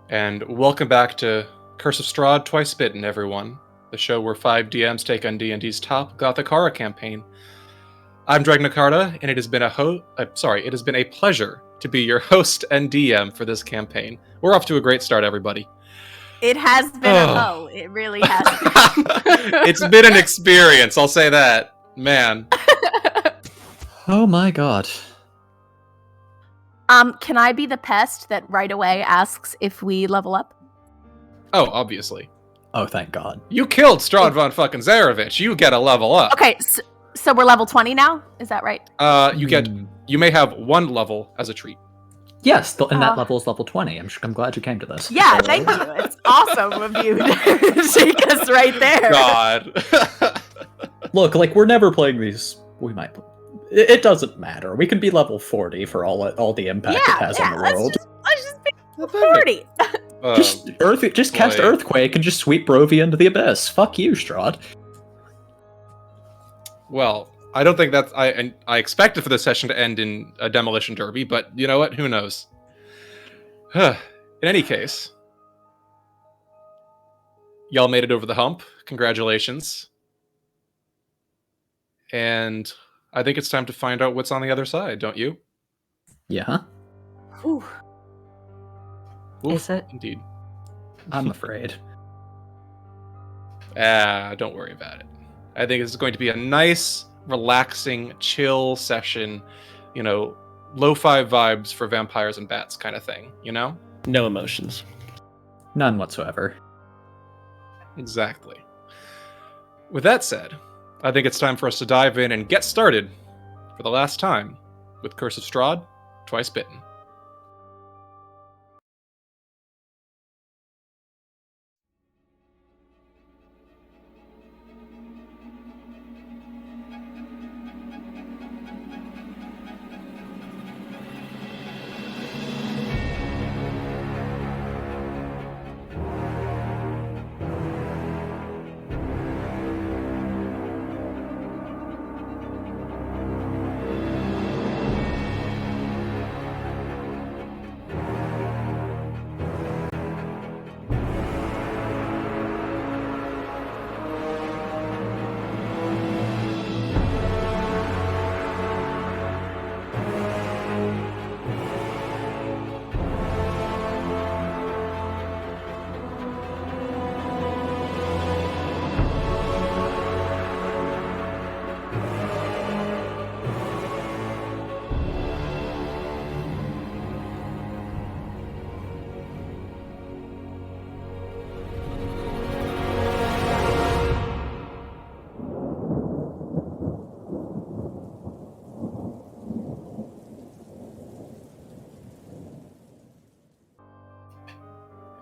And welcome back to Curse of Strahd, Twice Bitten, everyone. The show where 5 DMs take on D&D's top Gothic horror campaign. I'm Dragnacarta, and it has been a pleasure to be your host and DM for this campaign. We're off to a great start, everybody. It has been it really has been. It's been an experience, I'll say that. Man. Oh my god. Can I be the pest that right away asks if we level up? Oh, obviously. Oh, thank god. You killed Strahd von fucking Zarevich. You get a level up. Okay, so we're level 20 now? Is that right? You may have one level as a treat. Yes, and that level is level 20. I'm glad you came to this. Yeah, thank you. It's awesome of you to shake us right there. God. Look, we're never playing these. We might. It doesn't matter. We can be level 40 for all the impact it has on the world. Let's just be 40. Just cast Earthquake and just sweep Barovia into the abyss. Fuck you, Strahd. Well, I don't think that's... I expected for this session to end in a demolition derby, but you know what? Who knows? In any case, y'all made it over the hump. Congratulations. And I think it's time to find out what's on the other side, don't you? Yeah. Oof, Is it? Indeed. I'm afraid. Don't worry about it. I think it's going to be a nice, relaxing, chill session. You know, lo-fi vibes for vampires and bats kind of thing, you know? No emotions. None whatsoever. Exactly. With that said, I think it's time for us to dive in and get started, for the last time, with Curse of Strahd, Twice Bitten.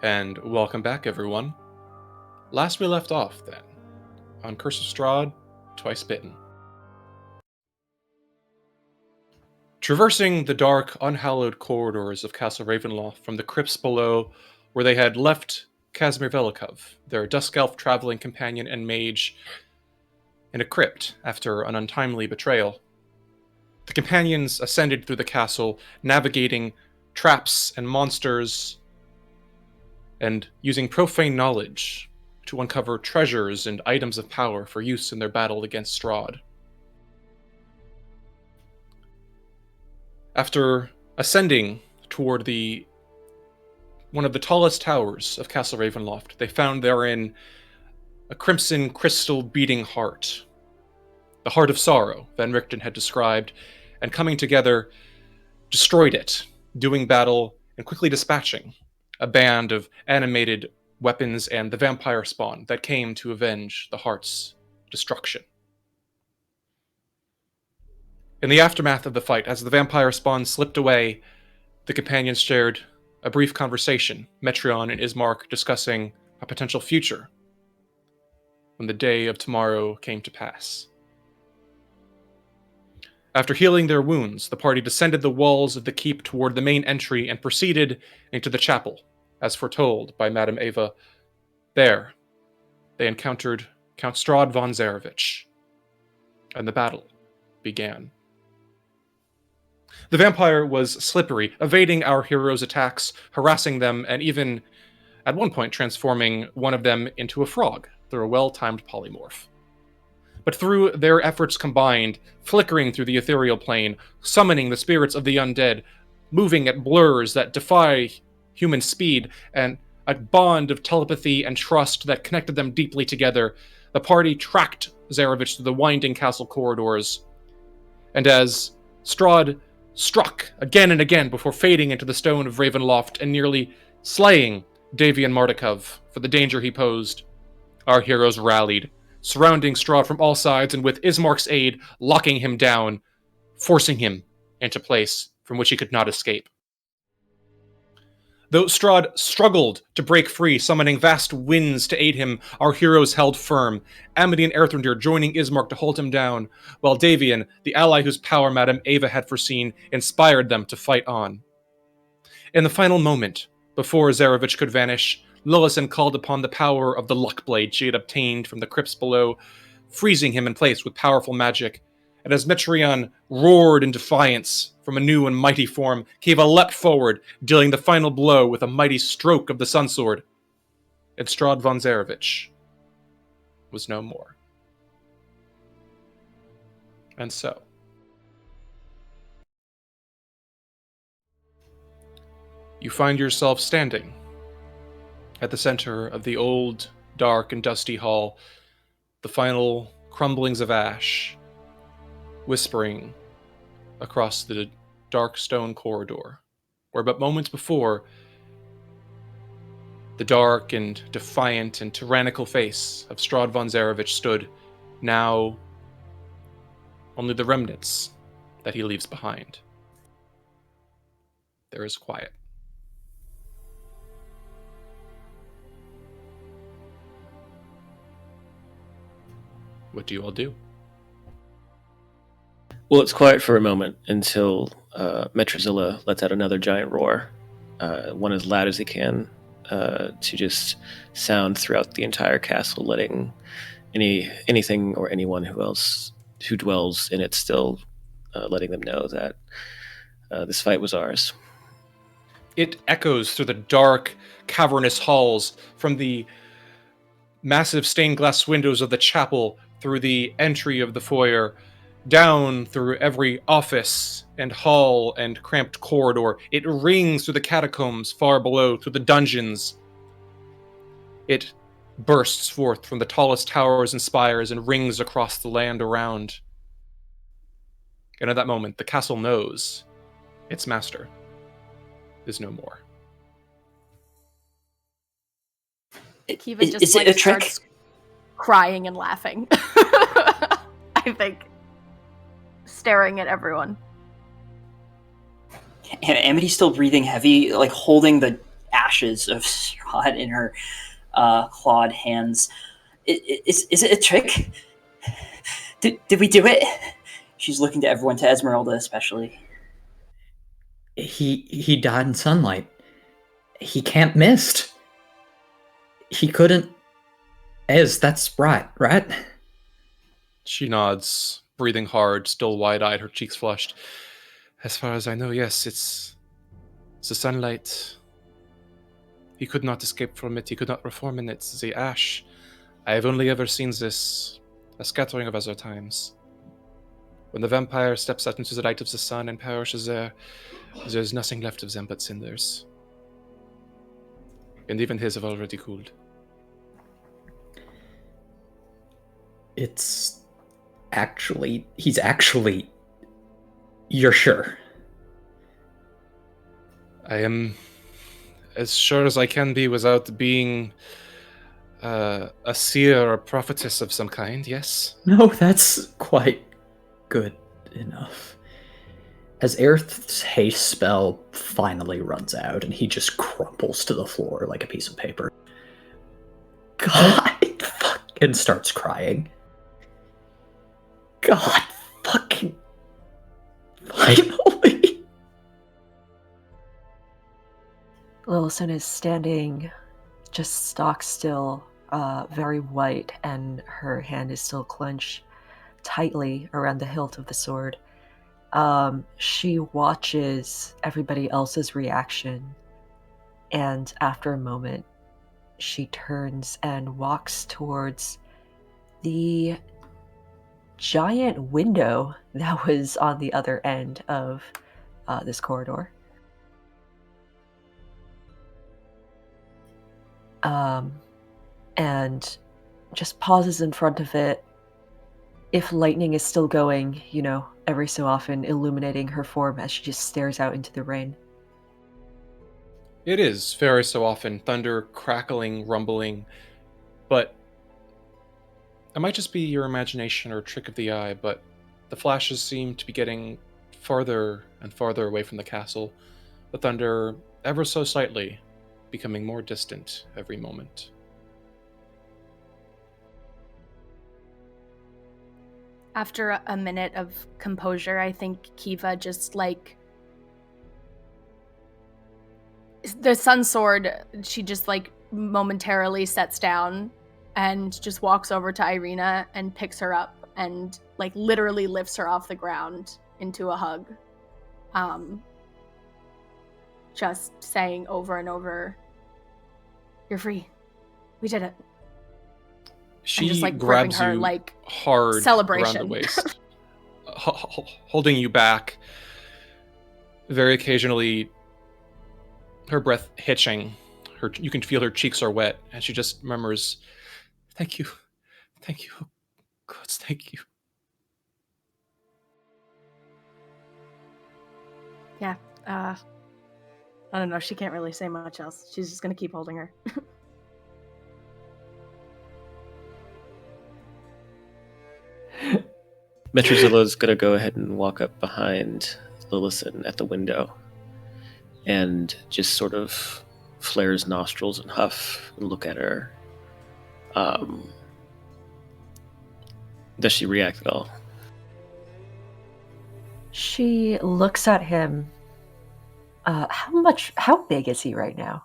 And welcome back, everyone. Last we left off, then, on Curse of Strahd, Twice Bitten. Traversing the dark, unhallowed corridors of Castle Ravenloft from the crypts below where they had left Casimir Velikov, their Dusk Elf traveling companion and mage, in a crypt after an untimely betrayal, the companions ascended through the castle, navigating traps and monsters, and using profane knowledge to uncover treasures and items of power for use in their battle against Strahd. After ascending toward one of the tallest towers of Castle Ravenloft, they found therein a crimson crystal beating heart, the Heart of Sorrow Van Richten had described, and coming together, destroyed it, doing battle and quickly dispatching a band of animated weapons and the vampire spawn that came to avenge the heart's destruction. In the aftermath of the fight, as the vampire spawn slipped away, the companions shared a brief conversation, Metreon and Ismark discussing a potential future when the day of tomorrow came to pass. After healing their wounds, the party descended the walls of the keep toward the main entry and proceeded into the chapel, as foretold by Madame Eva. There, they encountered Count Strahd von Zarevich, and the battle began. The vampire was slippery, evading our heroes' attacks, harassing them, and even, at one point, transforming one of them into a frog through a well-timed polymorph. But through their efforts combined, flickering through the ethereal plane, summoning the spirits of the undead, moving at blurs that defy human speed, and a bond of telepathy and trust that connected them deeply together, the party tracked Zarevich through the winding castle corridors. And as Strahd struck again and again before fading into the stone of Ravenloft and nearly slaying Davian Mardukov for the danger he posed, our heroes rallied, surrounding Strahd from all sides and with Ismark's aid, locking him down, forcing him into place from which he could not escape. Though Strahd struggled to break free, summoning vast winds to aid him, our heroes held firm, Amity and Erthrindir joining Ismark to hold him down, while Davian, the ally whose power Madame Ava had foreseen, inspired them to fight on. In the final moment, before Zarevich could vanish, Lillison called upon the power of the luck blade she had obtained from the crypts below, freezing him in place with powerful magic. And as Metreon roared in defiance from a new and mighty form, Kiva leapt forward, dealing the final blow with a mighty stroke of the Sunsword. And Strahd von Zarevich was no more. And so, you find yourself standing at the center of the old, dark, and dusty hall, the final crumblings of ash whispering across the dark stone corridor, where but moments before, the dark and defiant and tyrannical face of Strahd von Zarevich stood, now only the remnants that he leaves behind. There is quiet. What do you all do? Well, it's quiet for a moment until Metrazilla lets out another giant roar, one as loud as he can, to just sound throughout the entire castle, letting anything or anyone who dwells in it still, letting them know that this fight was ours. It echoes through the dark, cavernous halls, from the massive stained glass windows of the chapel, through the entry of the foyer, down through every office and hall and cramped corridor. It rings through the catacombs far below, through the dungeons. It bursts forth from the tallest towers and spires and rings across the land around. And at that moment, the castle knows its master is no more. Kiva just is it a trick? starts crying and laughing. I think. Staring at everyone. Amity's still breathing heavy, like holding the ashes of Strahd in her clawed hands. Is it a trick? Did we do it? She's looking to everyone, to Esmeralda especially. He died in sunlight. He can't mist. He couldn't. That's right? She nods, breathing hard, still wide-eyed, her cheeks flushed. As far as I know, yes, it's the sunlight. He could not escape from it. He could not reform in it. The ash. I have only ever seen this a scattering of other times. When the vampire steps out into the light of the sun and perishes there's nothing left of them but cinders. And even his have already cooled. He's actually... You're sure? I am as sure as I can be without being a seer or a prophetess of some kind, yes? No, that's quite good enough. As Aerith's haste spell finally runs out and he just crumples to the floor like a piece of paper. God fucking starts crying. God fucking finally. Lillison is standing just stock still, very white, and her hand is still clenched tightly around the hilt of the sword. She watches everybody else's reaction, and after a moment, she turns and walks towards the giant window that was on the other end of this corridor. And just pauses in front of it. If lightning is still going, every so often illuminating her form as she just stares out into the rain. It is very so often thunder, crackling, rumbling, but it might just be your imagination or a trick of the eye, but the flashes seem to be getting farther and farther away from the castle, the thunder ever so slightly becoming more distant every moment. After a minute of composure, I think Kiva just the sun sword, she just momentarily sets down and just walks over to Irina and picks her up and literally lifts her off the ground into a hug. Just saying over and over, "You're free. We did it." She and just grabs her, you hard celebration around the waist, holding you back. Very occasionally, her breath hitching. You can feel her cheeks are wet, and she just murmurs, "Thank you, thank you, gods, thank you." Yeah. I don't know. She can't really say much else. She's just gonna keep holding her. Metrozilla's gonna go ahead and walk up behind Lillison at the window and just sort of flare his nostrils and huff and look at her. Does she react at all? She looks at him. How big is he right now?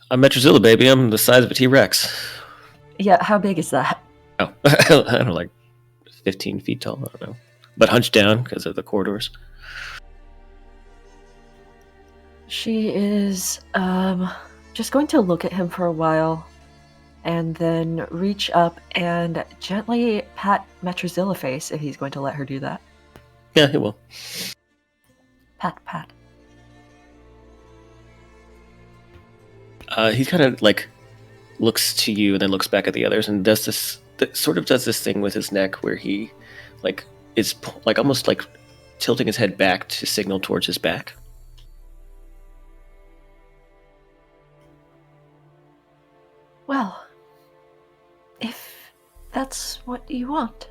I'm Metrozilla, baby. I'm the size of a T-Rex. Yeah, how big is that? Oh, I don't know, 15 feet tall. I don't know. But hunched down because of the corridors. She is just going to look at him for a while and then reach up and gently pat Metrozilla face if he's going to let her do that. Yeah, he will. Pat, pat. He kind of looks to you and then looks back at the others and does this thing with his neck where he is almost tilting his head back to signal towards his back. Well, if that's what you want.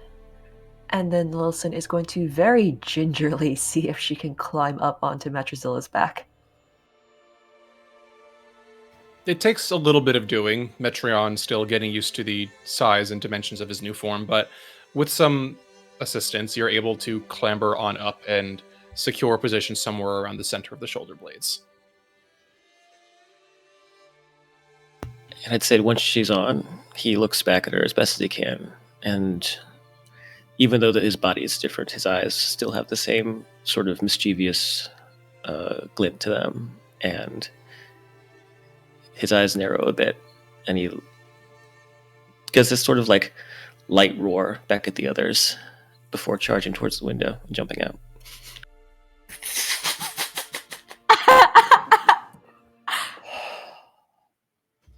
And then Lillison is going to very gingerly see if she can climb up onto Metrozilla's back. It takes a little bit of doing. Metreon still getting used to the size and dimensions of his new form, but with some assistance, you're able to clamber on up and secure a position somewhere around the center of the shoulder blades. And I'd say once she's on, he looks back at her as best as he can, and even though his body is different, his eyes still have the same sort of mischievous glint to them, and his eyes narrow a bit, and he gives this sort of light roar back at the others before charging towards the window and jumping out.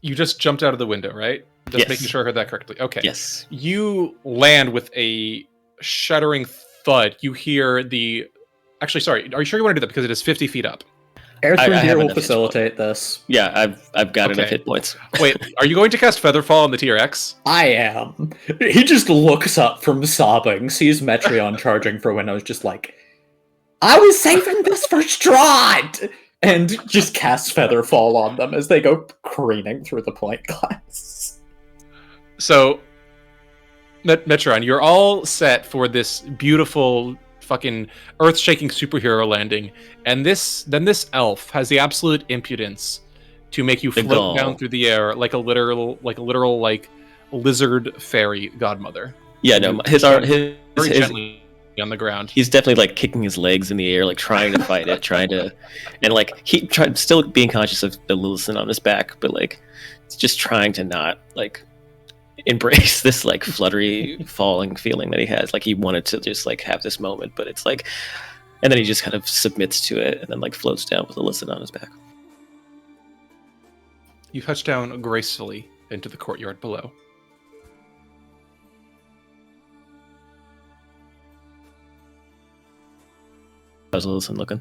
You just jumped out of the window, right? Just Yes. making sure I heard that correctly. Okay. Yes. You land with a shuddering thud. You hear the... Actually, sorry. Are you sure you want to do that? Because it is 50 feet up. I Airthwind have here will enough hit facilitate this. Yeah, I've got enough Okay. hit points. Wait, are you going to cast Featherfall on the T-Rex? I am. He just looks up from sobbing, sees Metreon charging for windows, just I was saving this for Strahd! And just casts Featherfall on them as they go careening through the plate glass. So, Metron, you're all set for this beautiful, fucking earth-shaking superhero landing, and this elf has the absolute impudence to make you float down through the air like a literal lizard fairy godmother. Yeah, no, very gently on the ground. He's definitely like kicking his legs in the air, like trying to fight it, and like he tried still being conscious of the Lillison on his back, but like just trying to not like embrace this like fluttery falling feeling that he has. Like he wanted to just like have this moment, but it's like, and then he just kind of submits to it and then like floats down with Lillison on his back. You touch down gracefully into the courtyard below. How's Lillison looking?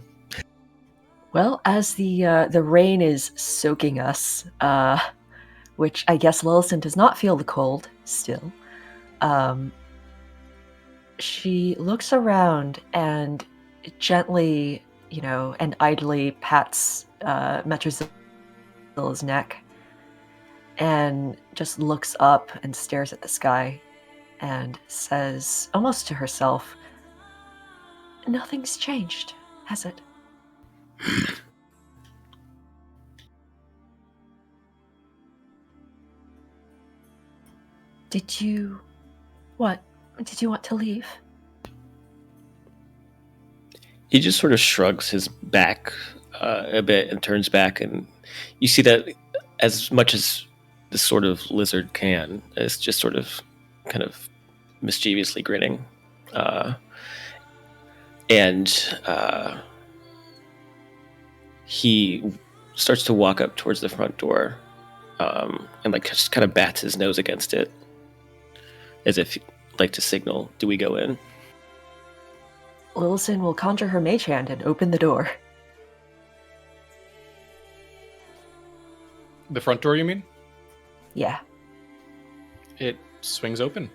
Well, as the rain is soaking us, which I guess Lillison does not feel the cold still, she looks around and gently, and idly pats Metrozilla's neck, and just looks up and stares at the sky, and says, almost to herself, "Nothing's changed, has it?" Did you want to leave? He just sort of shrugs his back a bit and turns back, and you see that as much as this sort of lizard can, is just sort of kind of mischievously grinning. And he starts to walk up towards the front door and like just kind of bats his nose against it as if like to signal, do we go in? Lillison will conjure her mage hand and open the door. The front door, you mean? Yeah. It swings open.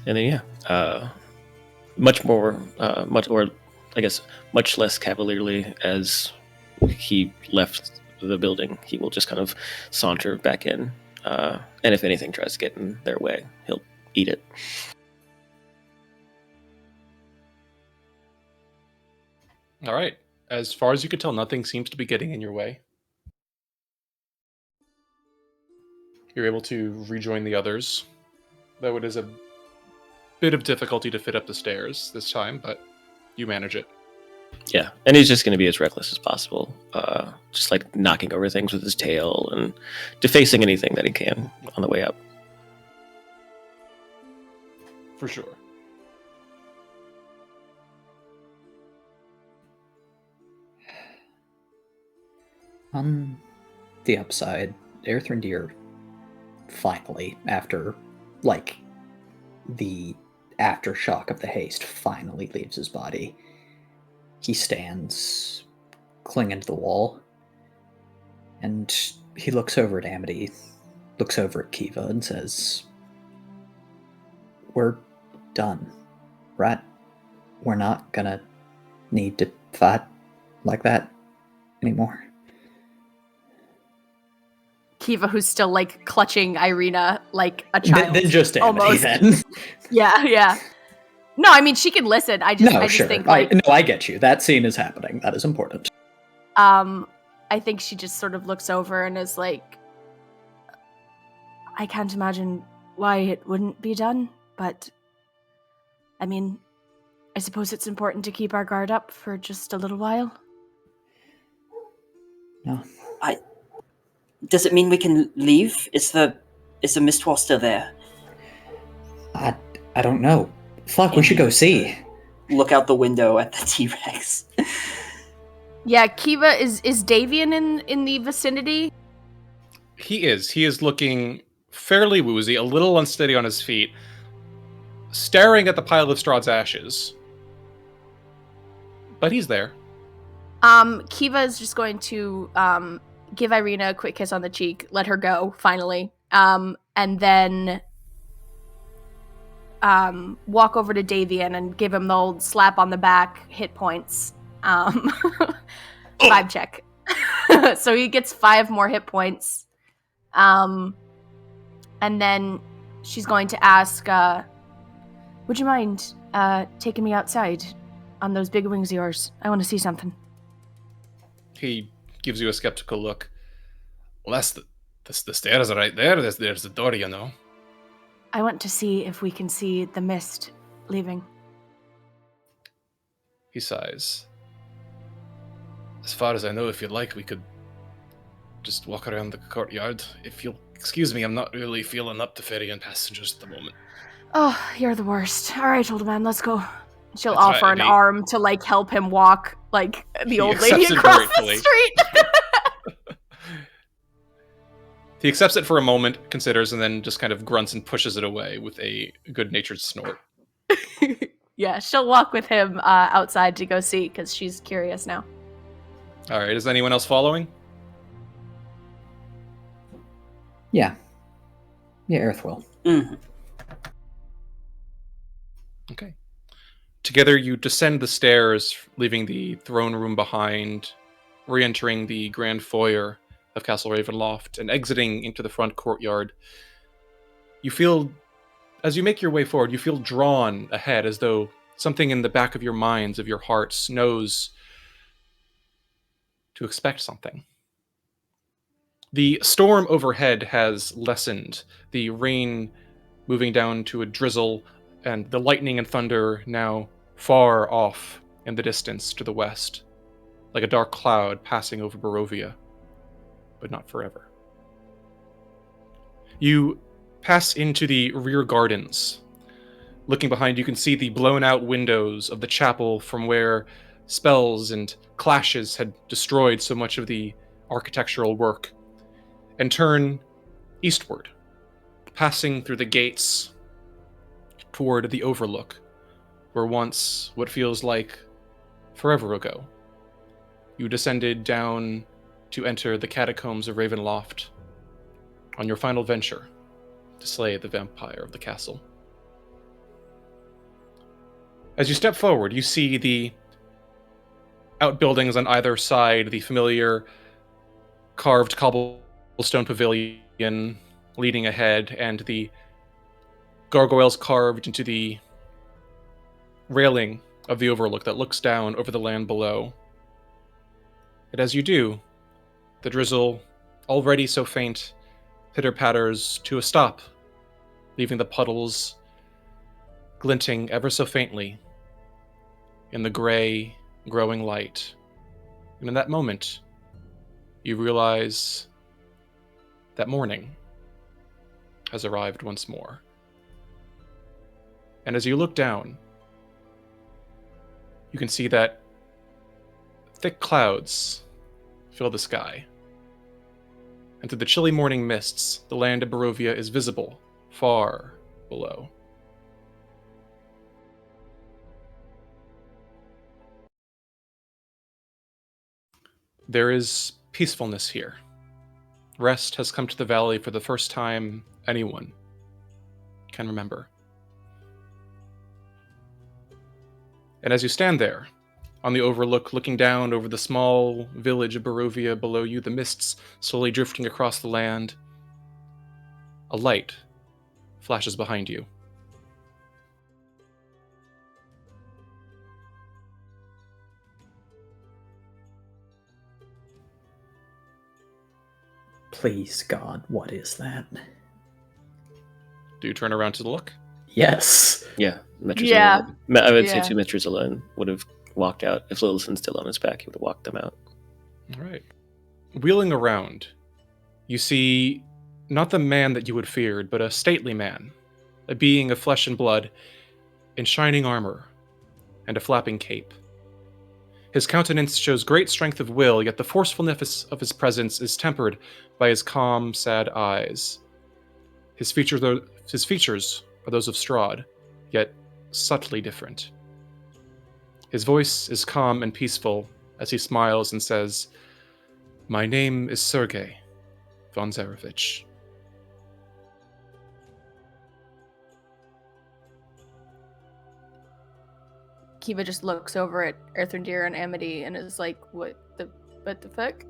And then much less cavalierly as he left the building, he will just kind of saunter back in, and if anything tries to get in their way, he'll eat it. All right. As far as you can tell, nothing seems to be getting in your way. You're able to rejoin the others, though it is a bit of difficulty to fit up the stairs this time, but you manage it. Yeah, and he's just going to be as reckless as possible, just like knocking over things with his tail and defacing anything that he can on the way up. For sure. On the upside, Erthrindir finally, after like the aftershock of the haste, finally leaves his body. He stands clinging to the wall, and he looks over at Amity, looks over at Kiva, and says, "We're done, right? We're not gonna need to fight like that anymore." Kiva, who's still like clutching Irina like a child. Then just Amity, then. Yeah. No, I mean she can listen. I just sure. think like I get you. That scene is happening. That is important. I think she just sort of looks over and is like, I can't imagine why it wouldn't be done, but I mean, I suppose it's important to keep our guard up for just a little while. No. Does it mean we can leave? Is the Mistwall still there? I don't know. Fuck, we should go see. Look out the window at the T-Rex. Yeah, Kiva, is Davian in the vicinity? He is looking fairly woozy, a little unsteady on his feet, staring at the pile of Strahd's ashes. But he's there. Kiva is just going to give Irina a quick kiss on the cheek, let her go, finally, and then walk over to Davian and give him the old slap on the back, hit points, 5 check. So he gets 5 more hit points. And then she's going to ask, would you mind taking me outside on those big wings of yours? I want to see something. He gives you a skeptical look. Well, that's the stairs right there. There's the door, you know. I want to see if we can see the mist leaving. He sighs. As far as I know, if you'd like, we could just walk around the courtyard. If you'll excuse me, I'm not really feeling up to ferrying passengers at the moment. Oh, you're the worst. All right, old man, let's go. She'll That's offer right, an arm to like help him walk, like the He old lady accepts it across gratefully. the street. He accepts it for a moment, considers, and then just kind of grunts and pushes it away with a good-natured snort. Yeah, she'll walk with him outside to go see because she's curious now. All right, is anyone else following? Yeah. Yeah, Earth will. Mhm. Okay. Together, you descend the stairs, leaving the throne room behind, re-entering the grand foyer of Castle Ravenloft, and exiting into the front courtyard. You feel, as you make your way forward, you feel drawn ahead, as though something in the back of your minds, of your hearts, knows to expect something. The storm overhead has lessened, the rain moving down to a drizzle, and the lightning and thunder now far off in the distance to the west, like a dark cloud passing over Barovia, but not forever. You pass into the rear gardens. Looking behind, you can see the blown-out windows of the chapel from where spells and clashes had destroyed so much of the architectural work, and turn eastward, passing through the gates toward the overlook, where once, what feels like forever ago, you descended down to enter the catacombs of Ravenloft on your final venture to slay the vampire of the castle. As you step forward, you see the outbuildings on either side, the familiar carved cobblestone pavilion leading ahead, and the gargoyles carved into the railing of the overlook that looks down over the land below. And as you do, the drizzle, already so faint, pitter-patters to a stop, leaving the puddles glinting ever so faintly in the gray, growing light. And in that moment, you realize that morning has arrived once more. And as you look down, you can see that thick clouds fill the sky. And through the chilly morning mists, the land of Barovia is visible far below. There is peacefulness here. Rest has come to the valley for the first time anyone can remember. And as you stand there, on the overlook, looking down over the small village of Barovia below you, the mists slowly drifting across the land, a light flashes behind you. Please, God, what is that? Do you turn around to look? Yes. Yeah, Metrazilla. Yeah. I would say Yeah. to Metrazilla and would have walked out. If Lillison's still on his back, he would have walked them out. All right. Wheeling around, you see not the man that you had feared, but a stately man, a being of flesh and blood, in shining armor and a flapping cape. His countenance shows great strength of will, yet the forcefulness of his presence is tempered by his calm, sad eyes. His features are those of Strahd, yet subtly different. His voice is calm and peaceful as he smiles and says, "My name is Sergei von Zarevich." Kiva just looks over at Earthrendir and Amity and is like, what the fuck?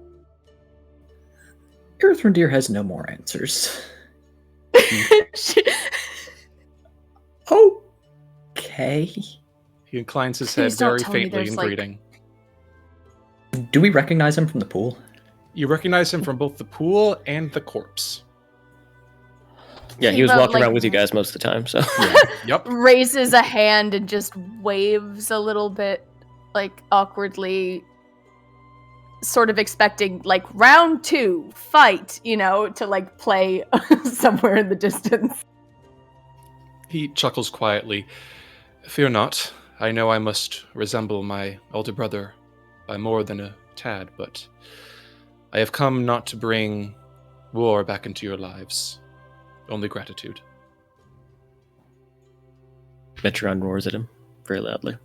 Earthrendir has no more answers. Okay. He inclines his head Please don't very tell me faintly there's, in like- greeting. Do we recognize him from the pool? You recognize him from both the pool and the corpse. Yeah, he was Kiva, walking like, around with you guys most of the time, so. Yep. raises a hand and just waves a little bit, like, awkwardly, sort of expecting, like, round 2, fight, to, like, play somewhere in the distance. He chuckles quietly. Fear not. I know I must resemble my older brother by more than a tad, but I have come not to bring war back into your lives. Only gratitude. Metron roars at him very loudly.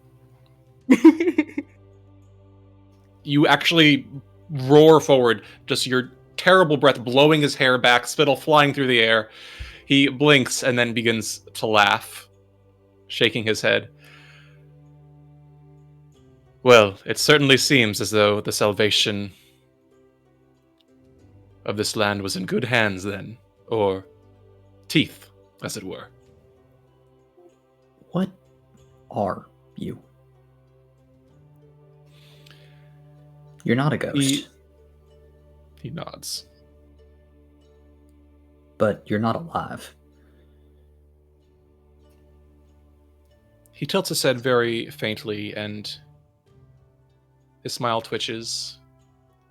You actually roar forward, just your terrible breath blowing his hair back, spittle flying through the air. He blinks and then begins to laugh, shaking his head. Well, it certainly seems as though the salvation of this land was in good hands then, or teeth, as it were. What are you? You're not a ghost, He nods. but you're not alive. He tilts his head very faintly, and his smile twitches,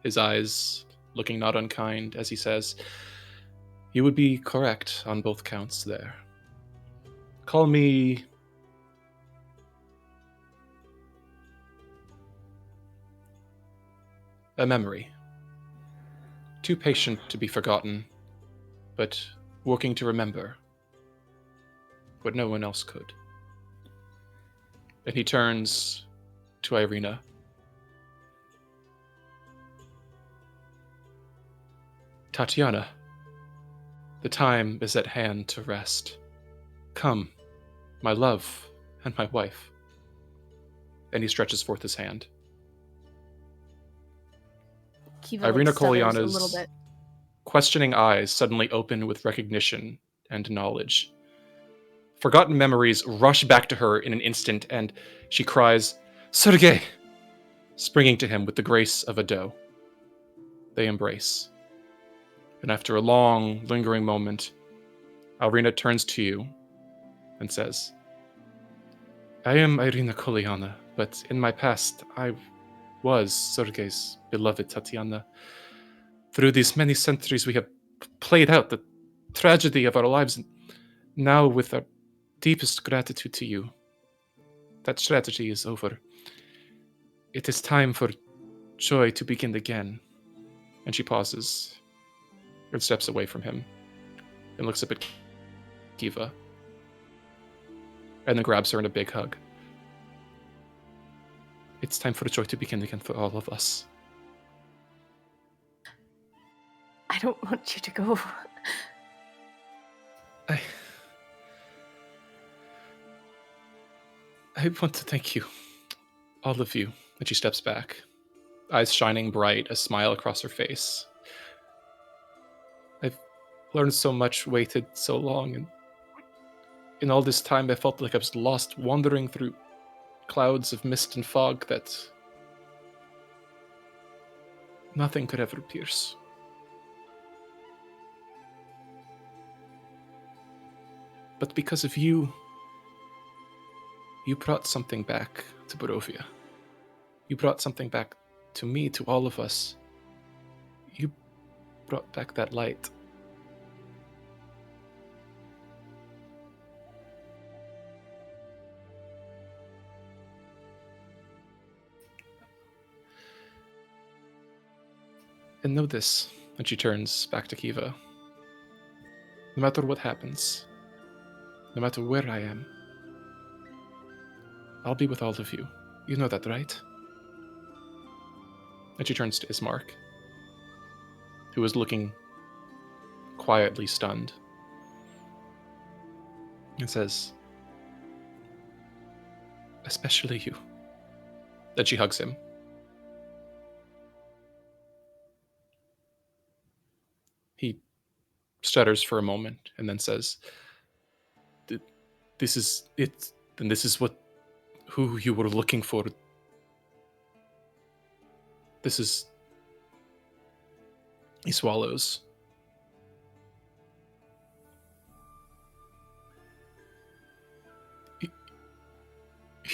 his eyes looking not unkind as he says, "You would be correct on both counts there. Call me a memory. Too patient to be forgotten, but working to remember what no one else could." And he turns to Irina. Tatiana, the time is at hand to rest. Come, my love and my wife. And he stretches forth his hand. Kiva, Irina stutters a little Kolyana's bit. questioning eyes suddenly open with recognition and knowledge. Forgotten memories rush back to her in an instant, and she cries, "Sergei!" springing to him with the grace of a doe. They embrace. And after a long, lingering moment, Irina turns to you and says, "I am Irina Kolyana, but in my past, I was Sergei's beloved Tatiana. Through these many centuries, we have played out the tragedy of our lives, and now with our deepest gratitude to you, that tragedy is over. It is time for joy to begin again." And she pauses and steps away from him and looks up at Kiva and then grabs her in a big hug. "It's time for joy to begin again for all of us." I don't want you to go. I want to thank you, all of you. And she steps back, eyes shining bright, a smile across her face. I've learned so much, waited so long, and in all this time I felt like I was lost, wandering through clouds of mist and fog that nothing could ever pierce. But because of you, you brought something back to Barovia. You brought something back to me, to all of us. You brought back that light. And know this, and she turns back to Kiva. No matter what happens, no matter where I am, I'll be with all of you. You know that, right? And she turns to Ismark, who is looking quietly stunned, and says, "Especially you." Then she hugs him. He stutters for a moment and then says, "This is it, and this is who you were looking for. This is..." He swallows.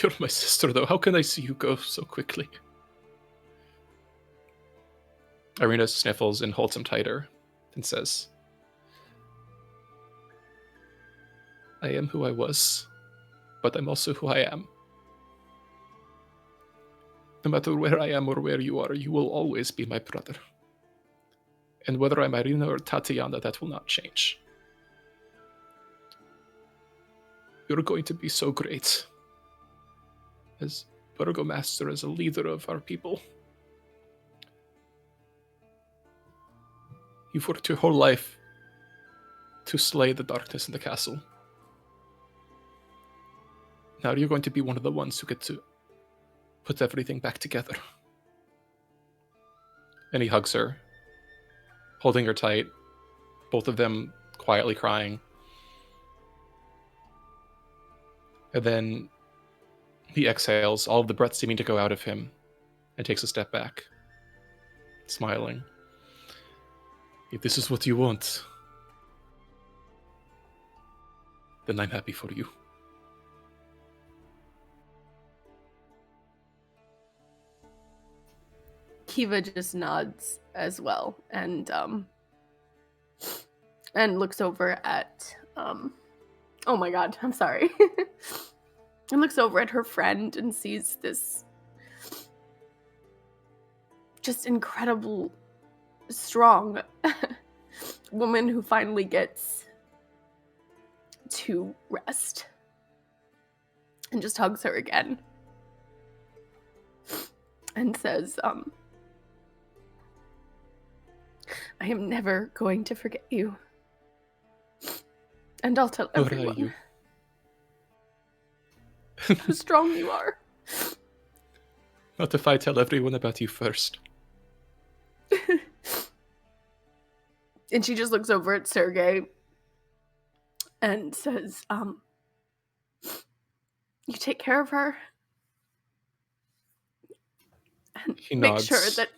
You're my sister, though. How can I see you go so quickly? Irina sniffles and holds him tighter and says, I am who I was, but I'm also who I am. No matter where I am or where you are, you will always be my brother. And whether I'm Irina or Tatiana, that will not change. You're going to be so great. As Burgomaster, as a leader of our people. You've worked your whole life to slay the darkness in the castle. Now you're going to be one of the ones who get to put everything back together. And he hugs her, holding her tight, both of them quietly crying. And then he exhales, all of the breath seeming to go out of him, and takes a step back, smiling. If this is what you want, then I'm happy for you. Kiva just nods as well, and looks over at oh my god, I'm sorry. And looks over at her friend and sees this just incredible, strong woman who finally gets to rest. And just hugs her again. And says, I am never going to forget you. And I'll tell everyone how strong you are. Not if I tell everyone about you first. And she just looks over at Sergei and says, you take care of her. And He make nods. sure that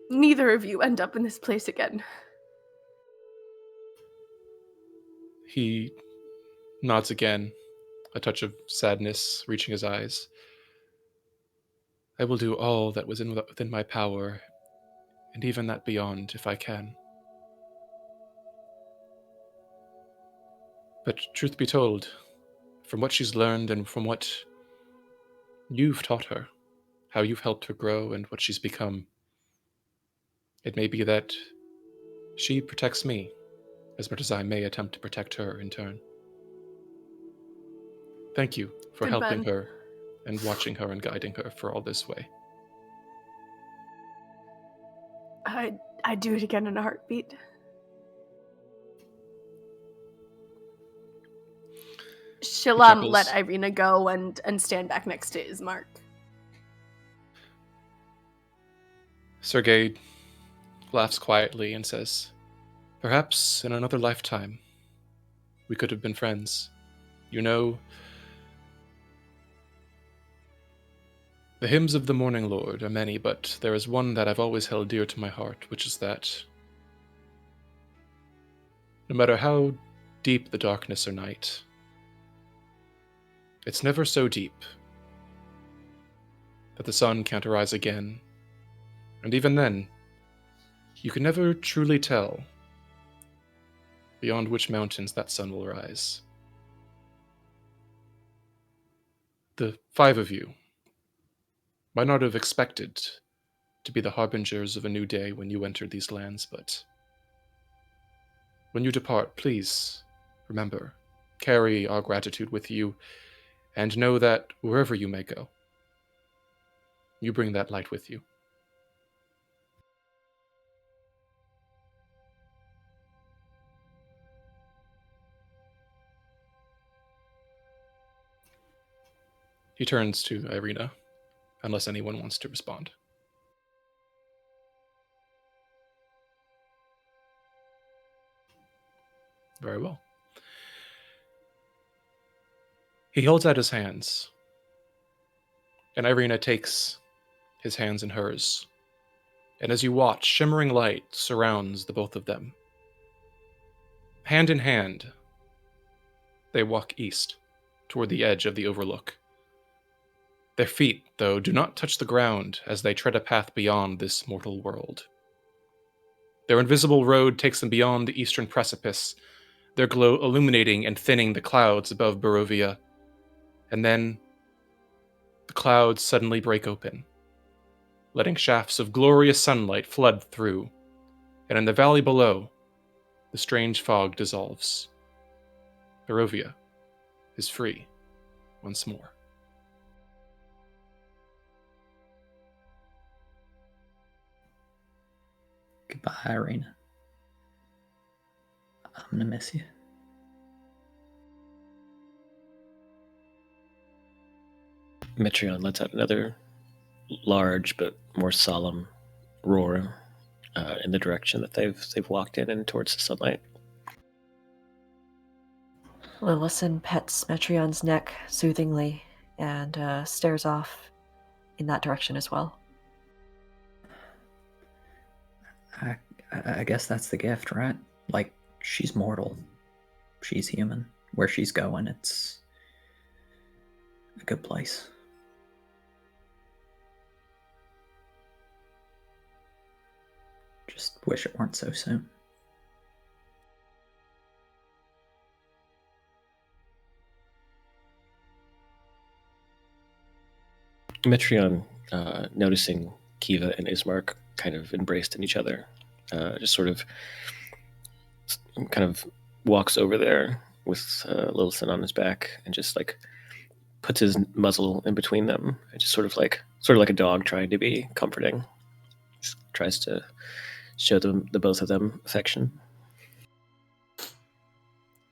neither of you end up in this place again. He nods again, a touch of sadness reaching his eyes. I will do all that was within my power, and even that beyond, if I can. But truth be told, from what she's learned and from what you've taught her, how you've helped her grow and what she's become, it may be that she protects me as much as I may attempt to protect her in turn. Thank you for Good helping man. her and watching her and guiding her for all this way. I'd do it again in a heartbeat. She'll He chuckles. let Irina go and stand back next to Ismark. Sergei laughs quietly and says, perhaps in another lifetime, we could have been friends. You know, the hymns of the Morning Lord are many, but there is one that I've always held dear to my heart, which is that no matter how deep the darkness or night, it's never so deep that the sun can't arise again. And even then, you can never truly tell beyond which mountains that sun will rise. The five of you might not have expected to be the harbingers of a new day when you entered these lands, but when you depart, please remember, carry our gratitude with you, and know that wherever you may go, you bring that light with you. He turns to Irina, unless anyone wants to respond. Very well. He holds out his hands, and Irina takes his hands in hers. And as you watch, shimmering light surrounds the both of them. Hand in hand, they walk east, toward the edge of the overlook, Their feet, though, do not touch the ground as they tread a path beyond this mortal world. Their invisible road takes them beyond the eastern precipice, their glow illuminating and thinning the clouds above Barovia. And then the clouds suddenly break open, letting shafts of glorious sunlight flood through, and in the valley below, the strange fog dissolves. Barovia is free once more. Goodbye, Irina. I'm gonna miss you. Metreon lets out another large but more solemn roar in the direction that they've walked in and towards the sunlight. Lillison pets Metreon's neck soothingly and stares off in that direction as well. I guess that's the gift, right? Like, she's mortal. She's human. Where she's going, it's a good place. Just wish it weren't so soon. Metreon, noticing Kiva and Ismark kind of embraced in each other, just sort of kind of walks over there with Lillison on his back and just like puts his muzzle in between them. And just sort of like a dog trying to be comforting. Just tries to show them, the both of them, affection.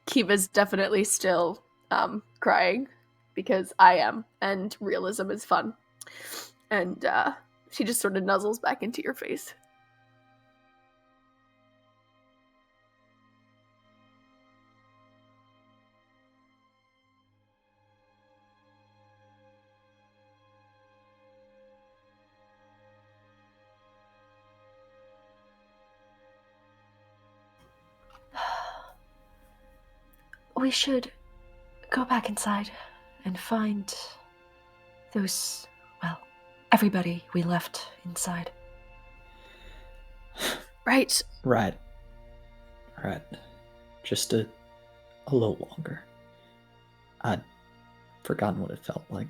Kiva's definitely still crying because I am, and realism is fun. And she just sort of nuzzles back into your face. We should go back inside and find those, well, everybody we left inside. Right. Right. Just a little longer. I'd forgotten what it felt like.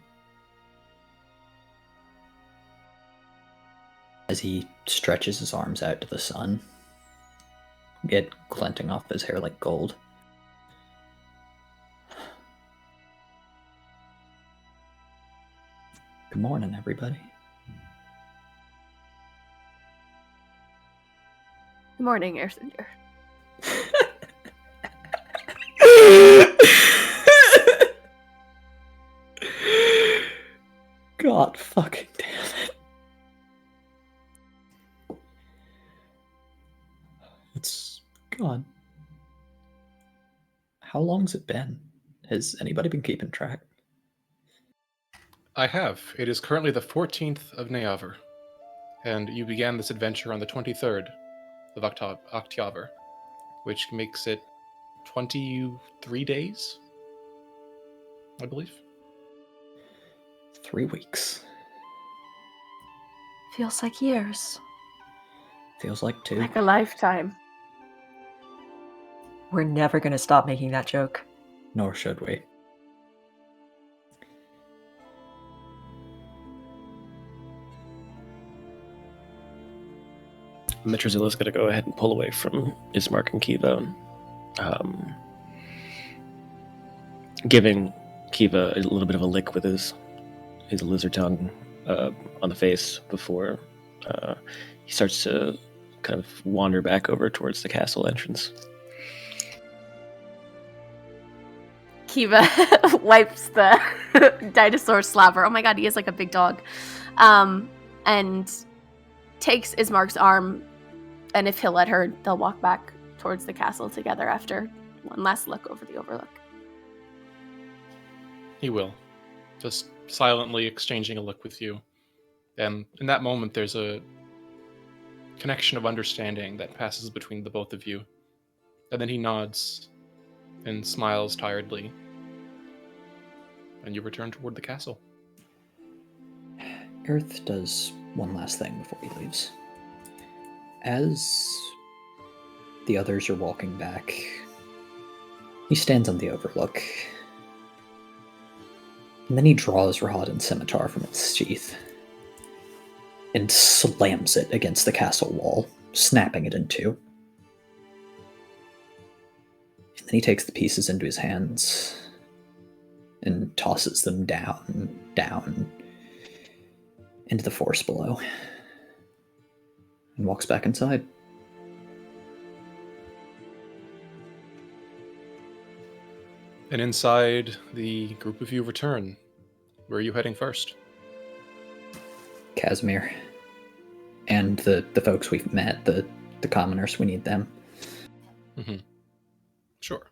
As he stretches his arms out to the sun, get glinting off his hair like gold. Good morning, everybody. Good morning, Aircinder. God fucking damn it. It's God. How long's it been? Has anybody been keeping track? I have. It is currently the 14th of Neaver, and you began this adventure on the 23rd of October, which makes it 23 days, I believe. 3 weeks. Feels like years. Feels like 2. Like a lifetime. We're never going to stop making that joke. Nor should we. Metrozilla's going to go ahead and pull away from Ismark and Kiva, giving Kiva a little bit of a lick with his lizard tongue on the face before he starts to kind of wander back over towards the castle entrance. Kiva wipes the dinosaur slaver. Oh my god, he is like a big dog. And takes Ismark's arm, and if he'll let her, they'll walk back towards the castle together after one last look over the overlook. He will. Just silently exchanging a look with you. And in that moment, there's a connection of understanding that passes between the both of you. And then he nods and smiles tiredly. And you return toward the castle. Earth does one last thing before he leaves. As the others are walking back, he stands on the overlook, and then he draws Rahadin's scimitar from its sheath and slams it against the castle wall, snapping it in two. And then he takes the pieces into his hands and tosses them down into the forest below, and walks back inside. And inside, the group of you return. Where are you heading first? Casimir. And the folks we've met, the commoners, we need them. Mm-hmm. Sure.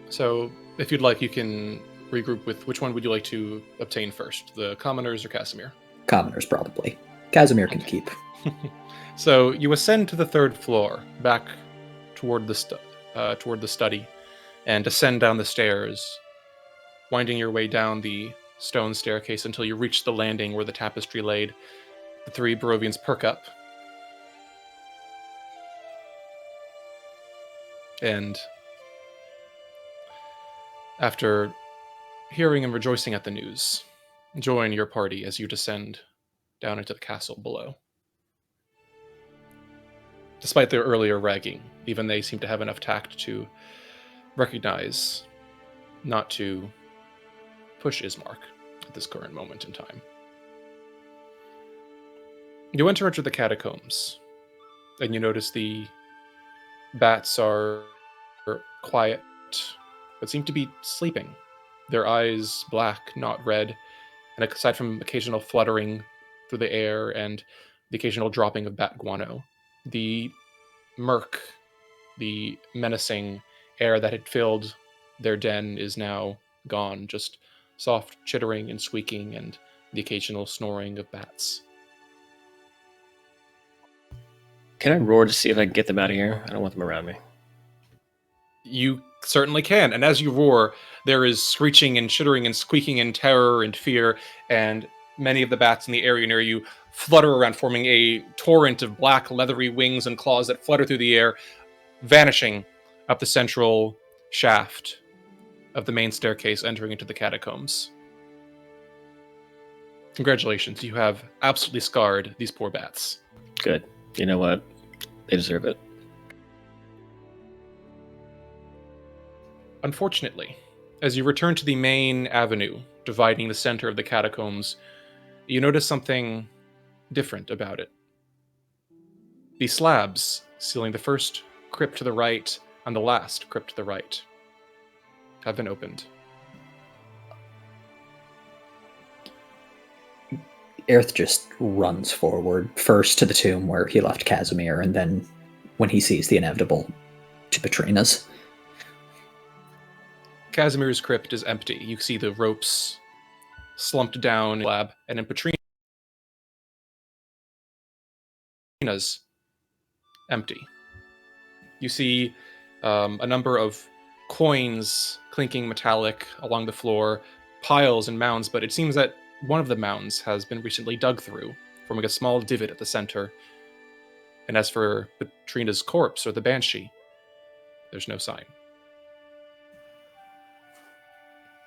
So, if you'd like, you can regroup with which one would you like to obtain first, the commoners or Casimir? Commoners, probably. Casimir can keep. So, you ascend to the third floor, back toward the study, and descend down the stairs, winding your way down the stone staircase until you reach the landing where the tapestry laid. The three Barovians perk up. And after hearing and rejoicing at the news, join your party as you descend down into the castle below. Despite their earlier ragging, even they seem to have enough tact to recognize not to push Ismark at this current moment in time. You enter into the catacombs, and you notice the bats are quiet, but seem to be sleeping. Their eyes black, not red, and aside from occasional fluttering through the air and the occasional dropping of bat guano, the murk, the menacing air that had filled their den is now gone, just soft chittering and squeaking and the occasional snoring of bats. Can I roar to see if I can get them out of here? I don't want them around me. You certainly can, and as you roar, there is screeching and chittering and squeaking and terror and fear, and many of the bats in the area near you flutter around, forming a torrent of black, leathery wings and claws that flutter through the air, vanishing up the central shaft of the main staircase entering into the catacombs. Congratulations, you have absolutely scarred these poor bats. Good. You know what? They deserve it. Unfortunately, as you return to the main avenue dividing the center of the catacombs, you notice something different about it. The slabs sealing the first crypt to the right and the last crypt to the right have been opened. Aerith just runs forward, first to the tomb where he left Casimir, and then, when he sees the inevitable, to Petrina's. Casimir's crypt is empty. You see the ropes slumped down in the slab, and in Petrina's empty. You see a number of coins clinking metallic along the floor, piles and mounds, but it seems that one of the mounds has been recently dug through, forming a small divot at the center. And as for Petrina's corpse, or the Banshee, there's no sign.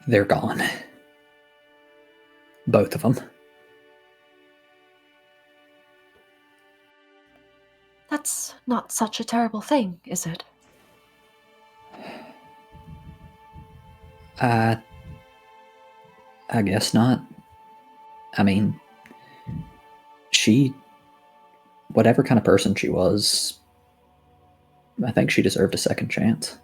They're gone. Both of them. That's not such a terrible thing, is it? I guess not. I mean, whatever kind of person she was, I think she deserved a second chance.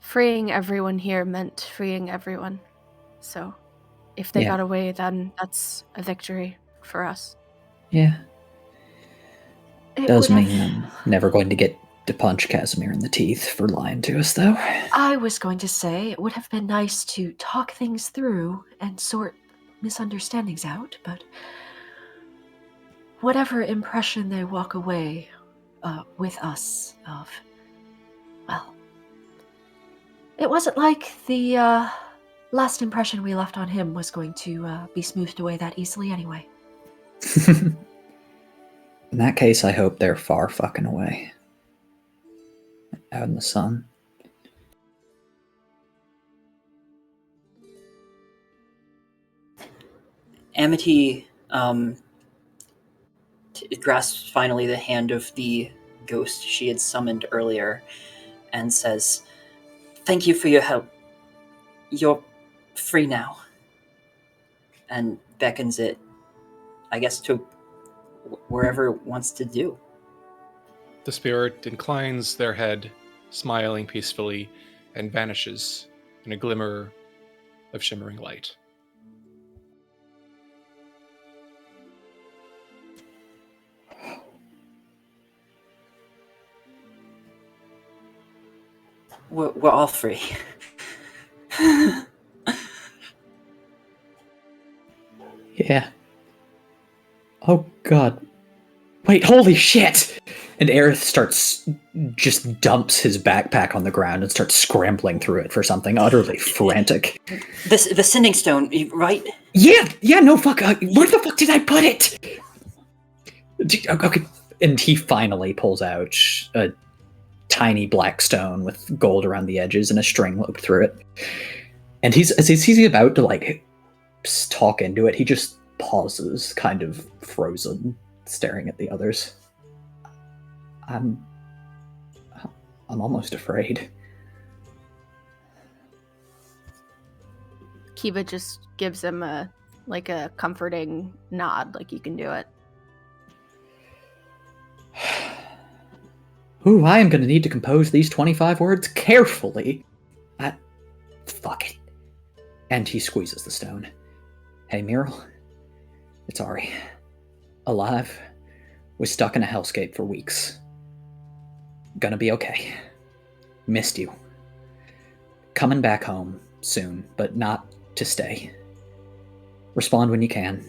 Freeing everyone here meant freeing everyone. So, if they got away, then that's a victory for us. Yeah. It does mean I'm never going to get to punch Casimir in the teeth for lying to us, though. I was going to say it would have been nice to talk things through and sort misunderstandings out, but whatever impression they walk away with us of, well, it wasn't like the last impression we left on him was going to be smoothed away that easily anyway. In that case, I hope they're far fucking away. Out in the sun. Amity grasps finally the hand of the ghost she had summoned earlier and says, "Thank you for your help. You're free now." And beckons it, I guess, to wherever it wants to do. The spirit inclines their head, smiling peacefully, and vanishes in a glimmer of shimmering light. We're all free. Yeah. Oh god. Wait, holy shit! And Aerith just dumps his backpack on the ground and starts scrambling through it for something utterly frantic. The sending stone, right? Yeah, no, fuck, where the fuck did I put it? Okay, and he finally pulls out a tiny black stone with gold around the edges and a string looped through it. And as he's about to, like, talk into it, he just pauses, kind of frozen, staring at the others. I'm almost afraid. Kiva just gives him a comforting nod, like you can do it. Ooh, I am going to need to compose these 25 words carefully. Fuck it. And he squeezes the stone. Hey, Muriel. It's Ari. Alive. Was stuck in a hellscape for weeks. Gonna be okay. Missed you. Coming back home soon, but not to stay. Respond when you can.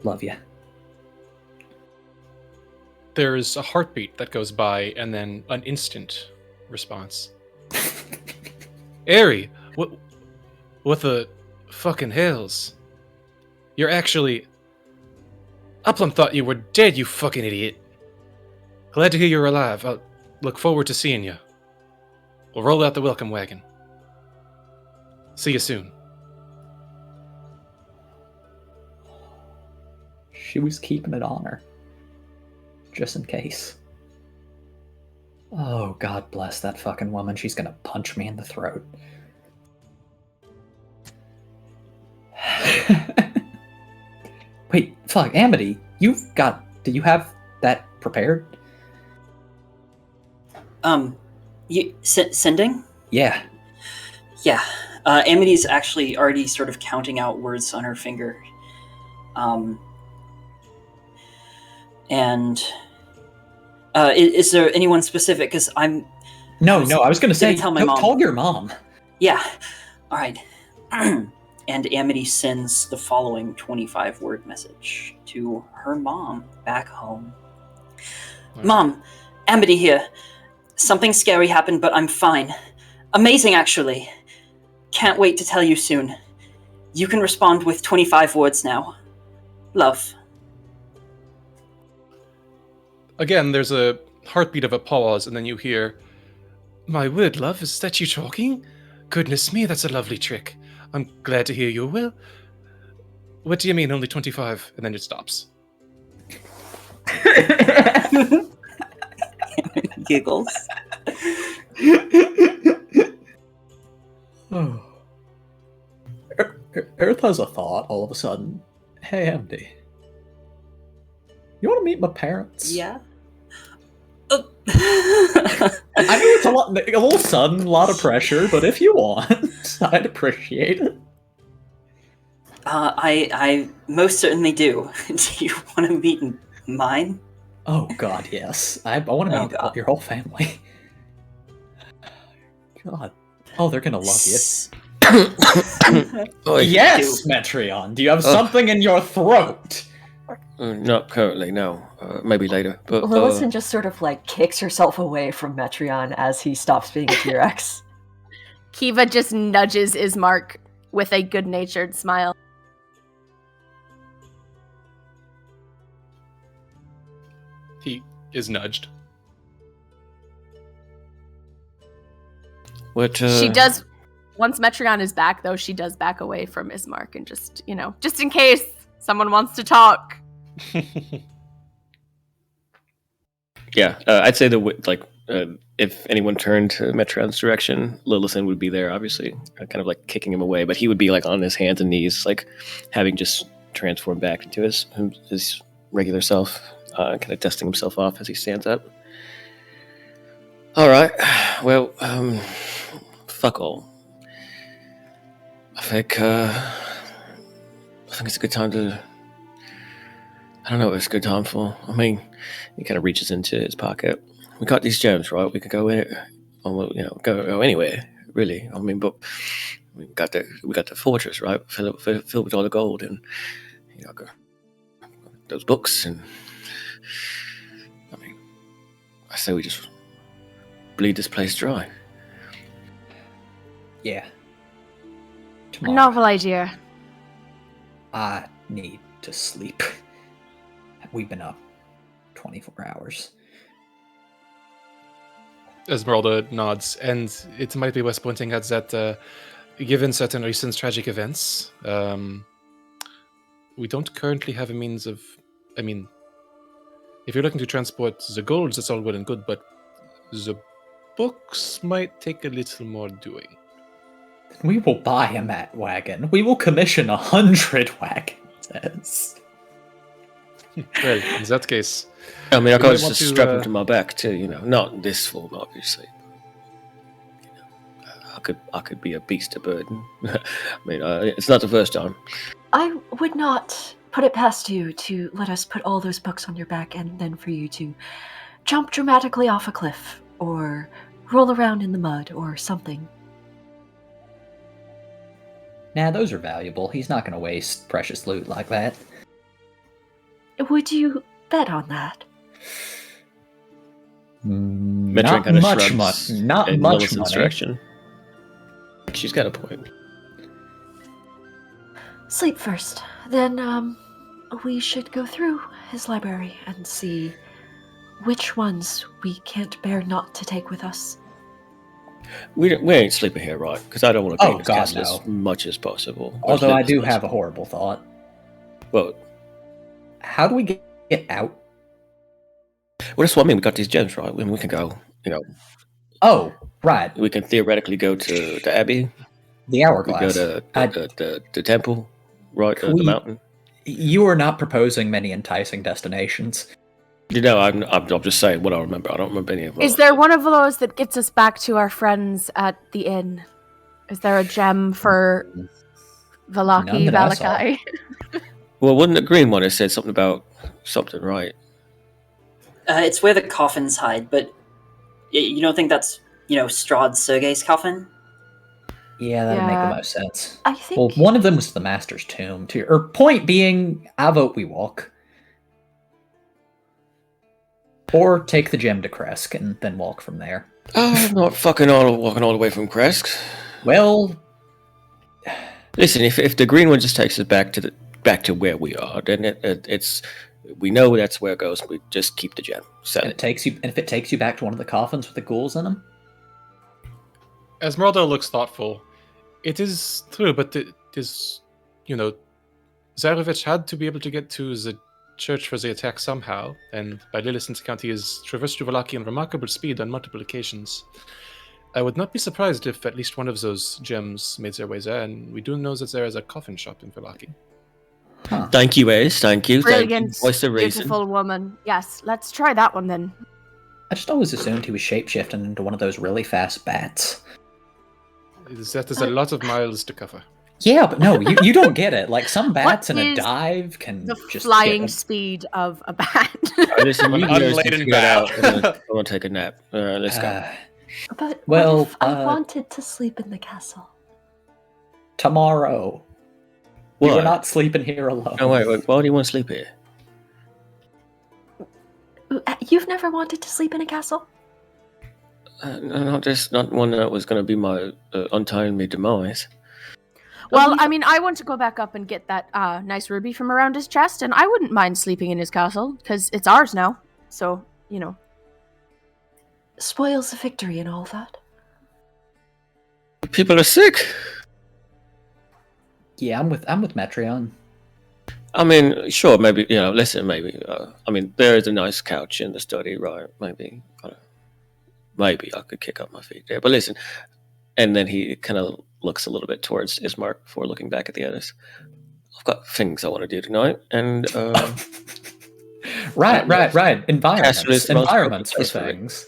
Love ya. There's a heartbeat that goes by, and then an instant response. Ari, what the fucking hells? You're actually... Upland thought you were dead, you fucking idiot. Glad to hear you're alive. I'll look forward to seeing you. We'll roll out the welcome wagon. See you soon. She was keeping it on her. Just in case. Oh, God bless that fucking woman. She's gonna punch me in the throat. Wait, fuck, Amity, do you have that prepared? Sending? Yeah. Yeah. Amity's actually already sort of counting out words on her finger. And is there anyone specific? Because I'm... No, I was gonna say, tell my mom. Call your mom. Yeah. All right. And Amity sends the following 25-word message to her mom back home. Right. Mom, Amity here. Something scary happened, but I'm fine. Amazing, actually. Can't wait to tell you soon. You can respond with 25 words now. Love. Again, there's a heartbeat of a pause, and then you hear, "My word, love, is that you talking? Goodness me, that's a lovely trick. I'm glad to hear you're well. What do you mean, only 25? And then it stops. Giggles. Oh. Earth has a thought all of a sudden. Hey, MD. You want to meet my parents? Yeah. I know it's a little sudden, a lot of pressure, but if you want, I'd appreciate it. I most certainly do. Do you want to meet mine? Oh God, yes. I want to meet your whole family. God. Oh, they're gonna love you. Yes, Metreon. Do you have something in your throat? Not currently, no. Maybe later. But Lillison just sort of like kicks herself away from Metreon as he stops being a T-Rex. Kiva just nudges Ismark with a good-natured smile. He is nudged. What? She does. Once Metreon is back, though, she does back away from Ismark and just in case someone wants to talk. Yeah, I'd say if anyone turned to Metreon's direction, Lilithan would be there, obviously, kind of like kicking him away. But he would be like on his hands and knees, like having just transformed back into his regular self, kind of dusting himself off as he stands up. All right, well, fuck all. I think it's a good time to. I don't know what it's a good time for. I mean, he kind of reaches into his pocket. We got these gems, right? We could go in it, go anywhere, really. I mean, but we got the fortress, right? Filled with all the gold, and those books, and I mean, I say we just bleed this place dry. Yeah. A Tomorrow, novel idea. I need to sleep. We've been up 24 hours. Esmeralda nods, and it might be worth pointing out that given certain recent tragic events, we don't currently have a means of... I mean, if you're looking to transport the gold, that's all well and good, but the books might take a little more doing. We will buy a mat wagon. We will commission 100 wagons. Well, in that case... I mean, I You could might want just to, strap him to my back too, not in this form, obviously. I could be a beast of burden. I mean, it's not the first time. I would not put it past you to let us put all those books on your back and then for you to jump dramatically off a cliff or roll around in the mud or something. Nah, those are valuable. He's not going to waste precious loot like that. Would you bet on that? Not kinda much shrugs money. Not in much Lilith's money. direction. She's got a point. Sleep first. Then, we should go through his library and see which ones we can't bear not to take with us. We ain't sleeping here, right? Because I don't want to be Oh, in this God, castle no. as much as possible. Although I do As have a horrible thought. Well, How do we get out? that's what I mean. We got these gems, right? We can go. Oh, right. We can theoretically go to the abbey. The We hourglass. go to the temple, right? The mountain. You are not proposing many enticing destinations. I'm just saying what I remember. I don't remember any of them. Is there one of those that gets us back to our friends at the inn? Is there a gem for None Valaki, that I saw. Valakai? Well, wasn't the green one? It said something about something, right? It's where the coffins hide, but you don't think that's, Strahd Sergei's coffin? Yeah, that'd make Yeah. the most sense. I think Well, one of them was the Master's tomb. Point being, I vote we walk. Or take the gem to Kresk and then walk from there. Oh, I'm not walking all the way from Kresk. Well, Listen, if the green one just takes us back to where we are, then it's we know that's where it goes. We just keep the gem. Sell and it. if it takes you back to one of the coffins with the ghouls in them, Esmeralda looks thoughtful. It is true, but it is, Zarevich had to be able to get to the church for the attack somehow, and by Lilith's account, he has traversed through Valaki in remarkable speed on multiple occasions. I would not be surprised if at least one of those gems made their way there, and we do know that there is a coffin shop in Valaki. huh. Thank you, Ace. Thank you. Brilliant, Voice of reason. beautiful woman. Yes, let's try that one then. I just always assumed he was shapeshifting into one of those really fast bats. That is a lot of miles to cover. Yeah, but no, you don't get it. Like some bats in a is dive can The just flying get speed of a bat. Listen, you An guys unladen can figure it bat. out. I want to take a nap. Let's go. But Well, what if I wanted to sleep in the castle? Tomorrow. You What? are not sleeping here alone. No, wait. Why do you want to sleep here? You've never wanted to sleep in a castle? not one that was going to be my untimely demise. Well, I mean, I want to go back up and get that nice ruby from around his chest, and I wouldn't mind sleeping in his castle, because it's ours now. So, you know. Spoils of victory and all that. People are sick. Yeah, I'm with Metreon. I mean, sure, maybe, listen, maybe. I mean, there is a nice couch in the study, right? Maybe I could kick up my feet there. But listen, and then he kind of looks a little bit towards Ismark before looking back at the others. I've got things I want to do tonight, and right. Environments for place for things.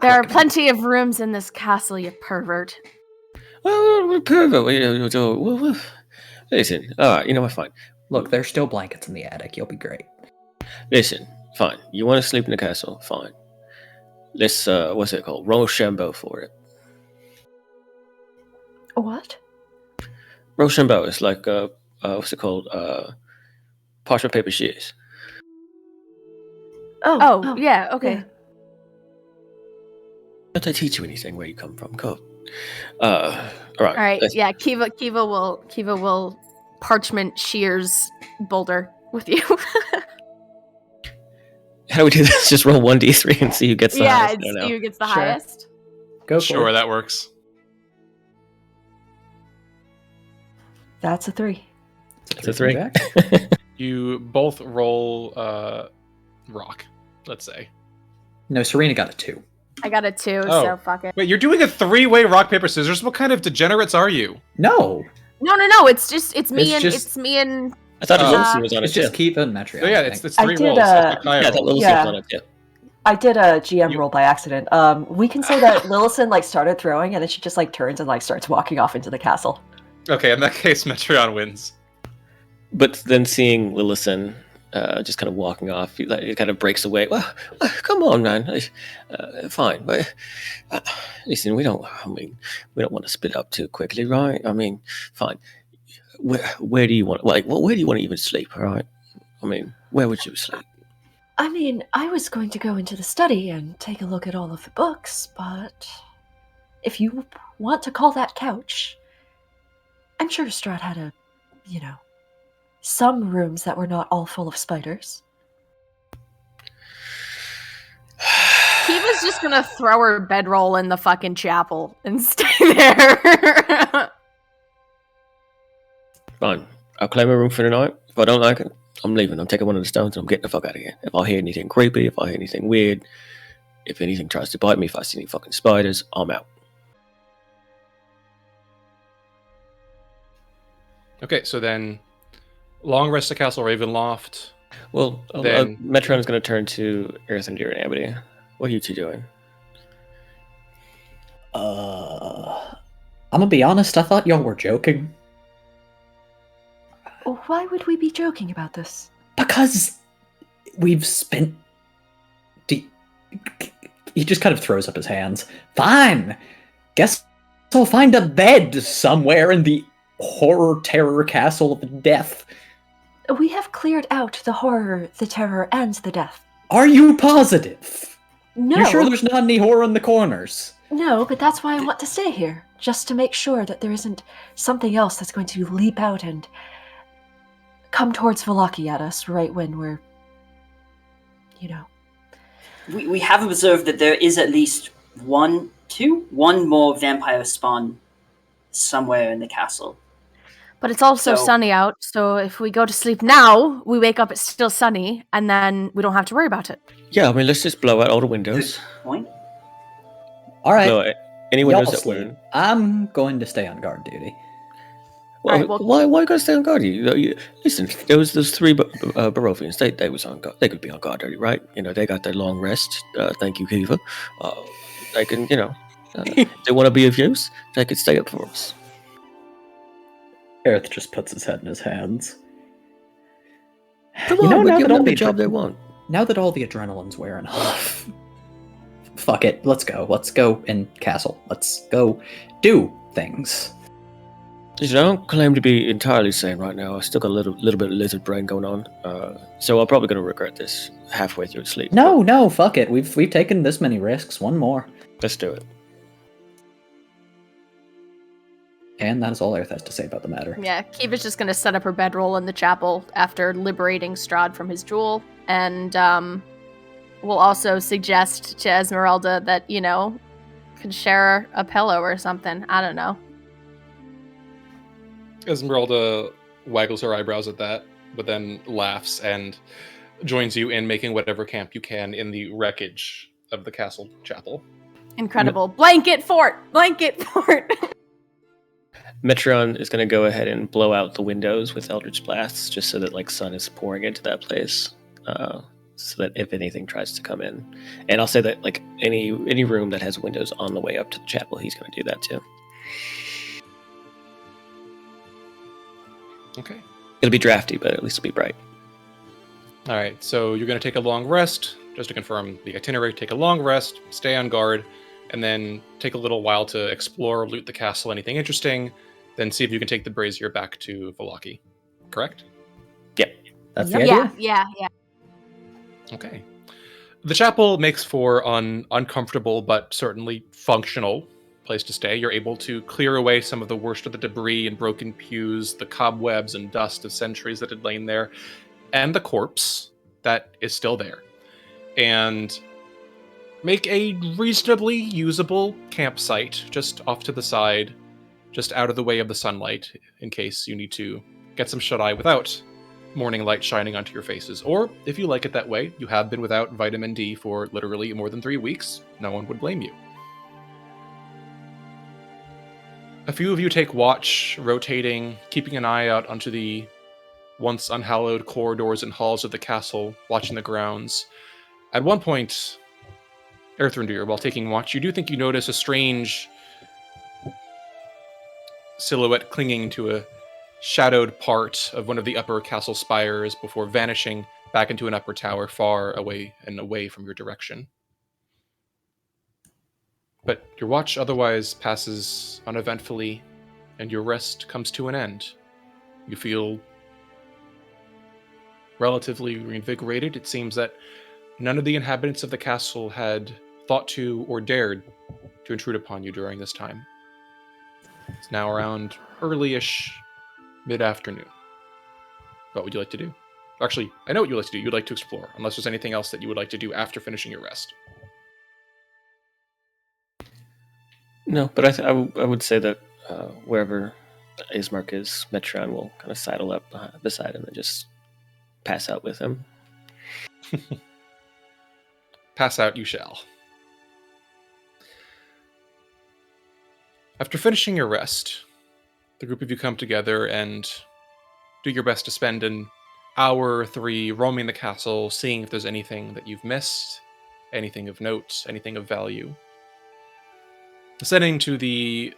There are plenty of rooms in this castle, you pervert. Oh, pervert! Listen, all right, you know what? Fine. Look, there's still blankets in the attic. You'll be great. Listen, fine. You want to sleep in the castle? Fine. Let's what's it called? Rochambeau for it. What? Rochambeau is like what's it called? Parchment paper shears. Oh, yeah, okay. Yeah. Don't I teach you anything where you come from? Go. All right. All right, yeah, Kiva will parchment shears boulder with you. How do we do this? Just roll 1d3 and see who gets the highest. Yeah, it's you gets the Sure. highest. Go for Sure, it. that works. That's a 3. It's a 3. Back. You both roll rock, let's say. No, Serena got a 2. I got a 2, Oh. so fuck it. Wait, you're doing a 3-way rock, paper, scissors? What kind of degenerates are you? No, No, it's me It's and me and I thought Uh, Lilison was on it's it too. just Keith and Metreon. Oh, yeah, I it's think. 3 I did, rolls. That's what Kaya Yeah, I thought rolled. Lilison Yeah. was on it too. I did a GM You- roll by accident. We can say that Lillison started throwing, and then she just turns and starts walking off into the castle. Okay, in that case, Metreon wins. But then seeing Lillison just kind of walking off, he kind of breaks away. Well, come on, man. Fine, but listen, we don't want to split up too quickly, right? I mean, fine. Where do you want? Where do you want to even sleep? All right. I mean, where would you sleep? I mean, I was going to go into the study and take a look at all of the books, but if you want to call that couch, I'm sure Strahd had some rooms that were not all full of spiders. Kiva's just gonna throw her bedroll in the fucking chapel and stay there. Fine. I'll claim a room for the night. If I don't like it, I'm leaving. I'm taking one of the stones and I'm getting the fuck out of here. If I hear anything creepy, if I hear anything weird, if anything tries to bite me, if I see any fucking spiders, I'm out. Okay, so then, long rest at Castle Ravenloft. Well, Then- Metron's going to turn to Earthendeer and Amity. What are you two doing? I'm gonna be honest. I thought y'all were joking Why would we be joking about this? because we've spent. He just kind of throws up his hands. Fine. Guess I'll find a bed somewhere in the terror castle of death. We have cleared out the horror, the terror, and the death. Are you positive? No, You sure there's not any horror in the corners? no, but that's why I want to stay here, just to make sure that there isn't something else that's going to leap out and come towards Valaki at us right when we're, We have observed that there is at least one more vampire spawn somewhere in the castle. But it's also So- sunny out, so if we go to sleep now, we wake up, it's still sunny, and then we don't have to worry about it. Yeah, I mean, let's just blow out all the Good windows. point. All right. Blow out any Y'all windows that we're sleep. in. I'm going to stay on guard duty. Well, Alright, well- why you gotta stay on guard? Listen, there was those 3 Barovians. They was on guard. They could be on guard duty, right? They got their long rest. Thank you, Kiva. They can, they want to be of use. They could stay up for us. Aerith just puts his head in his hands. Come You on, know, we're now giving that all them the the job adre- they want. Now that all the adrenaline's wearing off, fuck it. Let's go. Let's go in castle. Let's go do things. Listen, I don't claim to be entirely sane right now. I still got a little bit of lizard brain going on. So I'm probably going to regret this halfway through sleep. No, fuck it. We've taken this many risks. One more. Let's do it. And that is all Earth has to say about the matter. Yeah, Kiva's just gonna set up her bedroll in the chapel after liberating Strahd from his jewel, and we'll also suggest to Esmeralda that, could share a pillow or something. I don't know. Esmeralda waggles her eyebrows at that, but then laughs and joins you in making whatever camp you can in the wreckage of the castle chapel. Incredible. Blanket fort! Metron is going to go ahead and blow out the windows with Eldritch Blasts, just so that sun is pouring into that place, so that if anything tries to come in. And I'll say that any room that has windows on the way up to the chapel, he's going to do that too. Okay. It'll be drafty, but at least it'll be bright. All right, so you're going to take a long rest. Just to confirm the itinerary, take a long rest, stay on guard, and then take a little while to explore, loot the castle, anything interesting, then see if you can take the brazier back to Vallaki. Correct? Yep. That's the idea? Yeah. Okay. The chapel makes for an uncomfortable but certainly functional place to stay. You're able to clear away some of the worst of the debris and broken pews, the cobwebs and dust of centuries that had lain there, and the corpse that is still there. And make a reasonably usable campsite just off to the side, just out of the way of the sunlight, in case you need to get some shut-eye without morning light shining onto your faces. Or, if you like it that way, you have been without vitamin D for literally more than 3 weeks. No one would blame you. A few of you take watch, rotating, keeping an eye out onto the once unhallowed corridors and halls of the castle, watching the grounds. At one point, Earthrendir, while taking watch, you do think you notice a strange silhouette clinging to a shadowed part of one of the upper castle spires before vanishing back into an upper tower far away from your direction. But your watch otherwise passes uneventfully, and your rest comes to an end. You feel relatively reinvigorated. It seems that none of the inhabitants of the castle had thought to or dared to intrude upon you during this time. It's now around early-ish mid-afternoon. What would you like to do? Actually, I know what you'd like to do. You'd like to explore, unless there's anything else that you would like to do after finishing your rest. No, but I would say that wherever Ismark is, Metron will kind of sidle up beside him and just pass out with him. Pass out you shall. After finishing your rest, the group of you come together and do your best to spend an hour or 3 roaming the castle, seeing if there's anything that you've missed, anything of note, anything of value. Ascending to the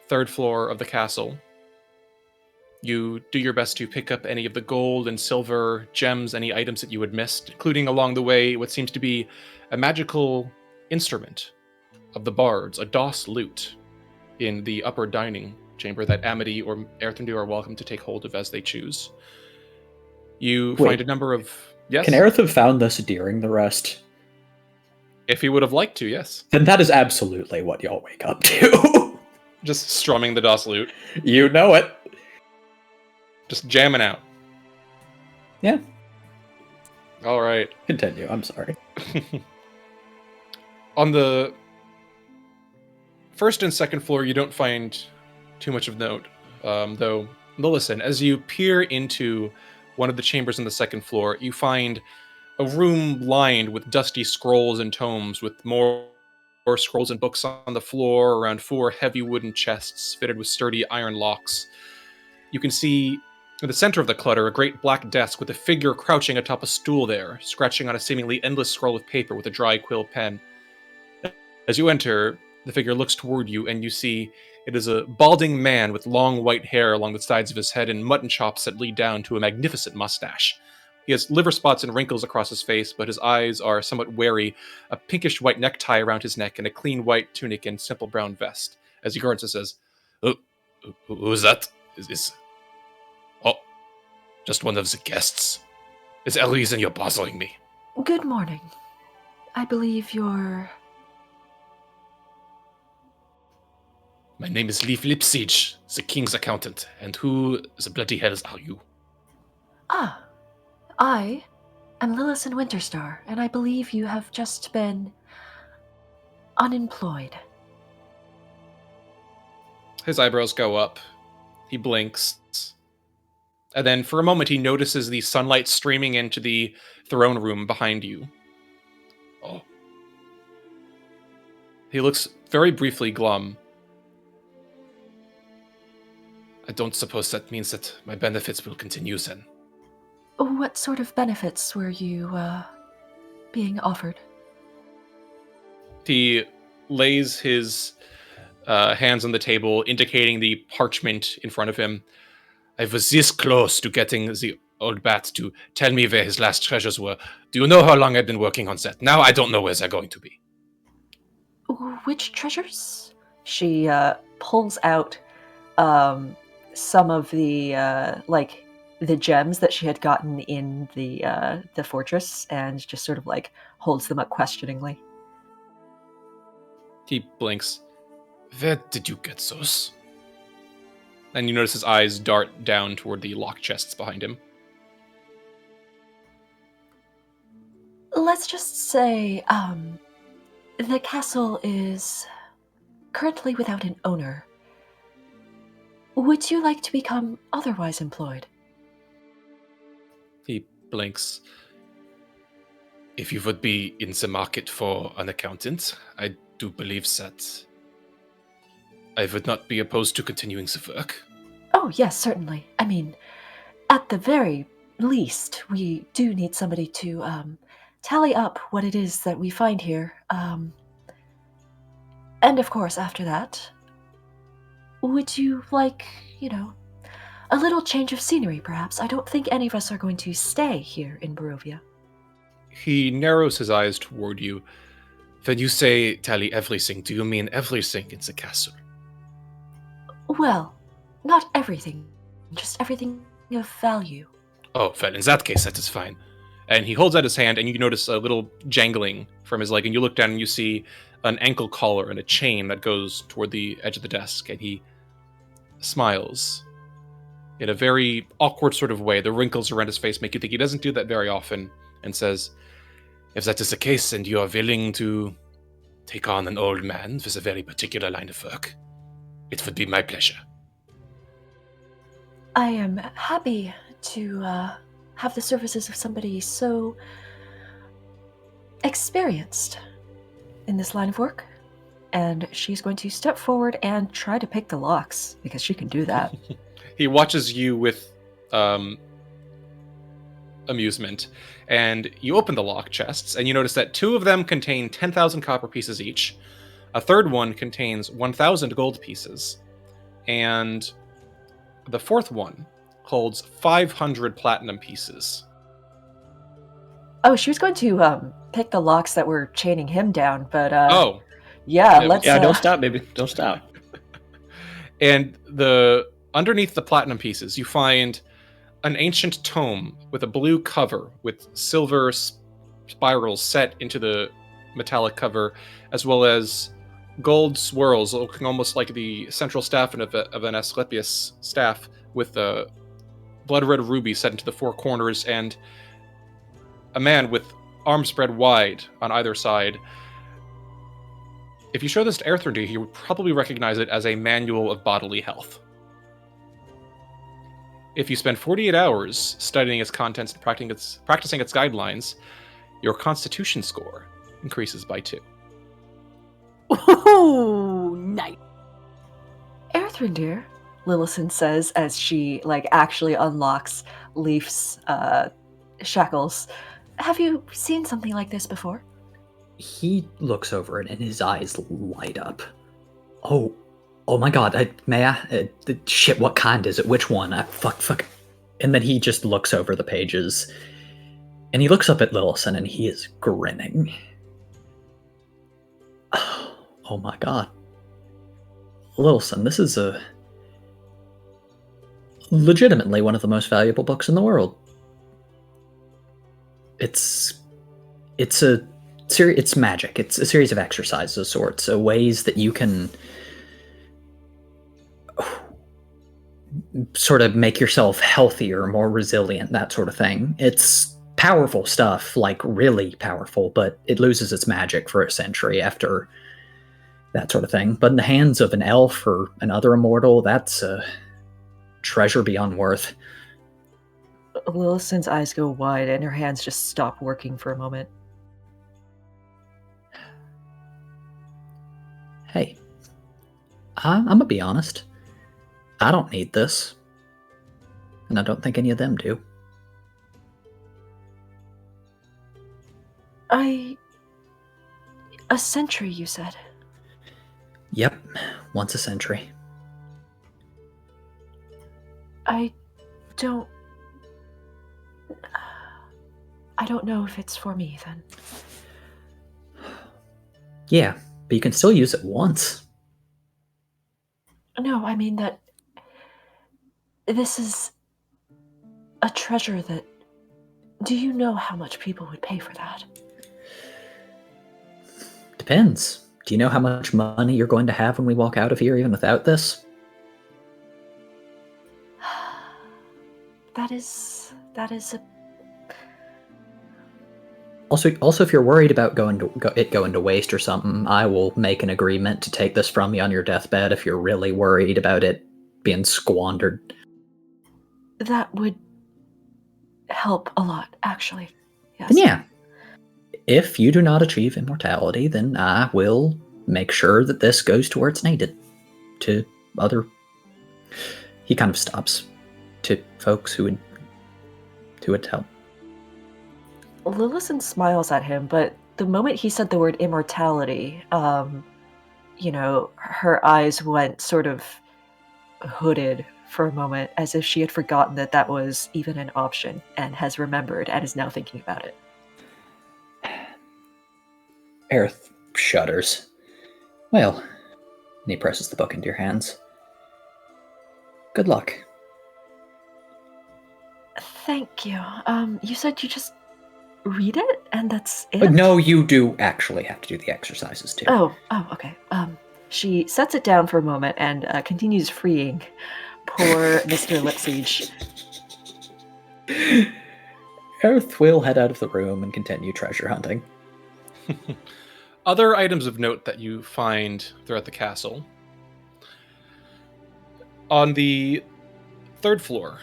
3rd floor of the castle, you do your best to pick up any of the gold and silver, gems, any items that you had missed, including along the way what seems to be a magical instrument of the bards, a DOS lute, in the upper dining chamber that Amity or Earthendew are welcome to take hold of as they choose. You find a number of... Yes? Can Aerith have found this during the rest? If he would have liked to, yes. Then that is absolutely what y'all wake up to. Just strumming the DOS lute. You know it. Just jamming out. Yeah. All right. Continue, I'm sorry. On the 1st and 2nd floor, you don't find too much of note, though listen, as you peer into one of the chambers on the 2nd floor, you find a room lined with dusty scrolls and tomes, with more scrolls and books on the floor around 4 heavy wooden chests fitted with sturdy iron locks. You can see in the center of the clutter a great black desk with a figure crouching atop a stool there, scratching on a seemingly endless scroll of paper with a dry quill pen. As you enter, the figure looks toward you, and you see it is a balding man with long white hair along the sides of his head and mutton chops that lead down to a magnificent mustache. He has liver spots and wrinkles across his face, but his eyes are somewhat wary, a pinkish white necktie around his neck, and a clean white tunic and simple brown vest. As he grunts and says, "Oh, Who's that? Is oh, just one of the guests. Is there a reason you're bothering me? Good morning. I believe you're... My name is Leif Lipsige, the king's accountant. And who the bloody hells are you? Ah, I am Lillison Winterstar, and I believe you have just been unemployed. His eyebrows go up. He blinks. And then for a moment he notices the sunlight streaming into the throne room behind you. Oh. He looks very briefly glum. I don't suppose that means that my benefits will continue then. What sort of benefits were you, being offered? He lays his hands on the table, indicating the parchment in front of him. I was this close to getting the old bat to tell me where his last treasures were. Do you know how long I've been working on that? Now I don't know where they're going to be. Which treasures? She pulls out some of the the gems that she had gotten in the fortress, and just sort of like holds them up questioningly. He blinks. Where did you get those? And you notice his eyes dart down toward the lock chests behind him. Let's just say, the castle is currently without an owner. Would you like to become otherwise employed? He blinks. If you would be in the market for an accountant, I do believe that I would not be opposed to continuing the work. Oh, yes, certainly. I mean, at the very least, we do need somebody to tally up what it is that we find here. And of course, after that, would you like, a little change of scenery, perhaps? I don't think any of us are going to stay here in Barovia. He narrows his eyes toward you. When you say tally everything, do you mean everything in the castle? Well, not everything. Just everything of value. Oh, well, in that case, that is fine. And he holds out his hand, and you notice a little jangling from his leg, and you look down and you see an ankle collar and a chain that goes toward the edge of the desk, and he smiles in a very awkward sort of way. The wrinkles around his face make you think he doesn't do that very often, and says, if that is the case, and you are willing to take on an old man with a very particular line of work, it would be my pleasure. I am happy to have the services of somebody so experienced in this line of work. And she's going to step forward and try to pick the locks, because she can do that. He watches you with amusement, and you open the lock chests, and you notice that 2 of them contain 10,000 copper pieces each. A third one contains 1,000 gold pieces, and the fourth one holds 500 platinum pieces. Oh, she was going to pick the locks that were chaining him down, but Yeah, let's... Yeah, don't stop, baby. Don't stop. And underneath the platinum pieces, you find an ancient tome with a blue cover with silver spirals set into the metallic cover, as well as gold swirls looking almost like the central staff of an Asclepius staff, with a blood red ruby set into the 4 corners, and a man with arms spread wide on either side. If you show this to Erthrindy, he would probably recognize it as a manual of bodily health. If you spend 48 hours studying its contents and practicing its guidelines, your constitution score increases by 2. Ooh, nice. Erthrindir, Lillison says as she actually unlocks Leif's shackles. Have you seen something like this before? He looks over it and his eyes light up. Oh my god, may I? Shit, what kind is it? Which one? Fuck. And then he just looks over the pages, and he looks up at Lillison, and he is grinning. Oh my god. Lillison, this is a legitimately one of the most valuable books in the world. It's magic. It's a series of exercises of sorts, so ways that you can sort of make yourself healthier, more resilient, that sort of thing. It's powerful stuff, like really powerful, but it loses its magic for a century after that sort of thing. But in the hands of an elf or another immortal, that's a treasure beyond worth. Lillison's eyes go wide and her hands just stop working for a moment. Hey, I'm gonna be honest. I don't need this. And I don't think any of them do. A century, you said? Yep, once a century. I don't know if it's for me, then. Yeah, but you can still use it once. No, I mean that this is a treasure that... Do you know how much people would pay for that? Depends. Do you know how much money you're going to have when we walk out of here, even without this? That is a... Also, if you're worried about going to waste or something, I will make an agreement to take this from you on your deathbed if you're really worried about it being squandered. That would help a lot, actually. Yes. Then yeah. If you do not achieve immortality, then I will make sure that this goes to where it's needed. To other... He kind of stops. To folks who would help. Lillison smiles at him, but the moment he said the word immortality, her eyes went sort of hooded for a moment, as if she had forgotten that was even an option, and has remembered and is now thinking about it. Aerith shudders. Well, and he presses the book into your hands. Good luck. Thank you. You said you just read it, and that's it? No, you do actually have to do the exercises, too. Oh, okay. She sets it down for a moment and continues freeing poor Mr. Lipsiege. Aerith will head out of the room and continue treasure hunting. Other items of note that you find throughout the castle. On the 3rd floor,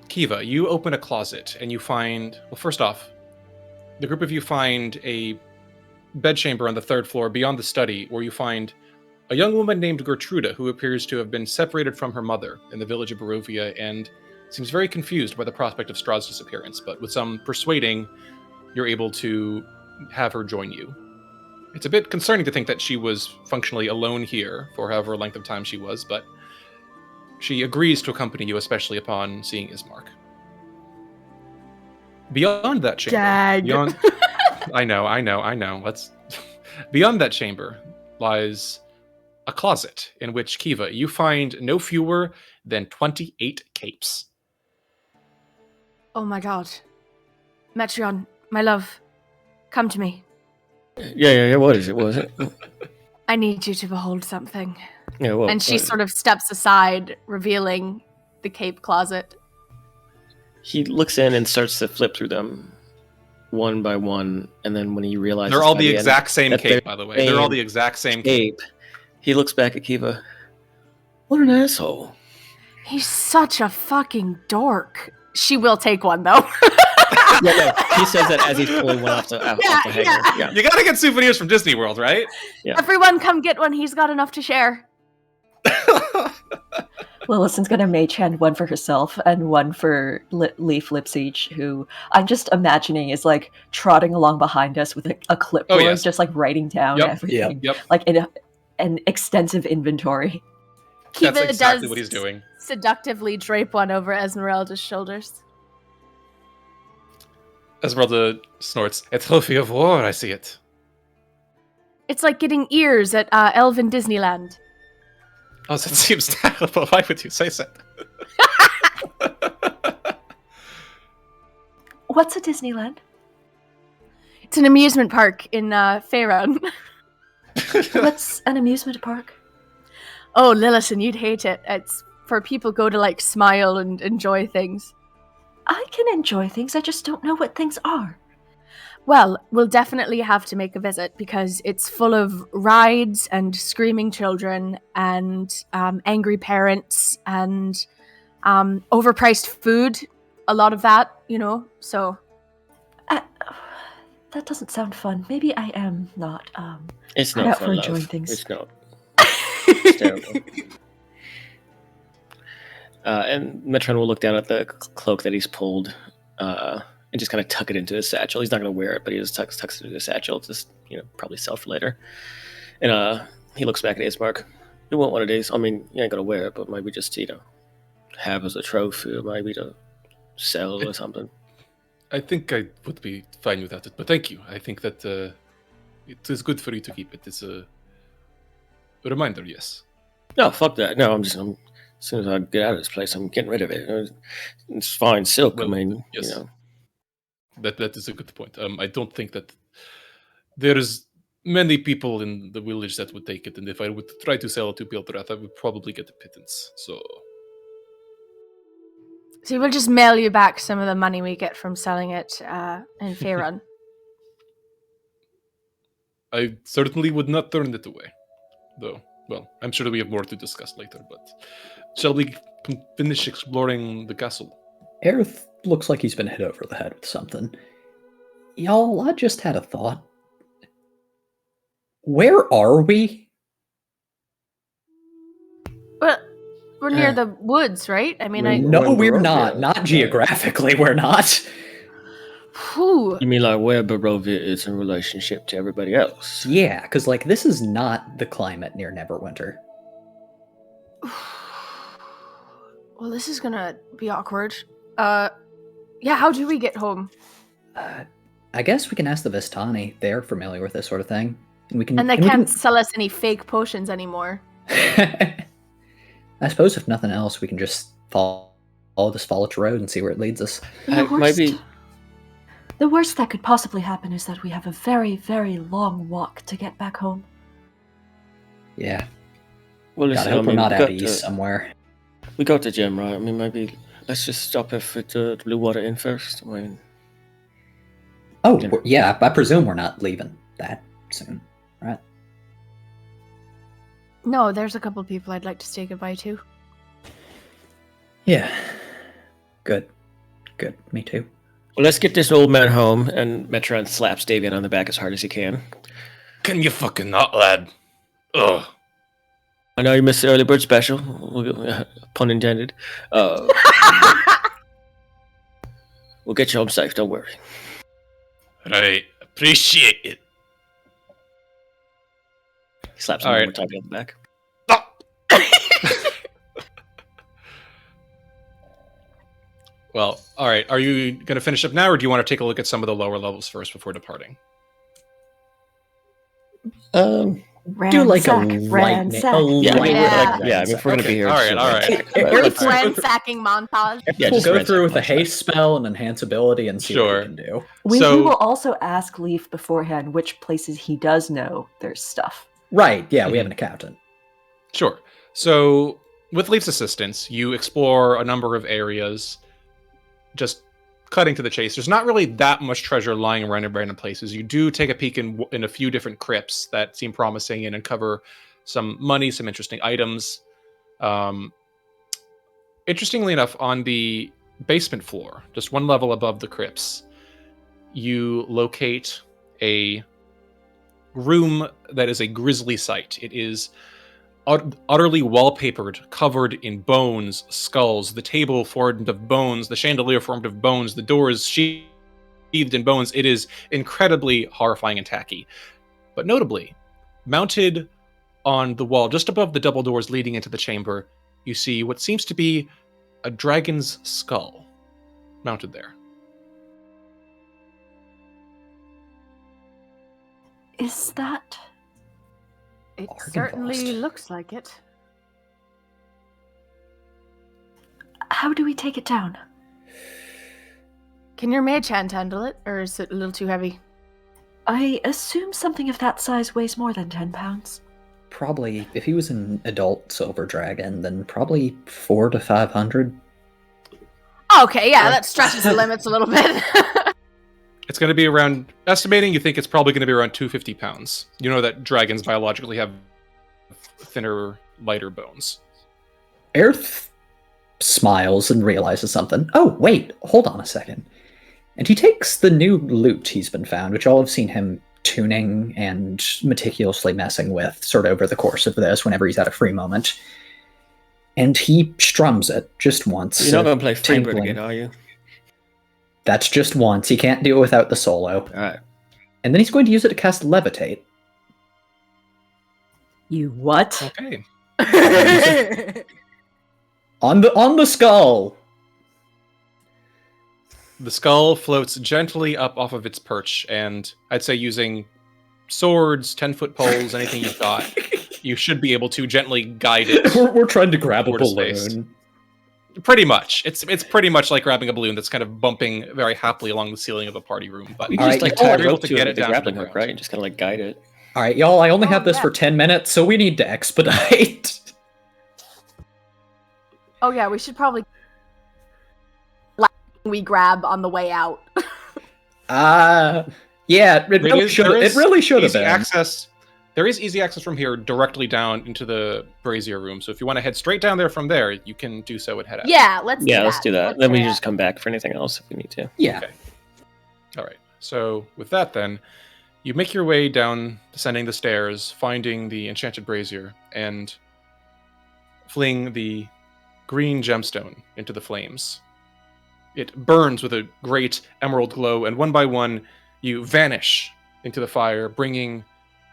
Kiva, you open a closet and you find... Well, first off, the group of you find a bedchamber on the 3rd floor beyond the study, where you find a young woman named Gertruda, who appears to have been separated from her mother in the village of Barovia and seems very confused by the prospect of Strahd's disappearance, but with some persuading, you're able to have her join you. It's a bit concerning to think that she was functionally alone here for however length of time she was, but she agrees to accompany you, especially upon seeing Ismark. Beyond that chamber... Beyond, I know. Beyond that chamber lies a closet in which, Kiva, you find no fewer than 28 capes. Oh my god. Metreon, my love, come to me. Yeah, what is it? What is it? I need you to behold something. Yeah, well, And she sort of steps aside, revealing the cape closet. He looks in and starts to flip through them one by one, and then when he realizes they're all the exact same cape, by the way. They're all the same exact same cape. He looks back at Kiva. What an asshole. He's such a fucking dork. She will take one, though. Yeah, he says that as he's pulling one off the hanger. Yeah. You gotta get souvenirs from Disney World, right? Yeah. Everyone come get one. He's got enough to share. Lillison's gonna mage hand one for herself and one for Leaf Lipsiege, who I'm just imagining is like trotting along behind us with a clipboard, just like writing down everything. Yep. Like in an extensive inventory. Kiva That's exactly does what he's doing. Seductively drape one over Esmeralda's shoulders. Esmeralda snorts. A trophy of war, I see it. It's like getting ears at Elven Disneyland. Oh, that seems terrible. Why would you say that? What's a Disneyland? It's an amusement park in Faerun. What's an amusement park? Oh, Lillison, you'd hate it. It's for people go to like smile and enjoy things. I can enjoy things, I just don't know what things are. Well, we'll definitely have to make a visit because it's full of rides and screaming children and angry parents and overpriced food. A lot of that, so... That doesn't sound fun. Maybe I am not It's cut not out fun, for love. enjoying things. It's not. It's terrible. And Metron will look down at the cloak that he's pulled and just kind of tuck it into his satchel. He's not going to wear it, but he just tucks it into his satchel. Just, probably sell for later. And he looks back at Ismark. You want one of these? I mean, you ain't going to wear it, but maybe just, have as a trophy or maybe to sell or something. I think I would be fine without it, but thank you. I think that it is good for you to keep it. It's a reminder, yes. No, fuck that. No, as soon as I get out of this place, I'm getting rid of it. It's fine silk. Well, I mean, yes. That is a good point. I don't think that there's many people in the village that would take it, and if I would try to sell it to Piltrath, I would probably get a pittance. So we'll just mail you back some of the money we get from selling it in Faerun. I certainly would not turn it away, though. Well, I'm sure we have more to discuss later, but shall we finish exploring the castle? Aerith looks like he's been hit over the head with something. Y'all, I just had a thought. Where are we? Well, we're near the woods, right? I mean, No, we're not. Not geographically, we're not. Whew. You mean like where Barovia is in relationship to everybody else? Yeah, because this is not the climate near Neverwinter. Well, this is gonna be awkward. Yeah, how do we get home? I guess we can ask the Vistani. They're familiar with this sort of thing. And they can't sell us any fake potions anymore. I suppose if nothing else, we can just follow this Fallich road and see where it leads us. The worst that could possibly happen is that we have a very, very long walk to get back home. Yeah. Well, God, I hope we're not out east somewhere. We got the gem, right? I mean, maybe let's just stop at the Blue Water Inn first. I mean, yeah, I presume we're not leaving that soon, right? No, there's a couple people I'd like to say goodbye to. Yeah. Good. Me too. Well, let's get this old man home, and Metron slaps Davian on the back as hard as he can. Can you fucking not, lad? Ugh. I know you missed the early bird special. Pun intended. We'll get you home safe, don't worry. Right. Appreciate it. He slaps him one more time on the back. Well, all right. Are you going to finish up now, or do you want to take a look at some of the lower levels first before departing? Do like a light. I mean, if we're going to be here. All right. Brief ransacking montage. Yeah, we'll go through with a haste spell and enhance ability and see what we can do. We will also ask Leaf beforehand which places he does know there's stuff. Right, yeah, we have an accountant. Sure. So, with Leaf's assistance, you explore a number of areas. Just cutting to the chase, there's not really that much treasure lying around in random places. You do take a peek in a few different crypts that seem promising and uncover some money, some interesting items. Interestingly enough, on the basement floor, just one level above the crypts, you locate a room that is a grisly sight. It is utterly wallpapered, covered in bones, skulls, the table formed of bones, the chandelier formed of bones, the doors sheathed in bones. It is incredibly horrifying and tacky. But notably, mounted on the wall, just above the double doors leading into the chamber, you see what seems to be a dragon's skull mounted there. Is that... It certainly looks like it. How do we take it down? Can your mage hand handle it, or is it a little too heavy? I assume something of that size weighs more than 10 pounds. Probably, if he was an adult silver dragon, then probably 400 to 500. Okay, yeah, that stretches the limits a little bit. It's going to be around, estimating, you think it's probably going to be around 250 pounds. You know that dragons biologically have thinner, lighter bones. Aerith smiles and realizes something. Oh, wait, hold on a second. And he takes the new loot he's been found, which all have seen him tuning and meticulously messing with sort of over the course of this whenever he's had a free moment. And he strums it just once. You're not going to play Freebird tinkling. again, are you? That's just once. He can't do it without the solo. Alright. And then he's going to use it to cast Levitate. You what? Okay. On the skull! The skull floats gently up off of its perch, and I'd say using swords, 10-foot poles, anything you've got, you should be able to gently guide it. We're trying to grab a towards space. balloon. Pretty much. It's pretty much like grabbing a balloon that's kind of bumping very happily along the ceiling of a party room. But You All just right, like you tie are a able rope to to get it it with the down to the grappling hook, ground. right? You just kind of like guide it. Alright, y'all, I only Oh, have this yeah. for 10 minutes, so we need to expedite. Oh yeah, we should probably we grab on the way out. Yeah, it really should have easy been. access. There is easy access from here directly down into the brazier room. So if you want to head straight down there from there, you can do so and head out. Yeah, let's do that. Let's do that. Let's Then we do can that. just come back for anything else if we need to. Yeah. Okay. All right. So with that, then you make your way down, descending the stairs, finding the enchanted brazier, and fling the green gemstone into the flames. It burns with a great emerald glow, and one by one, you vanish into the fire, bringing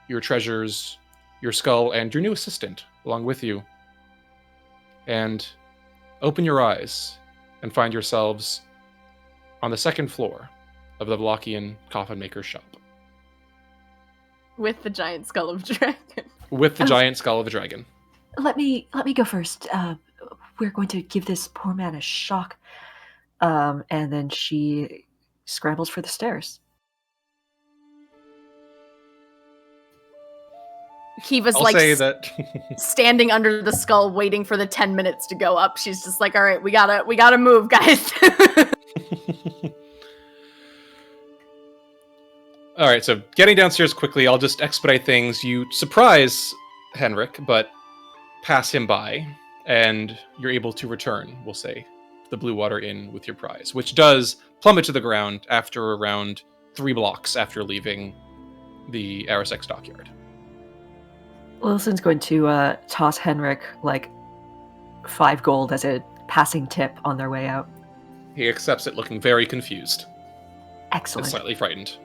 your treasures, your skull, and your new assistant along with you. And open your eyes and find yourselves on the second floor of the Vlakian coffin maker's shop. With the giant skull of dragon. With the Oh. giant skull of a dragon. Let me go first. We're going to give this poor man a shock. And then she scrambles for the stairs. Kiva's I'll like say that standing under the skull waiting for the 10 minutes to go up. She's just like, all right, we gotta move, guys. All right, so getting downstairs quickly, I'll just expedite things. You surprise Henrik, but pass him by, and you're able to return, we'll say, to the Blue Water Inn with your prize, which does plummet to the ground after around 3 blocks after leaving the Arasek dockyard. Wilson's going to toss Henrik like 5 gold as a passing tip on their way out. He accepts it, looking very confused and Excellent. slightly frightened.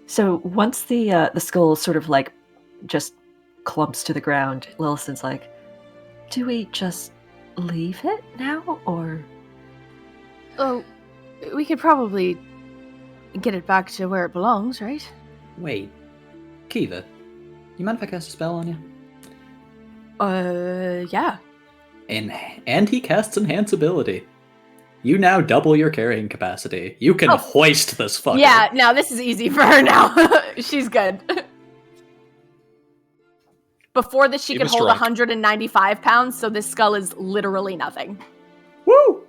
So once the skull sort of like just clumps to the ground, Lillison's like, "Do we just leave it now, or?" Oh, we could probably get it back to where it belongs, right? Wait. Kiva, you mind if I cast a spell on you? Yeah. And he casts Enhance Ability. You now double your carrying capacity. You can hoist this fucker. Yeah, now this is easy for her now. She's good. Before this, she He could was hold drunk. 195 pounds, so this skull is literally nothing. Woo!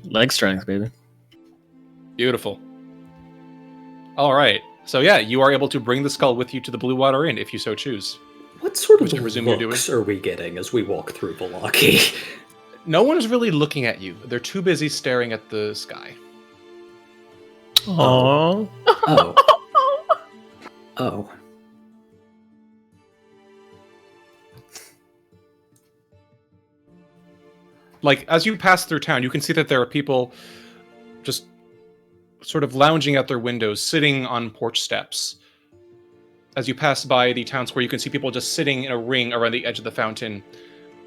Leg strength, baby. Beautiful. All right. So yeah, you are able to bring the skull with you to the Blue Water Inn if you so choose. What sort of Which I presume you're looks are we getting as we walk through Valaki? No one is really looking at you. They're too busy staring at the sky. Aww. Oh. Oh. Like, as you pass through town, you can see that there are people just sort of lounging out their windows, sitting on porch steps. As you pass by the town square, you can see people just sitting in a ring around the edge of the fountain,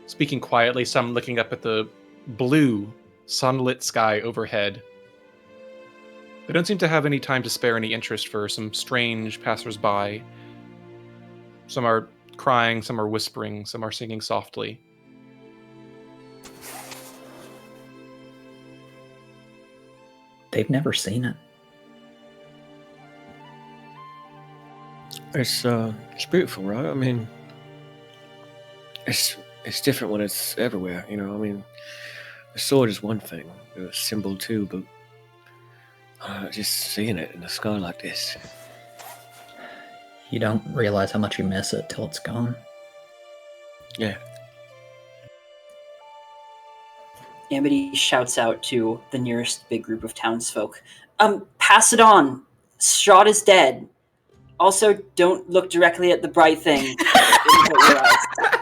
speaking quietly, some looking up at the blue, sunlit sky overhead. They don't seem to have any time to spare any interest for some strange passersby. Some are crying, some are whispering, some are singing softly. they've never seen it. It's beautiful, right? I mean, it's different when it's everywhere, you know. I mean, the sword is one thing, the symbol too, but just seeing it in the sky like this. You don't realize how much you miss it till it's gone. Yeah. Amity shouts out to the nearest big group of townsfolk. Pass it on. Strahd is dead. Also, don't look directly at the bright thing. It'll hurt your eyes.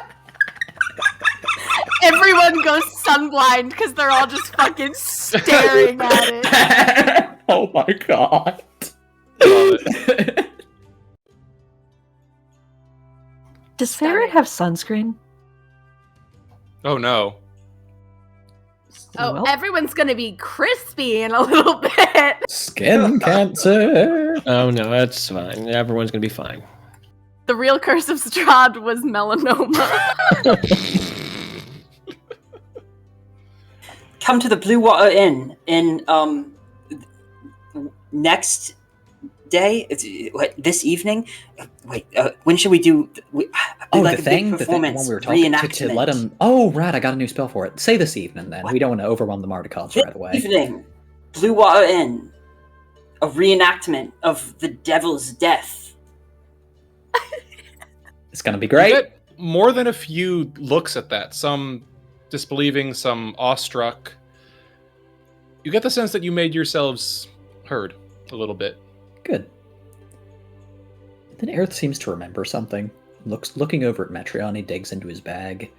Everyone goes sunblind because they're all just fucking staring at it. Oh my god. Love it. Does Farron have sunscreen? Oh no. Oh, Well, everyone's gonna be crispy in a little bit. Skin cancer. Oh no, that's fine. Everyone's gonna be fine. The real curse of Strahd was melanoma. Come to the Blue Water Inn in next day. This evening. Wait, when should we do? The thing when we were talking to let him. Oh, right, I got a new spell for it. Say this evening, then. What? We don't want to overwhelm the Mardikovs right away. Evening, Blue Water Inn, a reenactment of the Devil's Death. It's gonna be You great. get more than a few looks at that. Some disbelieving, some awestruck. You get the sense that you made yourselves heard a little bit. Good. Then Aerith seems to remember something. Looking over at Metreon, he digs into his bag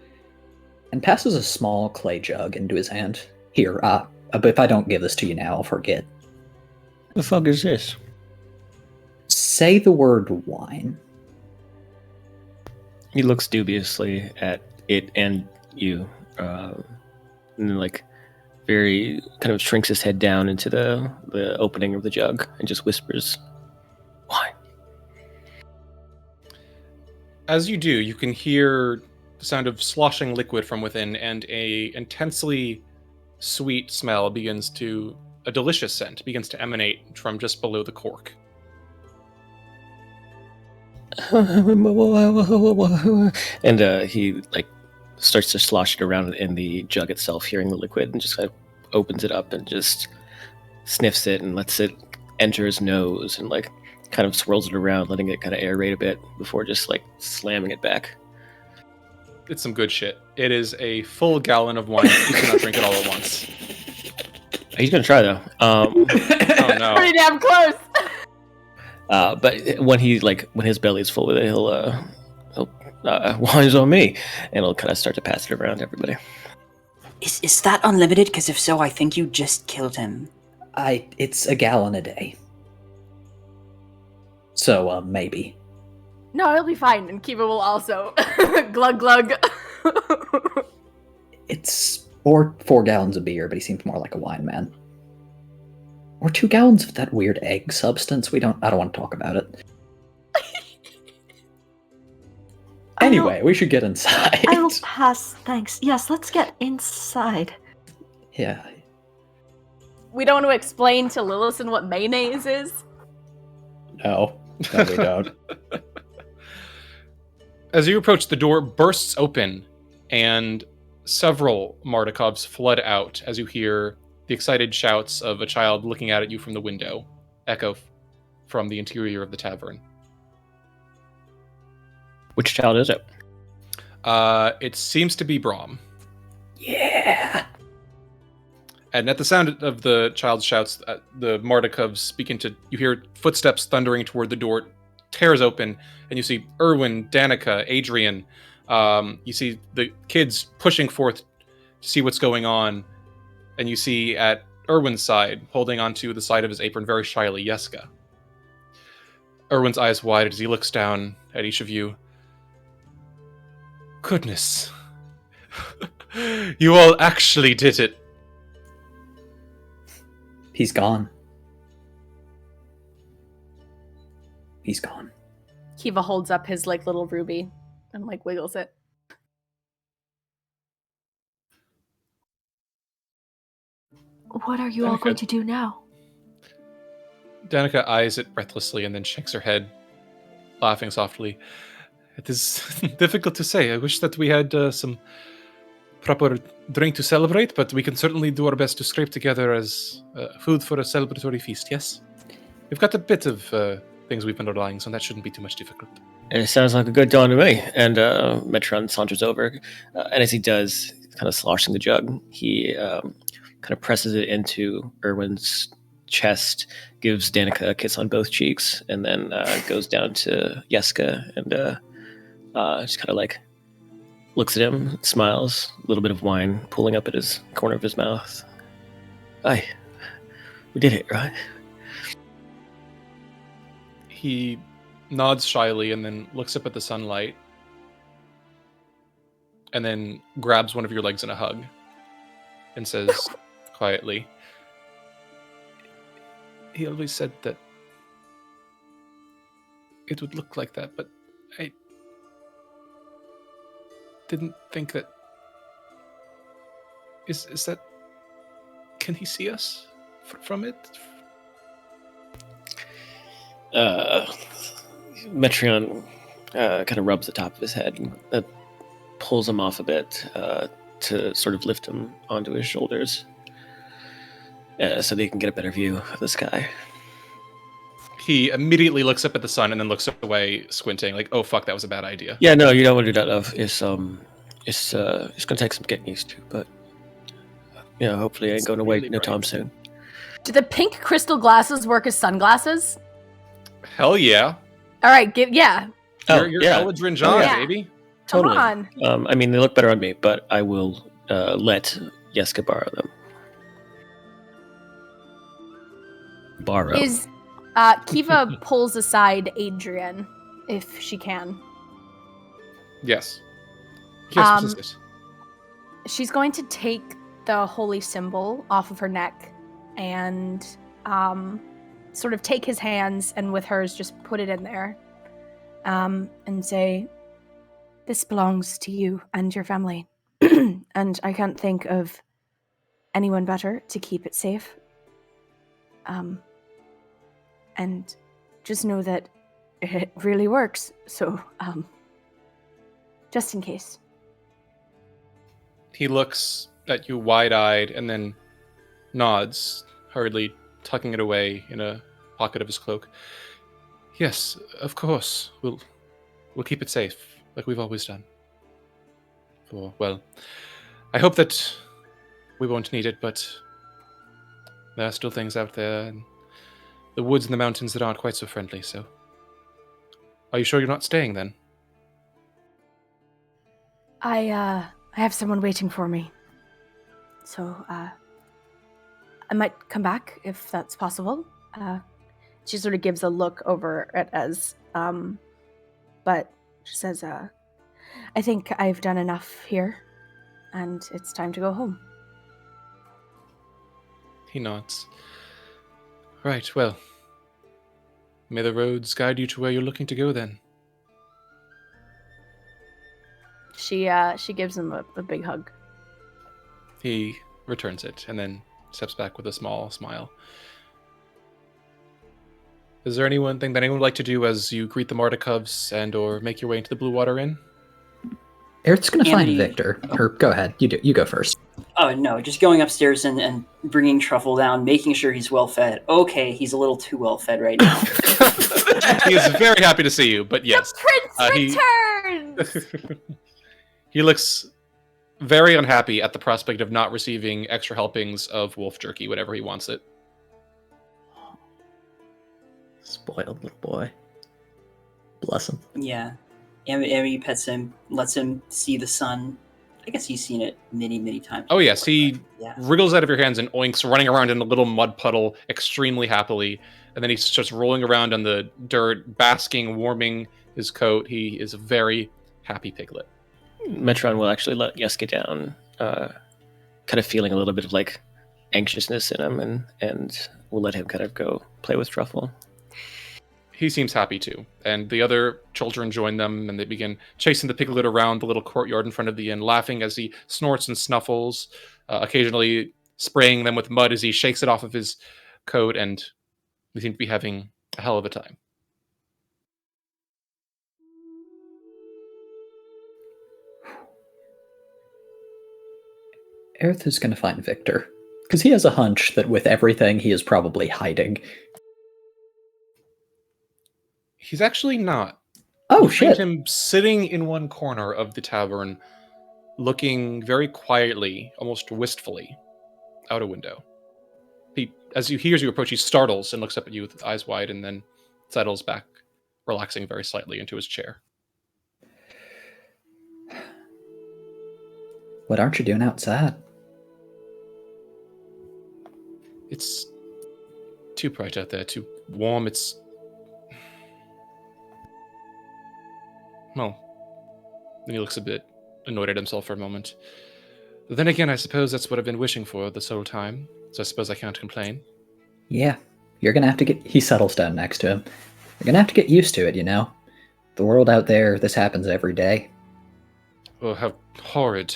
and passes a small clay jug into his hand. Here, but if I don't give this to you now, I'll forget. The fuck is this? Say the word wine. He looks dubiously at it and you, and then very kind of shrinks his head down into the opening of the jug and just whispers, "Wine." As you do, you can hear the sound of sloshing liquid from within, and a intensely sweet smell a delicious scent begins to emanate from just below the cork. And he starts to slosh it around in the jug itself, hearing the liquid, and just kind of opens it up and just sniffs it and lets it enter his nose and kind of swirls it around, letting it kind of aerate a bit before just slamming it back. It's some good shit. It is a full gallon of wine. You cannot drink it all at once. He's gonna try though. Oh no. Pretty damn close. But when his belly's full with it, he'll wine's on me, and he'll kind of start to pass it around to everybody. Is that unlimited? Because if so, I think you just killed him. It's a gallon a day. So, maybe. No, it'll be fine. And Kiva will also glug glug. Or 4 gallons of beer, but he seems more like a wine man. Or 2 gallons of that weird egg substance. I don't want to talk about it. Anyway, we should get inside. I will pass, thanks. Yes, let's get inside. Yeah. We don't want to explain to Lillison what mayonnaise is. No, we don't. As you approach, the door bursts open, and several Mardikovs flood out as you hear the excited shouts of a child looking out at you from the window echo from the interior of the tavern. Which child is it? It seems to be Brahm. Yeah. And at the sound of the child's shouts, the Mardikovs you hear footsteps thundering toward the door, tears open, and you see Erwin, Danica, Adrian. You see the kids pushing forth to see what's going on. And you see at Erwin's side, holding onto the side of his apron very shyly, Yeska. Erwin's eyes wide as he looks down at each of you. Goodness. You all actually did it. He's gone. He's gone. Kiva holds up his little ruby and wiggles it. What are you all going to do now? Danica eyes it breathlessly and then shakes her head, laughing softly. It is difficult to say. I wish that we had some proper drink to celebrate, but we can certainly do our best to scrape together as food for a celebratory feast, yes? We've got a bit of things we've been relying on. That shouldn't be too much difficult. It sounds like a good dawn to me. And Metron saunters over, and as he does, kind of sloshing the jug, he kind of presses it into Erwin's chest, gives Danica a kiss on both cheeks, and then goes down to Yeska and just kind of like looks at him, smiles, a little bit of wine pulling up at his corner of his mouth. Aye, we did it, right? He nods shyly and then looks up at the sunlight and then grabs one of your legs in a hug and says quietly, he always said that it would look like that, but I didn't think that... Is that... Can he see us from it? Metron kind of rubs the top of his head and pulls him off a bit to sort of lift him onto his shoulders so that he can get a better view of the sky. He immediately looks up at the sun and then looks away, squinting, like, "Oh fuck, that was a bad idea." Yeah, no, you don't want to do that, love. It's gonna take some getting used to, but hopefully I ain't going away no time soon. Do the pink crystal glasses work as sunglasses? Hell yeah! All right, you're You're Eldrin John, yeah. baby. Totally. Come on. I mean, they look better on me, but I will let Yeska borrow them. Borrow. Kiva pulls aside Adrian, if she can. Yes. Yes, what is it? She's going to take the holy symbol off of her neck and sort of take his hands and with hers just put it in there and say, "This belongs to you and your family. And I can't think of anyone better to keep it safe. And just know that it really works. So, just in case." He looks at you wide-eyed and then nods, hurriedly tucking it away in a pocket of his cloak. "Yes, of course. We'll keep it safe, like we've always done. For, well, I hope that we won't need it, but there are still things out there, and the woods and the mountains that aren't quite so friendly, so... Are you sure you're not staying, then?" I have someone waiting for me. So, I might come back if that's possible. She sort of gives a look over at Ez, but she says, "I think I've done enough here, and it's time to go home." He nods. "Right, well, may the roads guide you to where you're looking to go, then." She gives him a big hug. He returns it, and then steps back with a small smile. Is there anything that anyone would like to do as you greet the Mardikovs and or make your way into the Blue Water Inn? Aerith's gonna find Amity- Victor. Or go ahead, you go first. Oh, no, just going upstairs and bringing Truffle down, making sure he's well fed. Okay, he's a little too well fed right now. He is very happy to see you, but yes. The prince returns! He looks very unhappy at the prospect of not receiving extra helpings of wolf jerky whenever he wants it. Spoiled little boy. Bless him. Yeah. Amity pets him, lets him see the sun. I guess he's seen it many, many times. Oh yes, he Yeah. wriggles out of your hands and oinks, running around in a little mud puddle extremely happily. And then he's just rolling around on the dirt, basking, warming his coat. He is a very happy piglet. Metron will actually let Yeska down, kind of feeling a little bit of like anxiousness in him, and we'll let him kind of go play with Truffle. He seems happy too, and the other children join them, and they begin chasing the piglet around the little courtyard in front of the inn, laughing as he snorts and snuffles, occasionally spraying them with mud as he shakes it off of his coat and, We seem to be having a hell of a time. Aerith is going to find Victor, because he has a hunch that with everything, he is probably hiding. He's actually not. Oh, You find shit. him sitting in one corner of the tavern, looking very quietly, almost wistfully, out a window. As he hears you approach, he startles and looks up at you with eyes wide, and then settles back, relaxing very slightly into his chair. What aren't you doing outside? It's too bright out there, too warm. Well, then he looks a bit annoyed at himself for a moment. But then again, I suppose that's what I've been wishing for this whole time, so I suppose I can't complain. Yeah, you're gonna have to get... He settles down next to him. You're gonna have to get used to it, you know? The world out there, this happens every day. Oh, how horrid.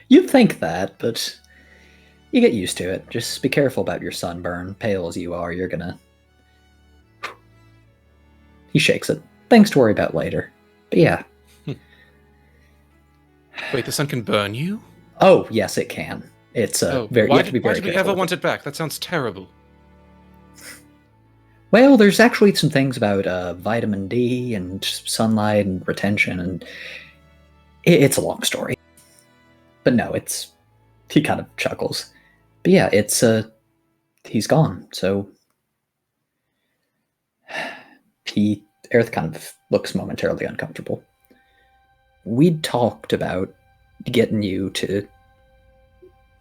You'd think that, but you get used to it. Just be careful about your sunburn. Pale as you are, you're gonna... He shakes it. Things to worry about later. But yeah. Wait, the sun can burn you? Oh, yes, it can. It's very... You have to be very why did we careful. ever want it back? That sounds terrible. Well, there's actually some things about vitamin D and sunlight and retention, and it's a long story. But no, it's... He kind of chuckles. But yeah, it's... He's gone, so... Aerith kind of looks momentarily uncomfortable. We'd talked about getting you to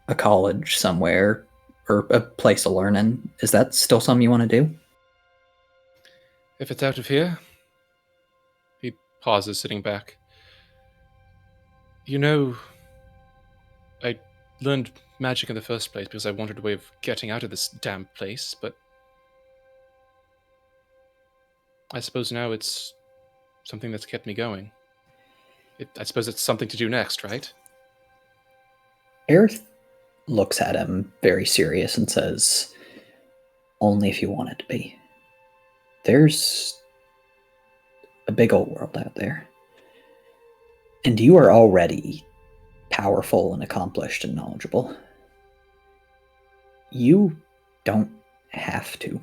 a college somewhere, or a place of learning. Is that still something you want to do? If it's out of here... He pauses, sitting back. You know, I learned magic in the first place because I wanted a way of getting out of this damn place, but I suppose now it's something that's kept me going. I suppose it's something to do next, right? Aerith looks at him very serious and says, only if you want it to be. There's a big old world out there. And you are already powerful and accomplished and knowledgeable. You don't have to.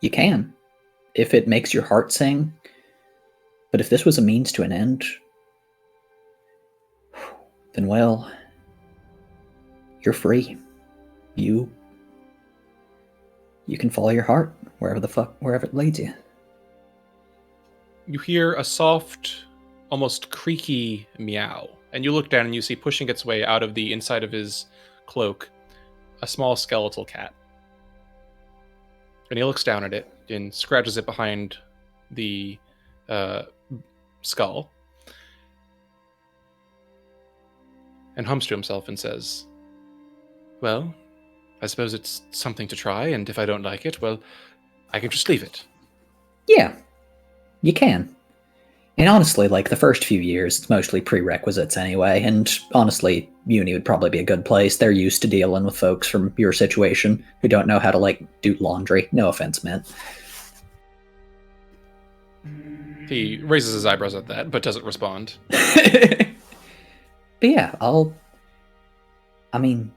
You can, if it makes your heart sing. But if this was a means to an end, then well, you're free. You can follow your heart wherever it leads you. You hear a soft, almost creaky meow, and you look down and you see pushing its way out of the inside of his cloak a small skeletal cat. And he looks down at it and scratches it behind the skull and hums to himself and says, well, I suppose it's something to try, and if I don't like it, well, I can just leave it. Yeah, you can. And honestly, like, the first few years, it's mostly prerequisites anyway, and honestly, uni would probably be a good place. They're used to dealing with folks from your situation who don't know how to, like, do laundry. No offense meant. He raises his eyebrows at that, but doesn't respond. But yeah, I mean,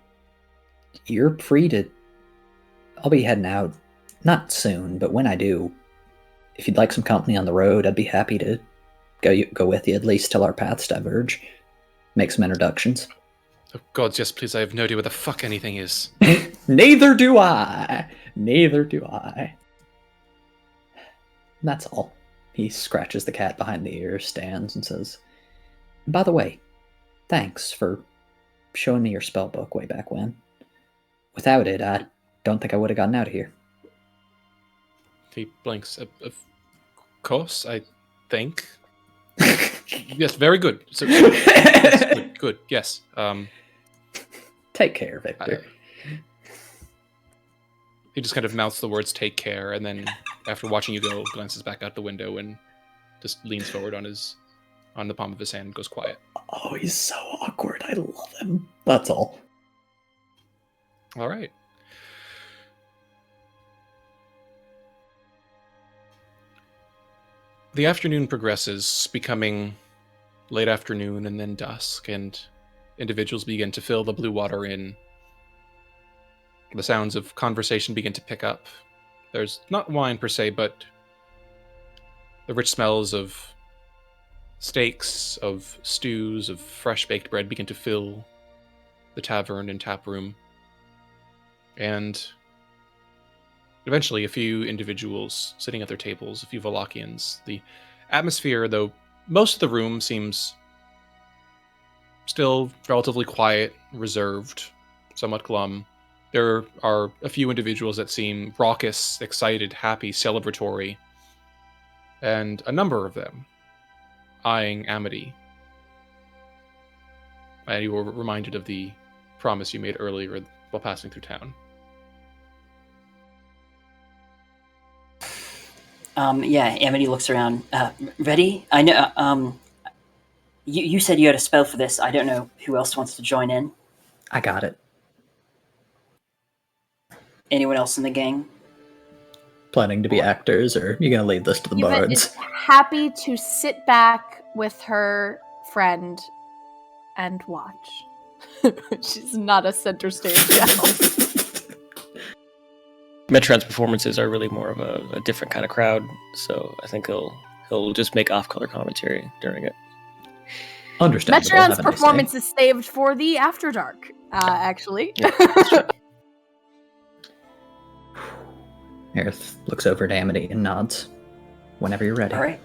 you're free to... I'll be heading out, not soon, but when I do, if you'd like some company on the road, I'd be happy to go with you, at least till our paths diverge. Make some introductions. Oh, God, yes, please, I have no idea where the fuck anything is. Neither do I. Neither do I. That's all. He scratches the cat behind the ear, stands, and says, by the way, thanks for showing me your spell book way back when. Without it, I don't think I would have gotten out of here. He blinks. Of course, I think. Yes, very good. So, yes, good, yes. Take care, Victor. He just kind of mouths the words "take care," and then, after watching you go, glances back out the window and just leans forward on the palm of his hand and goes quiet. Oh, he's so awkward. I love him. That's all. All right. The afternoon progresses, becoming late afternoon and then dusk, and individuals begin to fill the Blue Water Inn. The sounds of conversation begin to pick up. There's not wine per se, but the rich smells of steaks, of stews, of fresh baked bread begin to fill the tavern and tap room. And eventually, a few individuals sitting at their tables, a few Valachians. The atmosphere, though most of the room seems still relatively quiet, reserved, somewhat glum, there are a few individuals that seem raucous, excited, happy, celebratory, and a number of them eyeing Amity. And you were reminded of the promise you made earlier while passing through town. Yeah, Amity looks around. Ready? I know. You said you had a spell for this. I don't know who else wants to join in. I got it. Anyone else in the gang? Planning to be actors, or you gonna leave this to the Eva bards? is happy to sit back with her friend and watch. She's not a center stage gal. Metron's performances are really more of a different kind of crowd, so I think he'll just make off-color commentary during it. Understandable. Metron's have a nice performance day. is saved for the After Dark, actually. Yeah, that's true. Aerith looks over at Amity and nods. Whenever you're ready. All right.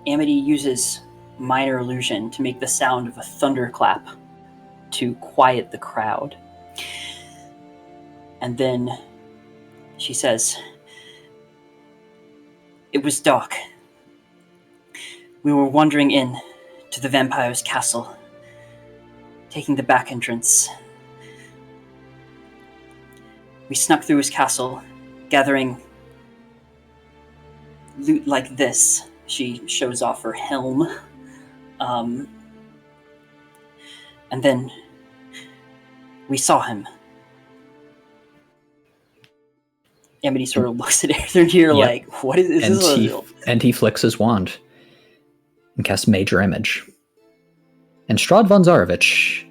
Amity uses minor illusion to make the sound of a thunderclap to quiet the crowd. And then she says, "It was dark. We were wandering in to the vampire's castle, taking the back entrance. We snuck through his castle, gathering loot like this." She shows off her helm. And then we saw him. Amity sort of looks at Arthur here like, what is And this? he flicks his wand and casts Major Image. And Strahd von Zarovich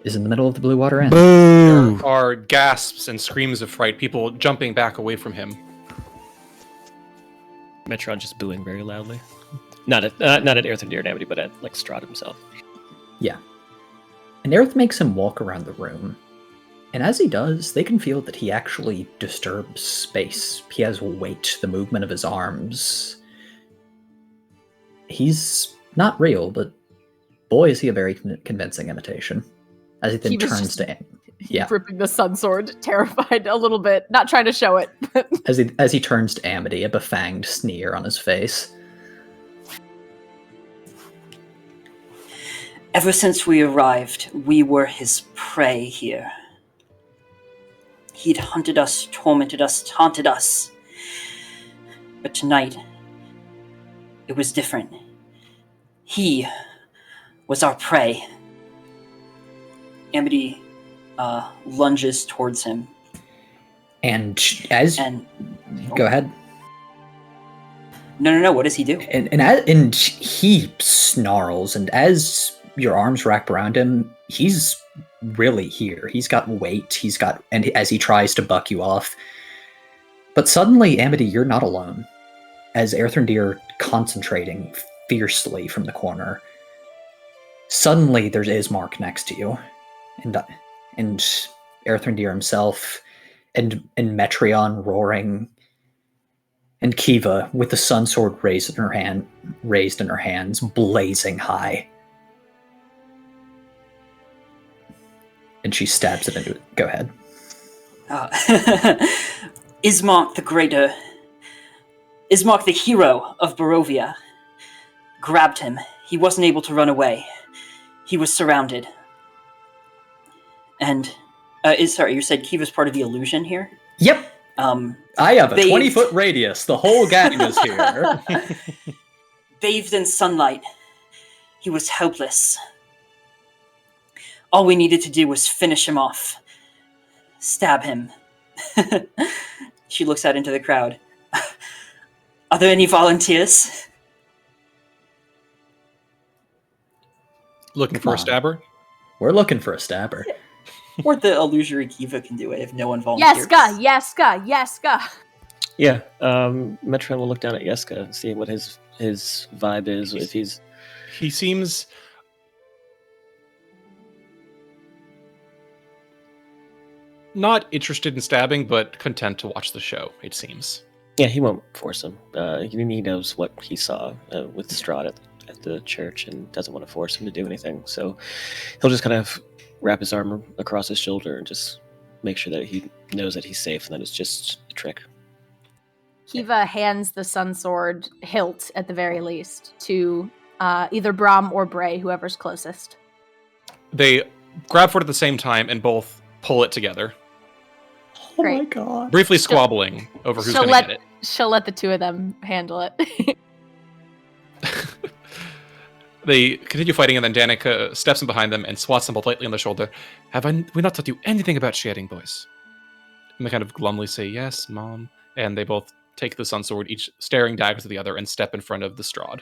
is in the middle of the Blue Water Inn. There are gasps and screams of fright, people jumping back away from him. Metron just booing very loudly. Not at Aerith and Deer and Amity, but at like Strahd himself. Yeah. And Aerith makes him walk around the room. And as he does, they can feel that he actually disturbs space. He has weight, the movement of his arms. He's not real, but boy, is he a very convincing imitation. As he then He was turns just- to him. Yeah. Gripping the sun sword, terrified a little bit, not trying to show it. As he turns to Amity, a befanged sneer on his face. Ever since we arrived, we were his prey here. He'd hunted us, tormented us, taunted us. But tonight, it was different. He was our prey. Amity lunges towards him. And go ahead. No. What does he do? And he snarls, and as your arms wrap around him, he's really here. He's got weight. And as he tries to buck you off, but suddenly, Amity, you're not alone. As Aerthrandir concentrating fiercely from the corner, suddenly there's Ismark next to you, and Aerthrandir himself, and Metreon roaring, and Kiva with the sun sword raised in her hands, blazing high. And she stabs it into it. Go ahead. Ismark the Greater, Ismark the hero of Barovia, grabbed him. He wasn't able to run away. He was surrounded. And, you said Kiva's part of the illusion here? Yep. I have a 20-foot radius. The whole gang is here. Bathed in sunlight, he was helpless. All we needed to do was finish him off. Stab him. She looks out into the crowd. Are there any volunteers? Looking Come for a on. stabber? We're looking for a stabber. Or the illusory Kiva can do it if no one volunteers. Yeska. Yeah, Metron will look down at Yeska and see what his vibe is. If he's He seems not interested in stabbing, but content to watch the show, it seems. yeah, he won't force him. He knows what he saw with Strahd at the church and doesn't want to force him to do anything. So he'll just kind of wrap his arm across his shoulder and just make sure that he knows that he's safe and that it's just a trick. Kiva hands the sun sword hilt, at the very least, to either Brahm or Bray, whoever's closest. They grab for it at the same time and both pull it together, Oh Great. my god. briefly squabbling over who's she'll going to let get she'll let the two of them handle it. it. They continue fighting, and then Danica steps in behind them and swats them both lightly on the shoulder. Have we not taught you anything about sharing, boys? And they kind of glumly say, yes, Mom. And they both take the sun sword, each staring daggers at the other, and step in front of the Strahd.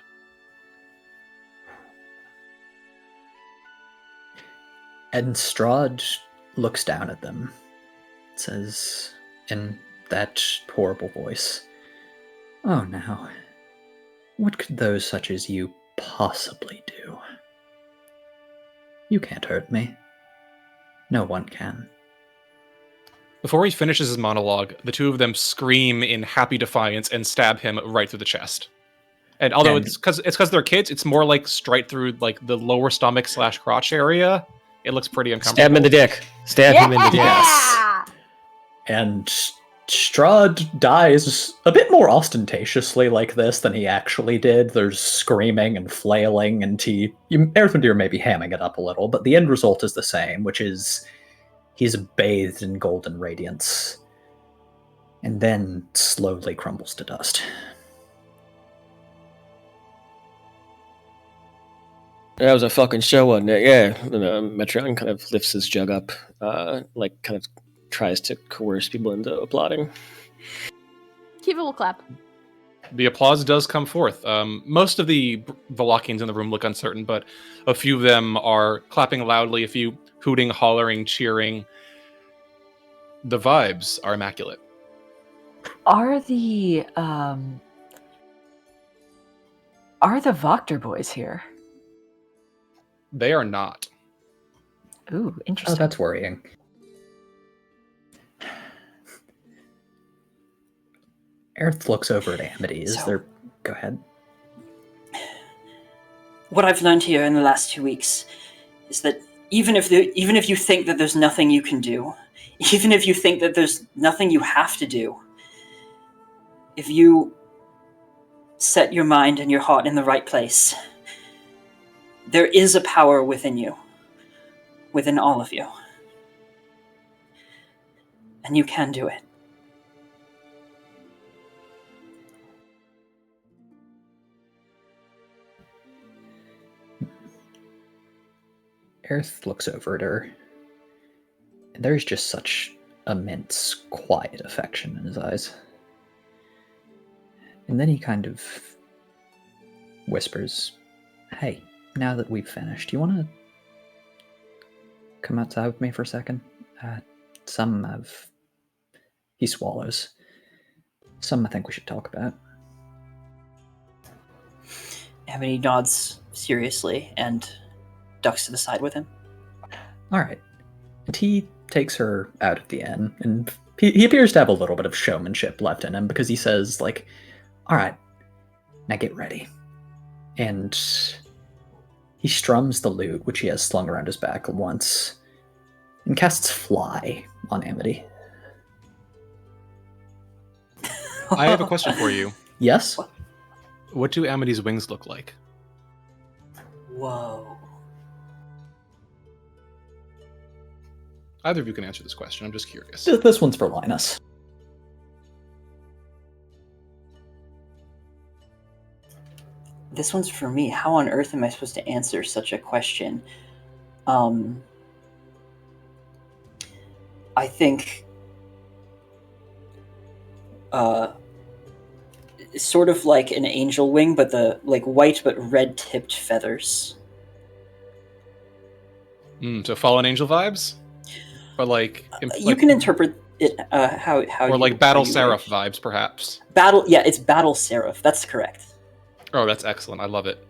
And Strahd looks down at them, says in that horrible voice, "Oh, now, what could those such as you possibly do? You can't hurt me. No one can." Before he finishes his monologue, the two of them scream in happy defiance and stab him right through the chest. And although And- it's because they're kids, it's more like straight through like the lower stomach / crotch area. It looks pretty uncomfortable. Stab him in the dick. Stab him in the dick. Yeah! And Strahd dies a bit more ostentatiously like this than he actually did. There's screaming and flailing, and Erthandir may be hamming it up a little, but the end result is the same, which is he's bathed in golden radiance, and then slowly crumbles to dust. That was a fucking show, wasn't it? Yeah. And, Metron kind of lifts his jug up, like kind of tries to coerce people into applauding. Kiva will clap. The applause does come forth. Most of the Valachians in the room look uncertain, but a few of them are clapping loudly, a few hooting, hollering, cheering. The vibes are immaculate. Are the Voctor boys here? They are not. Ooh, Oh, interesting. that's worrying. Aerith looks over at Amity. Go ahead. What I've learned here in the last 2 weeks is that even if you think that there's nothing you can do, even if you think that there's nothing you have to do, if you set your mind and your heart in the right place, there is a power within you, within all of you. And you can do it. Aerith looks over at her, and there's just such immense, quiet affection in his eyes. And then he kind of whispers, "Hey, now that we've finished, do you want to come outside with me for a second? He swallows. Some I think we should talk about." Amity nods seriously and ducks to the side with him. All right. And he takes her out at the inn, and he appears to have a little bit of showmanship left in him because he says, like, "All right, now get ready." And he strums the lute, which he has slung around his back once, and casts Fly on Amity. I have a question for you. Yes? What do Amity's wings look like? Whoa. Either of you can answer this question. I'm just curious. This one's for Linus. This one's for me. How on earth am I supposed to answer such a question? I think sort of like an angel wing, but the like white but red tipped feathers. So fallen angel vibes, or like You can interpret it how or you, like battle how you seraph wish. vibes, perhaps. It's battle seraph. That's correct. Oh, that's excellent. I love it.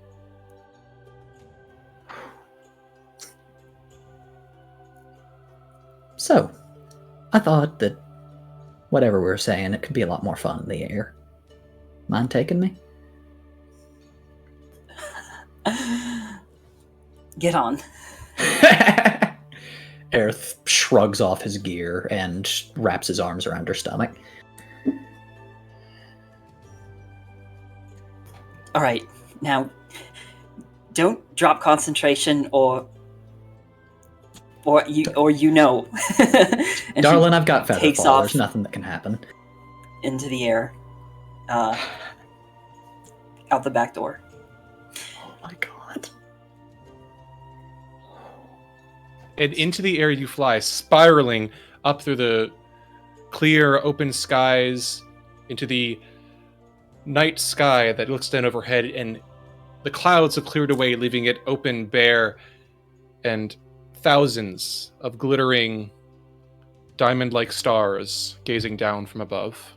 So, I thought that whatever we were saying, it could be a lot more fun in the air. Mind taking me? Get on. Aerith shrugs off his gear and wraps his arms around her stomach. All right, now, don't drop concentration, or you know. And Darling, she I've got feather takes fall. off There's nothing that can happen. into the air, out the back door. Oh my god. And into the air you fly, spiraling up through the clear, open skies, into the night sky that looks down overhead, and the clouds have cleared away, leaving it open, bare, and thousands of glittering, diamond-like stars gazing down from above.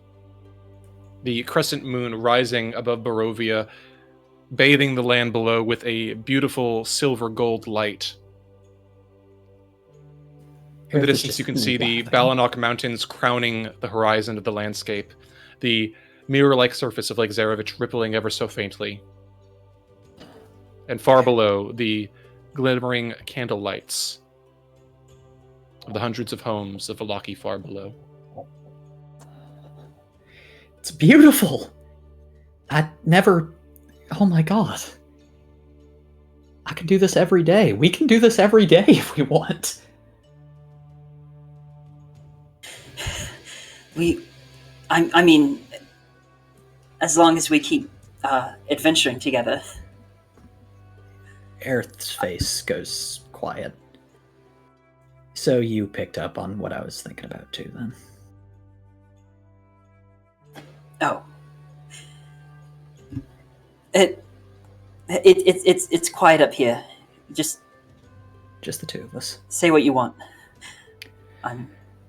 The crescent moon rising above Barovia, bathing the land below with a beautiful silver gold light. In the Aerith is distance, just you can see the laughing. Balanok Mountains crowning the horizon of the landscape, the mirror-like surface of Lake Zarevich rippling ever so faintly. And far below, the glimmering candle lights of the hundreds of homes of Valaki far below. It's beautiful! I never... Oh my god. I can do this every day. We can do this every day if we want. I mean, as long as we keep adventuring together. Aerith's face goes quiet. So you picked up on what I was thinking about too, then. Oh. It's quiet up here. Just the two of us. say what you want.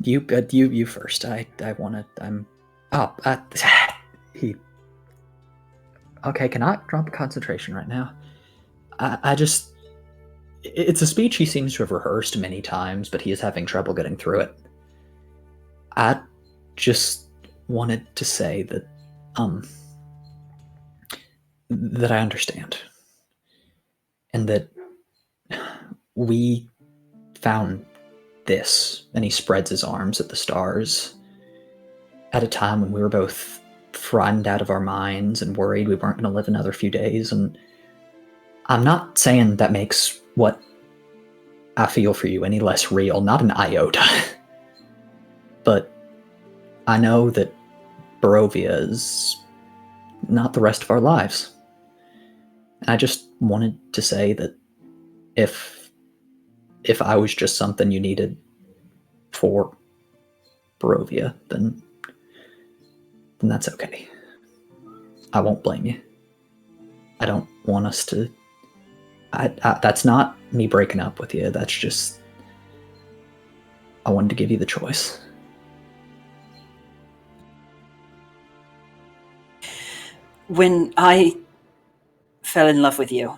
You first. I wanna. He. Okay, cannot drop concentration right now. I just. It's a speech he seems to have rehearsed many times, but he is having trouble getting through it. I just wanted to say that, that I understand. And that we found this, and he spreads his arms at the stars, at a time when we were both frightened out of our minds and worried we weren't going to live another few days. And I'm not saying that makes what I feel for you any less real, not an iota. But I know that Barovia is not the rest of our lives. And I just wanted to say that if I was just something you needed for Barovia, then that's okay. I won't blame you. I don't want us to... that's not me breaking up with you. That's just... I wanted to give you the choice. When I fell in love with you...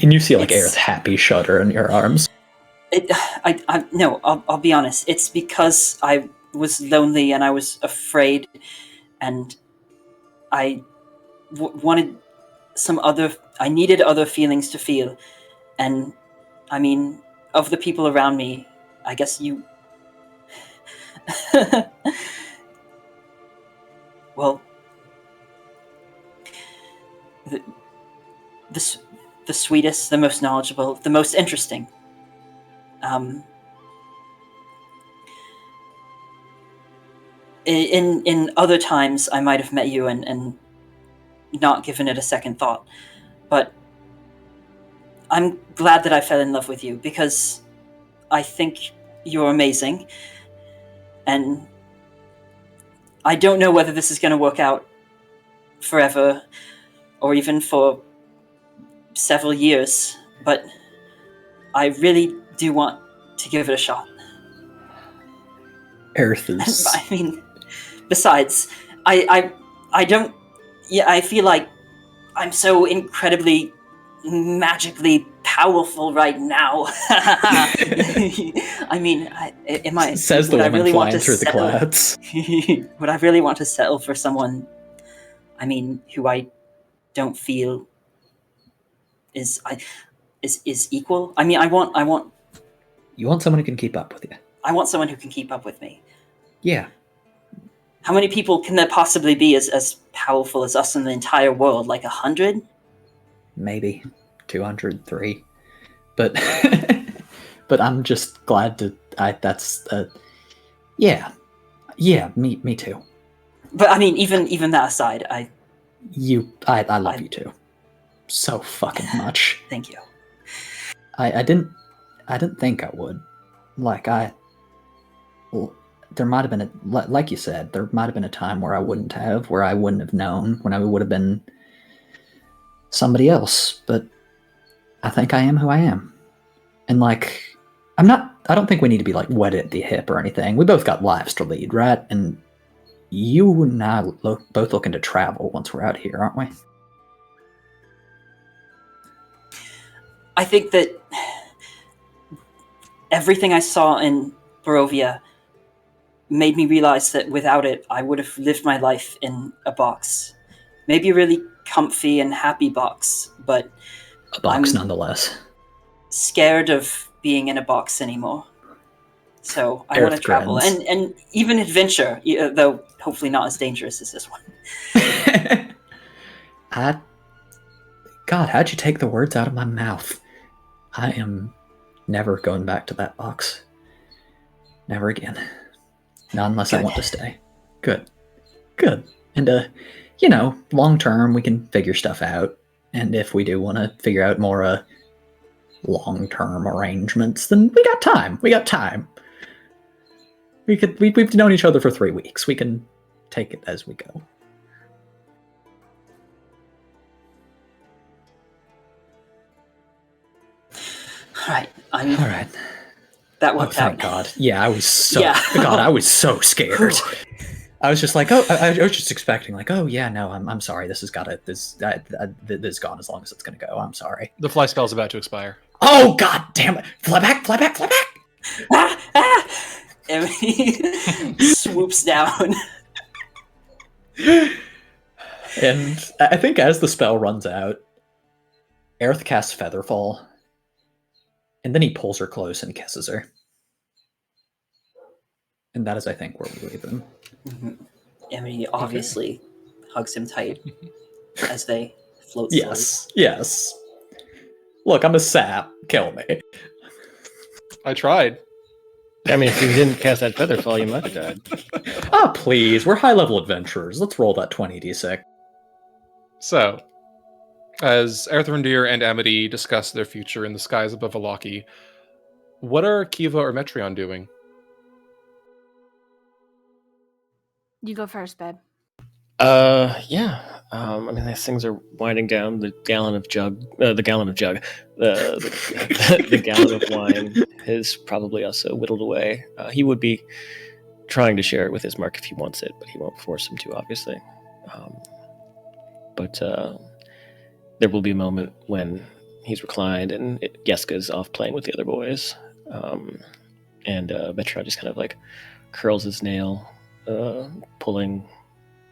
And you see like Aerith happy shudder in your arms. No, I'll be honest. It's because I was lonely and I was afraid, and I wanted I needed other feelings to feel. And I mean, of the people around me, I guess you... Well, the sweetest, the most knowledgeable, the most interesting. In other times, I might have met you and not given it a second thought, but I'm glad that I fell in love with you, because I think you're amazing, and I don't know whether this is going to work out forever or even for several years, but I really do want to give it a shot. Earth is. I mean, besides, I don't. Yeah, I feel like I'm so incredibly magically powerful right now. I mean, am I? Says the would I woman really want flying to through the settle- clouds. Would I really want to settle for someone? I mean, who I don't feel is equal. I mean, I want You want someone who can keep up with you. I want someone who can keep up with me. Yeah. How many people can there possibly be as powerful as us in the entire world? Like 100? Maybe 203, but but I'm just glad to. Yeah, me too. But I mean, even that aside, I love you too, so fucking much. thank you. I didn't think I would. Like there might have been like you said, there might have been a time where I wouldn't have known, when I would have been somebody else, but I think I am who I am. And like, I don't think we need to be like wedded at the hip or anything. We both got lives to lead, right? And you and I both looking to travel once we're out here, aren't we? I think that everything I saw in Barovia made me realize that without it, I would have lived my life in a box. Maybe a really comfy and happy box, but A box I'm nonetheless. scared of being in a box anymore. So I want to Earth travel grins. and even adventure, though hopefully not as dangerous as this one. God, how'd you take the words out of my mouth? I am never going back to that box. Never again. Not unless I Good. want to stay. Good. And, long term, we can figure stuff out. And if we do want to figure out more long-term arrangements, then we got time. We've known each other for 3 weeks. We can take it as we go. All right. All right. That Oh, worked thank out. God. Yeah, I was so. Yeah. God, I was so scared. I was just like, I was just expecting, like, oh yeah, no, I'm sorry. This has this is gone as long as it's gonna go. I'm sorry. The fly spell's about to expire. Oh God damn it! Fly back! And he swoops down. And I think as the spell runs out, Aerith casts Featherfall, and then he pulls her close and kisses her. And that is, I think, where we leave him. Mm-hmm. Emily obviously hugs him tight as they float slowly. Yes. Look, I'm a sap. Kill me. I tried. I mean, if you didn't cast that Featherfall, you might have died. Oh, please. We're high-level adventurers. Let's roll that 20d6. So, as Erthrindir and Amity discuss their future in the skies above Valaki, what are Kiva or Metreon doing? You go first, babe. Yeah. I mean, these things are winding down. The gallon of jug, the gallon of wine is probably also whittled away. He would be trying to share it with his mark if he wants it, but he won't force him to, obviously. But there will be a moment when he's reclined and Yeska's off playing with the other boys, and Metra just kind of like curls his nail, pulling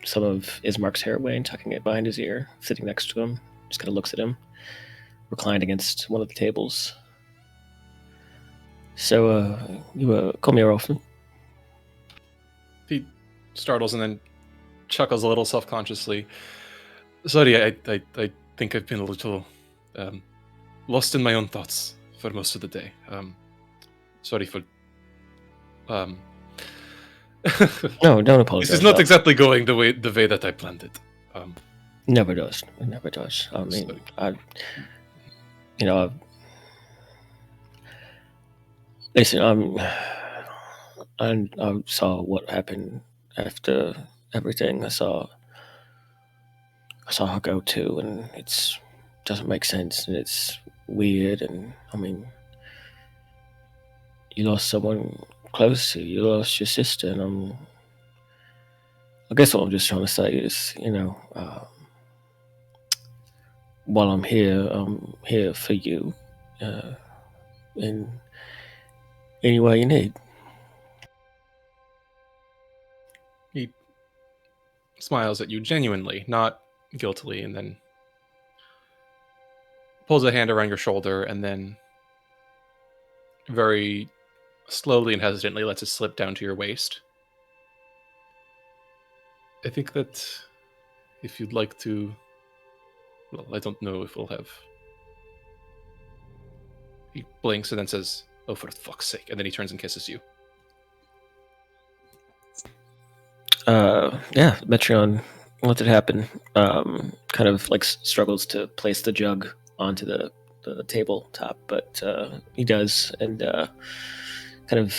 some of Ismark's hair away and tucking it behind his ear, sitting next to him. Just kind of looks at him, reclined against one of the tables. So, you come here often? He startles and then chuckles a little self-consciously. Sorry, I think I've been a little lost in my own thoughts for most of the day. Sorry for... No, don't apologize. This is not exactly going the way that I planned it. Never does. It never does. I mean, listen, I saw what happened after everything. I saw that's all I go to, and it's doesn't make sense, and it's weird, and I mean, you lost someone close to you, you lost your sister, and I guess what I'm just trying to say is, while I'm here for you, in any way you need. He smiles at you genuinely, not guiltily, and then pulls a hand around your shoulder and then very slowly and hesitantly lets it slip down to your waist. I think that if you'd like to... Well, I don't know if we'll have... He blinks and then says, "Oh, for fuck's sake," and then he turns and kisses you. Yeah, Metreon lets it happen. Kind of like struggles to place the jug onto the tabletop, but he does, and kind of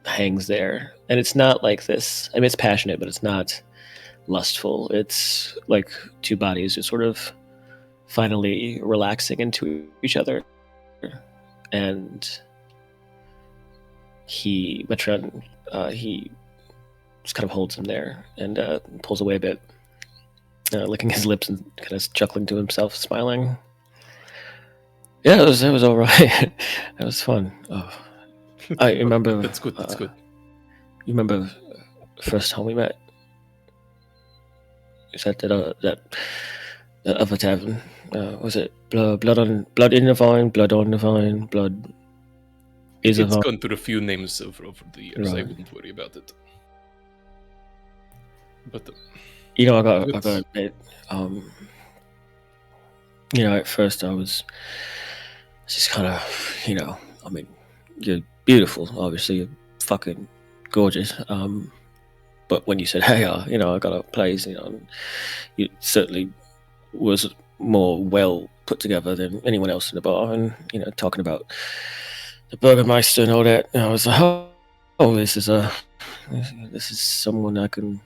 hangs there. And it's not like this. I mean, it's passionate, but it's not lustful. It's like two bodies just sort of finally relaxing into each other, and Metreon, he just kind of holds him there and pulls away a bit, licking his lips and kind of chuckling to himself, smiling. Yeah, it was all right. It was fun. Oh, I remember. That's good. That's good. You remember the first time we met? Is that other tavern? Was it blood in the vine, blood on the vine, blood is a It's vine? gone through a few names over the years. I Right. wouldn't worry about it. But I got It's- to admit, at first I was just kind of, I mean, you're beautiful, obviously, you're fucking gorgeous. But when you said, "Hey, I got a place," you certainly was more well put together than anyone else in the bar, and talking about the Burgermeister and all that, and I was like, "Oh, this is someone I can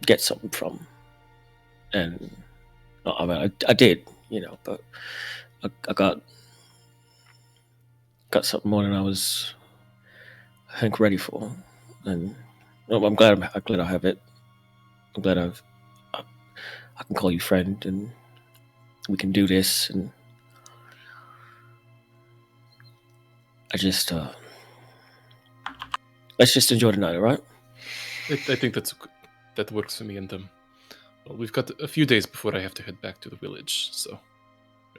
get something from," and I mean, I did, but I got something more than I was, I think, ready for, and I'm glad I have it. I'm glad I can call you friend, and we can do this, and I just let's just enjoy the night, all right? I think that works for me and them. Well, we've got a few days before I have to head back to the village, so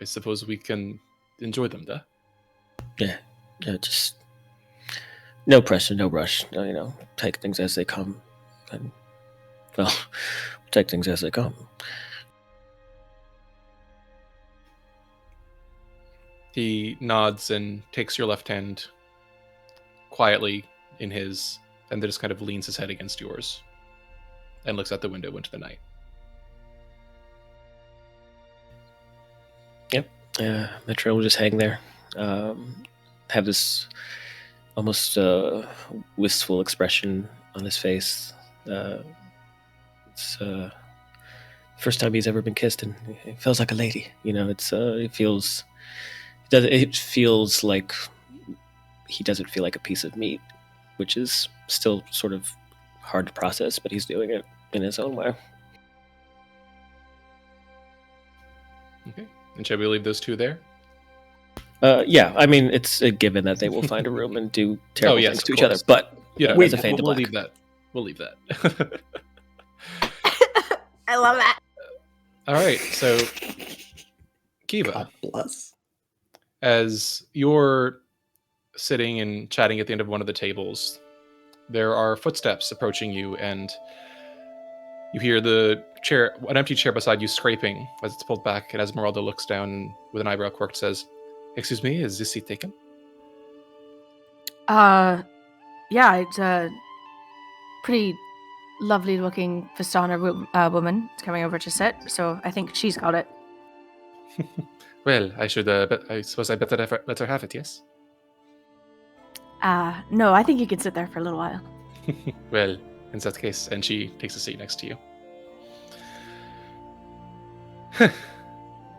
I suppose we can enjoy them, duh? Yeah, just no pressure, no rush. Take things as they come, and well, take things as they come. He nods and takes your left hand quietly in his, and then just kind of leans his head against yours and looks out the window into the night. Metro will just hang there, have this almost wistful expression on his face. It's first time he's ever been kissed, and it feels like a lady. It feels like he doesn't feel like a piece of meat, which is still sort of hard to process, but he's doing it in his own way. Okay. And shall we leave those two there? Yeah, I mean, it's a given that they will find a room and do terrible yes, things of to each other, course. but Yeah, as a fade to we'll black. leave that. We'll leave that. I love that. All right, so Kiva, God bless. as you're sitting and chatting at the end of one of the tables, there are footsteps approaching you, and you hear an empty chair beside you scraping as it's pulled back, and Esmeralda looks down with an eyebrow quirk, says, "Excuse me, is this seat taken?" Yeah, it's a pretty lovely looking Vistana woman coming over to sit, so I think she's got it. Well, I suppose I better let her have it, yes? No, I think you can sit there for a little while. Well, in that case, and she takes a seat next to you.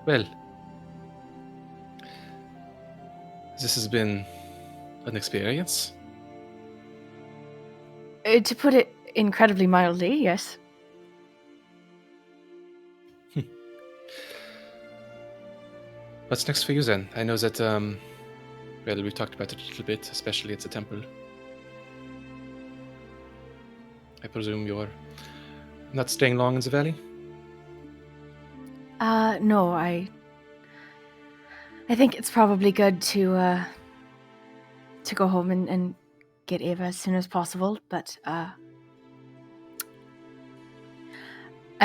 Well, this has been an experience. To put it incredibly mildly, yes. What's next for you then? I know that, well, we talked about it a little bit, especially at the temple. I presume you're not staying long in the valley? No, I think it's probably good to go home and get Ava as soon as possible, but I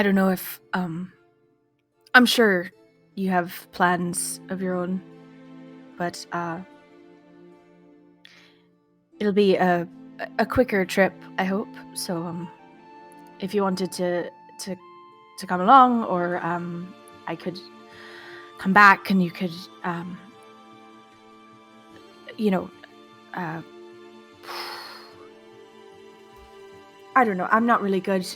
don't know if I'm sure you have plans of your own, but it'll be a quicker trip, I hope. So if you wanted to come along, or I could come back and you could I don't know, I'm not really good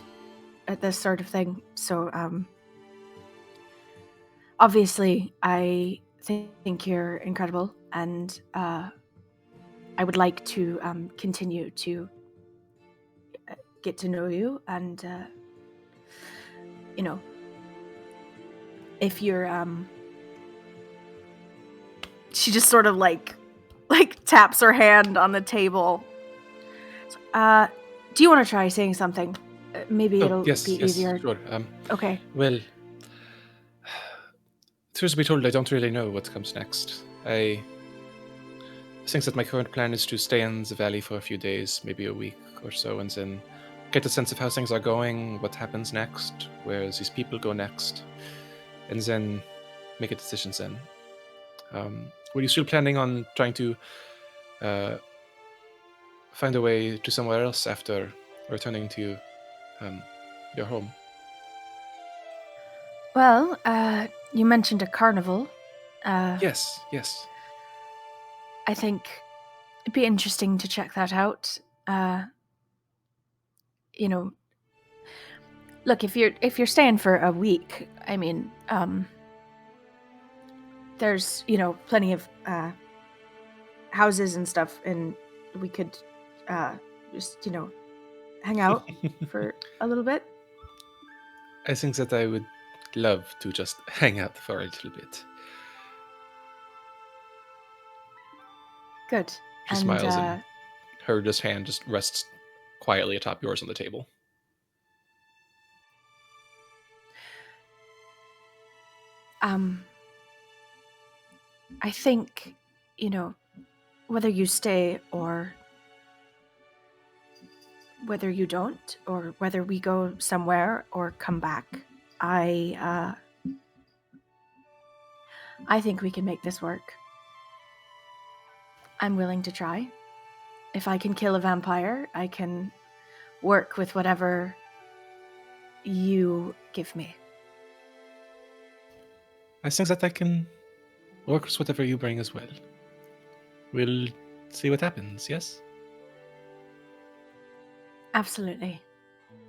at this sort of thing, so obviously I think you're incredible, and I would like to continue to get to know you, and if you're she just sort of like taps her hand on the table. Do you want to try saying something? Maybe it'll be easier. Sure. Okay. Well, truth be told, I don't really know what comes next. I think that my current plan is to stay in the valley for a few days, maybe a week or so, and then get a sense of how things are going, what happens next, where these people go next, and then make a decision then. Were you still planning on trying to find a way to somewhere else after returning to your home? Well, you mentioned a carnival. Yes. I think it'd be interesting to check that out. Look, if you're staying for a week, I mean, there's plenty of houses and stuff, and we could just hang out for a little bit. I think that I would love to just hang out for a little bit. Good. She smiles, and her hand just rests quietly atop yours on the table. I think, whether you stay or whether you don't, or whether we go somewhere or come back, I think we can make this work. I'm willing to try. If I can kill a vampire, I can work with whatever you give me. I think that I can work with whatever you bring as well. We'll see what happens, yes? Absolutely.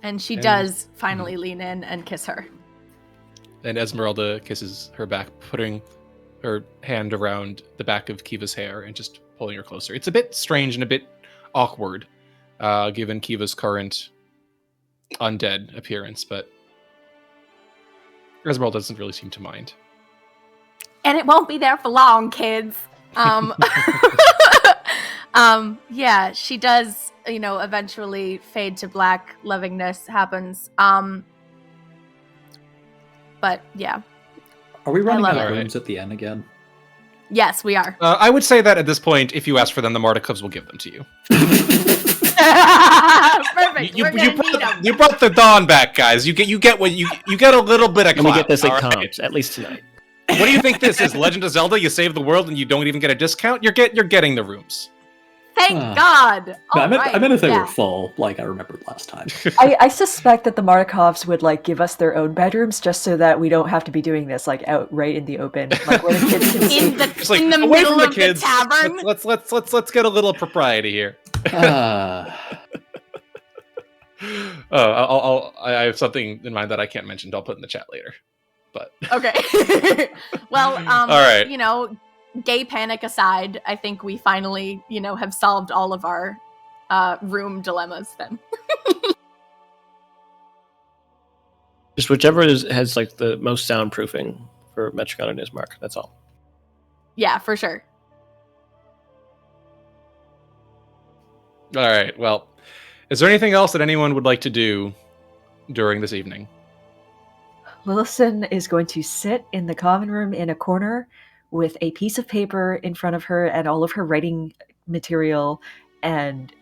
And she does finally lean in and kiss her. And Esmeralda kisses her back, putting her hand around the back of Kiva's hair and just pulling her closer. It's a bit strange and a bit awkward, given Kiva's current undead appearance, but Esmeralda doesn't really seem to mind. And it won't be there for long, kids. Yeah, she does, eventually fade to black. Lovingness happens. But yeah. Are we running out of it. rooms at the end again? Yes, we are. I would say that at this point, if you ask for them, the Mardikovs will give them to you. Perfect. You brought the dawn back, guys. You get what you get a little bit of. And we get this at all comps, right? at least tonight. What do you think this is? Legend of Zelda? You save the world and you don't even get a discount? You're getting the rooms. Thank God. No, I meant if they yeah. were full, like I remembered last time. I suspect that the Markovs would give us their own bedrooms just so that we don't have to be doing this out right in the open, where the kids can see. In the away middle from the of kids. the tavern. Let's get a little propriety here. I have something in mind that I can't mention. I'll put in the chat later. But Okay. Well, all right. Gay panic aside, I think we finally, have solved all of our room dilemmas then. Just whichever has like the most soundproofing for Metricon and Ismark. That's all. Yeah, for sure. All right. Well, is there anything else that anyone would like to do during this evening? Lillison is going to sit in the common room in a corner with a piece of paper in front of her and all of her writing material, and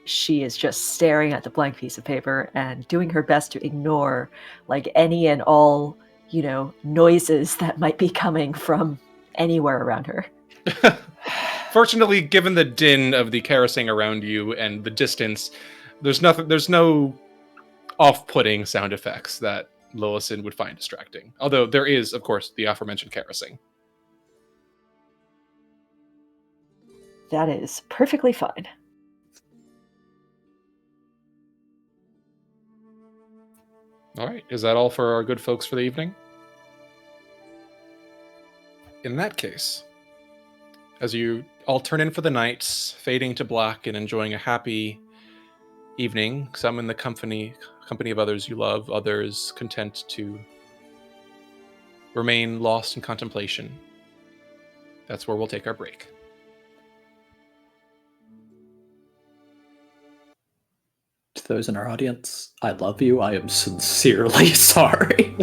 she is just staring at the blank piece of paper and doing her best to ignore like any and all, noises that might be coming from anywhere around her. Fortunately, given the din of the kerosene around you and the distance, there's no off-putting sound effects that Lillison would find distracting. Although there is, of course, the aforementioned kerosene. That is perfectly fine. All right. Is that all for our good folks for the evening? In that case, as you all turn in for the night, fading to black and enjoying a happy evening, some in the company of others you love, others content to remain lost in contemplation, that's where we'll take our break. To those in our audience, I love you. I am sincerely sorry.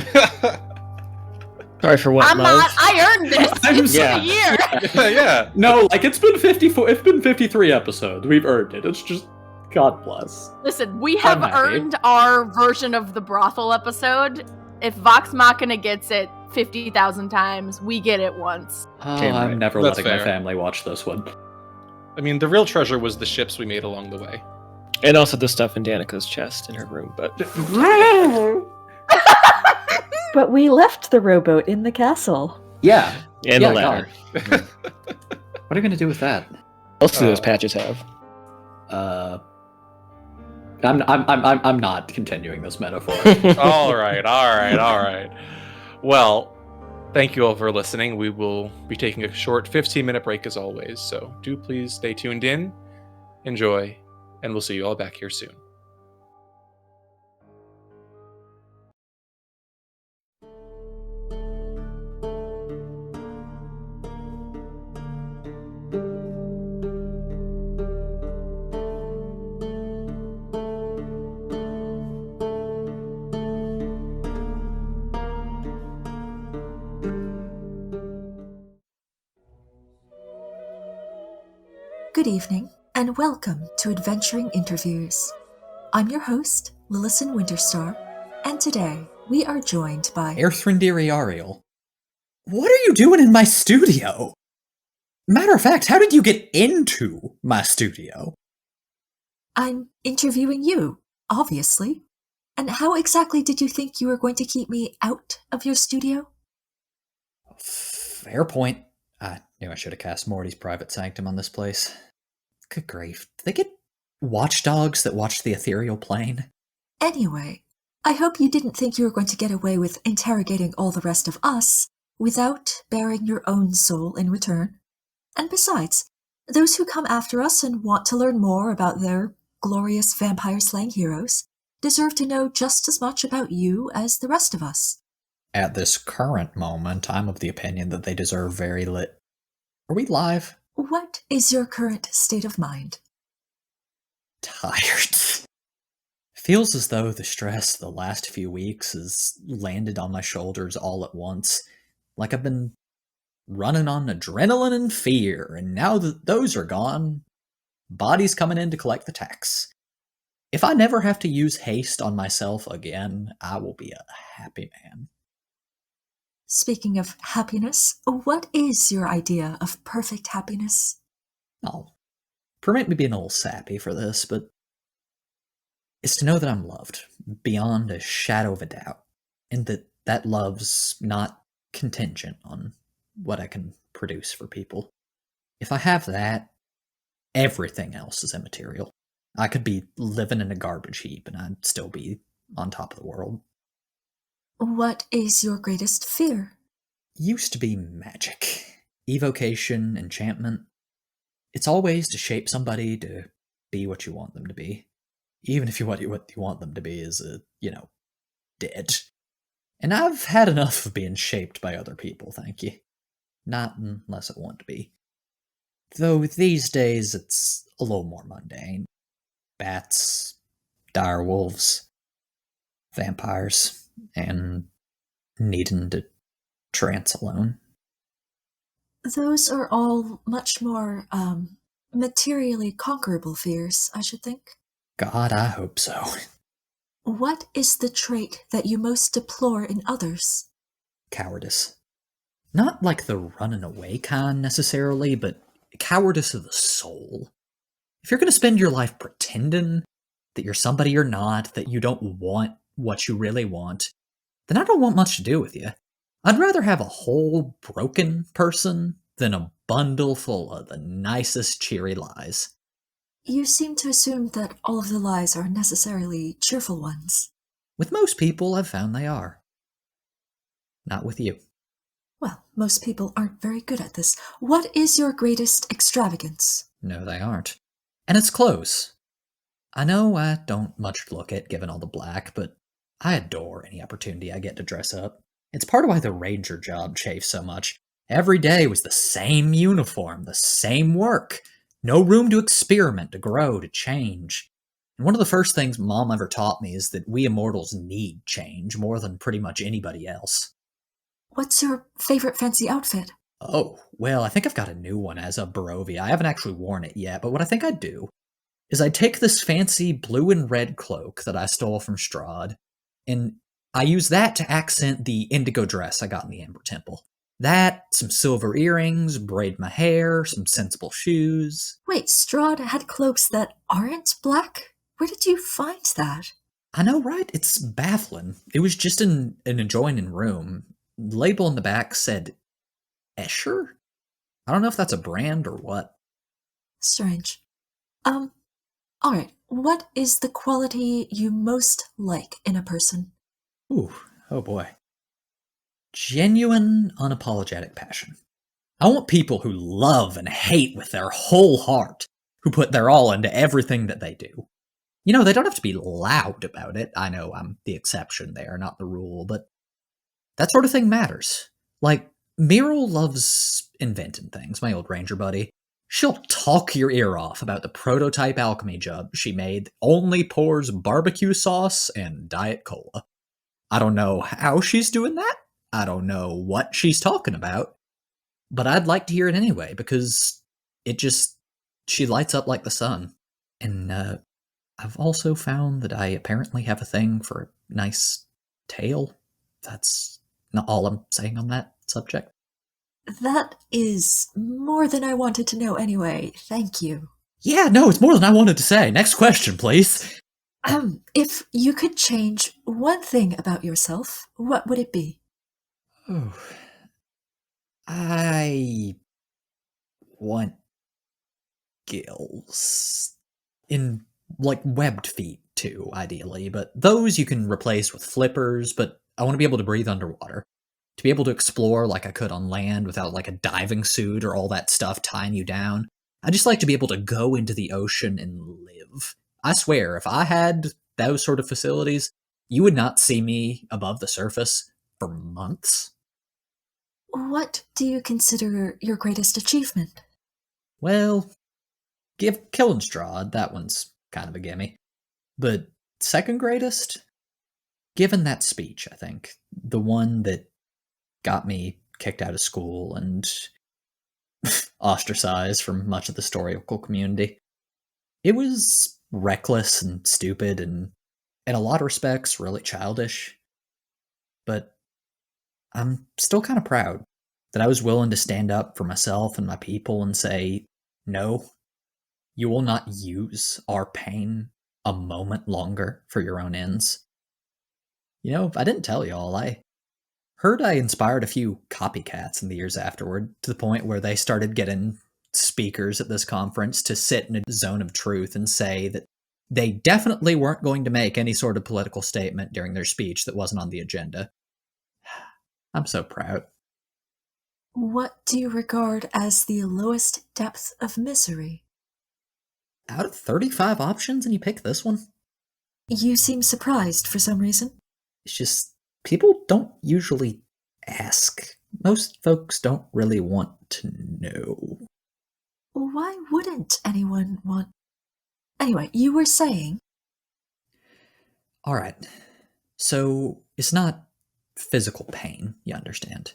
Sorry for what, I'm love? not. I earned this. It's Yeah. a year. Yeah. No, like it's been 54. It's been 53 episodes. We've earned it. It's just God bless. Listen, we have I'm happy. earned our version of the brothel episode. If Vox Machina gets it 50,000 times, we get it once. Oh, Damn I'm right. never That's letting my fair. family watch this one. I mean, the real treasure was the ships we made along the way. And also the stuff in Danica's chest in her room, but But we left the rowboat in the castle. Yeah. and Yeah, the ladder. God. What are you gonna do with that? What else do those patches have? I'm not continuing this metaphor. all right. Well, thank you all for listening. We will be taking a short 15-minute break as always, so do please stay tuned in, enjoy, and we'll see you all back here soon. Good evening, and welcome to Adventuring Interviews. I'm your host, Lillison Winterstar, and today we are joined by Airthrindiri Ariel. What are you doing in my studio? Matter of fact, how did you get into my studio? I'm interviewing you, obviously. And how exactly did you think you were going to keep me out of your studio? Fair point. I knew I should have cast Morty's private sanctum on this place. Good grief. Did they get watchdogs that watch the ethereal plane? Anyway, I hope you didn't think you were going to get away with interrogating all the rest of us without bearing your own soul in return. And besides, those who come after us and want to learn more about their glorious vampire-slaying heroes deserve to know just as much about you as the rest of us. At this current moment, I'm of the opinion that they deserve very lit. Are we live? What is your current state of mind? Tired. Feels as though the stress of the last few weeks has landed on my shoulders all at once. Like I've been running on adrenaline and fear, and now that those are gone, body's coming in to collect the tax. If I never have to use haste on myself again, I will be a happy man. Speaking of happiness, what is your idea of perfect happiness? Oh, permit me being a little sappy for this, but it's to know that I'm loved beyond a shadow of a doubt, and that love's not contingent on what I can produce for people. If I have that, everything else is immaterial. I could be living in a garbage heap and I'd still be on top of the world. What is your greatest fear? Used to be magic. Evocation, enchantment. It's always to shape somebody to be what you want them to be. Even if what you want them to be is, dead. And I've had enough of being shaped by other people, thank you. Not unless I want to be. Though these days it's a little more mundane. Bats, dire wolves, vampires, and needing to trance alone. Those are all much more, materially conquerable fears, I should think. God, I hope so. What is the trait that you most deplore in others? Cowardice. Not like the running away kind necessarily, but cowardice of the soul. If you're going to spend your life pretending that you're somebody you're not, that you don't want what you really want, then I don't want much to do with you. I'd rather have a whole broken person than a bundle full of the nicest cheery lies. You seem to assume that all of the lies are necessarily cheerful ones. With most people, I've found they are. Not with you. Well, most people aren't very good at this. What is your greatest extravagance? No, they aren't. And it's clothes. I know I don't much look at given all the black, but I adore any opportunity I get to dress up. It's part of why the ranger job chafed so much. Every day was the same uniform, the same work. No room to experiment, to grow, to change. And one of the first things Mom ever taught me is that we immortals need change more than pretty much anybody else. What's your favorite fancy outfit? Oh, well, I think I've got a new one as a Barovia. I haven't actually worn it yet, but what I think I'd do is I'd take this fancy blue and red cloak that I stole from Strahd, and I use that to accent the indigo dress I got in the Ember Temple. That, some silver earrings, braid my hair, some sensible shoes. Wait, Strahd had cloaks that aren't black? Where did you find that? I know, right? It's baffling. It was just in an adjoining room. The label in the back said Escher? I don't know if that's a brand or what. Strange. Alright, what is the quality you most like in a person? Ooh, oh boy. Genuine, unapologetic passion. I want people who love and hate with their whole heart, who put their all into everything that they do. You know, they don't have to be loud about it. I know I'm the exception there, not the rule, but that sort of thing matters. Like, Meryl loves inventing things, my old ranger buddy. She'll talk your ear off about the prototype alchemy jug she made that only pours barbecue sauce and Diet Cola. I don't know how she's doing that. I don't know what she's talking about. But I'd like to hear it anyway, because she lights up like the sun. And I've also found that I apparently have a thing for a nice tail. That's not all I'm saying on that subject. That is more than I wanted to know anyway. Thank you. Yeah, no, it's more than I wanted to say. Next question, please. If you could change one thing about yourself, what would it be? Oh, I want gills. In, like, webbed feet, too, ideally. But those you can replace with flippers, but I want to be able to breathe underwater. To be able to explore like I could on land without, like, a diving suit or all that stuff tying you down. I just like to be able to go into the ocean and live. I swear, if I had those sort of facilities, you would not see me above the surface for months. What do you consider your greatest achievement? Well, give killing Strahd, that one's kind of a gimme. But second greatest? Given that speech, I think. The one that got me kicked out of school and ostracized from much of the historical community. It was reckless and stupid and, in a lot of respects, really childish. But I'm still kind of proud that I was willing to stand up for myself and my people and say, no, you will not use our pain a moment longer for your own ends. You know, I didn't tell y'all, I heard I inspired a few copycats in the years afterward, to the point where they started getting speakers at this conference to sit in a zone of truth and say that They definitely weren't going to make any sort of political statement during their speech that wasn't on the agenda. I'm so proud. What do you regard as the lowest depth of misery? Out of 35 options and you pick this one? You seem surprised for some reason. It's just, people don't usually ask. Most folks don't really want to know. Why wouldn't anyone want... Anyway, you were saying... Alright, so it's not physical pain, you understand.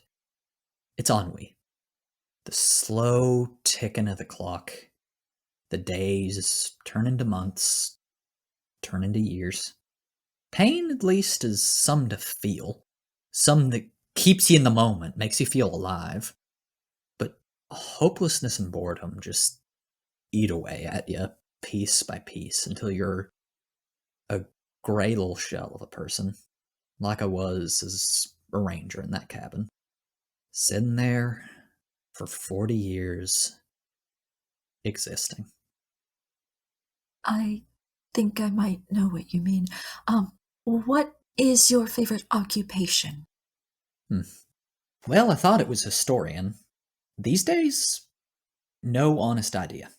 It's ennui. The slow ticking of the clock. The days turn into months, turn into years. Pain, at least, is some to feel. Some that keeps you in the moment, makes you feel alive. But hopelessness and boredom just eat away at you, piece by piece, until you're a gray little shell of a person, like I was as a ranger in that cabin. Sitting there for 40 years, existing. I think I might know what you mean. What is your favorite occupation? Well, I thought it was historian. These days, no honest idea.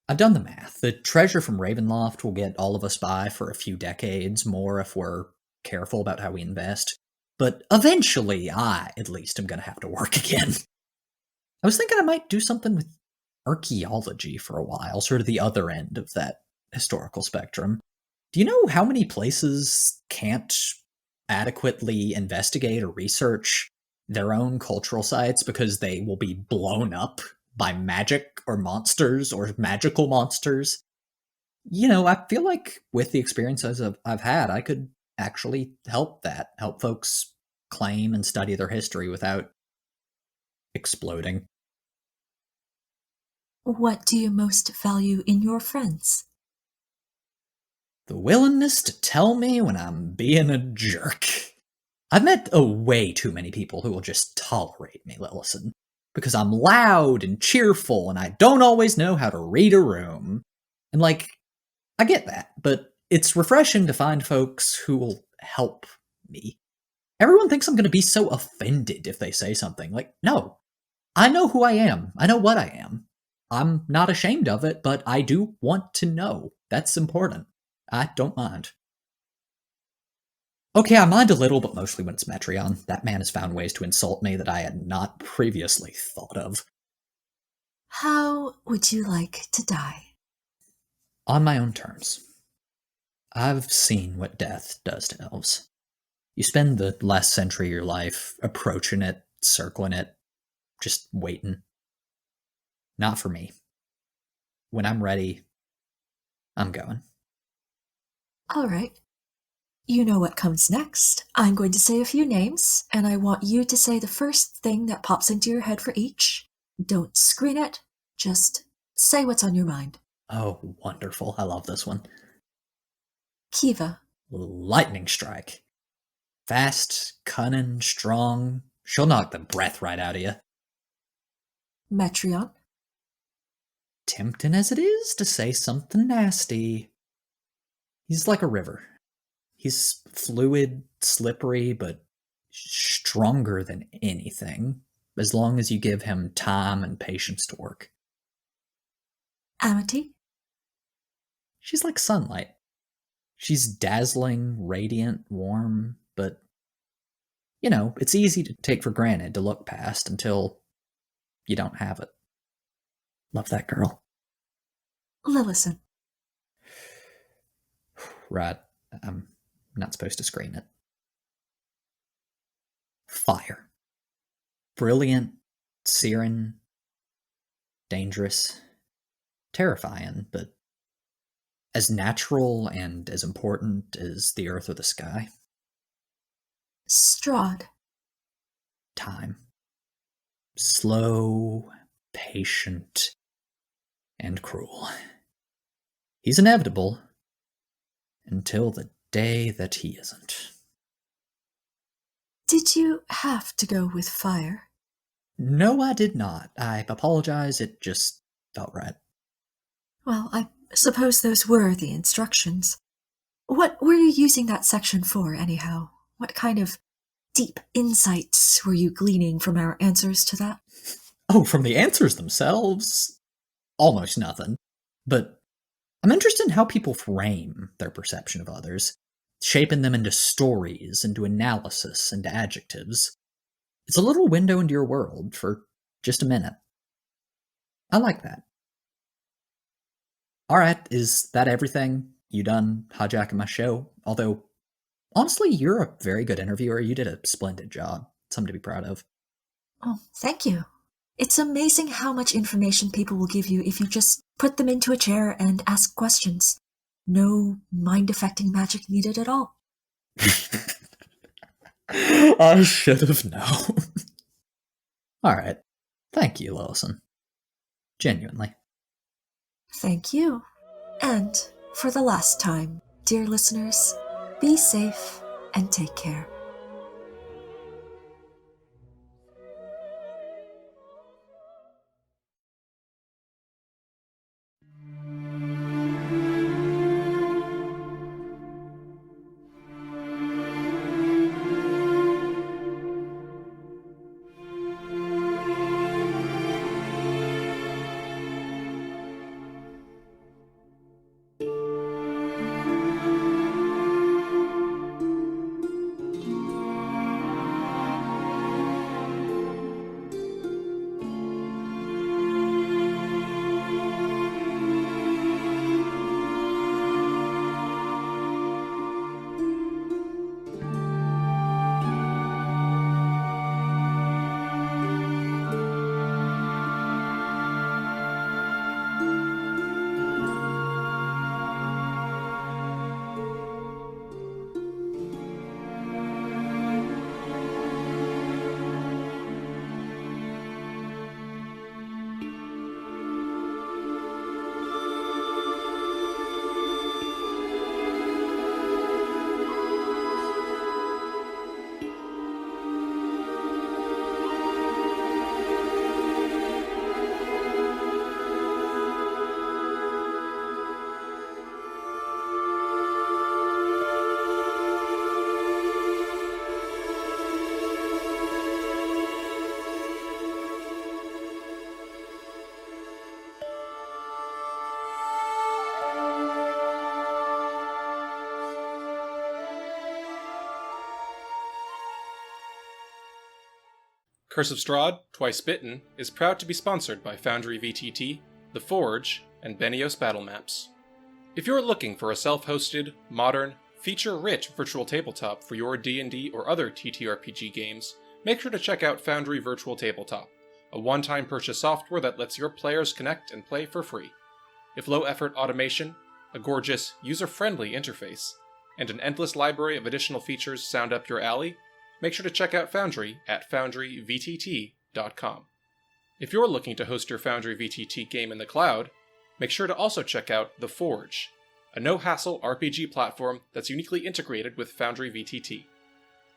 I've done the math. The treasure from Ravenloft will get all of us by for a few decades more if we're careful about how we invest. But eventually, I, at least, am going to have to work again. I was thinking I might do something with archaeology for a while, sort of the other end of that historical spectrum. Do you know how many places can't adequately investigate or research their own cultural sites because they will be blown up by magic or monsters or magical monsters? You know, I feel like with the experiences I've had, I could actually help folks claim and study their history without exploding. What do you most value in your friends? The willingness to tell me when I'm being a jerk. I've met way too many people who will just tolerate me, Lillison, because I'm loud and cheerful and I don't always know how to read a room. And I get that, but it's refreshing to find folks who will help me. Everyone thinks I'm going to be so offended if they say something. No, I know who I am. I know what I am. I'm not ashamed of it, but I do want to know. That's important. I don't mind. Okay, I mind a little, but mostly when it's Metreon. That man has found ways to insult me that I had not previously thought of. How would you like to die? On my own terms. I've seen what death does to elves. You spend the last century of your life approaching it, circling it, just waiting. Not for me. When I'm ready, I'm going. All right. You know what comes next. I'm going to say a few names, and I want you to say the first thing that pops into your head for each. Don't screen it. Just say what's on your mind. Oh, wonderful. I love this one. Kiva. Lightning strike. Fast, cunning, strong. She'll knock the breath right out of you. Metreon. Tempting as it is to say something nasty. He's like a river. He's fluid, slippery, but stronger than anything, as long as you give him time and patience to work. Amity. She's like sunlight. She's dazzling, radiant, warm, but, it's easy to take for granted to look past until you don't have it. Love that girl. Lillison. Right. I'm not supposed to screen it. Fire. Brilliant, searing, dangerous, terrifying, but as natural and as important as the earth or the sky. Strahd. Time. Slow, patient, and cruel. He's inevitable until the day that he isn't. Did you have to go with fire? No, I did not. I apologize, it just felt right. Well, I Suppose those were the instructions. What were you using that section for, anyhow? What kind of deep insights were you gleaning from our answers to that? Oh, from the answers themselves? Almost nothing. But I'm interested in how people frame their perception of others, shaping them into stories, into analysis, into adjectives. It's a little window into your world for just a minute. I like that. Alright, is that everything? You done hijacking my show? Although, honestly, you're a very good interviewer. You did a splendid job. Something to be proud of. Oh, thank you. It's amazing how much information people will give you if you just put them into a chair and ask questions. No mind-affecting magic needed at all. I should have known. Alright. Thank you, Lawson. Genuinely. Thank you. And for the last time, dear listeners, be safe and take care. Curse of Strahd, Twice Bitten, is proud to be sponsored by Foundry VTT, The Forge, and Benios Battle Maps. If you're looking for a self-hosted, modern, feature-rich virtual tabletop for your D&D or other TTRPG games, make sure to check out Foundry Virtual Tabletop, a one-time purchase software that lets your players connect and play for free. If low-effort automation, a gorgeous, user-friendly interface, and an endless library of additional features sound up your alley, make sure to check out Foundry at foundryvtt.com. If you're looking to host your Foundry VTT game in the cloud, make sure to also check out The Forge, a no-hassle RPG platform that's uniquely integrated with Foundry VTT.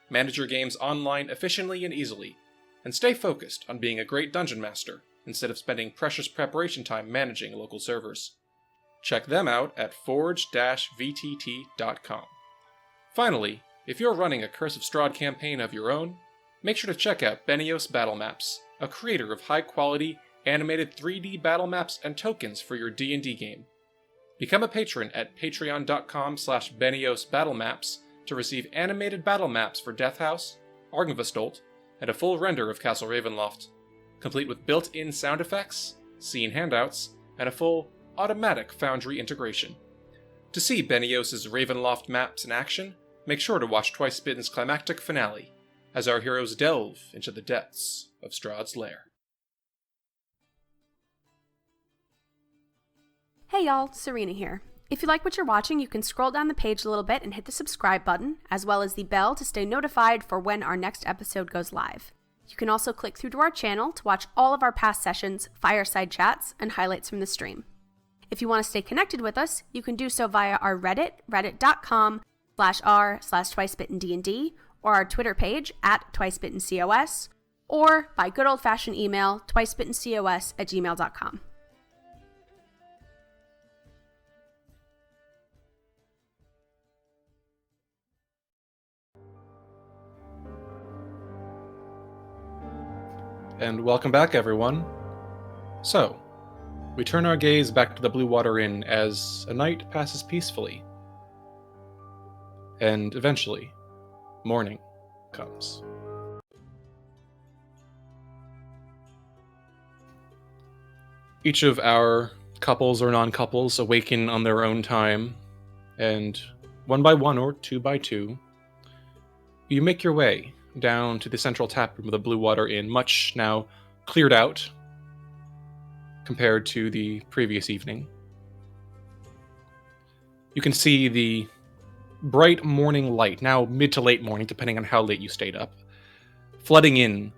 Manage your games online efficiently and easily, and stay focused on being a great dungeon master instead of spending precious preparation time managing local servers. Check them out at forge-vtt.com. Finally, if you're running a Curse of Strahd campaign of your own, make sure to check out Benios Battle Maps, a creator of high-quality, animated 3D battle maps and tokens for your D&D game. Become a patron at patreon.com/BeniosBattleMaps to receive animated battle maps for Death House, Argynvostolt, and a full render of Castle Ravenloft, complete with built-in sound effects, scene handouts, and a full, automatic Foundry integration. To see Benios' Ravenloft maps in action, make sure to watch Twice Bitten's climactic finale, as our heroes delve into the depths of Strahd's lair. Hey y'all, Serena here. If you like what you're watching, you can scroll down the page a little bit and hit the subscribe button, as well as the bell to stay notified for when our next episode goes live. You can also click through to our channel to watch all of our past sessions, fireside chats, and highlights from the stream. If you want to stay connected with us, you can do so via our Reddit, reddit.com/r/twicebittendnd, or our Twitter page at twicebittencos, or by good old-fashioned email, twicebittencos@gmail.com. and welcome back, everyone. So, we turn our gaze back to the Blue Water Inn as a night passes peacefully. And eventually, morning comes. Each of our couples or non-couples awaken on their own time, and one by one or two by two, you make your way down to the central tap room of the Blue Water Inn, much now cleared out compared to the previous evening. You can see the bright morning light, now mid to late morning, depending on how late you stayed up, flooding in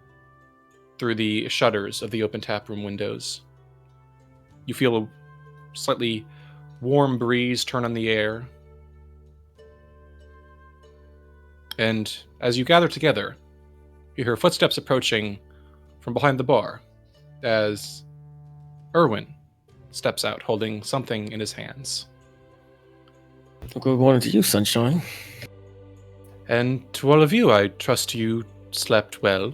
through the shutters of the open taproom windows. You feel a slightly warm breeze turn on the air. And as you gather together, you hear footsteps approaching from behind the bar as Erwin steps out, holding something in his hands. Good morning to you, Sunshine. And to all of you, I trust you slept well.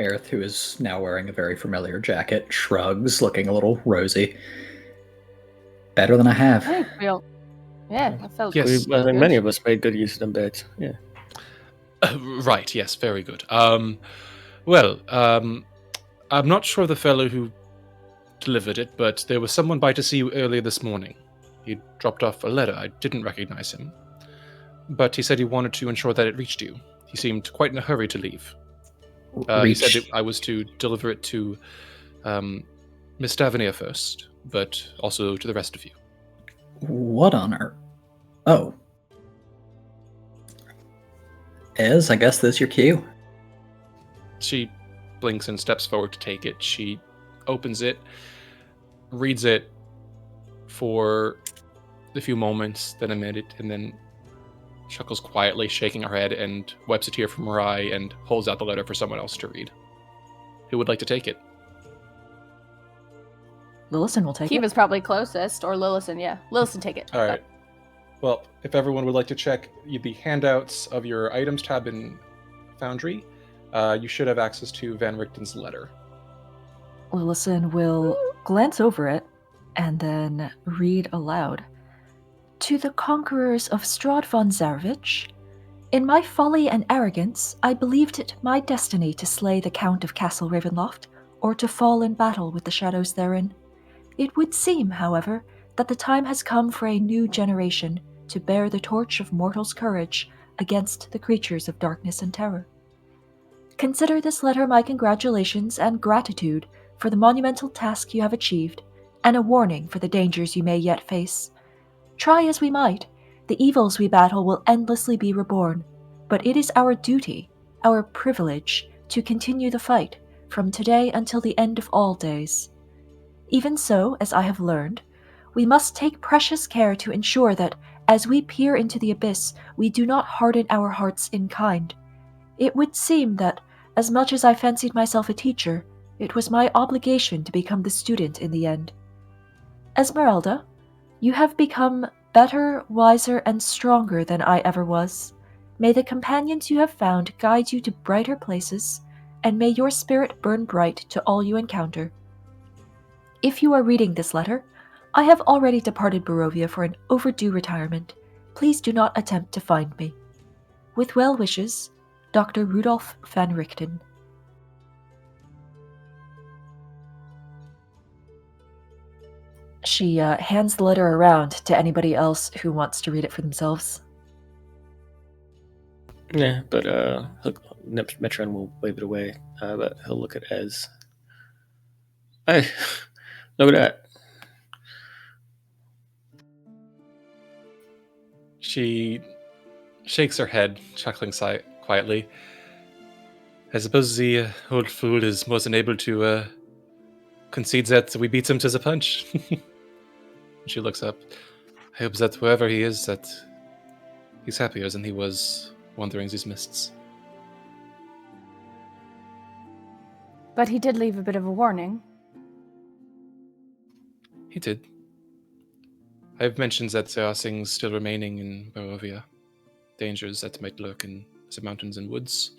Aerith, who is now wearing a very familiar jacket, shrugs, looking a little rosy. Better than I have. I feel. Yeah, I felt. Yes. I think Good. many of us made good use of them beds. Yeah. Right, yes, very good. I'm not sure of the fellow who delivered it, but there was someone by to see you earlier this morning. He dropped off a letter. I didn't recognize him. But he said he wanted to ensure that it reached you. He seemed quite in a hurry to leave. He said that I was to deliver it to Miss Davenir first, but also to the rest of you. What on earth? Oh. Ez, I guess this is your cue. She blinks and steps forward to take it. She opens it, reads it for a few moments, then a minute, and then chuckles quietly, shaking her head, and wipes a tear from her eye and holds out the letter for someone else to read. Who would like to take it? Lillison will take it. Kiva's probably closest, or Lillison, yeah. Lillison, take it. All right. Well, if everyone would like to check the handouts of your items tab in Foundry, you should have access to Van Richten's letter. Lillison will glance over it and then read aloud. To the conquerors of Strahd von Zarevich, in my folly and arrogance, I believed it my destiny to slay the Count of Castle Ravenloft, or to fall in battle with the shadows therein. It would seem, however, that the time has come for a new generation to bear the torch of mortal's courage against the creatures of darkness and terror. Consider this letter my congratulations and gratitude for the monumental task you have achieved, and a warning for the dangers you may yet face. Try as we might, the evils we battle will endlessly be reborn, but it is our duty, our privilege, to continue the fight from today until the end of all days. Even so, as I have learned, we must take precious care to ensure that, as we peer into the abyss, we do not harden our hearts in kind. It would seem that, as much as I fancied myself a teacher, it was my obligation to become the student in the end. Esmeralda, you have become better, wiser, and stronger than I ever was. May the companions you have found guide you to brighter places, and may your spirit burn bright to all you encounter. If you are reading this letter, I have already departed Barovia for an overdue retirement. Please do not attempt to find me. With well wishes, Dr. Rudolph van Richten. She hands the letter around to anybody else who wants to read it for themselves. Yeah, but Metron will wave it away, but he'll look at Ez. Hey, look at that. She shakes her head, chuckling quietly. I suppose the old fool is more than able to concede that we beat him to the punch. She looks up. I hope that wherever he is, that he's happier than he was wandering these mists. But he did leave a bit of a warning. He did. I've mentioned that there are things still remaining in Barovia. Dangers that might lurk in the mountains and woods.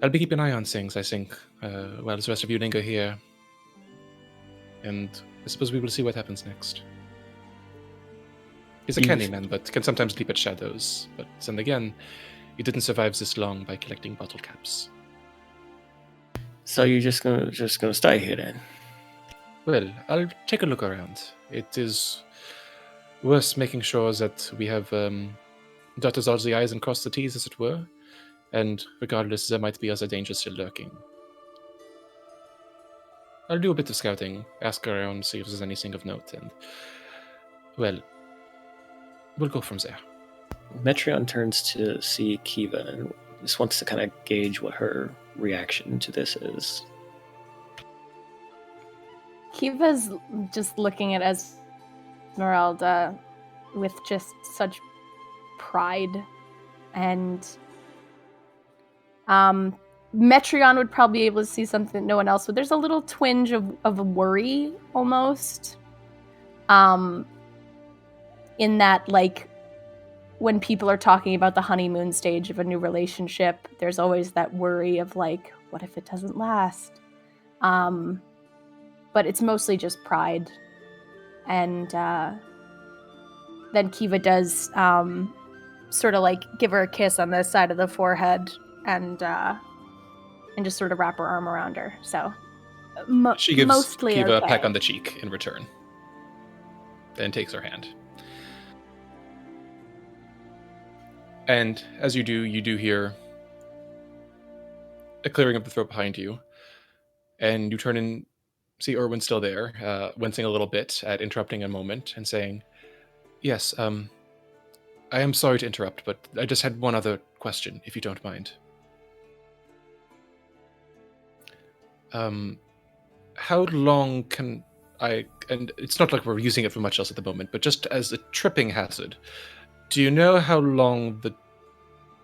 I'll be keeping an eye on things, I think, while the rest of you linger here. And I suppose we will see what happens next. He's a Candyman, but can sometimes leap at shadows. But then again, he didn't survive this long by collecting bottle caps. So you're just gonna stay here then? Well, I'll take a look around. It is worth making sure that we have dotted all the I's and crossed the T's, as it were. And regardless, there might be other dangers still lurking. I'll do a bit of scouting, ask around, see if there's anything of note, and, well, we'll go from there. Metreon turns to see Kiva and just wants to kind of gauge what her reaction to this is. Kiva's just looking at Esmeralda with just such pride, and Metreon would probably be able to see something that no one else would. There's a little twinge of worry, almost, in that, like, when people are talking about the honeymoon stage of a new relationship, there's always that worry of, like, what if it doesn't last? But it's mostly just pride. And then Kiva does sort of, like, give her a kiss on the side of the forehead and just sort of wrap her arm around her. So she gives mostly Kiva okay. a peck on the cheek in return, and takes her hand. And as you do hear a clearing of the throat behind you, and you turn and see Erwin still there, wincing a little bit at interrupting a moment and saying, "Yes, I am sorry to interrupt, but I just had one other question, if you don't mind. How long can I, and it's not like we're using it for much else at the moment, but just as a tripping hazard, do you know how long the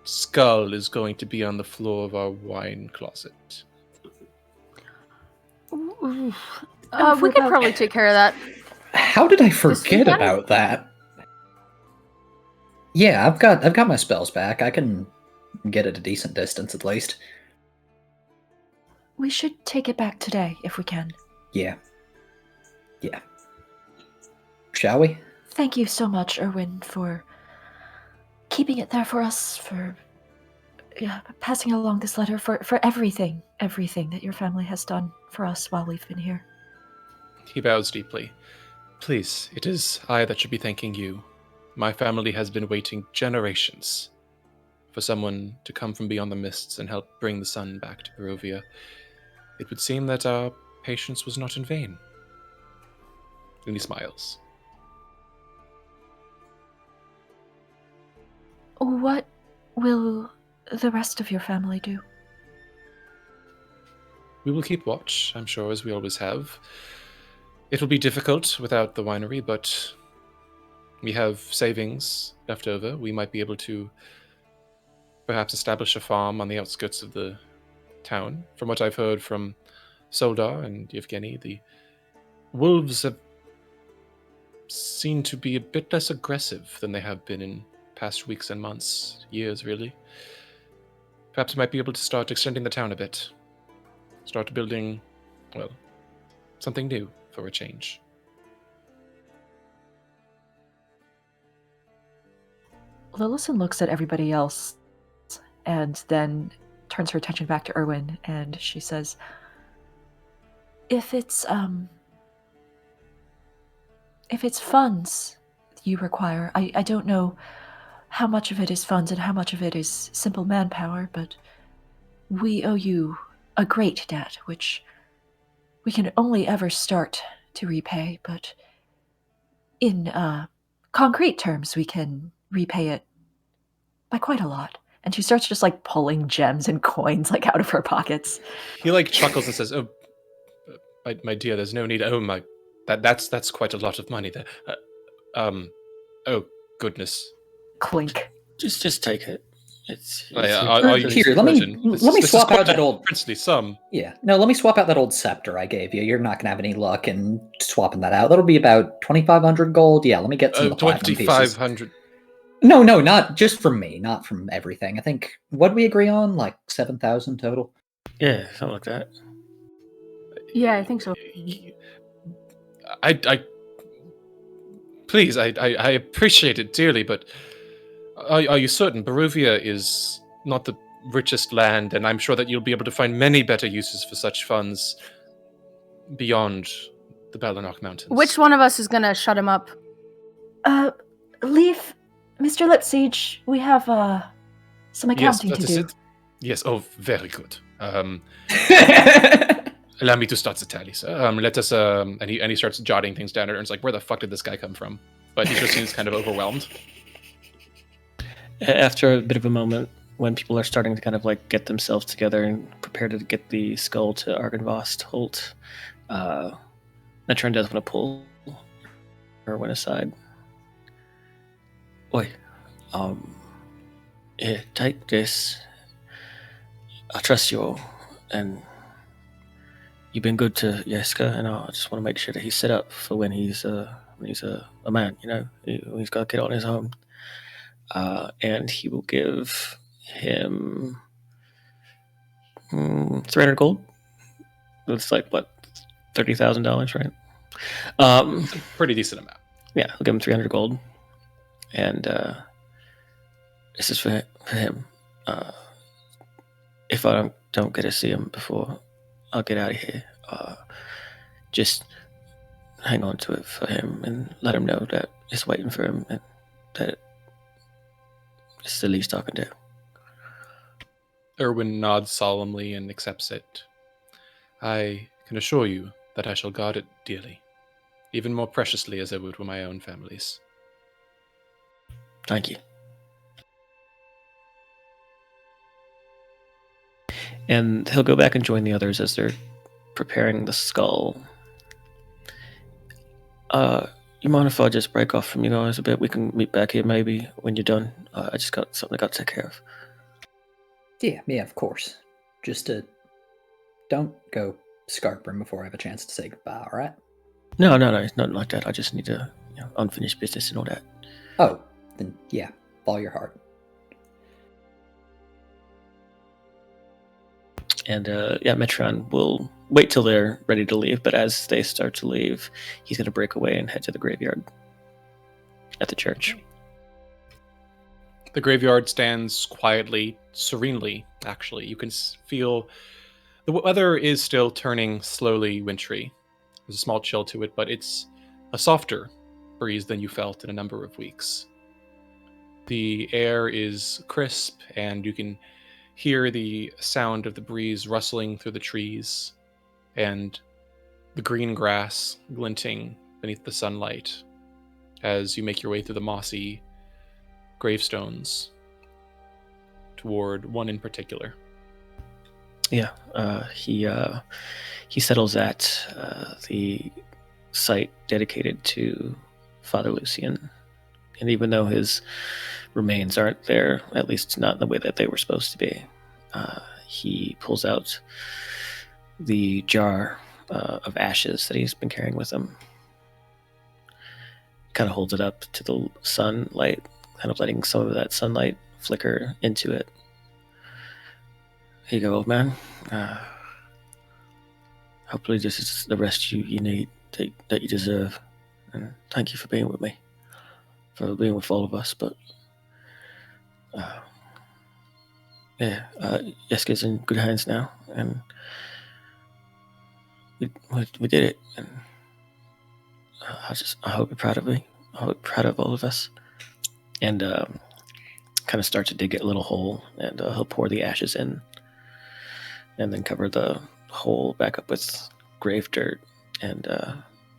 skull is going to be on the floor of our wine closet?" We could probably take care of that. How did I forget about that? Yeah, I've got my spells back. I can get at a decent distance at least. We should take it back today, if we can. Yeah. Shall we? Thank you so much, Erwin, for keeping it there for us, for passing along this letter, for everything that your family has done for us while we've been here. He bows deeply. "Please, it is I that should be thanking you. My family has been waiting generations for someone to come from beyond the mists and help bring the sun back to Barovia. It would seem that our patience was not in vain." And he smiles. What will the rest of your family do? We will keep watch, I'm sure, as we always have. It will be difficult without the winery, but we have savings left over. We might be able to perhaps establish a farm on the outskirts of the town. From what I've heard from Soldar and Yevgeny, the wolves have seemed to be a bit less aggressive than they have been in past weeks and months, years really. Perhaps we might be able to start extending the town a bit. Start building, well, something new for a change. Lillison looks at everybody else and then turns her attention back to Erwin, and she says, if it's funds you require, I don't know how much of it is funds and how much of it is simple manpower, but we owe you a great debt, which we can only ever start to repay, but in concrete terms, we can repay it by quite a lot. And she starts just, like, pulling gems and coins, like, out of her pockets. He, like, chuckles and says, "Oh, my dear, there's no need. Oh my, that's quite a lot of money there. Oh goodness." Clink. Just take it. Here, let me swap out that old princely sum. Yeah, no, let me swap out that old scepter I gave you. You're not gonna have any luck in swapping that out. That'll be about 2,500 gold. Yeah, let me get some of the platinum pieces. 2,500. No, not just from me, not from everything. I think, what we agree on? Like 7,000 total? Yeah, something like that. Yeah, I think so. I please, I appreciate it dearly, but are you certain Barovia is not the richest land, and I'm sure that you'll be able to find many better uses for such funds beyond the Balanok Mountains? Which one of us is gonna shut him up? Leaf, Mr. Lipsage, we have some accounting to do. It. Yes, oh, very good. Allow me to start the tally, sir. Let us, and he starts jotting things down, and it's like, where the fuck did this guy come from? But he just seems kind of overwhelmed. After a bit of a moment, when people are starting to kind of like get themselves together and prepare to get the skull to Argynvost Holt, Metron does want to pull Erwin aside. Oi, here, take this. I trust you all, and you've been good to Yeska, and I just want to make sure that he's set up for when he's a man. You know, he's got to get on his own. And he will give him 300 gold. That's like what, $30,000, right? Pretty decent amount. Yeah, I'll give him 300 gold, and this is for him. If I don't get to see him before I'll get out of here, just hang on to it for him and let him know that it's waiting for him, and that it's the least I can do. Erwin nods solemnly and accepts it. I can assure you that I shall guard it dearly, even more preciously as I would with my own families. Thank you. And he'll go back and join the others as they're preparing the skull. You mind if I just break off from you guys a bit? We can meet back here maybe when you're done. I just got something I got to take care of. Yeah, of course. Just don't go scarpering before I have a chance to say goodbye, alright? No, nothing like that. I just need to, unfinished business and all that. Oh, then yeah, follow your heart. And Metron will wait till they're ready to leave, but as they start to leave, he's going to break away and head to the graveyard at the church. The graveyard stands quietly, serenely, actually. You can feel the weather is still turning slowly wintry. There's a small chill to it, but it's a softer breeze than you felt in a number of weeks. The air is crisp, and you can hear the sound of the breeze rustling through the trees and the green grass glinting beneath the sunlight as you make your way through the mossy gravestones toward one in particular. Yeah, he settles at the site dedicated to Father Lucian, and even though his remains aren't there, at least not in the way that they were supposed to be, he pulls out the jar of ashes that he's been carrying with him, kind of holds it up to the sunlight, kind of letting some of that sunlight flicker into it. Here you go, old man. Hopefully this is the rest you need, that you deserve. And thank you for being with me, for being with all of us. But Yeska's in good hands now, and we did it. And I hope you're proud of me. I hope you're proud of all of us. And kind of start to dig a little hole, and he'll pour the ashes in, and then cover the hole back up with grave dirt, and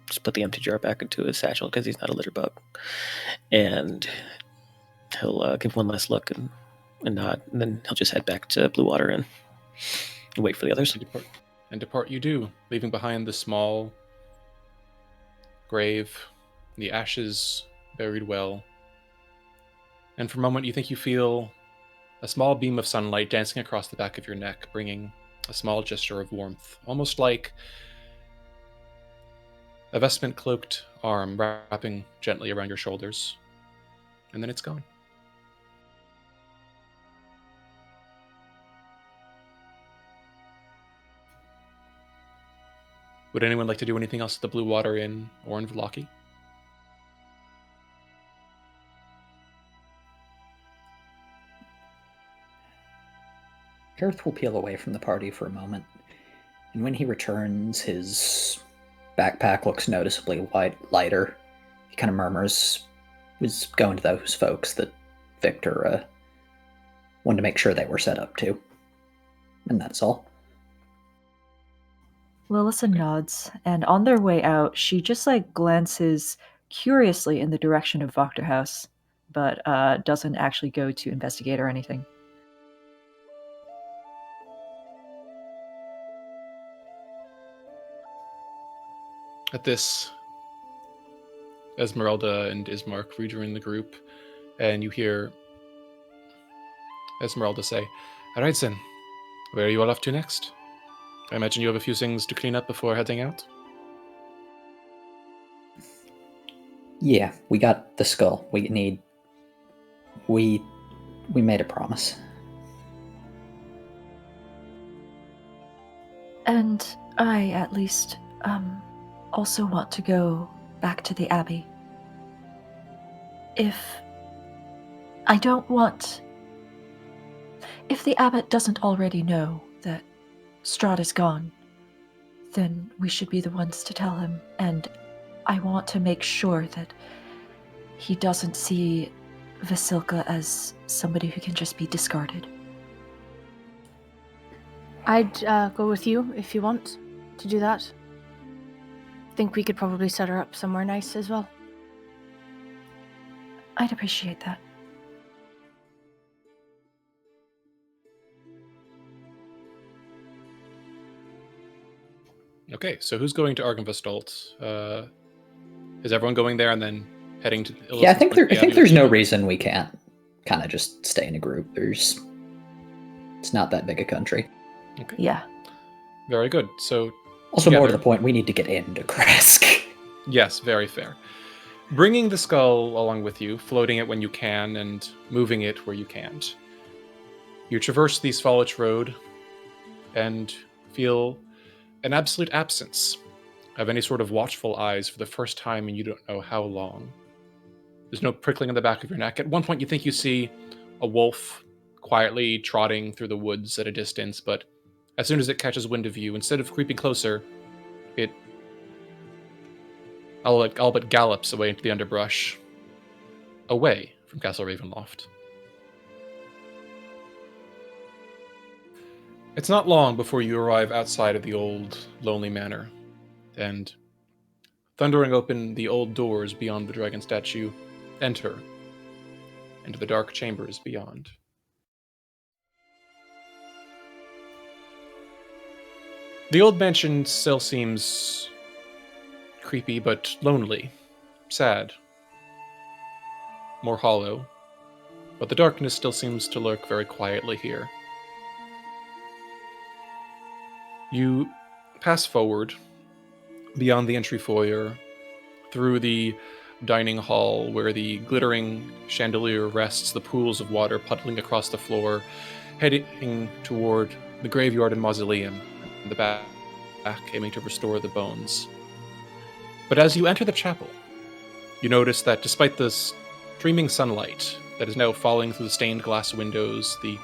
just put the empty jar back into his satchel because he's not a litter bug. And he'll give one last look and nod, and then he'll just head back to Blue Water and wait for the others. And depart you do, leaving behind the small grave, the ashes buried well. And for a moment, you think you feel a small beam of sunlight dancing across the back of your neck, bringing a small gesture of warmth, almost like a vestment-cloaked arm wrapping gently around your shoulders. And then it's gone. Would anyone like to do anything else at the Blue Water Inn or in Vlaki? Gareth will peel away from the party for a moment, and when he returns, his backpack looks noticeably lighter. He kind of murmurs, was going to those folks that Victor wanted to make sure they were set up to. And that's all. Lillisa nods, and on their way out, she just glances curiously in the direction of Voctor House, but doesn't actually go to investigate or anything. At this, Esmeralda and Ismark rejoin the group, and you hear Esmeralda say, "All right, then. Where are you all off to next? I imagine you have a few things to clean up before heading out?" Yeah, we got the skull. We made a promise. And I, at least, also want to go back to the Abbey. If the Abbot doesn't already know that Strahd is gone, then we should be the ones to tell him, and I want to make sure that he doesn't see Vasilka as somebody who can just be discarded. I'd go with you if you want to do that. Think we could probably set her up somewhere nice as well. I'd appreciate that. Okay, so who's going to Argynvostholt? Is everyone going there and then heading to? Yeah, I think there's no reason we can't kind of just stay in a group. It's not that big a country. Okay. Yeah. Very good. So also, more to the point, we need to get into Kresk. Yes, very fair. Bringing the skull along with you, floating it when you can, and moving it where you can't. You traverse the Svalich Road and feel an absolute absence of any sort of watchful eyes for the first time in you don't know how long. There's no prickling in the back of your neck. At one point you think you see a wolf quietly trotting through the woods at a distance, but as soon as it catches wind of you, instead of creeping closer, it all but gallops away into the underbrush, away from Castle Ravenloft. It's not long before you arrive outside of the old, lonely manor, and thundering open the old doors beyond the dragon statue, enter into the dark chambers beyond. The old mansion still seems creepy but lonely, sad, more hollow, but the darkness still seems to lurk very quietly here. You pass forward, beyond the entry foyer, through the dining hall where the glittering chandelier rests, the pools of water puddling across the floor, heading toward the graveyard and mausoleum, in the back aiming to restore the bones. But as you enter the chapel, you notice that despite the streaming sunlight that is now falling through the stained glass windows, the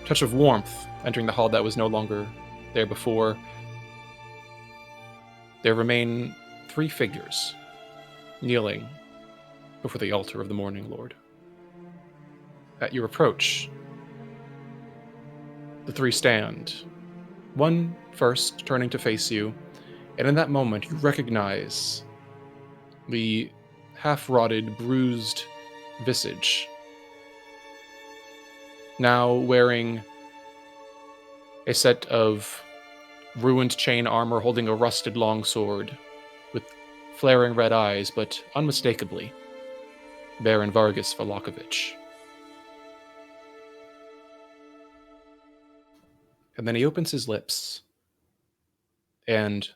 touch of warmth entering the hall that was no longer there before, there remain 3 figures kneeling before the altar of the Morning Lord. At your approach, the 3 stand, one first turning to face you, and in that moment you recognize the half-rotted, bruised visage, now wearing a set of ruined chain armor, holding a rusted longsword with flaring red eyes, but unmistakably Baron Vargas Valakovich. And then he opens his lips, and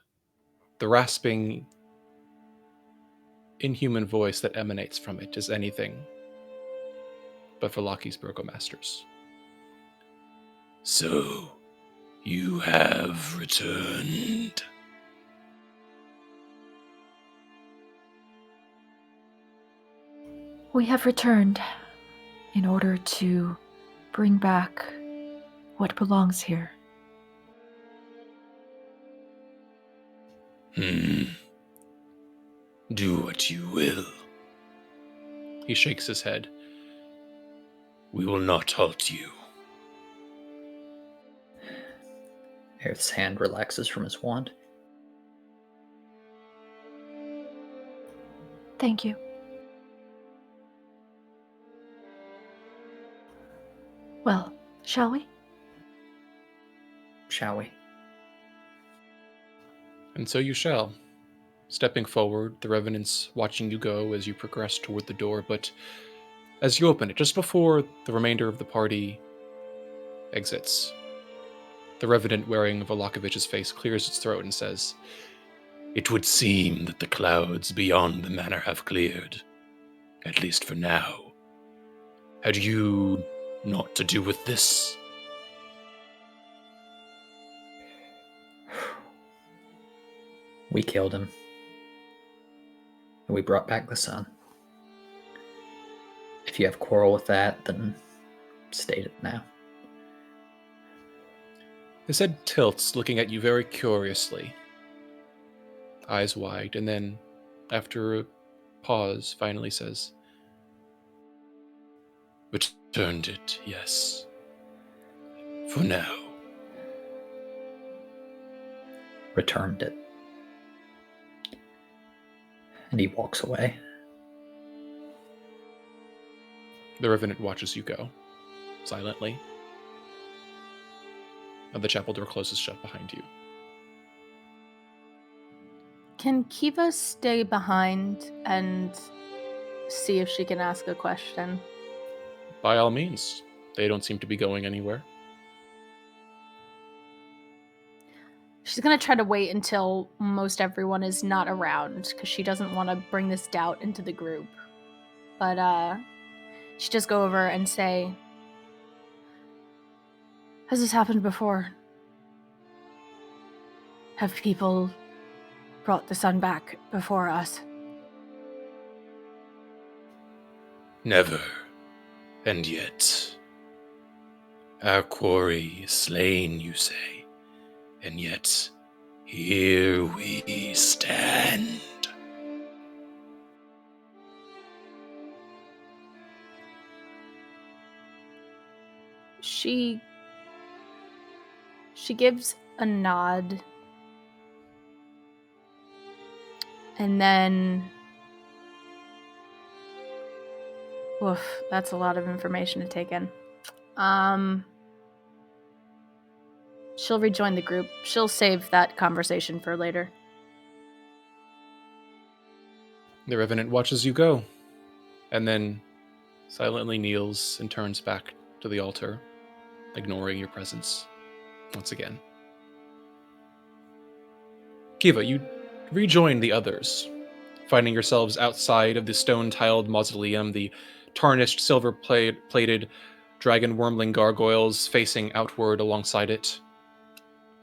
the rasping, inhuman voice that emanates from it is anything but Valaki's burgomaster's. "So, you have returned." We have returned in order to bring back what belongs here. Do what you will. He shakes his head. We will not halt you. Aerith's hand relaxes from his wand. Thank you. Well, shall we? Shall we? And so you shall. Stepping forward, the Revenants watching you go as you progress toward the door, but as you open it, just before the remainder of the party exits, the Revenant wearing Volakovich's face clears its throat and says, It would seem that the clouds beyond the manor have cleared, at least for now. Had you naught to do with this? We killed him. And we brought back the sun. If you have quarrel with that, then state it now. His head tilts, looking at you very curiously, eyes wide, and then, after a pause, finally says, Returned it, yes. For now. Returned it. And he walks away. The Revenant watches you go, silently, and the chapel door closes shut behind you. Can Kiva stay behind and see if she can ask a question? By all means. They don't seem to be going anywhere. She's going to try to wait until most everyone is not around because she doesn't want to bring this doubt into the group. But she just go over and say, has this happened before? Have people brought the sun back before us? Never. And yet. Our quarry is slain, you say. And yet, here we stand. She gives a nod. And then... Woof, that's a lot of information to take in. She'll rejoin the group. She'll save that conversation for later. The Revenant watches you go, and then silently kneels and turns back to the altar, ignoring your presence once again. Kiva, you rejoin the others, finding yourselves outside of the stone-tiled mausoleum, the tarnished silver-plated dragon wormling gargoyles facing outward alongside it.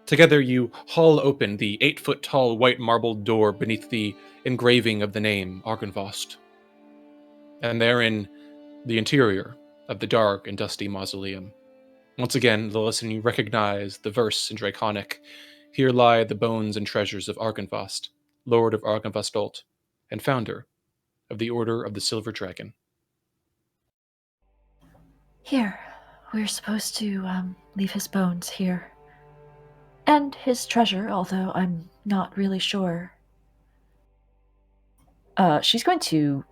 Together you haul open the 8-foot-tall white marbled door beneath the engraving of the name Argynvost. And there in the interior of the dark and dusty mausoleum, once again, Lilith, you recognize the verse in Draconic, "Here lie the bones and treasures of Argynvost, Lord of Argynvostolt, and founder of the Order of the Silver Dragon." Here. We're supposed to leave his bones here. And his treasure, although I'm not really sure. She's going to,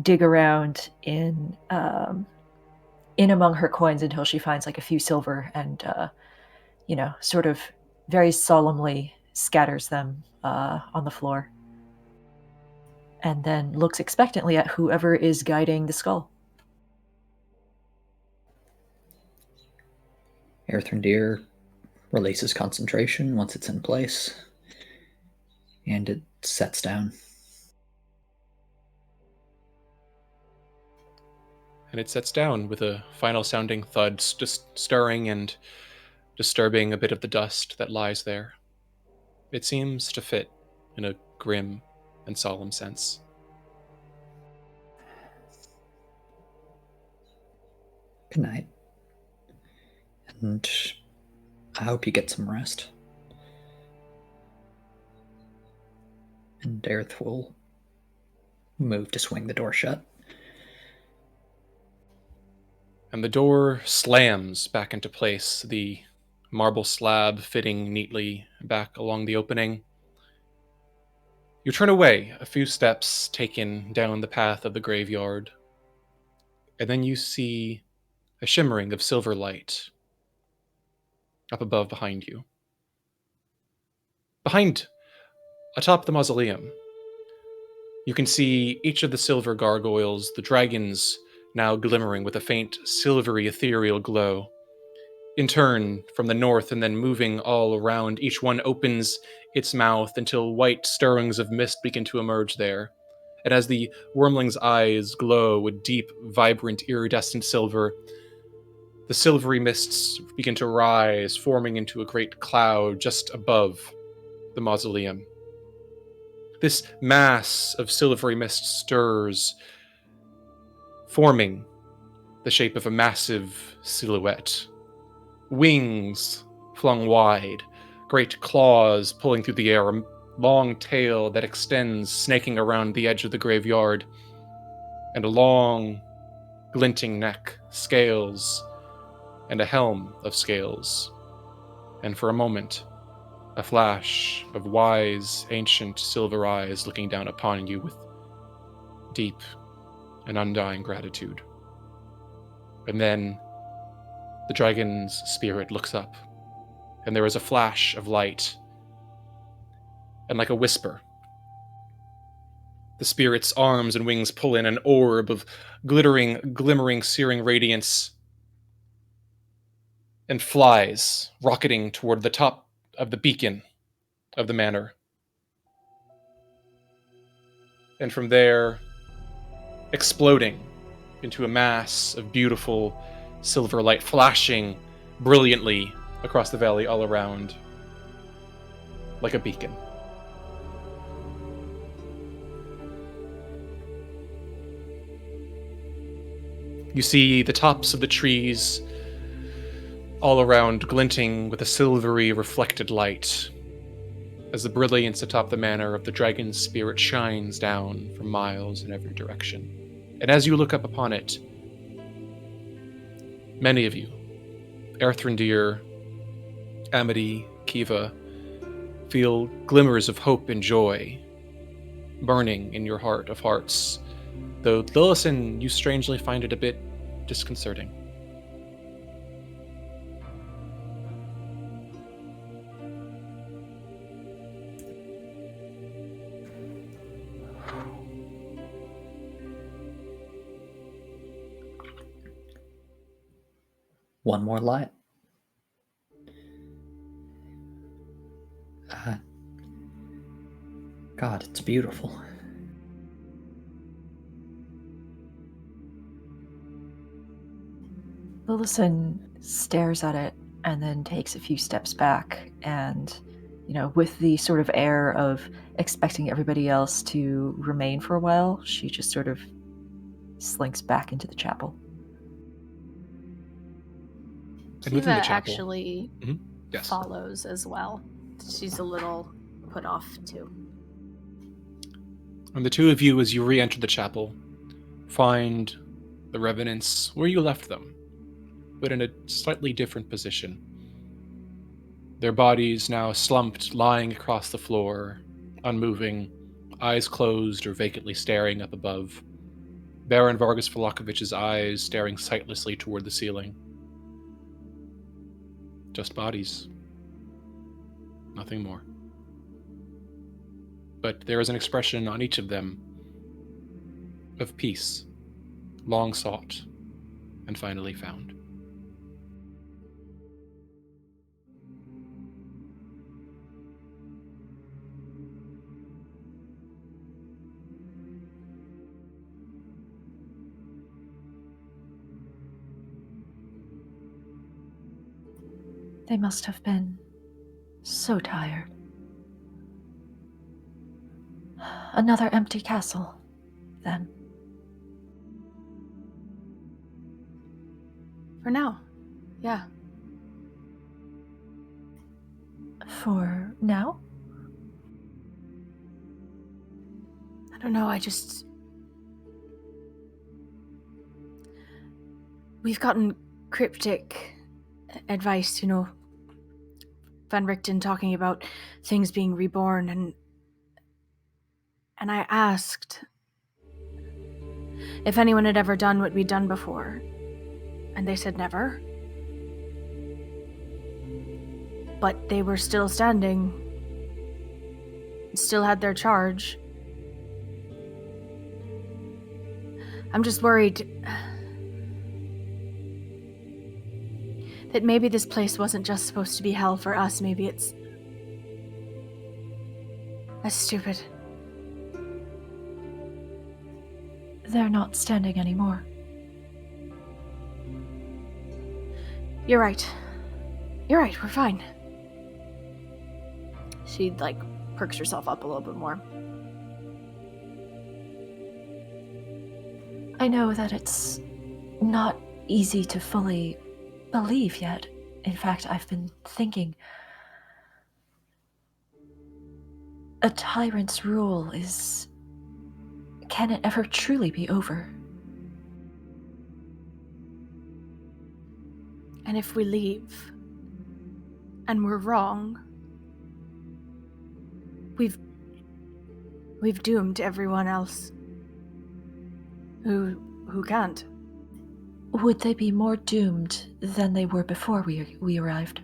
dig around in among her coins until she finds like a few silver and, sort of very solemnly scatters them on the floor. And then looks expectantly at whoever is guiding the skull. Earthrendir releases concentration once it's in place, and it sets down. And it sets down with a final sounding thud, just stirring and disturbing a bit of the dust that lies there. It seems to fit in a grim and solemn sense. Good night. And I hope you get some rest. And Dareth will move to swing the door shut. And the door slams back into place, the marble slab fitting neatly back along the opening. You turn away, a few steps taken down the path of the graveyard, and then you see a shimmering of silver light up above behind you. Atop the mausoleum, you can see each of the silver gargoyles, the dragons now glimmering with a faint silvery ethereal glow. In turn, from the north and then moving all around, each one opens its mouth until white stirrings of mist begin to emerge there. And as the wormling's eyes glow with deep, vibrant, iridescent silver, the silvery mists begin to rise, forming into a great cloud just above the mausoleum. This mass of silvery mist stirs, forming the shape of a massive silhouette. Wings flung wide, great claws pulling through the air, a long tail that extends, snaking around the edge of the graveyard, and a long, glinting neck, scales, and a helm of scales. And for a moment, a flash of wise, ancient silver eyes looking down upon you with deep and undying gratitude. And then the dragon's spirit looks up, and there is a flash of light, and like a whisper, the spirit's arms and wings pull in an orb of glimmering, searing radiance, and flies, rocketing toward the top of the beacon of the manor. And from there, exploding into a mass of beautiful silver light, flashing brilliantly across the valley all around, like a beacon. You see the tops of the trees all around glinting with a silvery reflected light as the brilliance atop the manor of the dragon's spirit shines down for miles in every direction. And as you look up upon it, many of you, Erthrindir, Amity, Kiva, feel glimmers of hope and joy burning in your heart of hearts, though Lillison, you strangely find it a bit disconcerting. One more light. God, it's beautiful. Lillison stares at it and then takes a few steps back and, with the sort of air of expecting everybody else to remain for a while, she just sort of slinks back into the chapel. And within the Kiva chapel, actually yes, follows as well. She's a little put off too. And the two of you, as you re-enter the chapel, find the revenants where you left them, but in a slightly different position. Their bodies now slumped, lying across the floor, unmoving, eyes closed or vacantly staring up above. Baron Vargas Volokovich's eyes staring sightlessly toward the ceiling. Just bodies. Nothing more. But there is an expression on each of them of peace, long sought, and finally found. They must have been so tired. Another empty castle, then. For now. Yeah. For now? I don't know, we've gotten cryptic advice, Van Richten talking about things being reborn, and I asked if anyone had ever done what we'd done before, and they said never. But they were still standing, still had their charge. I'm just worried that maybe this place wasn't just supposed to be hell for us. Maybe it's as stupid. They're not standing anymore. You're right. You're right, we're fine. She, perks herself up a little bit more. I know that it's not easy to fully believe yet. In fact, I've been thinking a tyrant's rule can it ever truly be over? And if we leave, and we're wrong, we've doomed everyone else who can't. Would they be more doomed than they were before we arrived?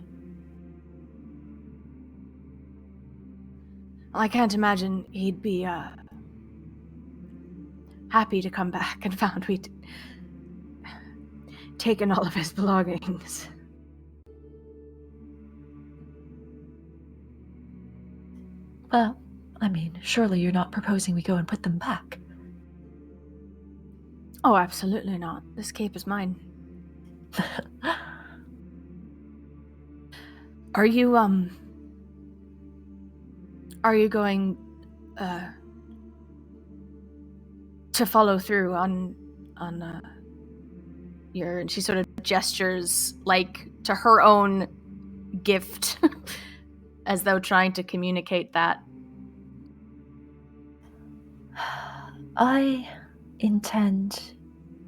Well, I can't imagine he'd be happy to come back and found we'd taken all of his belongings. Well, surely you're not proposing we go and put them back. Oh, absolutely not. This cape is mine. Are you going to follow through on your, and she sort of gestures to her own gift as though trying to communicate that? I intend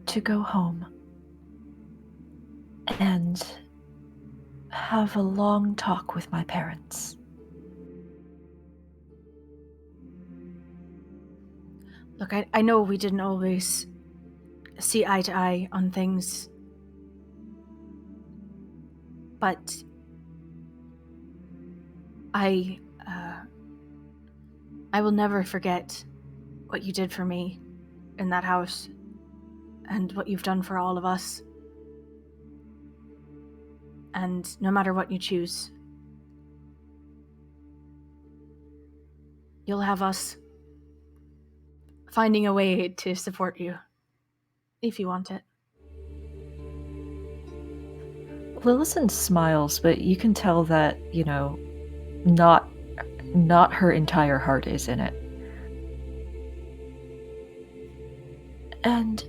to go home and have a long talk with my parents. Look, I know we didn't always see eye to eye on things, but I will never forget what you did for me in that house and what you've done for all of us. And no matter what you choose, you'll have us finding a way to support you if you want it. Lillison smiles, but you can tell that, not her entire heart is in it. And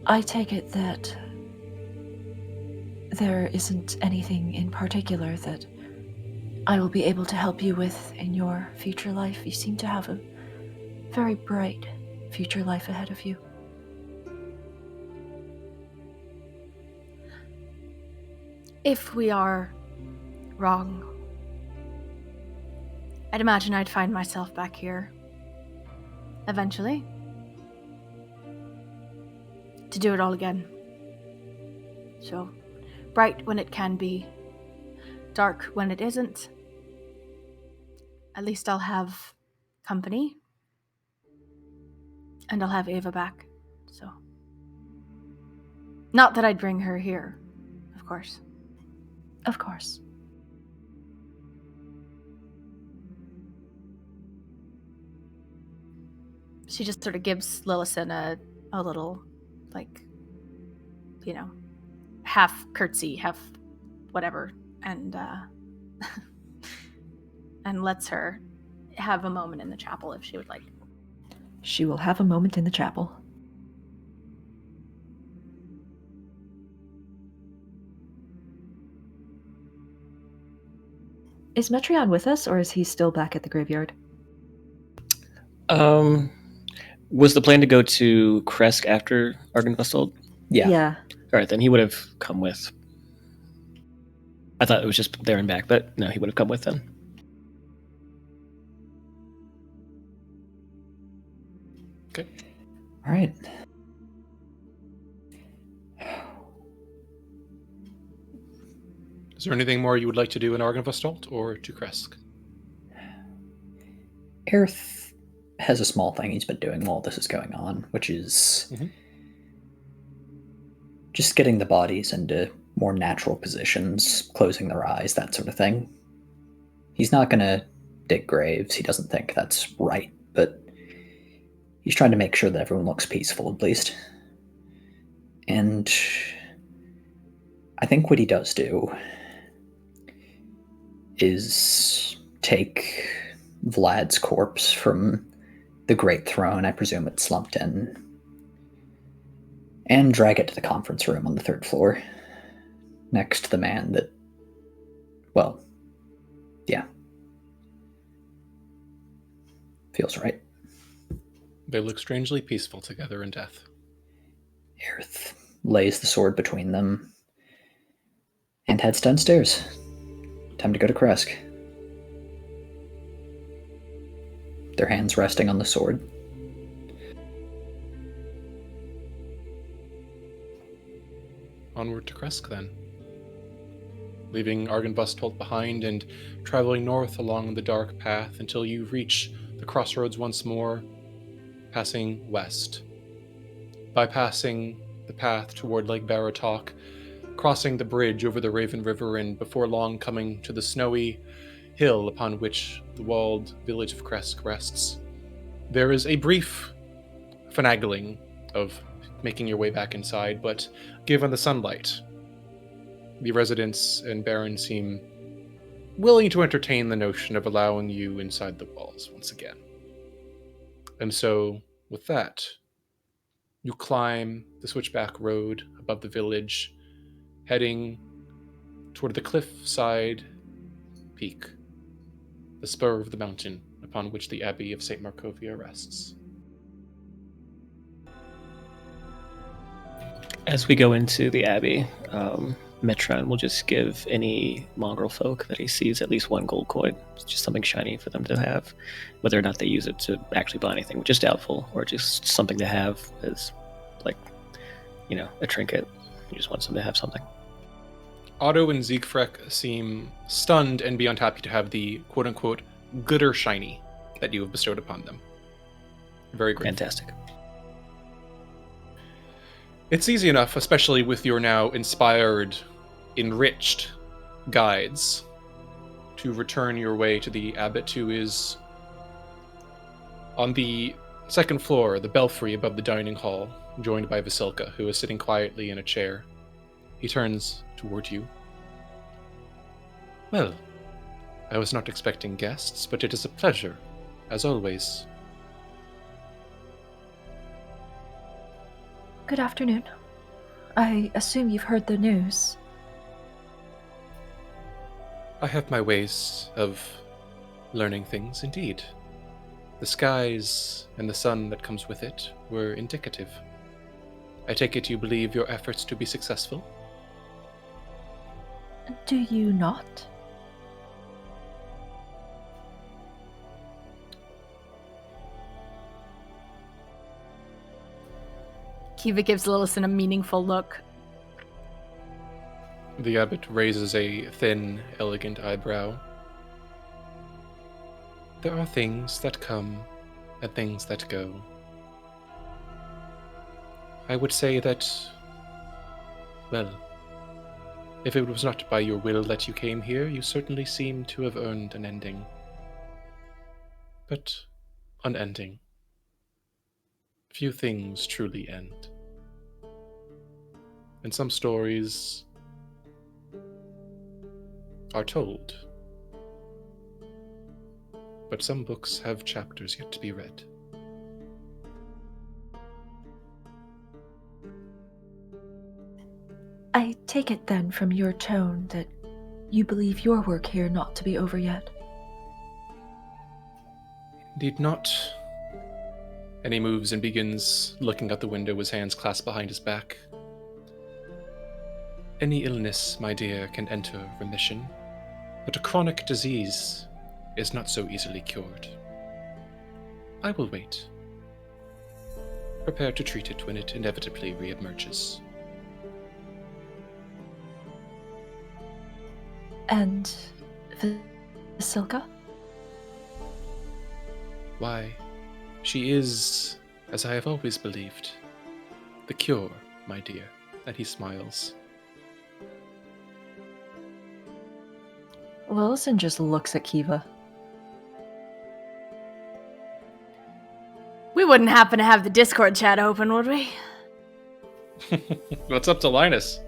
I take it that there isn't anything in particular that I will be able to help you with in your future life. You seem to have a very bright future life ahead of you. If we are wrong, I'd imagine I'd find myself back here eventually to do it all again. So, bright when it can be, dark when it isn't. At least I'll have company, and I'll have Ava back. So, not that I'd bring her here, of course. Of course. She just sort of gives Lillison a little, half curtsy, half whatever, and and lets her have a moment in the chapel if she would like. She will have a moment in the chapel. Is Metreon with us, or is he still back at the graveyard? Was the plan to go to Kresk after Argynvostold? Yeah. All right, then he would have come with. I thought it was just there and back, but no, he would have come with then. Okay. All right. Is there anything more you would like to do in Argynvostold or to Kresk? Aerith has a small thing he's been doing while this is going on, which is just getting the bodies into more natural positions, closing their eyes, that sort of thing. He's not going to dig graves. He doesn't think that's right, but he's trying to make sure that everyone looks peaceful, at least. And I think what he does do is take Vlad's corpse from the Great Throne, I presume it's slumped in, and drag it to the conference room on the 3rd floor, next to the man that, well, yeah, feels right. They look strangely peaceful together in death. Aerith lays the sword between them and heads downstairs. Time to go to Kresk. Their hands resting on the sword. Onward to Kresk, then. Leaving Argynvostold behind and traveling north along the dark path until you reach the crossroads once more, passing west. Bypassing the path toward Lake Baratok, crossing the bridge over the Raven River, and before long coming to the snowy hill upon which the walled village of Kresk rests. There is a brief finagling of making your way back inside, but given the sunlight, the residents and Baron seem willing to entertain the notion of allowing you inside the walls once again. And so, with that, you climb the switchback road above the village, heading toward the cliffside peak, the spur of the mountain upon which the Abbey of St. Markovia rests. As we go into the Abbey, Metron will just give any mongrel folk that he sees at least 1 gold coin. It's just something shiny for them to have. Whether or not they use it to actually buy anything, which is doubtful, or just something to have as, like, a trinket. He just wants them to have something. Otto and Siegfried seem stunned and beyond happy to have the quote-unquote gooder shiny that you have bestowed upon them. Very grateful. Fantastic. It's easy enough, especially with your now inspired, enriched guides, to return your way to the abbot, who is on the 2nd floor, the belfry above the dining hall, joined by Vasilka, who is sitting quietly in a chair. He turns toward you. Well, I was not expecting guests, but it is a pleasure, as always. Good afternoon. I assume you've heard the news. I have my ways of learning things, indeed. The skies and the sun that comes with it were indicative. I take it you believe your efforts to be successful? Do you not? Kiva gives Lillison a meaningful look. The abbot raises a thin, elegant eyebrow. There are things that come and things that go. I would say that, well, if it was not by your will that you came here, you certainly seem to have earned an ending. But unending. Few things truly end. And some stories are told. But some books have chapters yet to be read. I take it then from your tone that you believe your work here not to be over yet? Indeed not. And he moves and begins looking out the window, his hands clasped behind his back. Any illness, my dear, can enter remission, but a chronic disease is not so easily cured. I will wait. Prepare to treat it when it inevitably reemerges. And Vasilka? Why, she is, as I have always believed, the cure, my dear. And he smiles. Lillison just looks at Kiva. We wouldn't happen to have the Discord chat open, would we? What's up to Linus?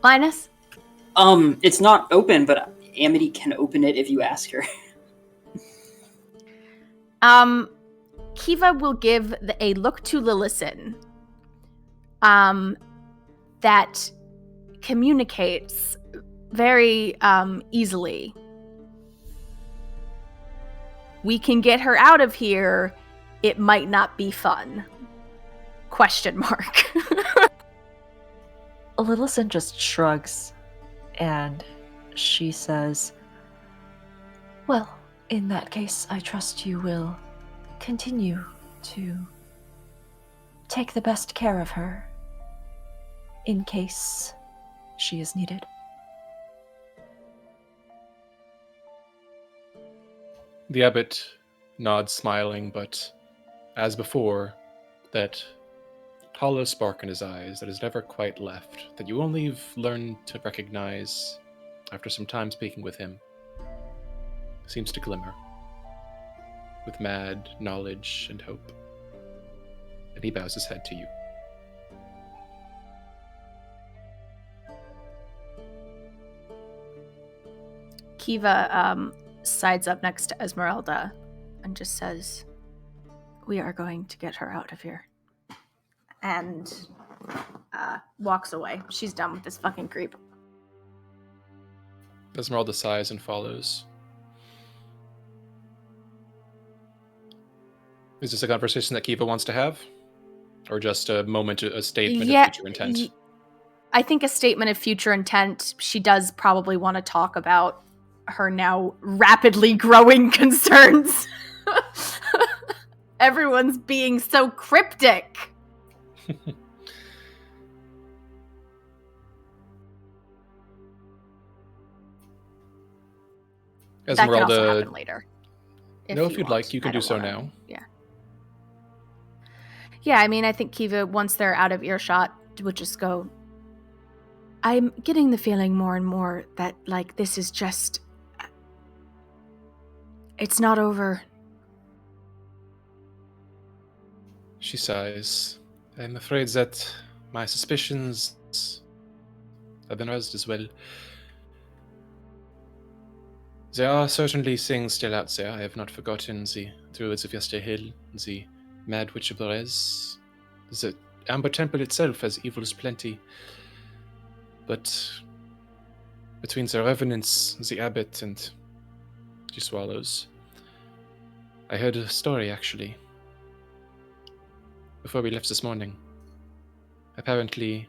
Linus? It's not open, but Amity can open it if you ask her. Kiva will give a look to Lillison that communicates very easily. We can get her out of here. It might not be fun. Question mark. Lillison just shrugs, and she says, Well, in that case, I trust you will continue to take the best care of her in case she is needed. The abbot nods, smiling, but as before, that hollow spark in his eyes that has never quite left, that you only have learned to recognize after some time speaking with him, seems to glimmer with mad knowledge and hope. And he bows his head to you. Kiva sides up next to Esmeralda and just says, "We are going to get her out of here." And walks away. She's done with this fucking creep. Esmeralda sighs and follows. Is this a conversation that Kiva wants to have? Or just a moment, a statement of future intent? I think a statement of future intent. She does probably want to talk about her now rapidly growing concerns. Everyone's being so cryptic. That can also happen later. If you'd like, you can do so now. Yeah. Yeah, I mean, I think Kiva, once they're out of earshot, would just go, I'm getting the feeling more and more that, like, this is just... It's not over. She sighs. I'm afraid that my suspicions have been raised as well. There are certainly things still out there. I have not forgotten the druids of Yester Hill, the Mad Witch of Berez. The Amber Temple itself has evils plenty. But between the revenants, the abbot, and she swallows. I heard a story, actually, before we left this morning. Apparently,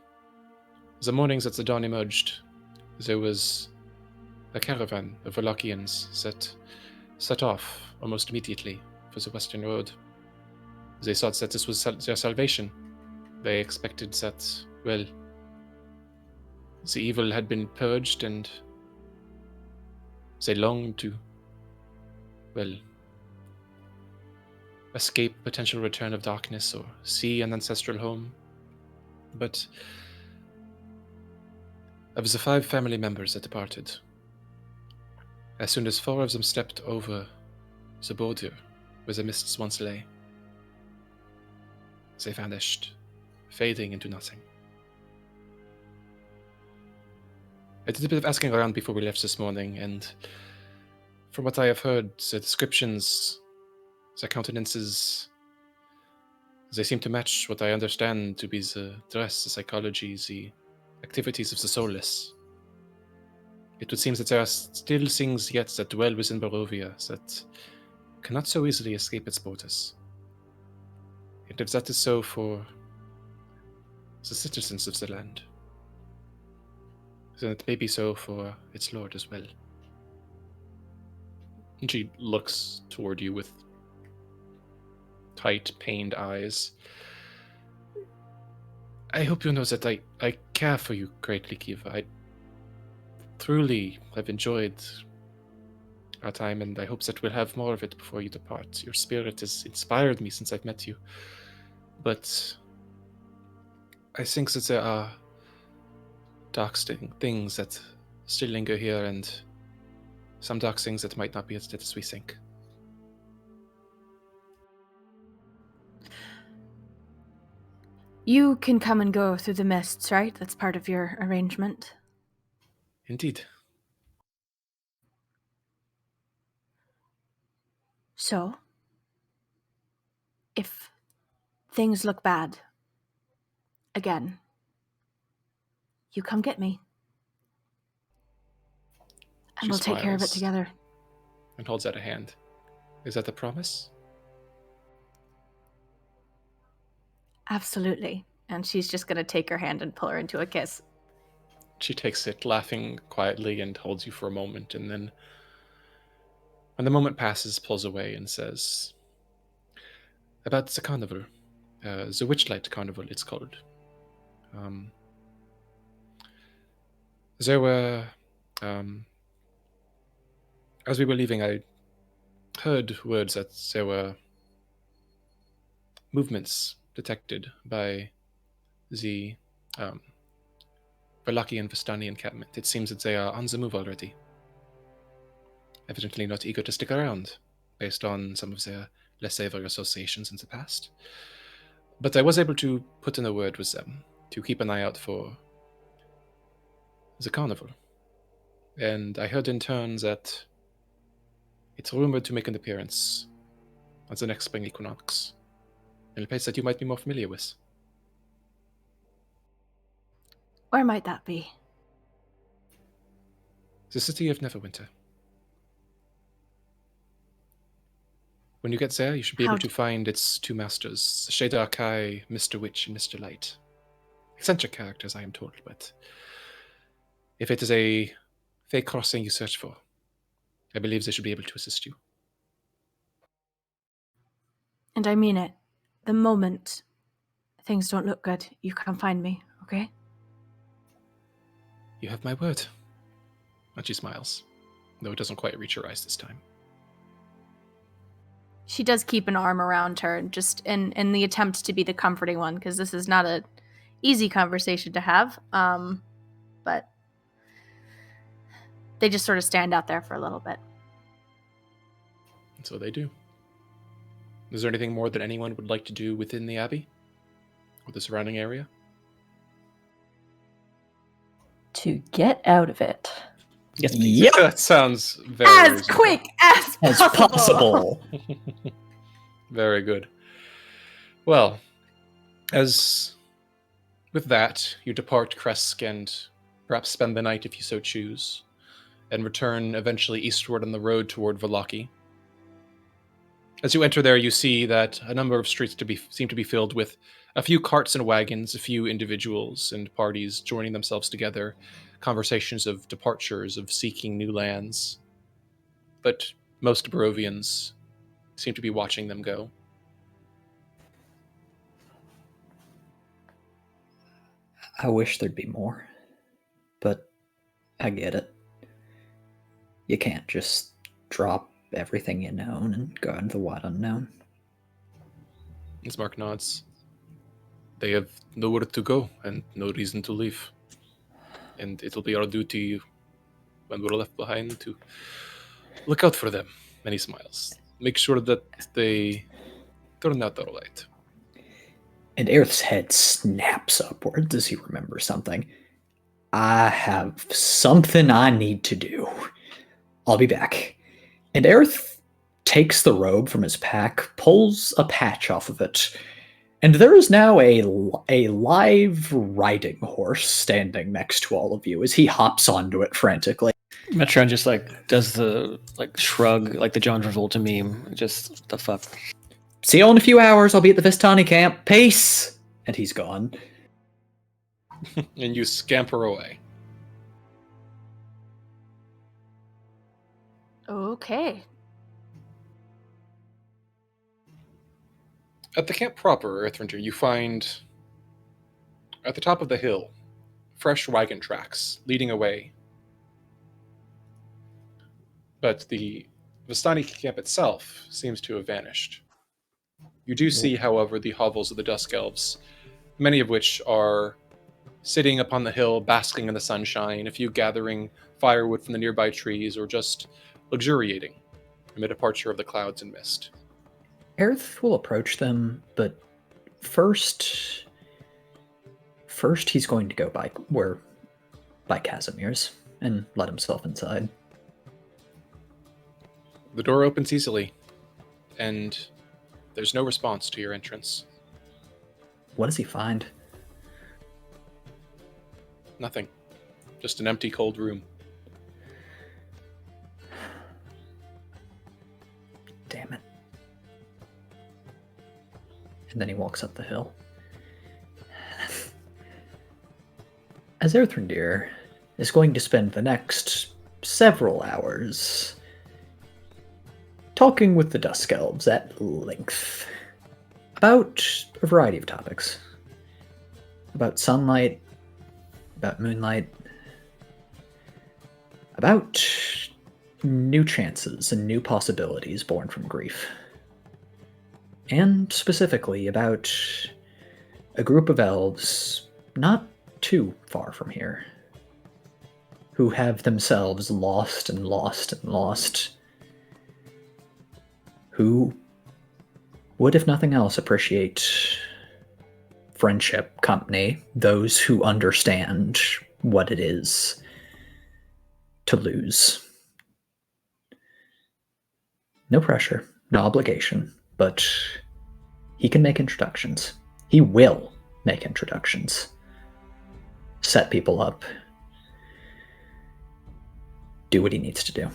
the morning that the dawn emerged, there was a caravan of Walachians that set off almost immediately for the Western Road. They thought that this was their salvation. They expected that, well, the evil had been purged and they longed to, well, escape potential return of darkness or see an ancestral home. But of the 5 family members that departed, as soon as 4 of them stepped over the border where the mists once lay, they vanished, fading into nothing. I did a bit of asking around before we left this morning, and from what I have heard, the descriptions, the countenances, they seem to match what I understand to be the dress, the psychology, the activities of the soulless. It would seem that there are still things yet that dwell within Barovia that cannot so easily escape its borders. And if that is so for the citizens of the land, then it may be so for its lord as well. And she looks toward you with tight, pained eyes. I hope you know that I care for you greatly, Kiva. I truly have enjoyed our time, and I hope that we'll have more of it before you depart. Your spirit has inspired me since I've met you. But I think that there are dark things that still linger here, and some dark things that might not be as dead as we think. You can come and go through the mists, right? That's part of your arrangement. Indeed. So, if things look bad, again, you come get me. And we'll take care of it smiles together. and holds out a hand. Is that a promise? Absolutely. And she's just going to take her hand and pull her into a kiss. She takes it, laughing quietly, and holds you for a moment, and then, when the moment passes, pulls away and says, about the carnival, the Witchlight Carnival, it's called. There were, as we were leaving, I heard words that there were movements detected by the Velaki and Vistani encampment. It seems that they are on the move already. Evidently not eager to stick around, based on some of their less savory associations in the past. But I was able to put in a word with them to keep an eye out for the carnival. And I heard in turn that it's rumored to make an appearance on the next spring equinox, in a place that you might be more familiar with. Where might that be? The city of Neverwinter. When you get there, you should be able to find its two masters, Shadar Kai, Mr. Witch, and Mr. Light. Eccentric characters, I am told, but if it is a fake crossing you search for, I believe they should be able to assist you. And I mean it. The moment things don't look good, you come find me, okay? You have my word. And she smiles, though it doesn't quite reach her eyes this time. She does keep an arm around her, just in the attempt to be the comforting one, because this is not an easy conversation to have. But they just sort of stand out there for a little bit. And so they do. Is there anything more that anyone would like to do within the Abbey? Or the surrounding area? To get out of it. Yep, That sounds very As reasonable. quick as as possible! possible. Very good. Well, as with that, you depart Kresk and perhaps spend the night if you so choose, and return eventually eastward on the road toward Velaki. As you enter there, you see that a number of streets seem to be filled with a few carts and wagons, a few individuals and parties joining themselves together, conversations of departures, of seeking new lands. But most Barovians seem to be watching them go. I wish there'd be more, but I get it. You can't just drop everything you know and go into the wide unknown. As Mark nods, they have nowhere to go and no reason to leave. And it'll be our duty when we're left behind to look out for them. And he smiles. Make sure that they turn out all right. And Aerith's head snaps upwards as he remembers something. I have something I need to do. I'll be back. And Aerith takes the robe from his pack, pulls a patch off of it, and there is now a live riding horse standing next to all of you as he hops onto it frantically. Metron just does the shrug, like the John Travolta meme. Just the fuck. See you all in a few hours. I'll be at the Vistani camp. Peace. And he's gone. And you scamper away. Okay. At the camp proper, Earthrender, you find at the top of the hill fresh wagon tracks leading away. But the Vistani camp itself seems to have vanished. You do see, however, the hovels of the Dusk Elves, many of which are sitting upon the hill, basking in the sunshine, a few gathering firewood from the nearby trees, or just luxuriating amid a departure of the clouds and mist. Aerith will approach them, but first he's going to go by Casimir's and let himself inside. The door opens easily, and there's no response to your entrance. What does he find? Nothing. Just an empty, cold room. Damn it. And then he walks up the hill. As Earthrendir is going to spend the next several hours talking with the Dusk Elves at length about a variety of topics. About sunlight, about moonlight, about new chances and new possibilities born from grief. And specifically about a group of elves not too far from here, who have themselves lost and lost and lost, who would, if nothing else, appreciate friendship, company, those who understand what it is to lose. No pressure, no obligation, but he can make introductions. He will make introductions. Set people up. Do what he needs to do.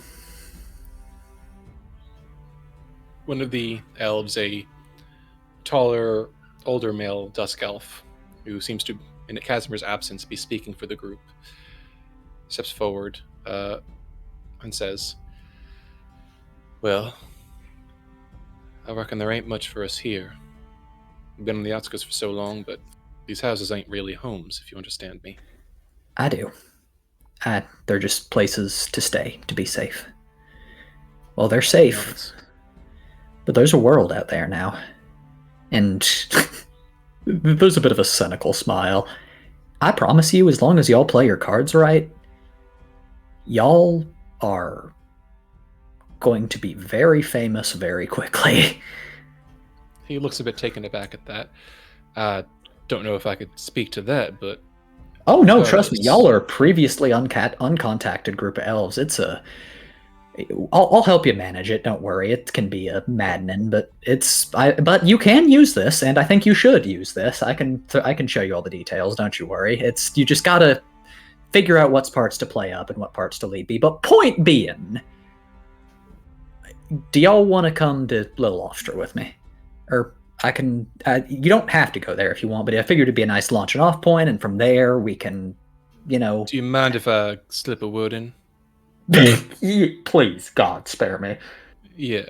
One of the elves, a taller, older male dusk elf, who seems to, in Casimir's absence, be speaking for the group, steps forward and says, "Well, I reckon there ain't much for us here. We've been on the outskirts for so long, but these houses ain't really homes, if you understand me." I do. They're just places to stay, to be safe. Well, they're safe, but there's a world out there now. And there's a bit of a cynical smile. I promise you, as long as y'all play your cards right, y'all are going to be very famous very quickly. He looks a bit taken aback at that. I don't know if I could speak to that, but... Oh no, trust me, y'all are a previously uncontacted group of elves. I'll help you manage it, don't worry. It can be maddening, but but you can use this, and I think you should use this. I can show you all the details, don't you worry. You just gotta figure out what parts to play up and what parts to lead be. But point being, do y'all want to come to Little Offster with me? Or I can, you don't have to go there if you want, but I figured it'd be a nice launching off point, and from there we can, Do you mind if I slip a word in? Please, God, spare me. Yeah.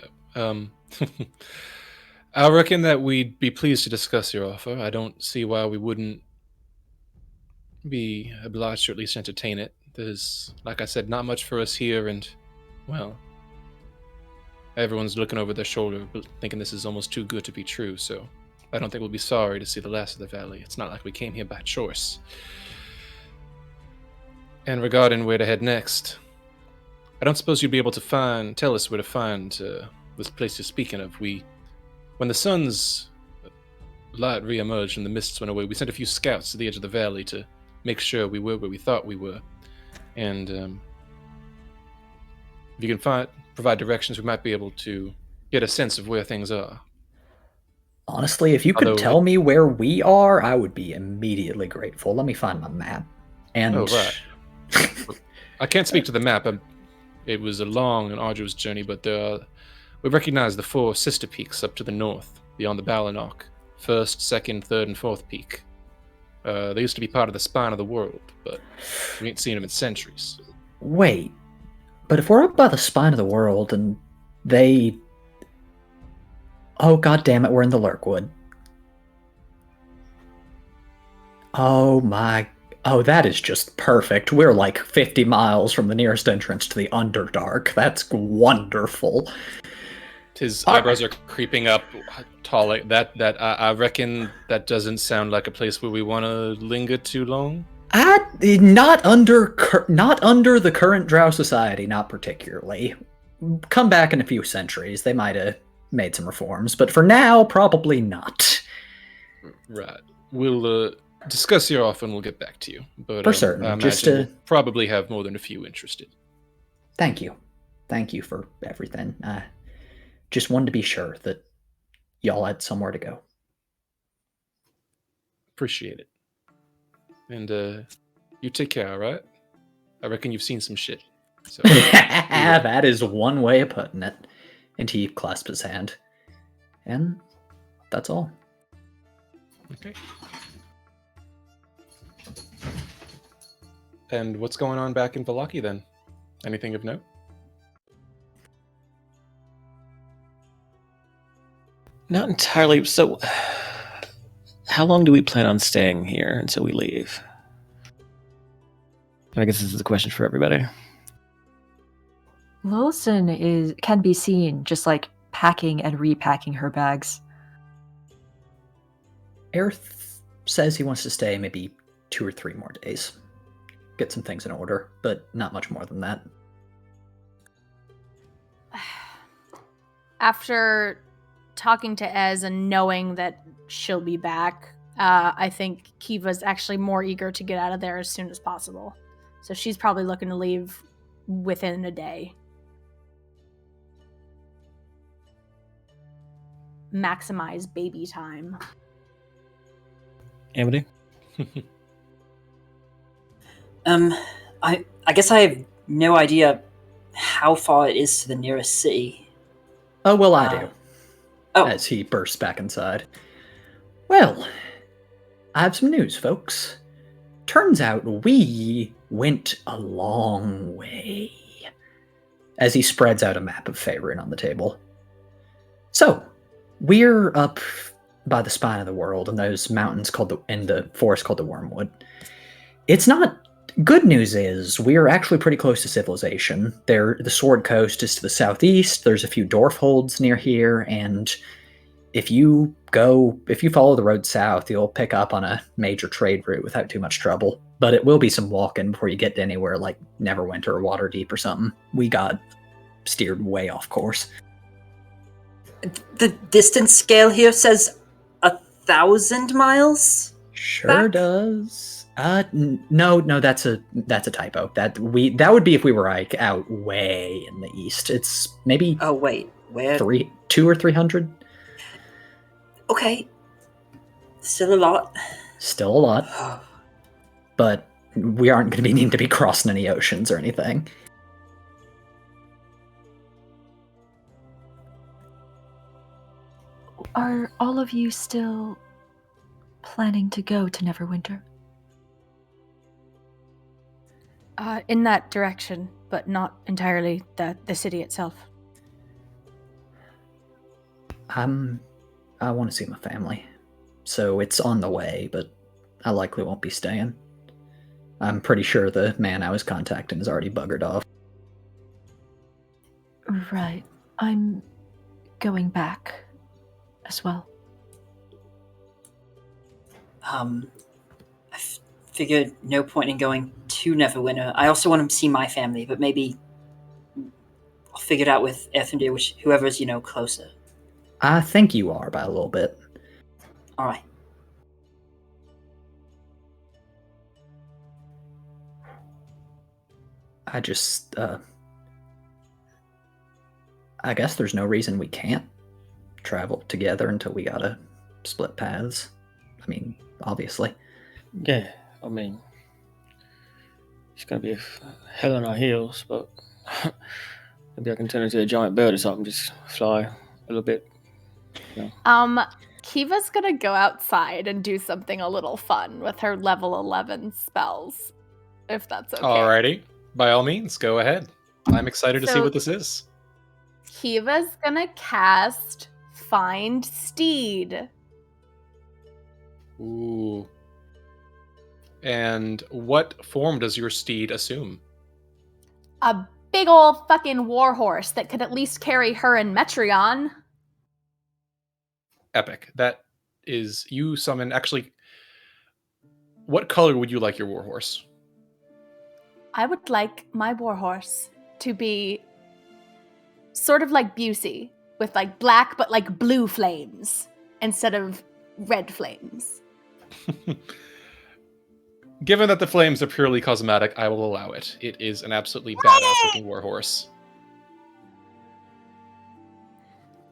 I reckon that we'd be pleased to discuss your offer. I don't see why we wouldn't be obliged to at least entertain it. There's, like I said, not much for us here, and, well, everyone's looking over their shoulder, thinking this is almost too good to be true, so I don't think we'll be sorry to see the last of the valley. It's not like we came here by choice. And regarding where to head next, I don't suppose you'd be able to tell us where to find this place you're speaking of. When the sun's light re-emerged and the mists went away, we sent a few scouts to the edge of the valley to make sure we were where we thought we were. And if you can provide directions, we might be able to get a sense of where things are. Honestly, if you could tell me where we are, I would be immediately grateful. Let me find my map. And oh, right. I can't speak to the map. It was a long and arduous journey, but we recognize the 4 sister peaks up to the north, beyond the Balinoch. First, second, third, and fourth peak. They used to be part of the spine of the world, but we ain't seen them in centuries. Wait, but if we're up by the spine of the world and they... Oh, god damn it, we're in the Lurkwood. Oh my... Oh, that is just perfect. We're like 50 miles from the nearest entrance to the Underdark. That's wonderful. His eyebrows are creeping up tall. Like that I reckon that doesn't sound like a place where we want to linger too long. Not under the current Drow society, not particularly. Come back in a few centuries, they might have made some reforms, but for now, probably not. Right. We'll discuss here often. We'll get back to you. But for certain, I imagine we'll probably have more than a few interested. Thank you for everything. I just wanted to be sure that y'all had somewhere to go. Appreciate it. And you take care, all right? I reckon you've seen some shit. So, that is one way of putting it. And he clasps his hand. And that's all. Okay. And what's going on back in Vallaki then? Anything of note? Not entirely. So, how long do we plan on staying here until we leave? I guess this is a question for everybody. Lilson can be seen just like packing and repacking her bags. Aerith says he wants to stay maybe 2 or 3 more days. Get some things in order, but not much more than that. After talking to Ez and knowing that she'll be back, I think Kiva's actually more eager to get out of there as soon as possible. So she's probably looking to leave within a day. Maximize baby time. Amity? I guess I have no idea how far it is to the nearest city. Oh, well, I do. Oh. As he bursts back inside. Well, I have some news, folks. Turns out we went a long way. As he spreads out a map of Faerun on the table. So, we're up by the spine of the world in those mountains in the forest called the Wormwood. It's not... Good news is, we're actually pretty close to civilization. The Sword Coast is to the southeast, there's a few dwarf holds near here, and if you follow the road south, you'll pick up on a major trade route without too much trouble. But it will be some walking before you get to anywhere like Neverwinter or Waterdeep or something. We got steered way off course. The distance scale here says 1,000 miles? Sure back? Does. No, that's a typo. That would be if we were like out way in the east. It's maybe Oh wait, where? 200 or 300. Okay, still a lot. Still a lot, but we aren't going to be needing to be crossing any oceans or anything. Are all of you still planning to go to Neverwinter? In that direction, but not entirely the city itself. I want to see my family, so it's on the way, but I likely won't be staying. I'm pretty sure the man I was contacting is already buggered off. Right. I'm going back as well. I figured no point in going to Neverwinter. I also want to see my family, but maybe I'll figure it out with Ethandir, whoever's, closer. I think you are by a little bit. All right. I just, I guess there's no reason we can't travel together until we gotta split paths. I mean, obviously. Yeah, I mean, it's gonna be hell on our heels, but Maybe I can turn into a giant bird or something, just fly a little bit. Kiva's gonna go outside and do something a little fun with her level 11 spells, if that's okay. Alrighty. By all means, go ahead. I'm excited to see So- what this is. Kiva's gonna cast Find Steed. Ooh. And what form does your steed assume? A big old fucking warhorse that could at least carry her and Metreon. Epic. That is, you summon, actually, what color would you like your warhorse? I would like my warhorse to be sort of like Busey, with like black but like blue flames instead of red flames. Given that the flames are purely cosmetic, I will allow it. It is an absolutely badass looking warhorse.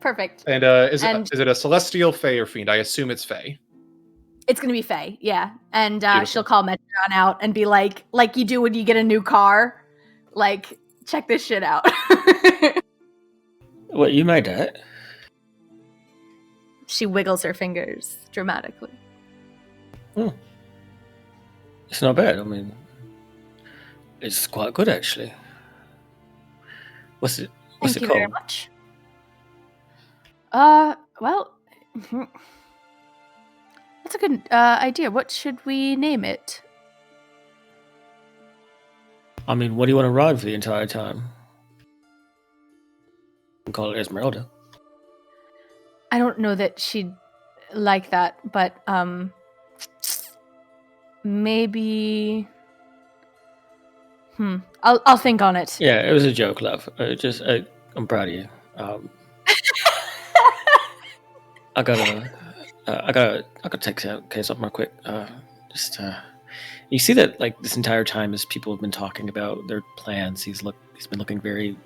Perfect. And is it a celestial, fey, or fiend? I assume it's fey. It's gonna be Faye, yeah. And Beautiful. she'll call Metreon out and be like you do when you get a new car, like, check this shit out. What, you made that? She wiggles her fingers dramatically. It's not bad. I mean, it's quite good actually. What's it Thank you called? very much. Well, that's a good idea. What should we name it? I mean, what do you want to ride for the entire time? We can call it Esmeralda. I don't know that she'd like that, but maybe. I'll think on it. Yeah, it was a joke, love. I'm proud of you. I gotta take care of something real quick. You see that like this entire time, as people have been talking about their plans, he's been looking very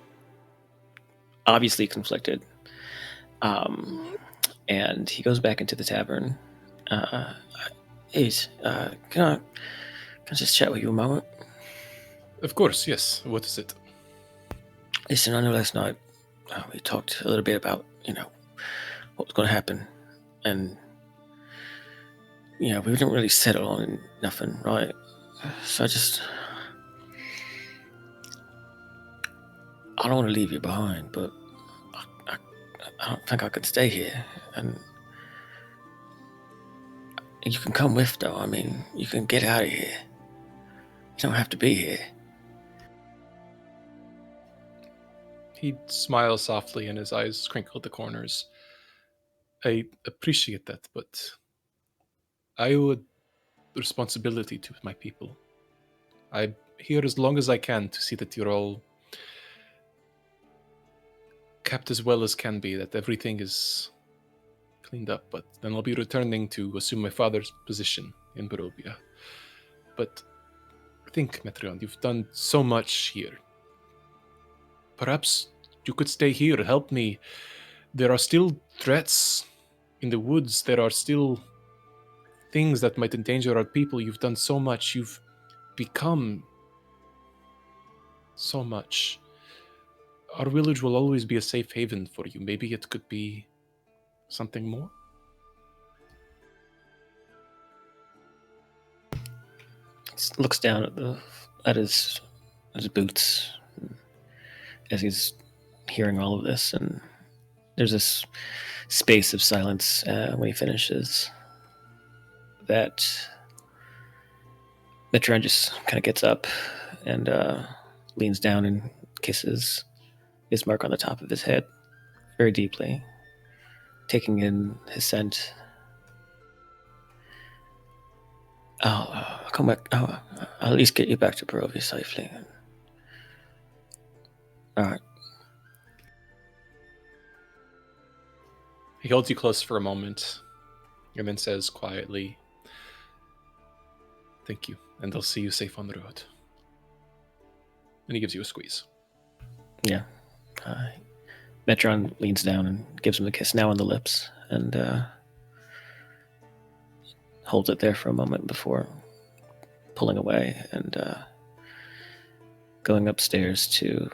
obviously conflicted. And he goes back into the tavern. Ace, can I just chat with you a moment? Of course, yes. What is it? Listen, I know last night we talked a little bit about, what was going to happen. And, we didn't really settle on nothing, right? So I don't want to leave you behind, but I don't think I could stay here. And you can come with, though. I mean, you can get out of here. You don't have to be here. He smiles softly and his eyes crinkle at the corners. I appreciate that, but I owe a responsibility to my people. I'm here as long as I can to see that you're all kept as well as can be, that everything is cleaned up, but then I'll be returning to assume my father's position in Barovia. But think, Metreon, you've done so much here. Perhaps you could stay here and help me. There are still threats in the woods. There are still things that might endanger our people. You've done so much. You've become so much. Our village will always be a safe haven for you. Maybe it could be something more? He looks down at his boots as he's hearing all of this, and there's this space of silence when he finishes. That Metron just kind of gets up and leans down and kisses his mark on the top of his head very deeply, taking in his scent. I'll come back. I'll at least get you back to Barovia safely. All right. He holds you close for a moment and then says quietly, "Thank you, and I'll see you safe on the road." And he gives you a squeeze. Yeah. Metron leans down and gives him a kiss, now on the lips, and holds it there for a moment before pulling away and going upstairs to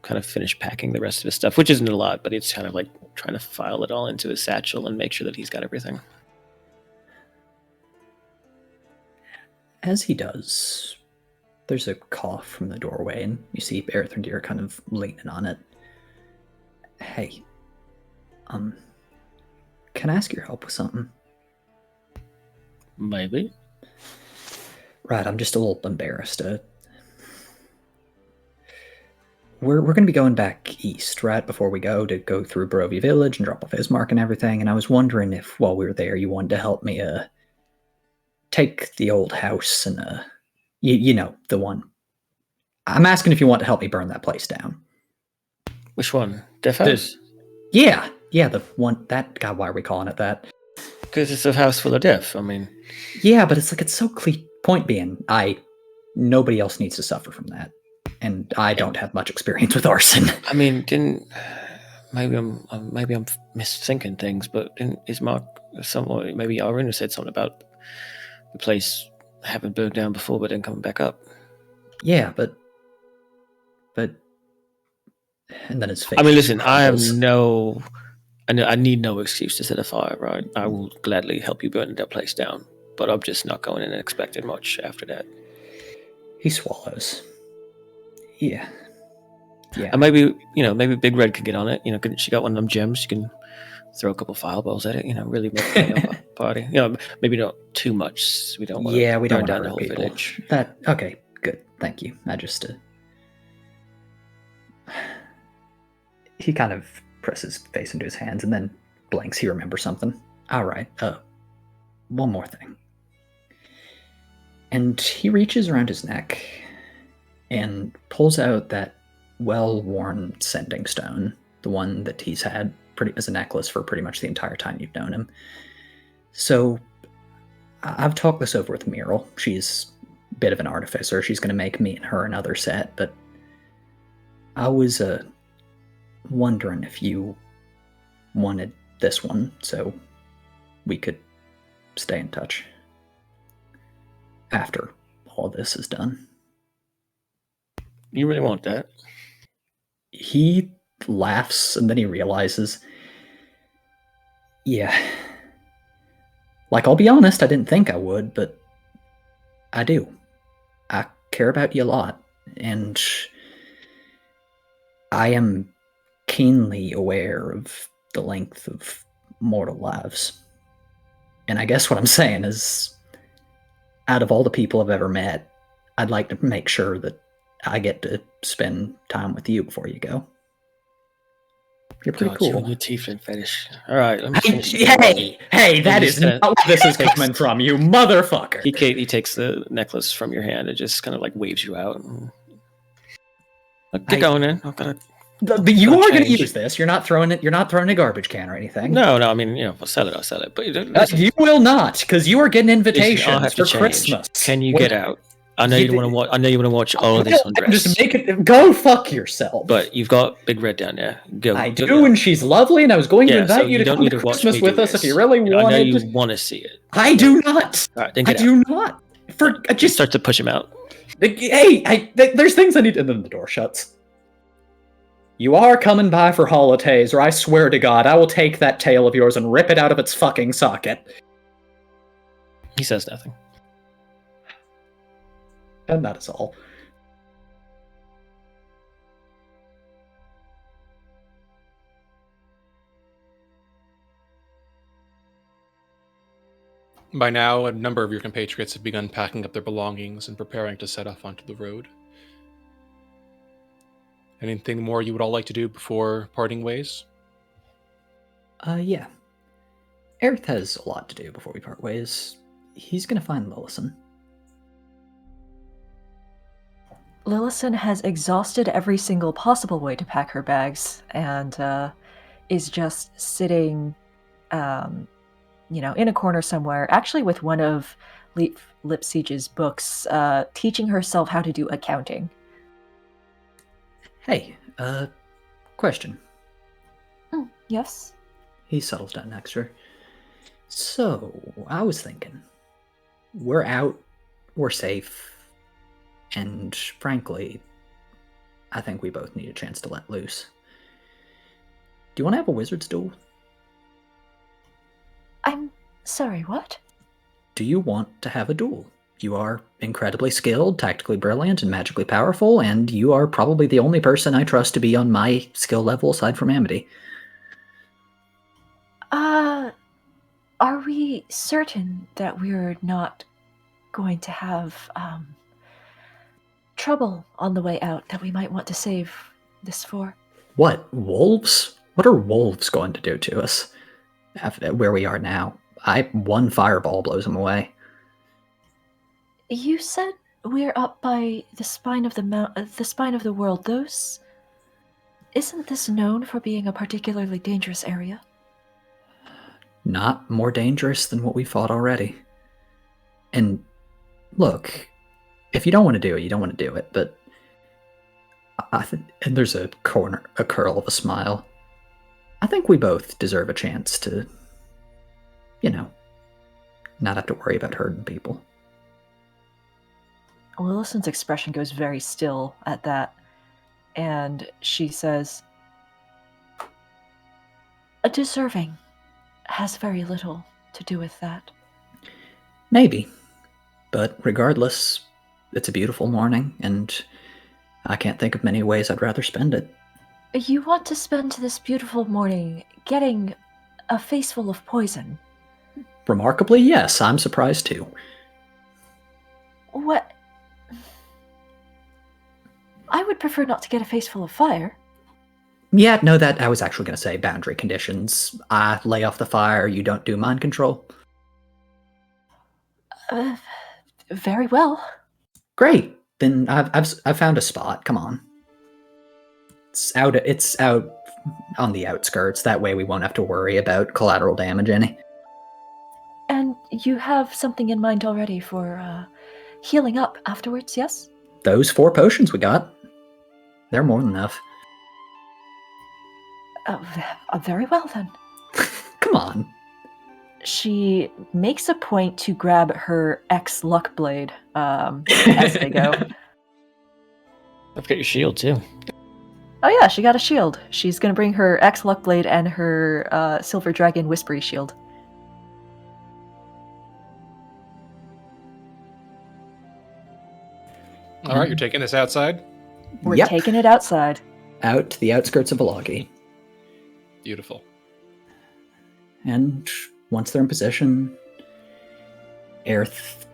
kind of finish packing the rest of his stuff, which isn't a lot, but it's kind of like trying to file it all into his satchel and make sure that he's got everything. As he does, there's a cough from the doorway, and you see Earthendir kind of leaning on it. Hey, can I ask your help with something? Maybe. Right, I'm just a little embarrassed. We're going to be going back east, right, before we go through Barovia Village and drop off Ismark and everything, and I was wondering if, while we were there, you wanted to help me, take the old house and, you know, the one. I'm asking if you want to help me burn that place down. Which one? Death House? Yeah, the one, that, God, why are we calling it that? Because it's a house full of death, I mean. Yeah, but it's like, it's so point being, nobody else needs to suffer from that. And I don't have much experience with arson. I mean, maybe I'm misthinking things, but didn't Ismark maybe Aruna said something about the place having burned down before, but then coming back up. Yeah, but, and then his face. I mean, listen, I need no excuse to set a fire, right? I will gladly help you burn that place down, but I'm just not going in and expecting much after that. He swallows. Yeah. And maybe Big Red could get on it. She got one of them gems. You can throw a couple fireballs at it. Really make a party. Maybe not too much. We don't want to burn down the whole village. Okay, good. Thank you. I just he kind of presses his face into his hands and then blinks. He remembers something. All right. One more thing. And he reaches around his neck and pulls out that well-worn sending stone, the one that he's had as a necklace for pretty much the entire time you've known him. So I've talked this over with Muriel. She's a bit of an artificer. She's going to make me and her another set, but I was wondering if you wanted this one so we could stay in touch after all this is done. You really want that? He laughs and then he realizes, yeah, like, I'll be honest, I didn't think I would, but I do. I care about you a lot, and I am keenly aware of the length of mortal lives. And I guess what I'm saying is, out of all the people I've ever met, I'd like to make sure that I get to spend time with you before you go. You're pretty cool. You and your tiefling fetish. All right, let me finish. Hey, that is not where this is coming from, you motherfucker. He takes the necklace from your hand and just kind of like waves you out. Get going in. You are going to use this. You're not throwing it. You're not throwing a garbage can or anything. No. I mean, I'll sell it. But you will not, because you are getting invitations for Christmas. Can you get out? I know you want to watch. I know you want to watch all of this undress. Just make it. Go fuck yourself. But you've got Big Red down there. Go. I do, and she's lovely, and I was going to invite you to come to Christmas with us if you really wanted. I know you want to see it. I do not. All right, then get out. I do not. Just start to push him out. Hey, there's things I need, and then the door shuts. You are coming by for holidays, or I swear to God, I will take that tail of yours and rip it out of its fucking socket. He says nothing. And that is all. By now, a number of your compatriots have begun packing up their belongings and preparing to set off onto the road. Anything more you would all like to do before parting ways? Yeah. Aerith has a lot to do before we part ways. He's gonna find Lillison. Lillison has exhausted every single possible way to pack her bags and is just sitting, in a corner somewhere, actually with one of Lipsiege's books, teaching herself how to do accounting. Hey, question. Yes? He settles down next to her. So, I was thinking, we're out, we're safe, and frankly, I think we both need a chance to let loose. Do you want to have a wizard's duel? I'm sorry, what? Do you want to have a duel? You are incredibly skilled, tactically brilliant, and magically powerful, and you are probably the only person I trust to be on my skill level aside from Amity. Are we certain that we're not going to have, trouble on the way out that we might want to save this for? What, wolves? What are wolves going to do to us? After where we are now. One fireball blows them away. You said we're up by the spine of the spine of the world. Isn't this known for being a particularly dangerous area? Not more dangerous than what we fought already. And look, if you don't want to do it, you don't want to do it. But and there's a curl of a smile. I think we both deserve a chance to, not have to worry about hurting people. Lillison's expression goes very still at that, and she says, A deserving has very little to do with that. Maybe. But regardless, it's a beautiful morning, and I can't think of many ways I'd rather spend it. You want to spend this beautiful morning getting a face full of poison? Remarkably, yes, I'm surprised too. What? I would prefer not to get a face full of fire. Yeah, no, that I was actually going to say boundary conditions. I lay off the fire, you don't do mind control. Very well. Great. Then I've found a spot. Come on. It's out on the outskirts. That way we won't have to worry about collateral damage any. And you have something in mind already for healing up afterwards, yes? Those 4 potions we got. They're more than enough. Very well then. Come on. she makes a point to grab her X luck blade as they go. I've got your shield too. Oh yeah, she got a shield. She's gonna bring her X luck blade and her silver dragon whispery shield. All right, you're taking this outside? We're taking it outside. Out to the outskirts of Epilogue. Beautiful. And once they're in position, Aerith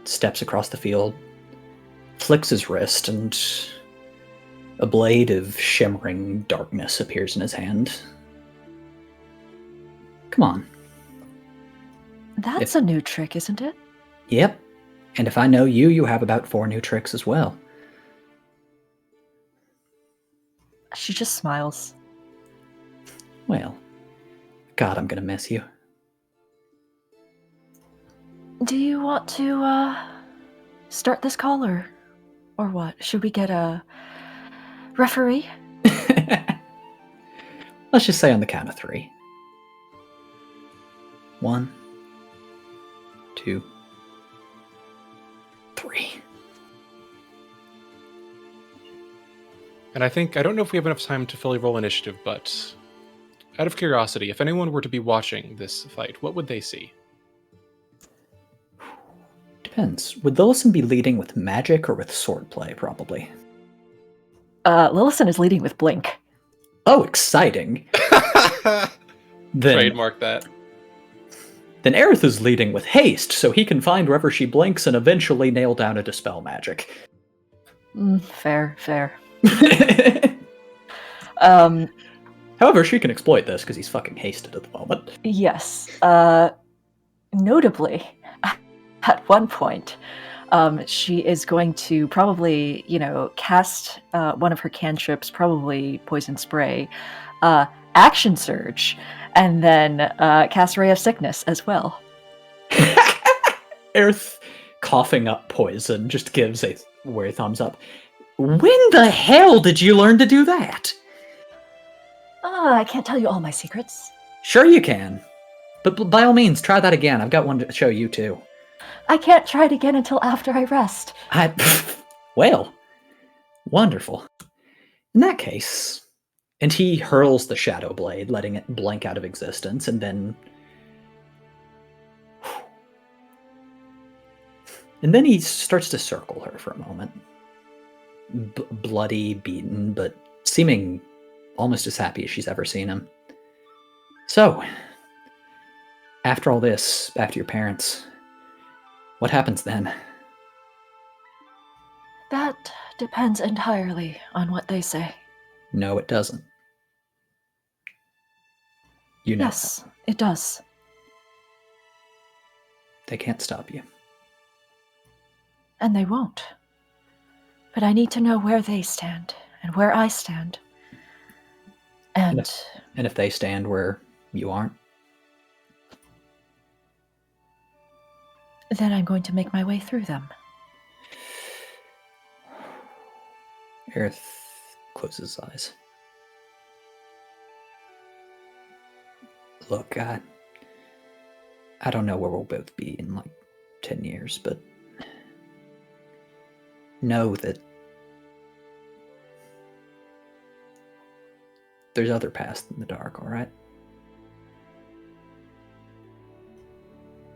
steps across the field, flicks his wrist, and a blade of shimmering darkness appears in his hand. Come on. That's a new trick, isn't it? Yep. And if I know you, you have about 4 new tricks as well. She just smiles. Well, God, I'm gonna miss you. Do you want to start this call or what? Should we get a referee? Let's just say on the count of 3. 1, 2, 3. And I don't know if we have enough time to fully roll initiative, but out of curiosity, if anyone were to be watching this fight, what would they see? Depends. Would Lillison be leading with magic or with swordplay, probably? Lillison is leading with Blink. Oh, exciting! Trademark that. Then Aerith is leading with haste, so he can find wherever she blinks and eventually nail down a dispel magic. Fair. However, she can exploit this because he's fucking hasted at the moment. Yes. Notably, at one point, she is going to probably, cast one of her cantrips, probably poison spray, action surge, and then cast Ray of Sickness as well. Aerith, coughing up poison, just gives a weary thumbs up. When the hell did you learn to do that? I can't tell you all my secrets. Sure you can. But by all means, try that again. I've got one to show you too. I can't try it again until after I rest. Well, Wonderful. In that case, and he hurls the shadow blade, letting it blink out of existence, and then he starts to circle her for a moment. Bloody, beaten, but seeming almost as happy as she's ever seen him. So, after all this, back to your parents, what happens then? That depends entirely on what they say. No, it doesn't. You know Yes, it does. they can't stop you. And they won't. But I need to know where they stand and where I stand. And if they stand where you aren't? then I'm going to make my way through them. Aerith closes his eyes. Look, I don't know where we'll both be in like 10 years, but know that there's other paths in the dark, all right?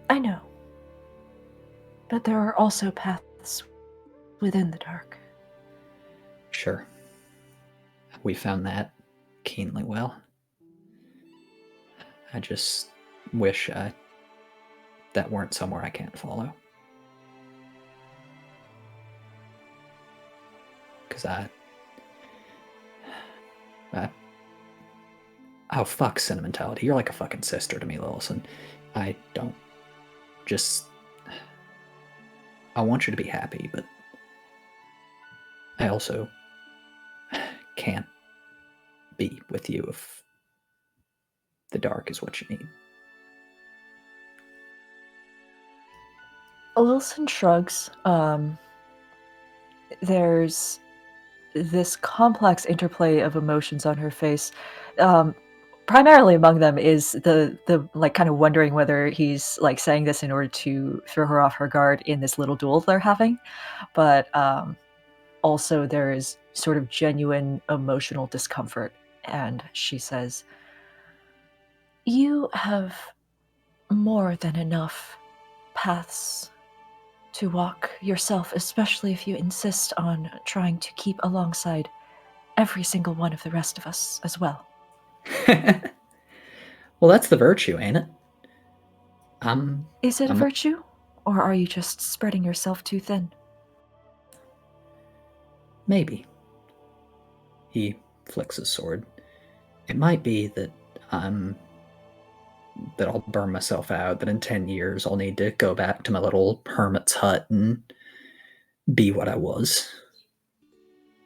I know. But there are also paths within the dark. Sure. We found that keenly well. I just wish that weren't somewhere I can't follow. Because oh, fuck sentimentality. You're like a fucking sister to me, Lillison. I don't just... I want you to be happy, but I also can't be with you if the dark is what you need. Wilson shrugs. There's this complex interplay of emotions on her face. Primarily among them is the like kind of wondering whether he's like saying this in order to throw her off her guard in this little duel they're having, but also there is sort of genuine emotional discomfort. And she says, "You have more than enough paths to walk yourself, especially if you insist on trying to keep alongside every single one of the rest of us as well." Well, that's the virtue, ain't it? Is it a virtue? Or are you just spreading yourself too thin? Maybe. He flicks his sword. It might be that that I'll burn myself out, that in 10 years I'll need to go back to my little hermit's hut and be what I was.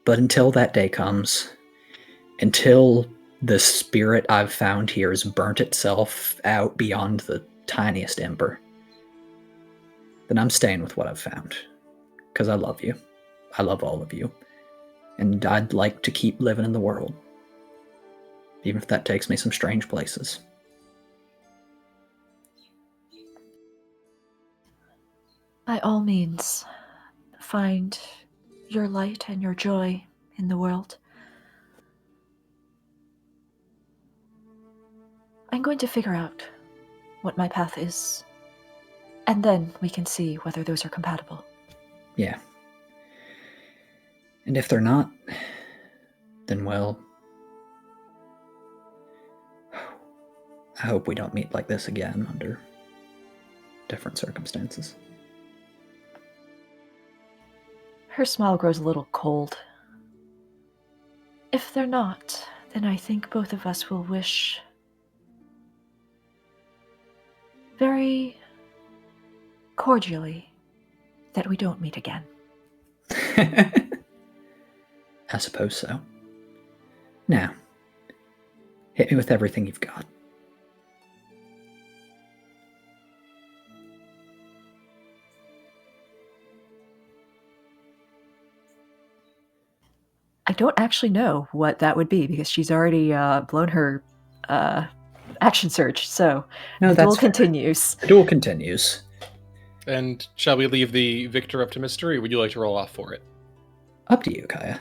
But until that day comes, until the spirit I've found here has burnt itself out beyond the tiniest ember, then I'm staying with what I've found. Because I love you. I love all of you. And I'd like to keep living in the world. Even if that takes me some strange places. By all means, find your light and your joy in the world. I'm going to figure out what my path is, and then we can see whether those are compatible. Yeah. And if they're not, then well, I hope we don't meet like this again under different circumstances. Her smile grows a little cold. If they're not, then I think both of us will wish very cordially that we don't meet again. I suppose so. Now, hit me with everything you've got. I don't actually know what that would be because she's already blown her action surge, so the duel continues. The duel continues. And shall we leave the victor up to mystery, or would you like to roll off for it? Up to you, Kaya.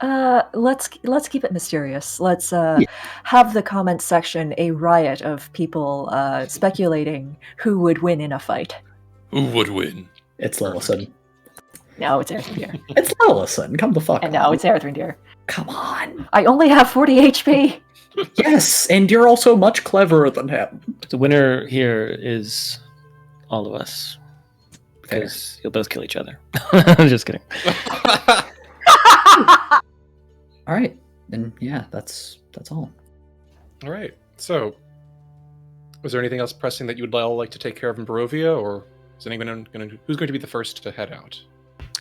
Let's keep it mysterious. Let's have the comment section a riot of people speculating who would win in a fight. Who would win? It's Lillison. No, it's Earthrendeer. It's Lillison. Come the fuck And on. no, it's Earthrendeer. Come on. I only have 40 HP. Yes, and you're also much cleverer than him. The winner here is all of us. Because you'll both kill each other. I'm just kidding. All right, then yeah, that's all. All right. So, was there anything else pressing that you would all like to take care of in Barovia, or is anyone who's going to be the first to head out?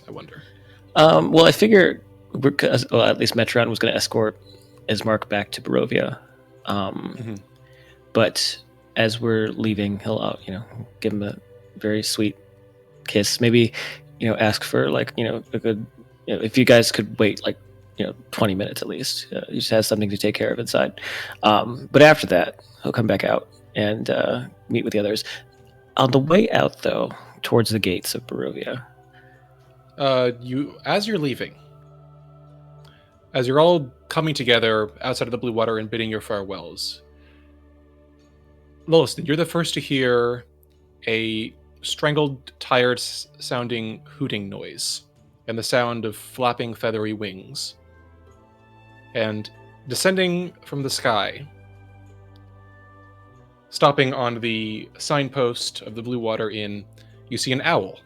I wonder. Well, I figure at least Metron was going to escort Ismark back to Barovia. But as we're leaving, he'll give him a very sweet kiss. Maybe ask for a good if you guys could wait 20 minutes at least. He just has something to take care of inside. But after that, he'll come back out and meet with the others. On the way out, though, towards the gates of Barovia. As you're leaving, as you're all coming together outside of the Blue Water and bidding your farewells, Lillison, you're the first to hear a strangled, tired-sounding hooting noise and the sound of flapping feathery wings. And descending from the sky, stopping on the signpost of the Blue Water Inn, you see an owl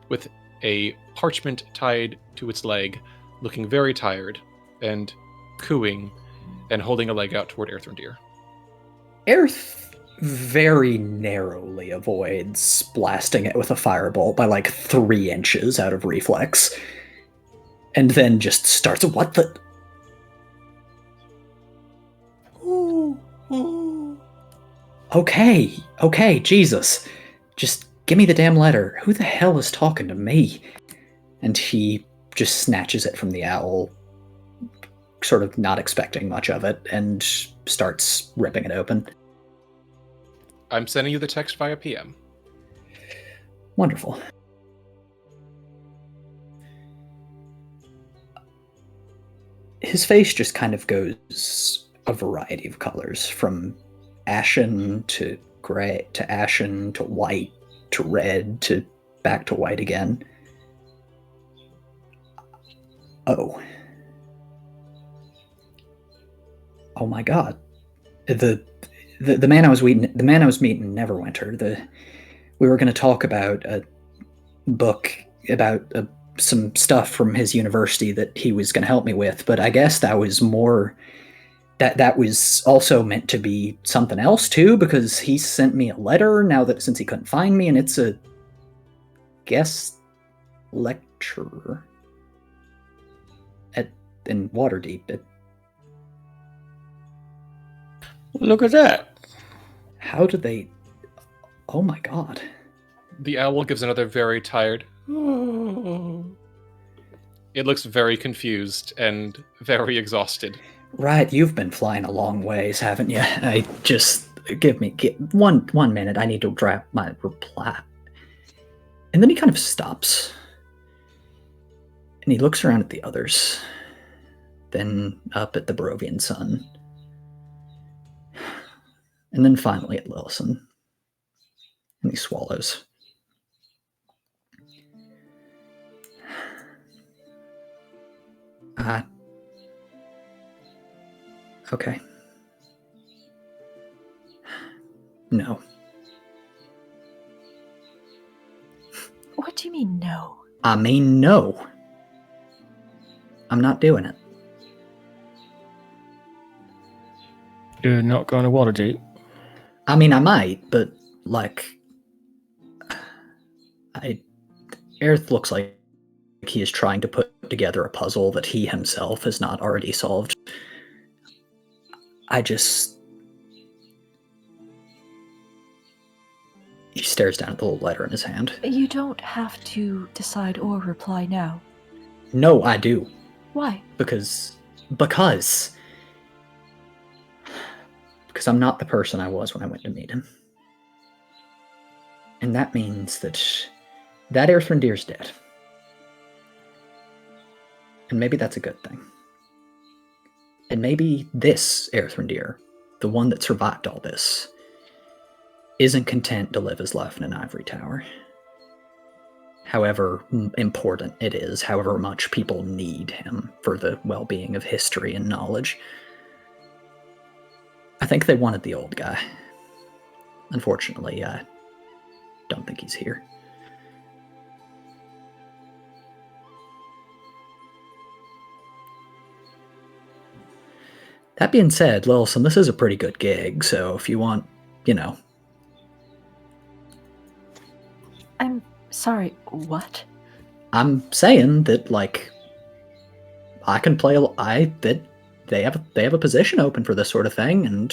with a parchment tied to its leg, looking very tired, and cooing, and holding a leg out toward Earthrendeer. Earth very narrowly avoids blasting it with a firebolt by 3 inches out of reflex, and then just starts, what the... Okay, Jesus. Just give me the damn letter. Who the hell is talking to me? And he just snatches it from the owl, sort of not expecting much of it, and starts ripping it open. I'm sending you the text via PM. Wonderful. His face just kind of goes a variety of colors, from ashen to gray to ashen to white to red to back to white again. Oh my God! The man I was meeting in Neverwinter. We were going to talk about a book about some stuff from his university that he was going to help me with, but I guess that was more. That was also meant to be something else too, because he sent me a letter since he couldn't find me, and it's a guest lecture in Waterdeep. Look at that. How did they... Oh my God. The owl gives another very tired... It looks very confused and very exhausted. Right, you've been flying a long ways, haven't you? I just... Give one minute, I need to draft my reply. And then he kind of stops. And he looks around at the others. Then up at the Barovian sun. And then finally at Lillison. And he swallows. Okay. No. What do you mean, no? I mean, no. I'm not doing it. You're not going to Waterdeep? I mean, I might, but, Aerith looks like he is trying to put together a puzzle that he himself has not already solved. He stares down at the little letter in his hand. You don't have to decide or reply now. No, I do. Why? Because I'm not the person I was when I went to meet him. And that means that Earthrendeer's dead. And maybe that's a good thing. And maybe this Earthrendir, the one that survived all this, isn't content to live his life in an ivory tower. However important it is, however much people need him for the well-being of history and knowledge. I think they wanted the old guy. Unfortunately, I don't think he's here. That being said, Lilson, this is a pretty good gig, so if you want, I'm sorry, what? I'm saying that, I can play that they have a position open for this sort of thing, and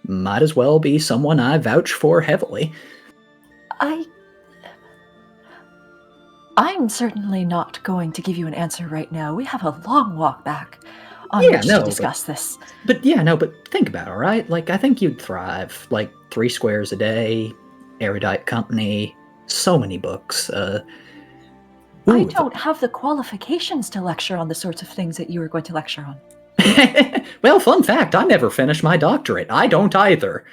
might as well be someone I vouch for heavily. I'm certainly not going to give you an answer right now. We have a long walk back on which to discuss this. But think about it, all right? I think you'd thrive. 3 squares a day, erudite company, so many books. I don't have the qualifications to lecture on the sorts of things that you are going to lecture on. Well, fun fact, I never finished my doctorate. I don't either.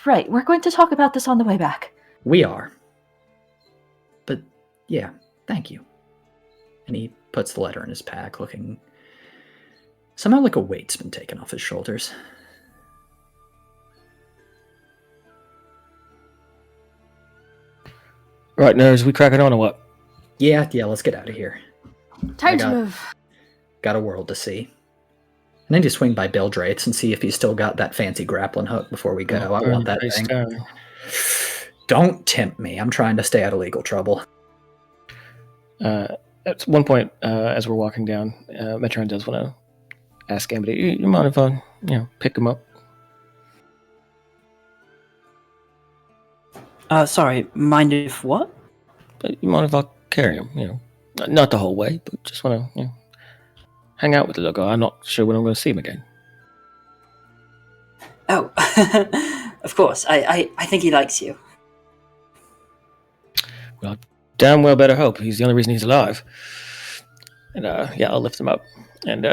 Right, we're going to talk about this on the way back. We are. But, yeah, thank you. And he puts the letter in his pack, looking somehow like a weight's been taken off his shoulders. Right, nerds, we cracking on or what? Yeah, let's get out of here. Time to move. Got a world to see. And then just swing by Bill Drates and see if he's still got that fancy grappling hook before we go. I want that thing. Don't tempt me. I'm trying to stay out of legal trouble. At one point, as we're walking down, Metron does want to ask Amity, you mind if I, pick him up? Sorry, mind if what? But you mind if I carry him, Not the whole way, but just want to, hang out with the little guy. I'm not sure when I'm going to see him again. Oh, of course. I think he likes you. Well, damn well better hope. He's the only reason he's alive. And, I'll lift him up and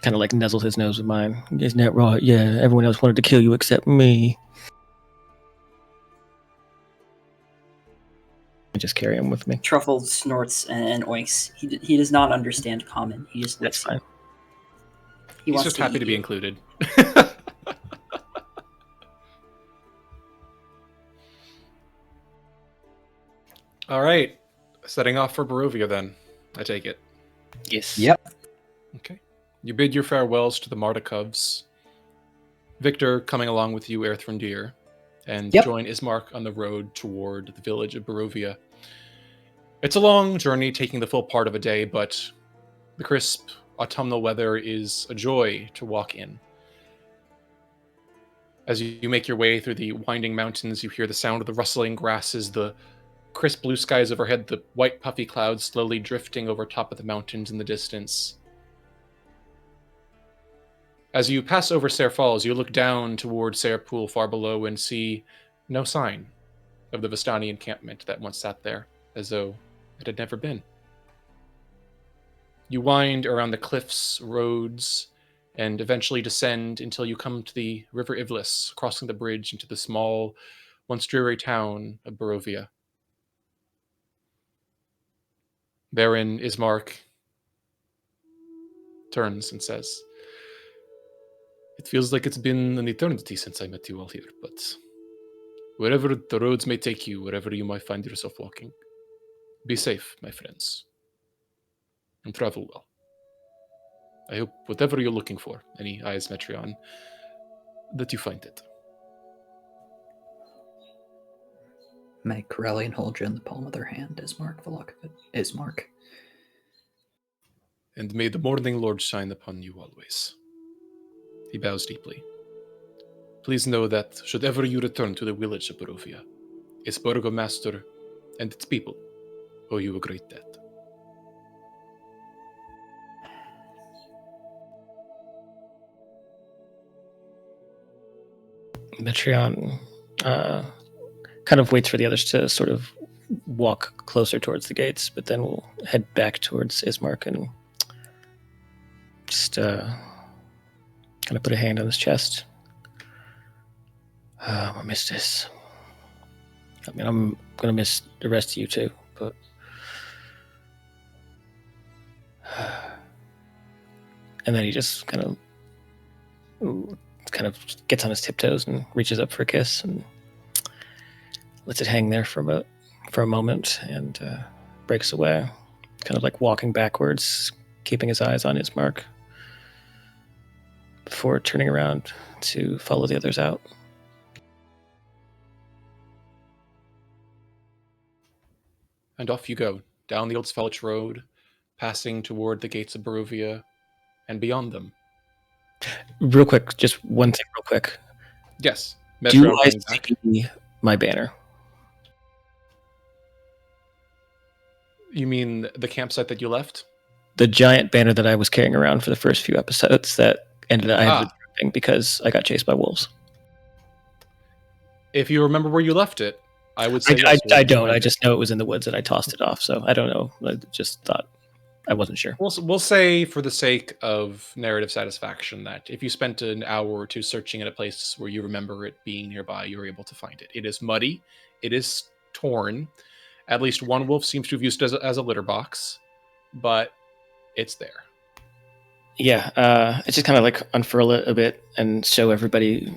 kind of nuzzle his nose with mine. Isn't that right? Yeah, everyone else wanted to kill you except me. I just carry him with me. Truffle snorts and oinks. He does not understand common. He just That's fine. He's just happy to be included. All right. Setting off for Barovia then, I take it. Yes. Yep. Okay. You bid your farewells to the Mardikovs. Victor coming along with you, Earthrendir, and join Ismark on the road toward the village of Barovia. It's a long journey, taking the full part of a day, but the crisp autumnal weather is a joy to walk in. As you make your way through the winding mountains, you hear the sound of the rustling grasses, the crisp blue skies overhead, the white puffy clouds slowly drifting over top of the mountains in the distance. As you pass over Sayre Falls, you look down toward Sayre Pool far below and see no sign of the Vistani encampment that once sat there, as though it had never been. You wind around the cliffs, roads, and eventually descend until you come to the River Ivlis, crossing the bridge into the small, once dreary town of Barovia. Therein, Ismark turns and says, "It feels like it's been an eternity since I met you all here, but wherever the roads may take you, wherever you might find yourself walking, be safe, my friends, and travel well. I hope whatever you're looking for," and he eyes Metreon, "that you find it." May Corellian hold you in the palm of their hand, Ismark, the luck of it. Ismark. "And may the morning Lord shine upon you always." He bows deeply. "Please know that, should ever you return to the village of Barovia, its burgomaster and its people owe you a great debt." Metreon kind of waits for the others to sort of walk closer towards the gates, but then we'll head back towards Ismark and just kind of put a hand on his chest. I'm gonna miss this. I mean, I'm gonna miss the rest of you too, but and then he just kind of gets on his tiptoes and reaches up for a kiss and lets it hang there for a moment and breaks away, kind of like walking backwards, keeping his eyes on Ismark before turning around to follow the others out. And off you go, down the Old Svelch Road, passing toward the gates of Barovia, and beyond them. Real quick, just one thing real quick. Yes. Do Metro I coming back. see my banner? You mean the campsite that you left? The giant banner that I was carrying around for the first few episodes that I ended up dropping because I got chased by wolves. If you remember where you left it, I would say I yes. don't. I just know it was in the woods and I tossed it off. So I don't know. I just thought I wasn't sure. We'll say, for the sake of narrative satisfaction, that if you spent an hour or two searching in a place where you remember it being nearby, you were able to find it. It is muddy. It is torn. At least one wolf seems to have used it as a litter box, but it's there. Yeah, I just kind of like unfurl it a bit and show everybody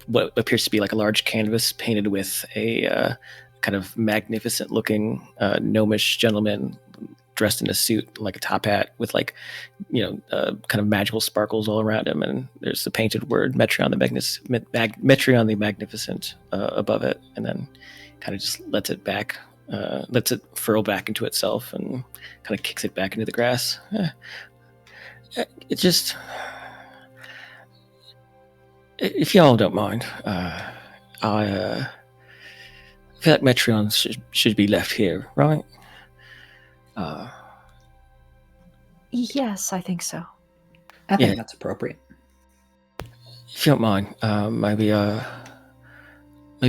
what appears to be like a large canvas painted with a kind of magnificent-looking gnomish gentleman dressed in a suit, like a top hat, with like, kind of magical sparkles all around him, and there's the painted word Metreon the Magnificent above it, and then kind of just lets it furl back into itself and kind of kicks it back into the grass. It just, if y'all don't mind, I feel like Metreon should be left here, right? Yes, I think so. I think that's appropriate. If you don't mind, maybe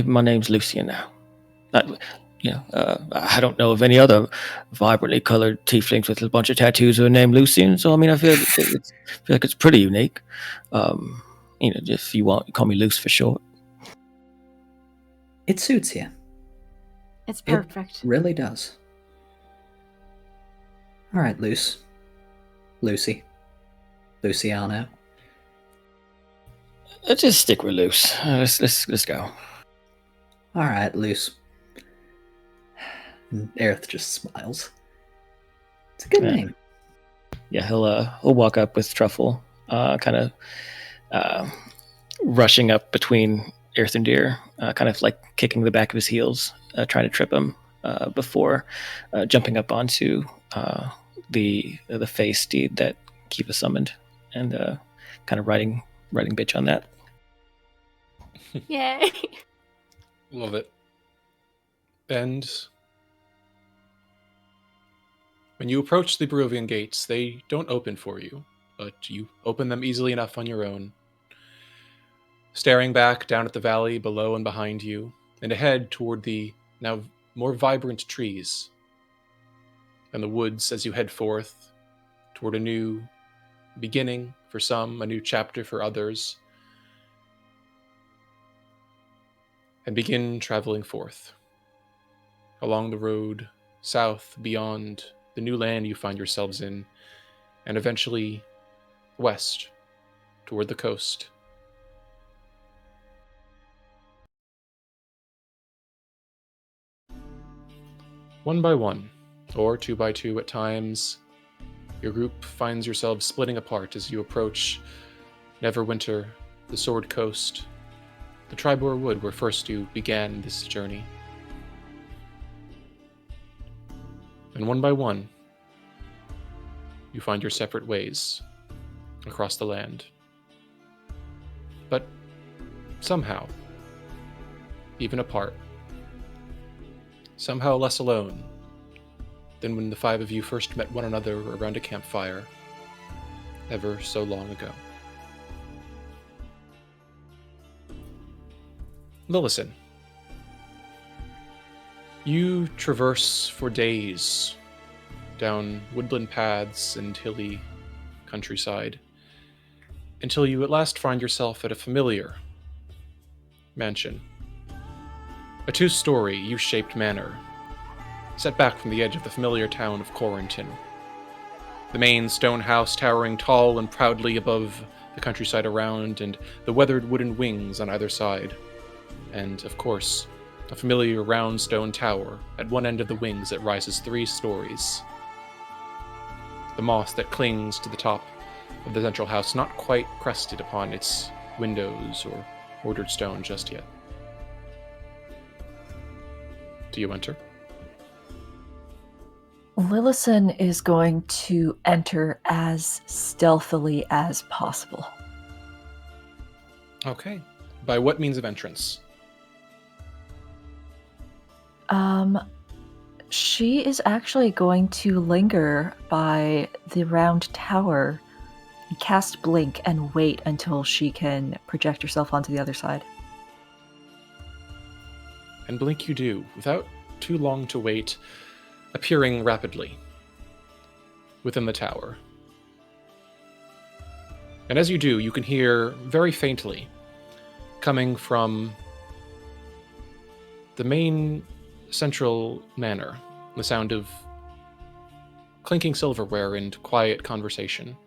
my name's Lucian now. I don't know of any other vibrantly colored tieflings with a bunch of tattoos who are named Lucian. So I mean, I feel like it's pretty unique. If you want, call me Luce for short. It suits you. It's perfect. It really does. All right, Lucy, Luciano. Let's just stick with Luce. Let's go. All right, Luce. And Aerith just smiles. It's a good name. Yeah, he'll walk up with Truffle, kind of rushing up between Aerith and Deer, kind of like kicking the back of his heels, trying to trip him before jumping up onto the Fey steed that Kiva summoned, and kind of riding bitch on that. Yay! Love it. And when you approach the Barovian gates, they don't open for you, but you open them easily enough on your own. Staring back down at the valley below and behind you, and ahead toward the now more vibrant trees, and the woods as you head forth toward a new beginning for some, a new chapter for others, and begin traveling forth along the road south beyond the new land you find yourselves in, and eventually west toward the coast. One by one, or two by two at times, your group finds yourselves splitting apart as you approach Neverwinter, the Sword Coast, the Tribor Wood where first you began this journey. And one by one, you find your separate ways across the land. But somehow, even apart, somehow less alone than when the five of you first met one another around a campfire, ever so long ago. Lillison, You traverse for days down woodland paths and hilly countryside until you at last find yourself at a familiar mansion. A two-story, U-shaped manor, set back from the edge of the familiar town of Corentin. The main stone house towering tall and proudly above the countryside around, and the weathered wooden wings on either side. And, of course, a familiar round stone tower at one end of the wings that rises 3 stories. The moss that clings to the top of the central house not quite crested upon its windows or ordered stone just yet. Do you enter? Lillison is going to enter as stealthily as possible. Okay. By what means of entrance? She is actually going to linger by the round tower, cast Blink, and wait until she can project herself onto the other side. And blink you do, without too long to wait, appearing rapidly within the tower. And as you do, you can hear very faintly, coming from the main central manor, the sound of clinking silverware and quiet conversation.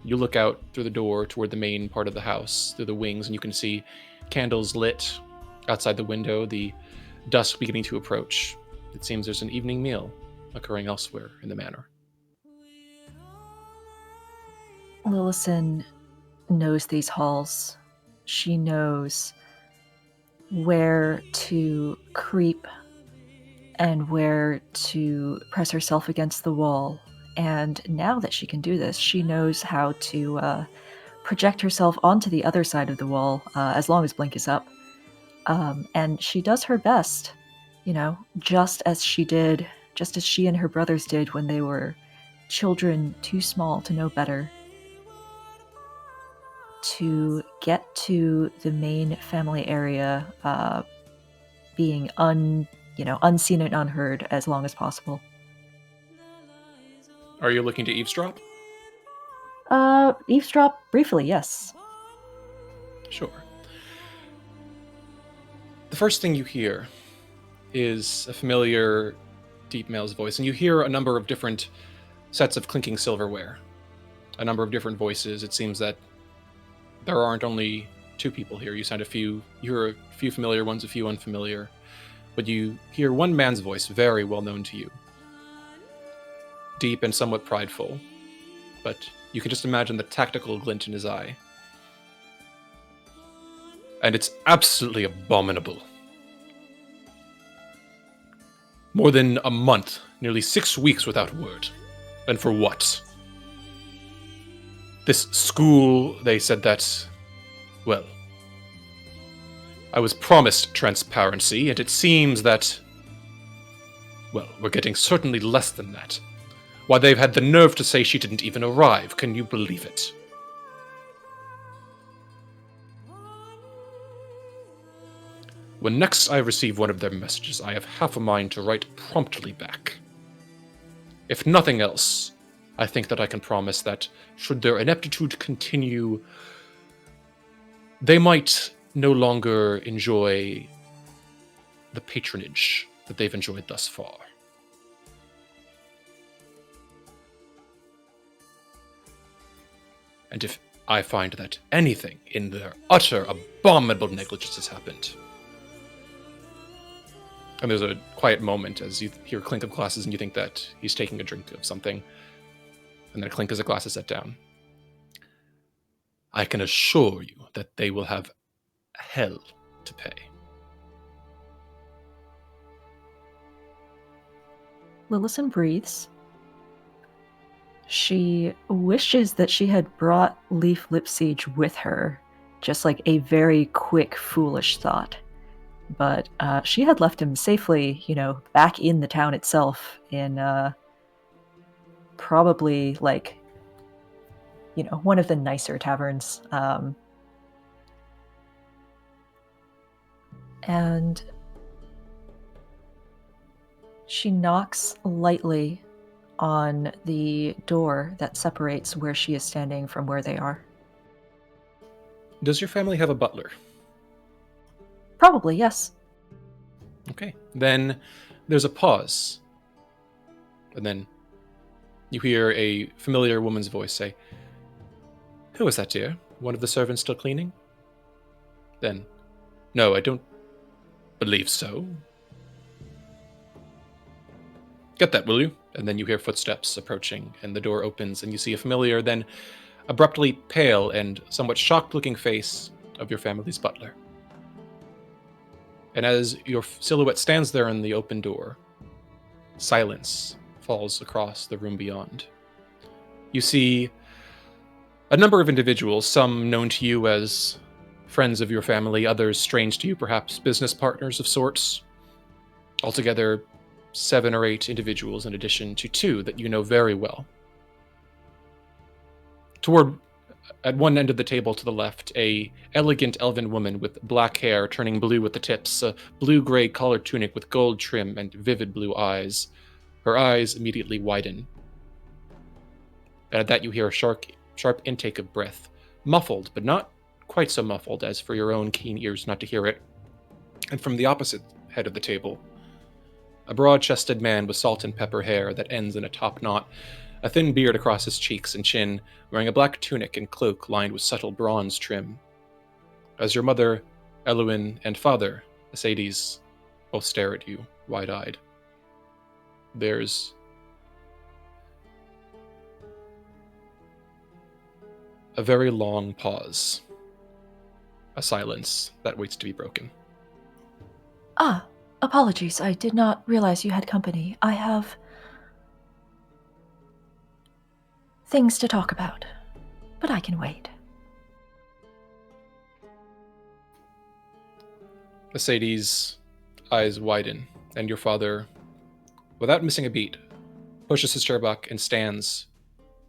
You look out through the door toward the main part of the house, through the wings, and you can see candles lit outside the window, the dusk beginning to approach. It seems there's an evening meal occurring elsewhere in the manor. Lillison knows these halls. She knows where to creep and where to press herself against the wall. And now that she can do this, she knows how to project herself onto the other side of the wall as long as Blink is up. And she does her best, just as she and her brothers did when they were children too small to know better, to get to the main family area, being unseen and unheard as long as possible. Are you looking to eavesdrop? Eavesdrop briefly, yes. Sure. The first thing you hear is a familiar, deep male's voice, and you hear a number of different sets of clinking silverware. A number of different voices. It seems that there aren't only 2 people here. You hear a few familiar ones, a few unfamiliar. But you hear one man's voice, very well known to you. Deep and somewhat prideful. But you can just imagine the tactical glint in his eye. And it's absolutely abominable. More than a month, nearly 6 weeks without word. And for what? This school, they said that, well, I was promised transparency, and it seems that, well, we're getting certainly less than that. Why, they've had the nerve to say she didn't even arrive. Can you believe it? When next I receive one of their messages, I have half a mind to write promptly back. If nothing else, I think that I can promise that, should their ineptitude continue, they might no longer enjoy the patronage that they've enjoyed thus far. And if I find that anything in their utter abominable negligence has happened. And there's a quiet moment as you hear a clink of glasses and you think that he's taking a drink of something. And then a clink as a glass is set down. I can assure you that they will have hell to pay. Lillison breathes. She wishes that she had brought Leaf Lipsiege with her, just like a very quick, foolish thought. But she had left him safely, back in the town itself, in probably, one of the nicer taverns. And She knocks lightly on the door that separates where she is standing from where they are. Does your family have a butler? Probably, yes. Okay. Then there's a pause. And then you hear a familiar woman's voice say, "Who is that, dear? One of the servants still cleaning?" Then, "No, I don't believe so." "Get that, will you?" And then you hear footsteps approaching, and the door opens, and you see a familiar, then abruptly pale and somewhat shocked-looking face of your family's butler. And as your silhouette stands there in the open door, silence falls across the room beyond. You see a number of individuals, some known to you as friends of your family, others strange to you, perhaps business partners of sorts. Altogether, 7 or 8 individuals in addition to 2 that you know very well. At one end of the table to the left, a elegant elven woman with black hair turning blue at the tips, a blue-gray collared tunic with gold trim and vivid blue eyes. Her eyes immediately widen. And at that you hear a sharp intake of breath, muffled, but not quite so muffled as for your own keen ears not to hear it. And from the opposite head of the table, a broad-chested man with salt and pepper hair that ends in a top knot, a thin beard across his cheeks and chin, wearing a black tunic and cloak lined with subtle bronze trim. As your mother, Eluin, and father, Mercedes, both stare at you, wide-eyed. There's a very long pause. A silence that waits to be broken. Ah, apologies. I did not realize you had company. I have things to talk about, but I can wait. Mercedes' eyes widen, and your father, without missing a beat, pushes his chair back and stands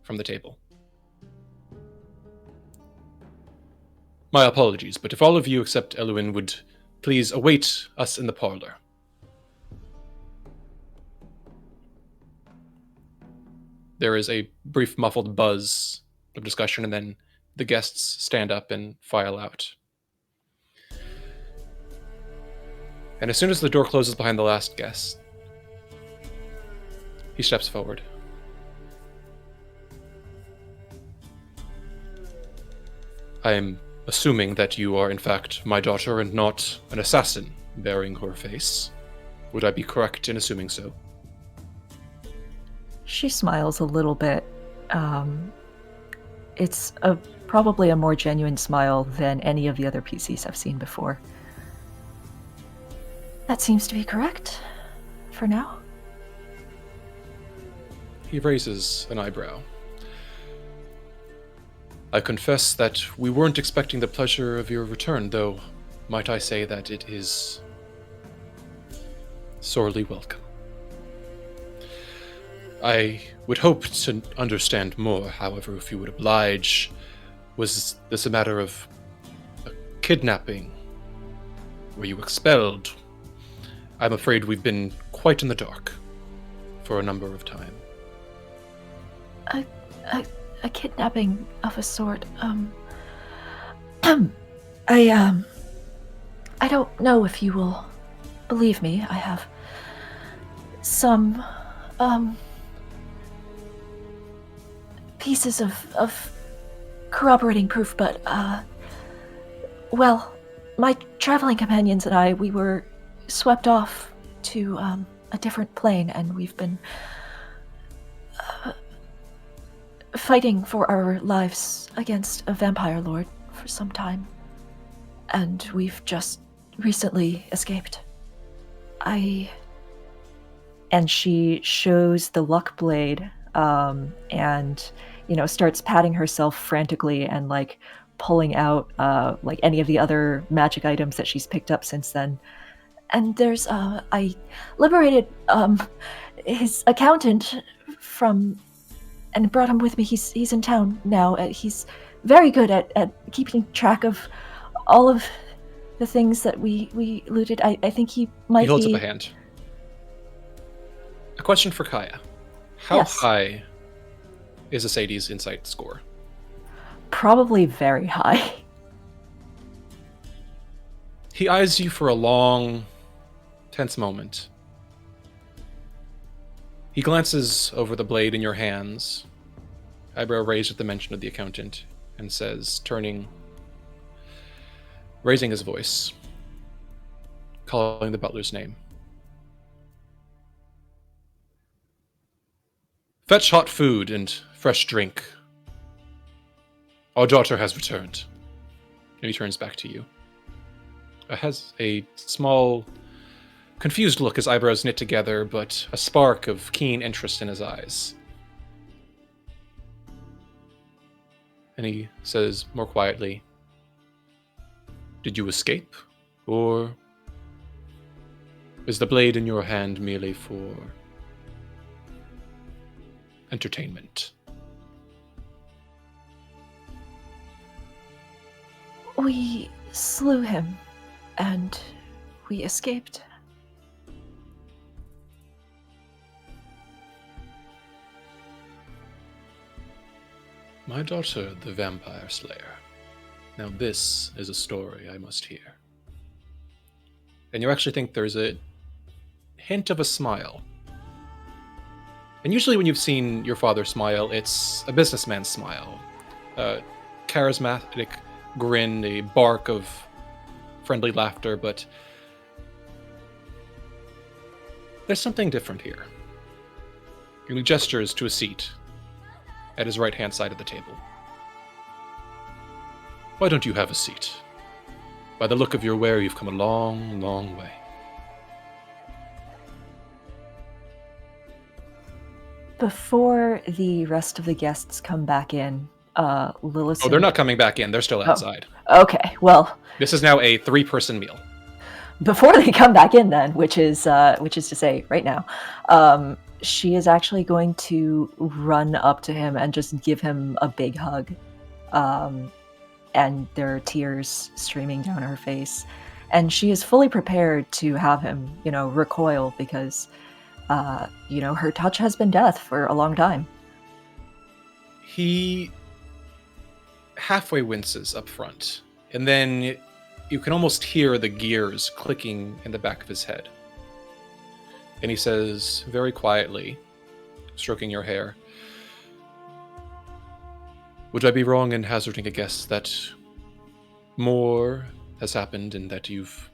from the table. My apologies, but if all of you except Eluin would please await us in the parlor. There is a brief muffled buzz of discussion, and then the guests stand up and file out. And as soon as the door closes behind the last guest, he steps forward. I am assuming that you are in fact my daughter and not an assassin bearing her face. Would I be correct in assuming so? She smiles a little bit. It's probably a more genuine smile than any of the other PCs I've seen before. That seems to be correct, for now. He raises an eyebrow. I confess that we weren't expecting the pleasure of your return, though might I say that it is sorely welcome. I would hope to understand more, however, if you would oblige. Was this a matter of a kidnapping? Were you expelled? I'm afraid we've been quite in the dark for a number of time. A kidnapping of a sort. I don't know if you will believe me. I have some, pieces of corroborating proof, but, well, my traveling companions and I, we were swept off to, a different plane, and we've been fighting for our lives against a vampire lord for some time, and we've just recently escaped. And she shows the luck blade, and starts patting herself frantically and pulling out any of the other magic items that she's picked up since then. And there's I liberated his accountant from and brought him with me. He's in town now. He's very good at keeping track of all of the things that we looted. I think he might be... He holds up a hand. A question for Kaya. How Yes. high is a Sadie's insight score? Probably very high. He eyes you for a long, tense moment. He glances over the blade in your hands, eyebrow raised at the mention of the accountant, and says, raising his voice, calling the butler's name. Fetch hot food and fresh drink. Our daughter has returned. And he turns back to you. Has a small, confused look, his eyebrows knit together, but a spark of keen interest in his eyes. And he says more quietly, did you escape? Or is the blade in your hand merely for entertainment? We slew him, and we escaped. My daughter, the Vampire Slayer. Now this is a story I must hear. And you actually think there's a hint of a smile. And usually when you've seen your father smile, it's a businessman's smile. A charismatic grin, a bark of friendly laughter, but there's something different here. And he gestures to a seat at his right-hand side of the table. Why don't you have a seat? By the look of your wear, you've come a long, long way. Before the rest of the guests come back in, Lilith... Oh, they're not coming back in. They're still outside. Okay, well... This is now a 3-person meal. Before they come back in then, which is to say right now, she is actually going to run up to him and just give him a big hug. And there are tears streaming down her face. And she is fully prepared to have him, recoil because, her touch has been death for a long time. He halfway winces up front, and then you can almost hear the gears clicking in the back of his head. And he says, very quietly, stroking your hair, would I be wrong in hazarding a guess that more has happened and that you've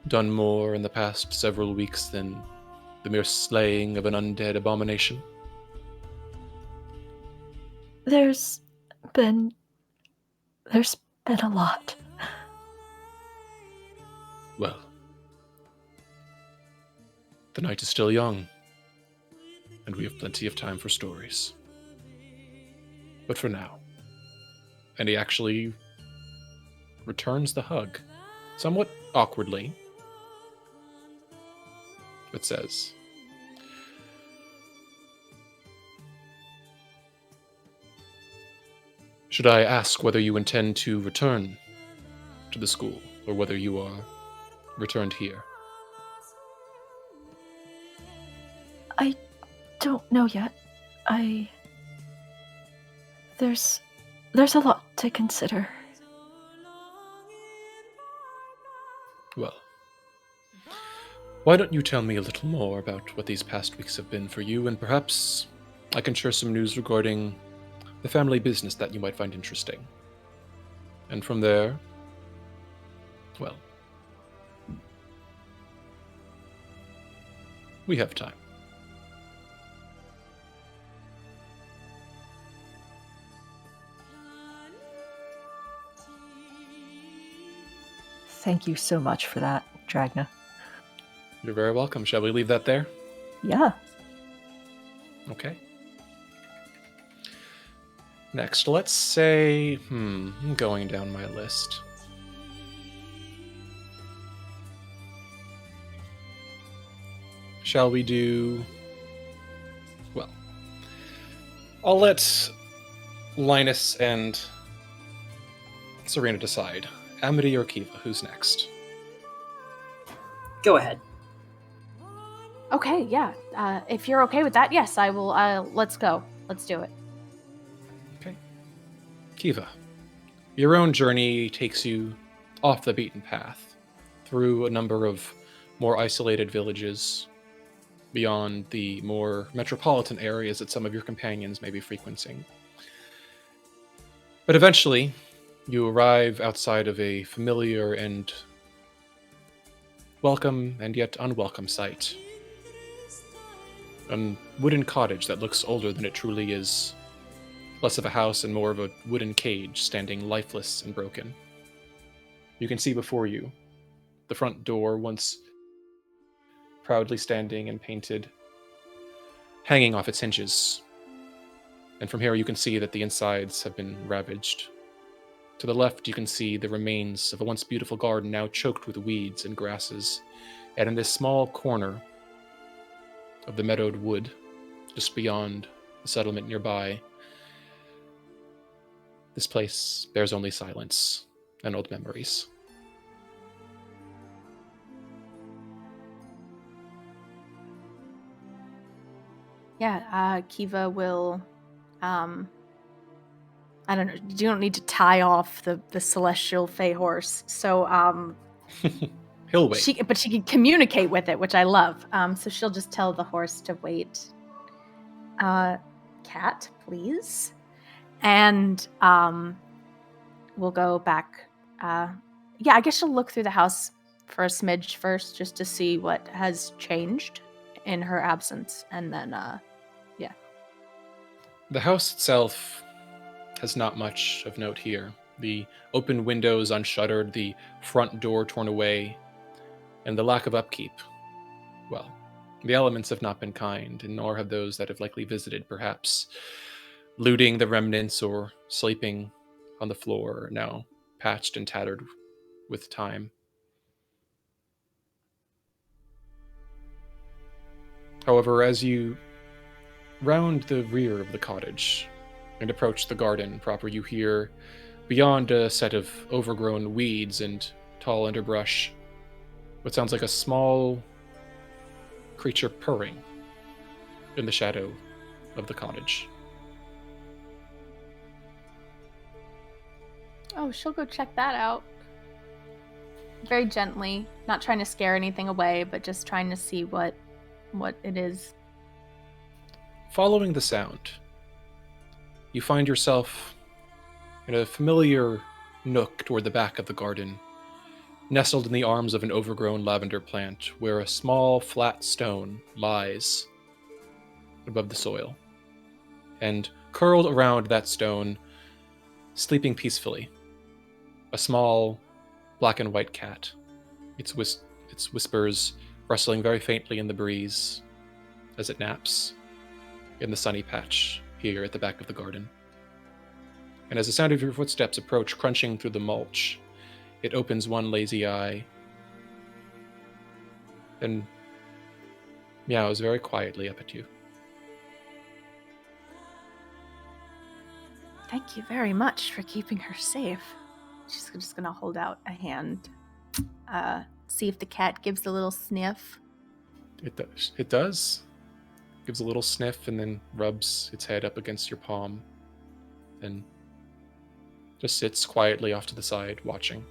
done more in the past several weeks than the mere slaying of an undead abomination? There's been a lot. Well, the night is still young, and we have plenty of time for stories. But for now, and he actually returns the hug, somewhat awkwardly, but says, should I ask whether you intend to return to the school, or whether you are returned here? I don't know yet. There's a lot to consider. Well, why don't you tell me a little more about what these past weeks have been for you, and perhaps I can share some news regarding the family business that you might find interesting. And from there, well, we have time. Thank you so much for that, Dragna. You're very welcome. Shall we leave that there? Yeah. Okay. Next, let's say, I'm going down my list. Shall we do... Well, I'll let Linus and Serena decide. Amity or Kiva, who's next? Go ahead. Okay, yeah. If you're okay with that, yes, I will. Let's go. Let's do it. Okay. Kiva, your own journey takes you off the beaten path, through a number of more isolated villages, beyond the more metropolitan areas that some of your companions may be frequenting. But eventually, you arrive outside of a familiar and welcome and yet unwelcome sight. A wooden cottage that looks older than it truly is. Less of a house and more of a wooden cage standing lifeless and broken. You can see before you the front door, once proudly standing and painted, hanging off its hinges. And from here you can see that the insides have been ravaged. To the left you can see the remains of a once beautiful garden now choked with weeds and grasses. And in this small corner of the meadowed wood, just beyond the settlement nearby, this place bears only silence and old memories. Yeah, Kiva will. I don't know. You don't need to tie off the celestial Fey horse, so He'll wait. but she can communicate with it, which I love. So she'll just tell the horse to wait. Cat, please. And we'll go back. Yeah, I guess she'll look through the house for a smidge first, just to see what has changed in her absence, and then yeah. The house itself has not much of note here. The open windows unshuttered, the front door torn away, and the lack of upkeep. Well, the elements have not been kind, and nor have those that have likely visited, perhaps looting the remnants or sleeping on the floor, now patched and tattered with time. However, as you round the rear of the cottage and approach the garden proper, you hear, beyond a set of overgrown weeds and tall underbrush, what sounds like a small creature purring in the shadow of the cottage. Oh, she'll go check that out. Very gently, not trying to scare anything away, but just trying to see what it is. Following the sound, you find yourself in a familiar nook toward the back of the garden, nestled in the arms of an overgrown lavender plant, where a small flat stone lies above the soil. And curled around that stone, sleeping peacefully, a small black and white cat, its whispers rustling very faintly in the breeze as it naps in the sunny patch here at the back of the garden. And as the sound of your footsteps approach, crunching through the mulch, it opens one lazy eye and meows very quietly up at you. Thank you very much for keeping her safe. She's just gonna hold out a hand. See if the cat gives a little sniff. It does. It does. Gives a little sniff and then rubs its head up against your palm. Then just sits quietly off to the side, watching.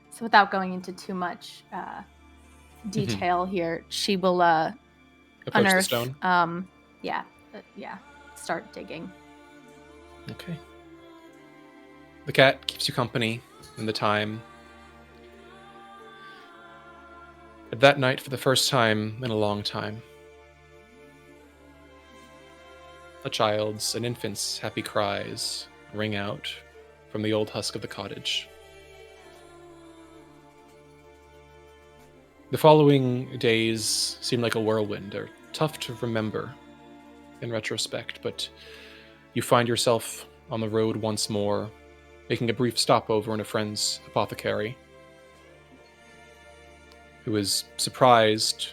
So without going into too much detail here, she will Approach unearth. the stone. Yeah. Start digging. Okay. The cat keeps you company in the time. But that night, for the first time in a long time, a child's, an infant's happy cries ring out from the old husk of the cottage. The following days seem like a whirlwind, or tough to remember in retrospect, but you find yourself on the road once more, making a brief stopover in a friend's apothecary, who is surprised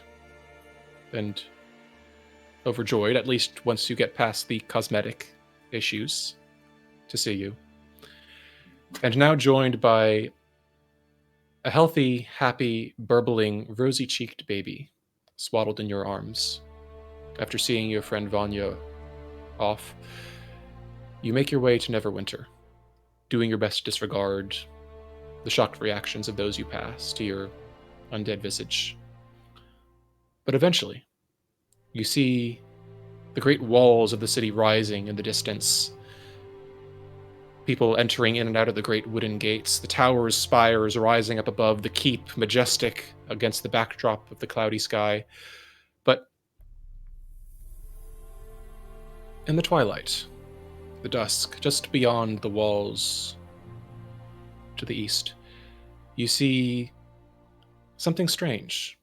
and overjoyed, at least once you get past the cosmetic issues, to see you. And now joined by a healthy, happy, burbling, rosy-cheeked baby swaddled in your arms. After seeing your friend Vanya off, you make your way to Neverwinter, doing your best to disregard the shocked reactions of those you pass to your undead visage. But eventually, you see the great walls of the city rising in the distance, people entering in and out of the great wooden gates, the towers, spires rising up above the keep, majestic against the backdrop of the cloudy sky. But in the twilight, the dusk, just beyond the walls to the east, you see something strange.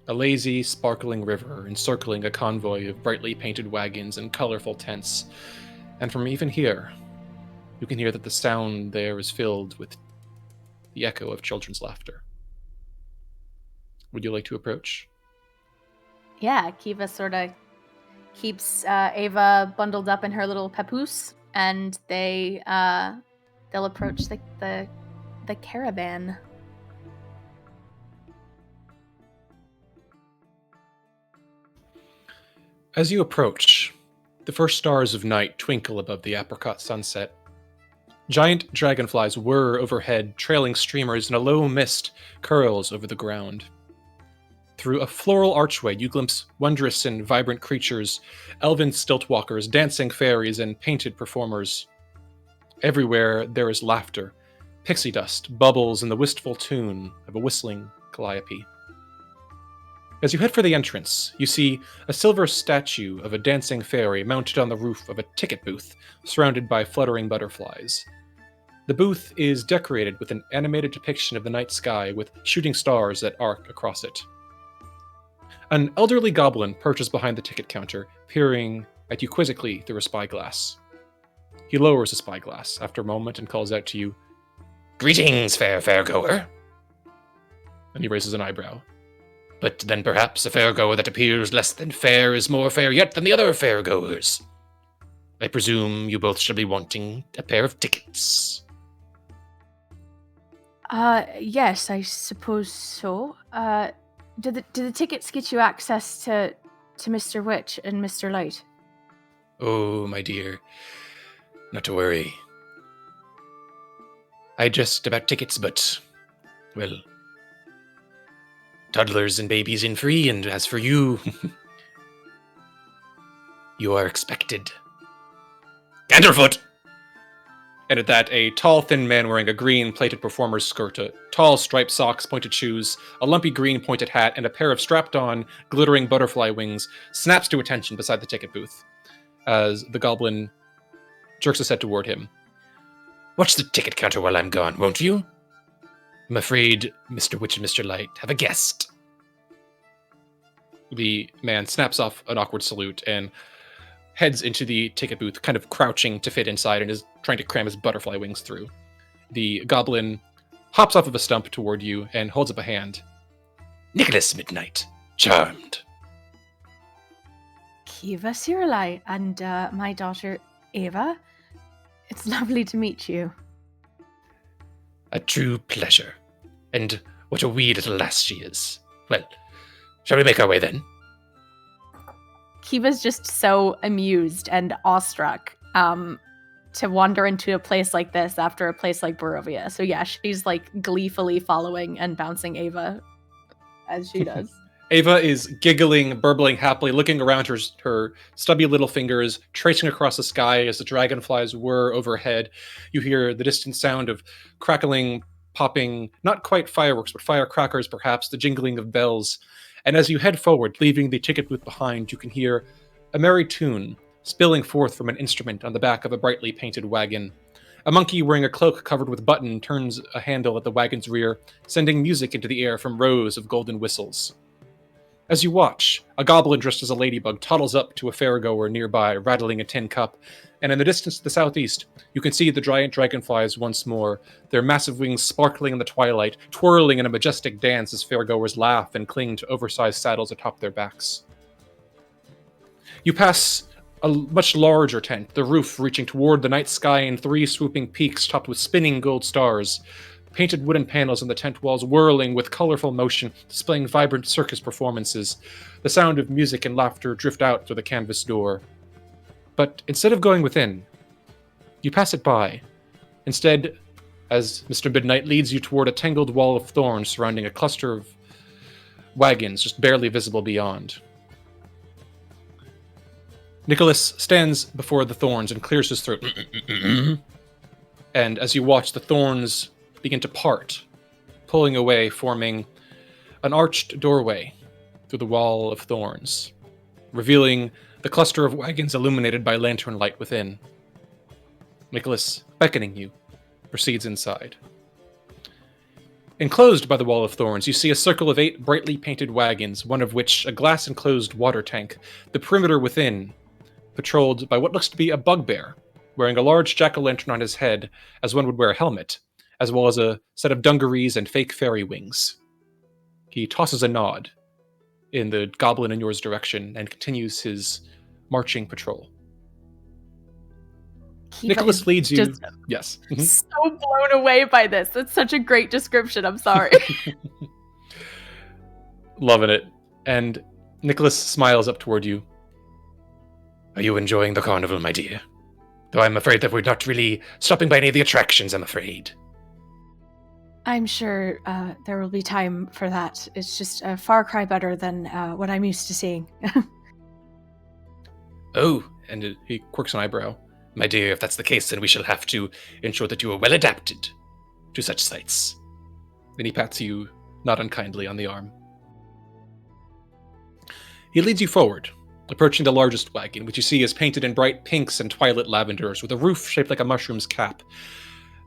A lazy, sparkling river encircling a convoy of brightly painted wagons and colorful tents. And from even here, you can hear that the sound there is filled with the echo of children's laughter. Would you like to approach? Yeah, Kiva sort of keeps Ava bundled up in her little papoose, and they'll approach the caravan. As you approach, the first stars of night twinkle above the apricot sunset. Giant dragonflies whir overhead, trailing streamers, and a low mist curls over the ground. Through a floral archway, you glimpse wondrous and vibrant creatures, elven stiltwalkers, dancing fairies, and painted performers. Everywhere there is laughter, pixie dust, bubbles, and the wistful tune of a whistling calliope. As you head for the entrance, you see a silver statue of a dancing fairy mounted on the roof of a ticket booth, surrounded by fluttering butterflies. The booth is decorated with an animated depiction of the night sky with shooting stars that arc across it. An elderly goblin perches behind the ticket counter, peering at you quizzically through a spyglass. He lowers the spyglass after a moment and calls out to you, Greetings, fair fairgoer. and he raises an eyebrow. But then perhaps a fairgoer that appears less than fair is more fair yet than the other fairgoers. I presume you both shall be wanting a pair of tickets. Yes, I suppose so. Do the tickets get you access to Mr. Witch and Mr. Light? Oh, my dear. Not to worry. I just about tickets, but, well, toddlers and babies in free, and as for you, you are expected. Canterfoot! And at that, a tall, thin man wearing a green plated performer's skirt, a tall striped socks, pointed shoes, a lumpy green pointed hat, and a pair of strapped-on, glittering butterfly wings snaps to attention beside the ticket booth, as the goblin jerks his head toward him. Watch the ticket counter while I'm gone, won't you? I'm afraid Mr. Witch and Mr. Light have a guest. The man snaps off an awkward salute and heads into the ticket booth, kind of crouching to fit inside, and is trying to cram his butterfly wings through. The goblin hops off of a stump toward you and holds up a hand. Nicholas Midnight. Charmed. Kiva Sirlai and my daughter Ava. It's lovely to meet you. A true pleasure. And what a wee little lass she is. Well, shall we make our way then? Kiva's just so amused and awestruck to wander into a place like this after a place like Barovia. So yeah, she's like gleefully following and bouncing Ava as she does. Ava is giggling, burbling happily, looking around her stubby little fingers, tracing across the sky as the dragonflies whir overhead. You hear the distant sound of crackling, popping, not quite fireworks, but firecrackers perhaps, the jingling of bells. And as you head forward, leaving the ticket booth behind, you can hear a merry tune spilling forth from an instrument on the back of a brightly painted wagon. A monkey wearing a cloak covered with button turns a handle at the wagon's rear, sending music into the air from rows of golden whistles. As you watch, a goblin dressed as a ladybug toddles up to a fairgoer nearby, rattling a tin cup, and in the distance to the southeast, you can see the giant dragonflies once more, their massive wings sparkling in the twilight, twirling in a majestic dance as fairgoers laugh and cling to oversized saddles atop their backs. You pass a much larger tent, the roof reaching toward the night sky in 3 swooping peaks topped with spinning gold stars. painted wooden panels on the tent walls whirling with colorful motion, displaying vibrant circus performances. The sound of music and laughter drift out through the canvas door. But instead of going within, you pass it by. Instead, as Mr. Midnight leads you toward a tangled wall of thorns surrounding a cluster of wagons just barely visible beyond. Nicholas stands before the thorns and clears his throat. And as you watch, the thorns begin to part, pulling away, forming an arched doorway through the wall of thorns, revealing the cluster of wagons illuminated by lantern light within. Nicholas, beckoning you, proceeds inside. Enclosed by the wall of thorns, you see a circle of 8 brightly painted wagons, one of which a glass-enclosed water tank, the perimeter within patrolled by what looks to be a bugbear, wearing a large jack-o'-lantern on his head, as one would wear a helmet, as well as a set of dungarees and fake fairy wings. He tosses a nod in the goblin in yours direction and continues his marching patrol. Nicholas leads you. Yes. So blown away by this. That's such a great description. I'm sorry. Loving it. And Nicholas smiles up toward you. Are you enjoying the carnival, my dear? Though I'm afraid that we're not really stopping by any of the attractions, I'm afraid. I'm sure there will be time for that. It's just a far cry better than what I'm used to seeing. Oh, and he quirks an eyebrow. My dear, if that's the case, then we shall have to ensure that you are well adapted to such sights. Then he pats you, not unkindly, on the arm. He leads you forward, approaching the largest wagon, which you see is painted in bright pinks and twilight lavenders, with a roof shaped like a mushroom's cap.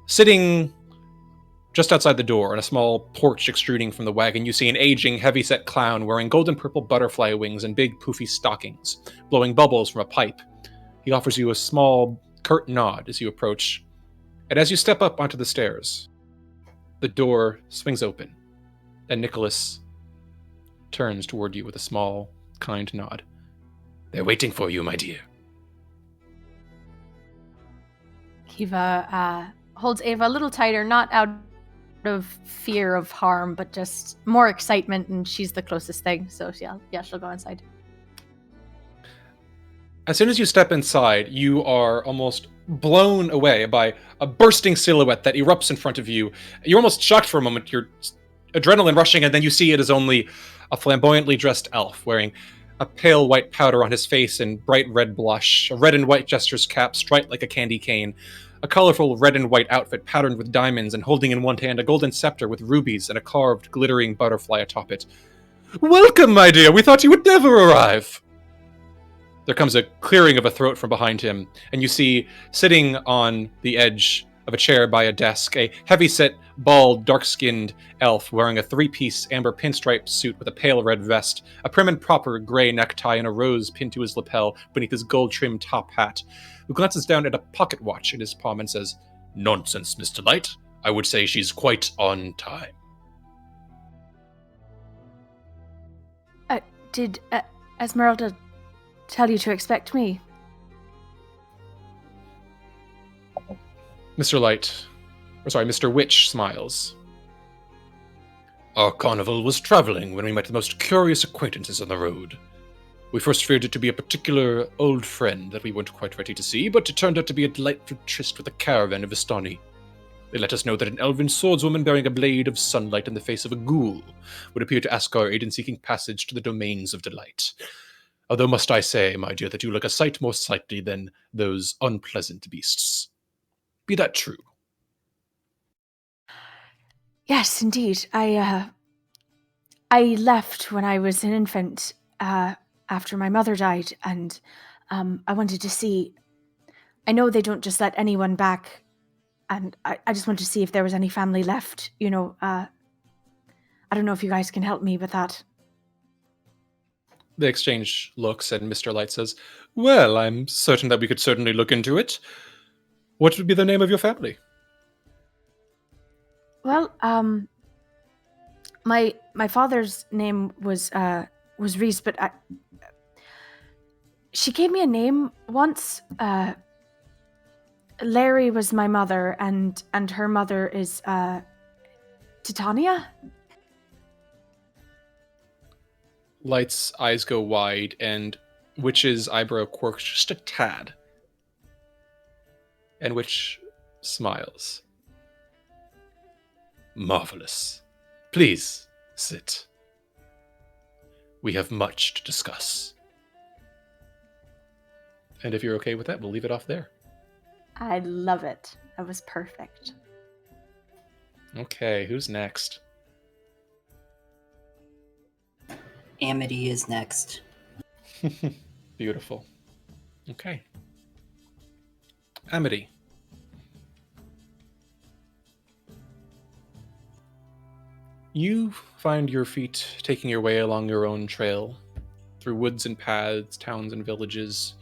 Sitting just outside the door, on a small porch extruding from the wagon, you see an aging, heavy-set clown wearing golden-purple butterfly wings and big, poofy stockings, blowing bubbles from a pipe. He offers you a small, curt nod as you approach, and as you step up onto the stairs, the door swings open, and Nicholas turns toward you with a small, kind nod. They're waiting for you, my dear. Kiva holds Ava a little tighter, not out of fear of harm, but just more excitement, and she's the closest thing, so yeah, she'll go inside. As soon as you step inside, you are almost blown away by a bursting silhouette that erupts in front of you. You're almost shocked for a moment, your adrenaline rushing, and then you see it as only a flamboyantly dressed elf wearing a pale white powder on his face and bright red blush, a red and white jester's cap striped like a candy cane, a colorful red and white outfit patterned with diamonds, and holding in one hand a golden scepter with rubies and a carved, glittering butterfly atop it. Welcome, my dear! We thought you would never arrive! There comes a clearing of a throat from behind him, and you see, sitting on the edge of a chair by a desk, a heavy-set, bald, dark-skinned elf wearing a 3-piece amber pinstripe suit with a pale red vest, a prim and proper gray necktie, and a rose pinned to his lapel beneath his gold-trimmed top hat, who glances down at a pocket watch in his palm and says, "Nonsense, Mr. Light. I would say she's quite on time." Did Esmeralda tell you to expect me? Mr. Witch smiles. Our carnival was traveling when we met the most curious acquaintances on the road. We first feared it to be a particular old friend that we weren't quite ready to see, but it turned out to be a delightful tryst with a caravan of Vistani. They let us know that an elven swordswoman bearing a blade of sunlight in the face of a ghoul would appear to ask our aid in seeking passage to the domains of delight. Although must I say, my dear, that you look a sight more sightly than those unpleasant beasts. Be that true? Yes, indeed. I left when I was an infant, after my mother died, and I wanted to see. I know they don't just let anyone back, and I just wanted to see if there was any family left. I don't know if you guys can help me with that. They exchange looks, and Mr. Light says, "Well, I'm certain that we could certainly look into it. What would be the name of your family?" Well, my father's name was Reese, but she gave me a name once. Larry was my mother, and her mother is Titania? Light's eyes go wide, and Witch's eyebrow quirks just a tad. And Witch smiles. Marvelous. Please, sit. We have much to discuss. And if you're okay with that, we'll leave it off there. I love it. That was perfect. Okay, who's next? Amity is next. Beautiful. Okay. Amity. You find your feet taking your way along your own trail, through woods and paths, towns and villages.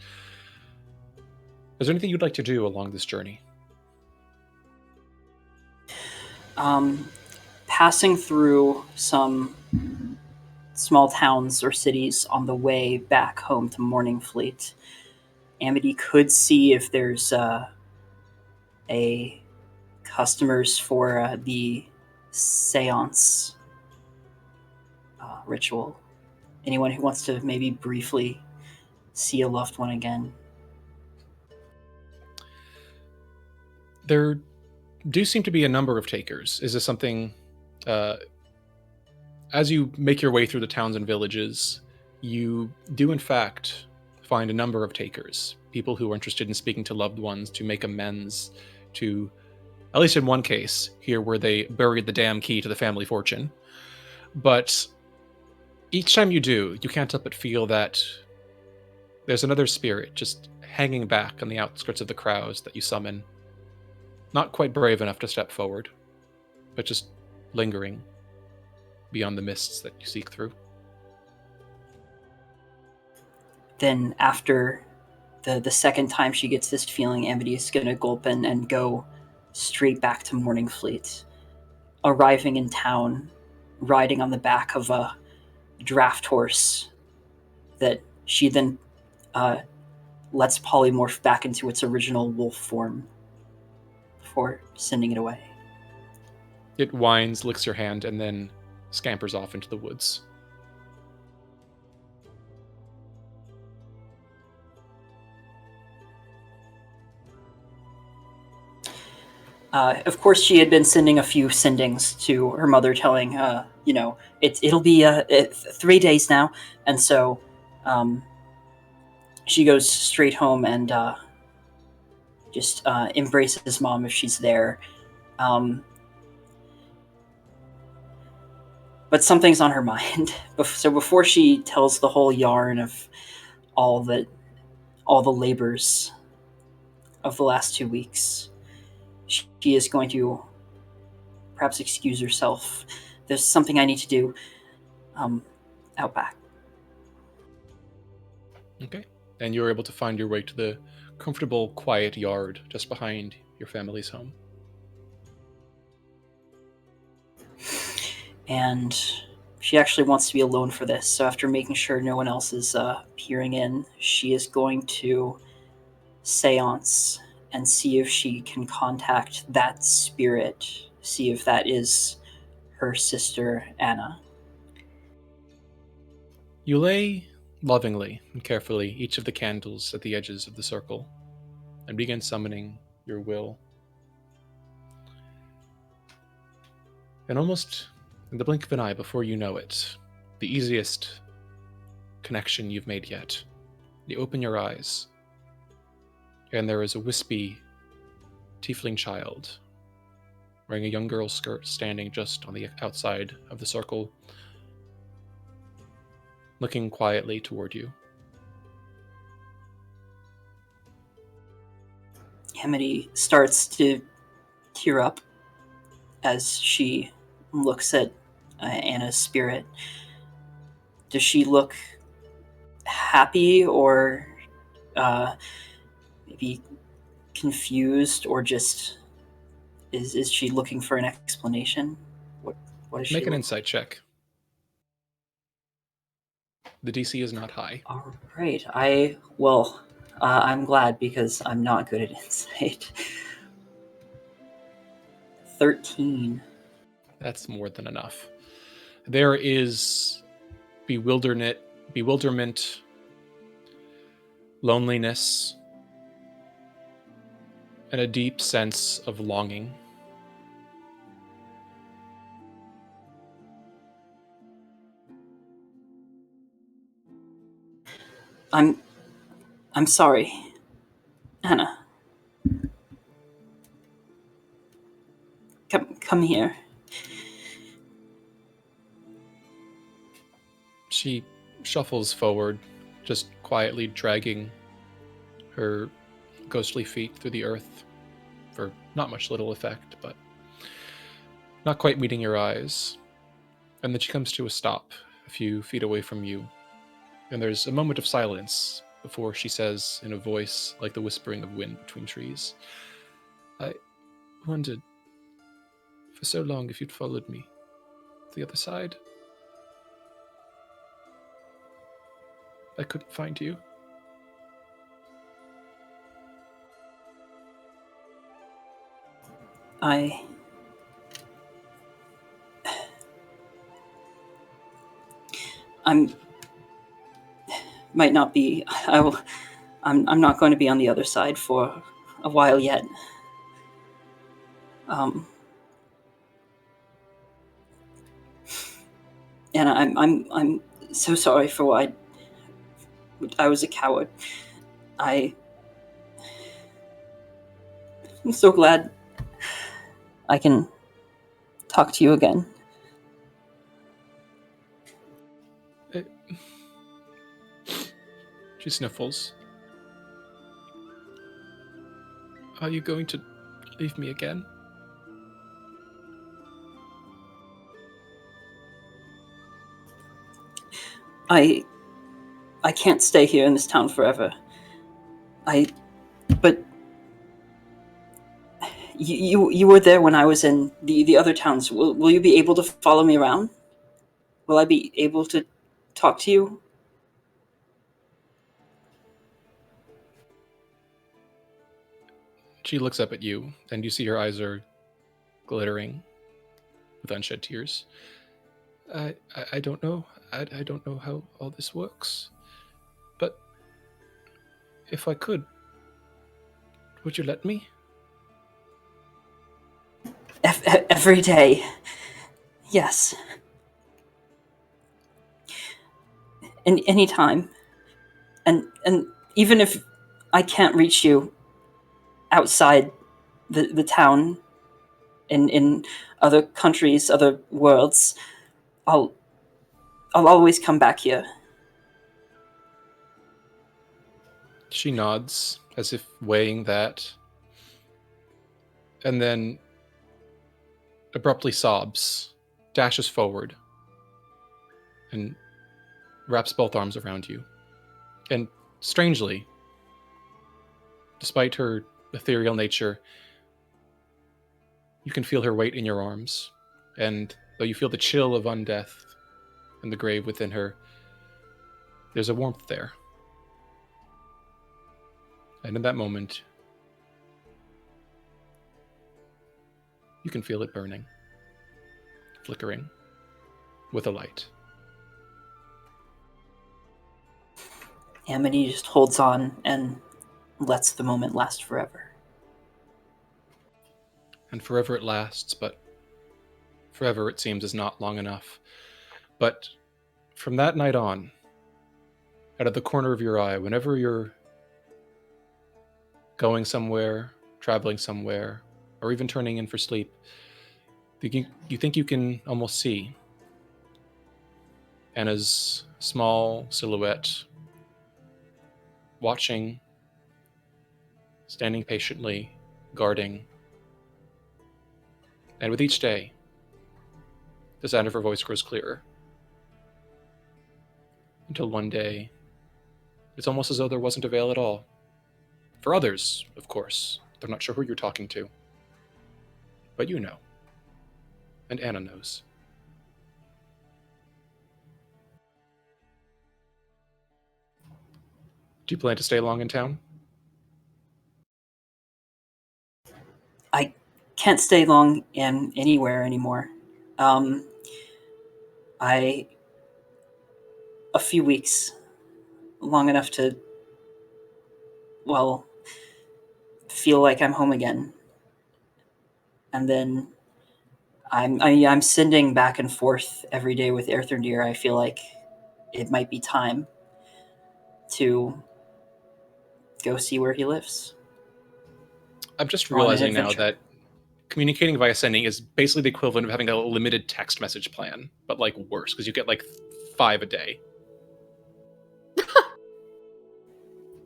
Is there anything you'd like to do along this journey? Passing through some small towns or cities on the way back home to Morningfleet, Amity could see if there's a customers for the seance ritual. Anyone who wants to maybe briefly see a loved one again. There do seem to be a number of takers. Is this something, as you make your way through the towns and villages, you do in fact find a number of takers, people who are interested in speaking to loved ones to make amends, to, at least in one case, here where they buried the damn key to the family fortune. But each time you do, you can't help but feel that there's another spirit just hanging back on the outskirts of the crowds that you summon. Not quite brave enough to step forward, but just lingering beyond the mists that you seek through. Then after the second time she gets this feeling, Amity is going to gulp in and go straight back to Morningfleet. Arriving in town, riding on the back of a draft horse that she then lets polymorph back into its original wolf form before sending it away. It whines, licks your hand, and then scampers off into the woods. Of course, she had been sending a few sendings to her mother, telling, it'll be 3 days now, and so she goes straight home and just embraces mom if she's there. But something's on her mind. So before she tells the whole yarn of all the labors of the last 2 weeks, she is going to perhaps excuse herself. There's something I need to do out back. Okay. And you're able to find your way to the comfortable, quiet yard just behind your family's home. And she actually wants to be alone for this, so after making sure no one else is peering in, she is going to seance and see if she can contact that spirit, see if that is her sister, Anna. You lay lovingly and carefully each of the candles at the edges of the circle and begin summoning your will. And almost in the blink of an eye, before you know it, the easiest connection you've made yet, you open your eyes, and there is a wispy tiefling child wearing a young girl's skirt standing just on the outside of the circle, looking quietly toward you. Amity starts to tear up as she looks at Anna's spirit. Does she look happy or maybe confused, or just is she looking for an explanation? What is she? Make an insight check. The DC is not high. All right. I'm glad, because I'm not good at insight. 13. That's more than enough. There is bewilderment, loneliness, and a deep sense of longing. I'm sorry, Anna. Come here. She shuffles forward, just quietly dragging her ghostly feet through the earth for not much little effect, but not quite meeting your eyes. And then she comes to a stop a few feet away from you. And there's a moment of silence before she says, in a voice like the whispering of wind between trees, I wondered for so long if you'd followed me to the other side. I couldn't find you. I might not be. I'm not going to be on the other side for a while yet. And I'm so sorry for why I was a coward. I'm so glad I can talk to you again. She sniffles. Are you going to leave me again? I can't stay here in this town forever. But you were there when I was in the other towns. Will you be able to follow me around? Will I be able to talk to you? She looks up at you, and you see her eyes are glittering with unshed tears. I don't know. I don't know how all this works. But if I could, would you let me? Every day. Yes. Anytime. And even if I can't reach you outside the town in other countries, other worlds, I'll always come back here. She nods, as if weighing that, and then abruptly sobs, dashes forward, and wraps both arms around you. And strangely, despite her ethereal nature, you can feel her weight in your arms, and though you feel the chill of undeath and the grave within her, there's a warmth there. And in that moment, you can feel it burning, flickering, with a light. Amity just holds on and lets the moment last forever. And forever it lasts, but forever it seems is not long enough. But from that night on, out of the corner of your eye, whenever you're going somewhere, traveling somewhere, or even turning in for sleep, you think you can almost see Anna's small silhouette watching, standing patiently, guarding. And with each day, the sound of her voice grows clearer. Until one day, it's almost as though there wasn't a veil at all. For others, of course, they're not sure who you're talking to. But you know. And Anna knows. Do you plan to stay long in town? I can't stay long anywhere anymore. A few weeks, long enough to, well, feel like I'm home again. And then I'm sending back and forth every day with Erthrendir. I feel like it might be time to go see where he lives. I'm just On an realizing now adventure. that communicating via sending is basically the equivalent of having a limited text message plan, but like worse, because you get like 5 a day.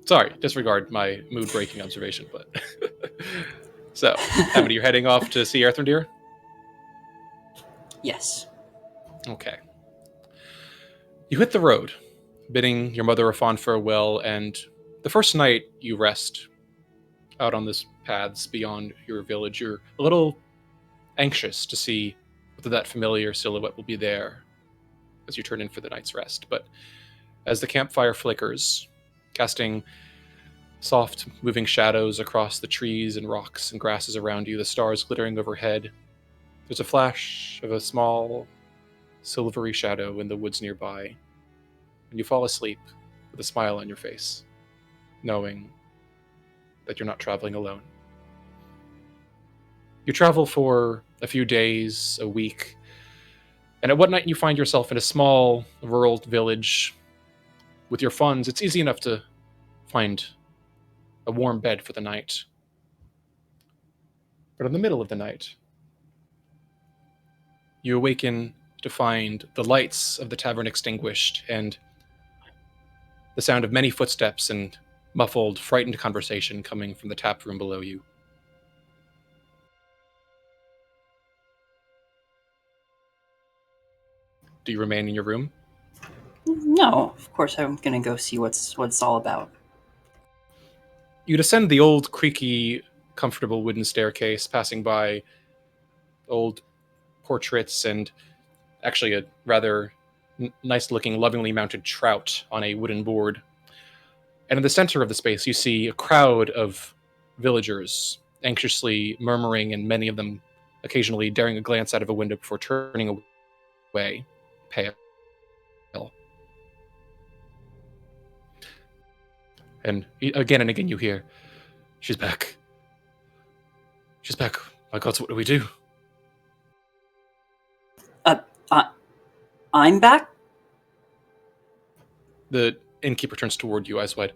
Sorry, disregard my mood-breaking observation, but... So, Amity, you're heading off to see Erthrendir? Yes. Okay. You hit the road, bidding your mother a fond farewell, and the first night you rest out on this paths beyond your village, you're a little anxious to see whether that familiar silhouette will be there as you turn in for the night's rest. But as the campfire flickers, casting soft moving shadows across the trees and rocks and grasses around you, the stars glittering overhead, there's a flash of a small silvery shadow in the woods nearby, and you fall asleep with a smile on your face, knowing that you're not traveling alone. You travel for a few days, a week, and at one night you find yourself in a small rural village. With your funds, it's easy enough to find a warm bed for the night. But in the middle of the night, you awaken to find the lights of the tavern extinguished and the sound of many footsteps and muffled, frightened conversation coming from the tap room below you. Do you remain in your room? No, of course I'm gonna go see what it's all about. You descend the old, creaky, comfortable wooden staircase, passing by old portraits and actually a rather nice-looking, lovingly mounted trout on a wooden board. And in the center of the space, you see a crowd of villagers anxiously murmuring, and many of them occasionally daring a glance out of a window before turning away, pale. And again you hear, "She's back. She's back. My God, what do we do?" I'm back? The innkeeper turns toward you, eyes wide.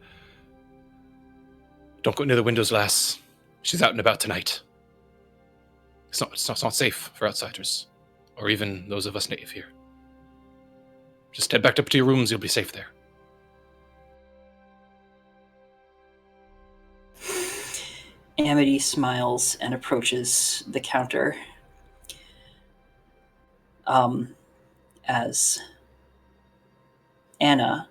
"Don't go near the windows, lass. She's out and about tonight. It's not safe for outsiders, or even those of us native here. Just head back up to your rooms, you'll be safe there." Amity smiles and approaches the counter. As Anna,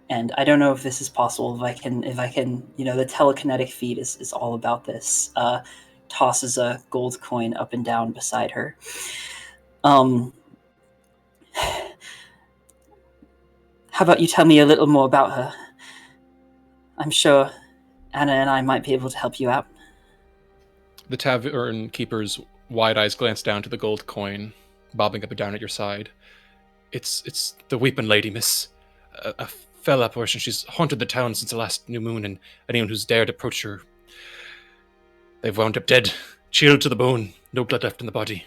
and I don't know if this is possible, if I can, the telekinetic feed is all about this, tosses a gold coin up and down beside her. How about you tell me a little more about her? I'm sure Anna and I might be able to help you out. The tavern keeper's wide eyes glance down to the gold coin, bobbing up and down at your side. It's the Weeping Lady, miss. A fell apparition. She's haunted the town since the last new moon, and anyone who's dared approach her, they've wound up dead, chilled to the bone, no blood left in the body.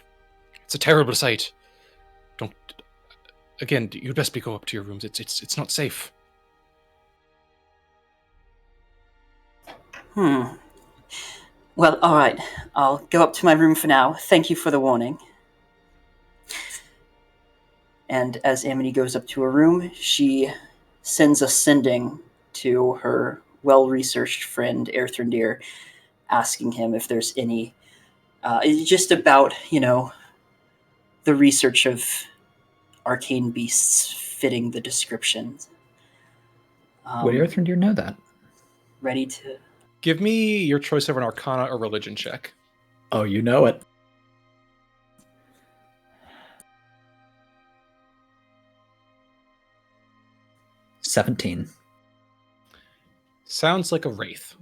It's a terrible sight. Again, you'd best go up to your rooms. It's not safe. Well, all right. I'll go up to my room for now. Thank you for the warning. And as Amity goes up to her room, she sends a sending to her well-researched friend, Erthrendir, asking him if there's any... just about, the research of arcane beasts fitting the description. Would Erthrendir know that? Ready to... Give me your choice of an Arcana or Religion check. Oh, you know it. $17. Sounds like a wraith.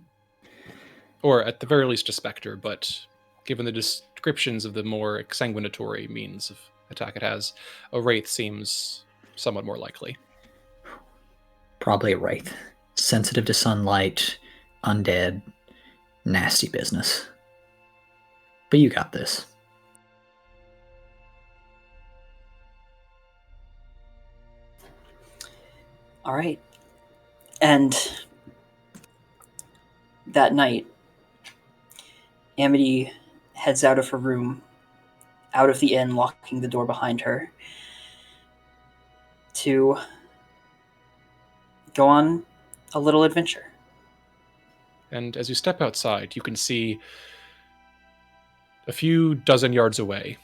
Or at the very least a specter, but given the descriptions of the more exsanguinatory means of attack it has. A wraith seems somewhat more likely. Probably a wraith. Sensitive to sunlight, undead, nasty business. But you got this. All right. And that night, Amity heads out of her room, out of the inn, locking the door behind her, to go on a little adventure. And as you step outside, you can see a few dozen yards away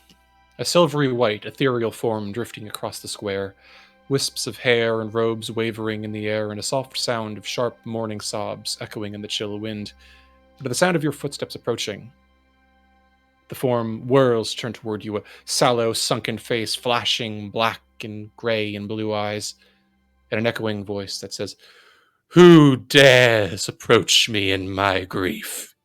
a silvery white, ethereal form drifting across the square, wisps of hair and robes wavering in the air, and a soft sound of sharp morning sobs echoing in the chill wind. But at the sound of your footsteps approaching, the form whirls to turn toward you, a sallow, sunken face flashing black and gray and blue eyes, and an echoing voice that says, "Who dares approach me in my grief?"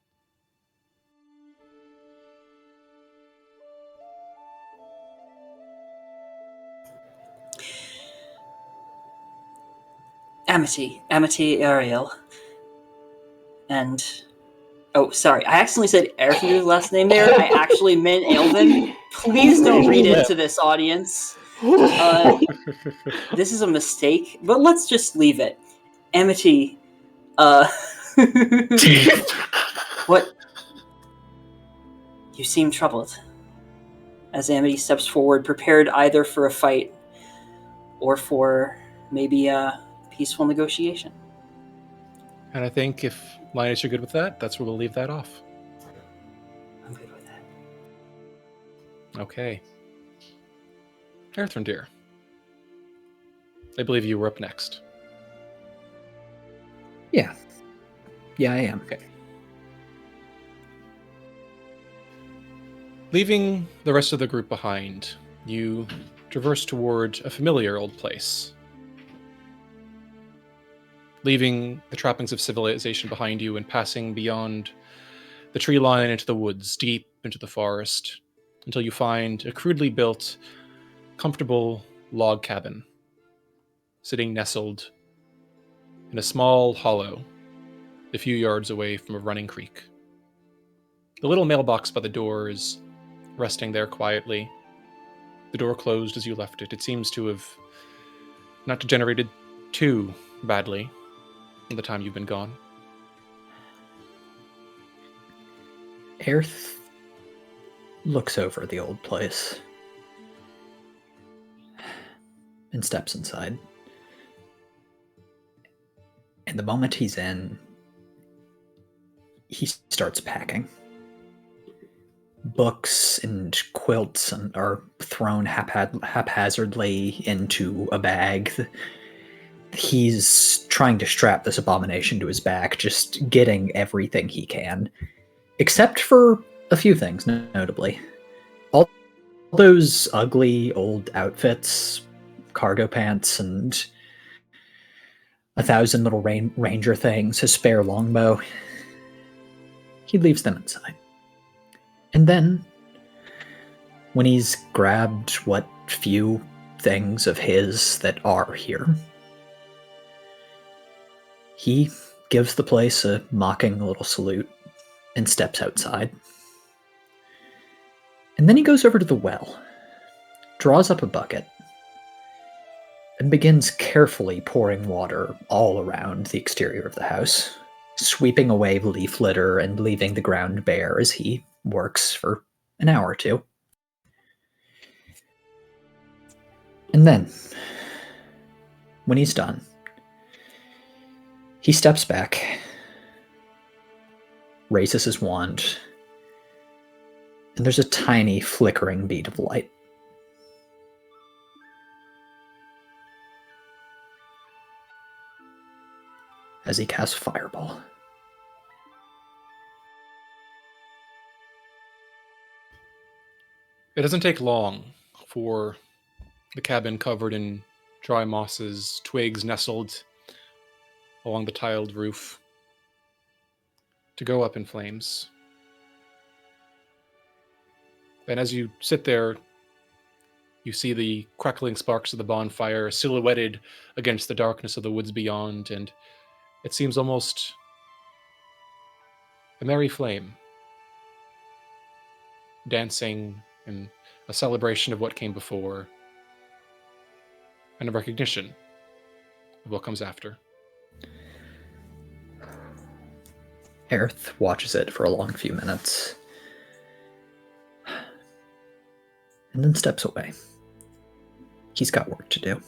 Amity Ariel. And, oh, sorry, I accidentally said Erfinger's last name there. I actually meant Elvin. Please don't read into this, audience. This is a mistake, but let's just leave it. Amity, what? You seem troubled. As Amity steps forward, prepared either for a fight or for maybe a peaceful negotiation. And I think if Linus, you're good with that, that's where we'll leave that off. I'm good with that. Okay. Earthrendeer, I believe you were up next. Yeah. Yeah, I am. Okay. Leaving the rest of the group behind, you traverse toward a familiar old place. Leaving the trappings of civilization behind you and passing beyond the tree line into the woods, deep into the forest, until you find a crudely built, comfortable log cabin, sitting nestled in a small hollow a few yards away from a running creek. The little mailbox by the door is resting there quietly. The door closed as you left it. It seems to have not degenerated too badly in the time you've been gone. Aerith looks over the old place and steps inside. And the moment he's in, he starts packing. Books and quilts are thrown haphazardly into a bag. He's trying to strap this abomination to his back, just getting everything he can. Except for a few things, notably. All those ugly old outfits, cargo pants, and 1,000 little ranger things, his spare longbow, he leaves them inside. And then, when he's grabbed what few things of his that are here, he gives the place a mocking little salute and steps outside. And then he goes over to the well, draws up a bucket, and begins carefully pouring water all around the exterior of the house, sweeping away leaf litter and leaving the ground bare as he works for an hour or two. And then, when he's done, he steps back, raises his wand, and there's a tiny flickering bead of light. As he casts Fireball. It doesn't take long for the cabin covered in dry mosses, twigs nestled along the tiled roof, to go up in flames. And as you sit there, You see the crackling sparks of the bonfire silhouetted against the darkness of the woods beyond, and it seems almost a merry flame, dancing in a celebration of what came before, and a recognition of what comes after. Aerith watches it for a long few minutes, and then steps away. He's got work to do.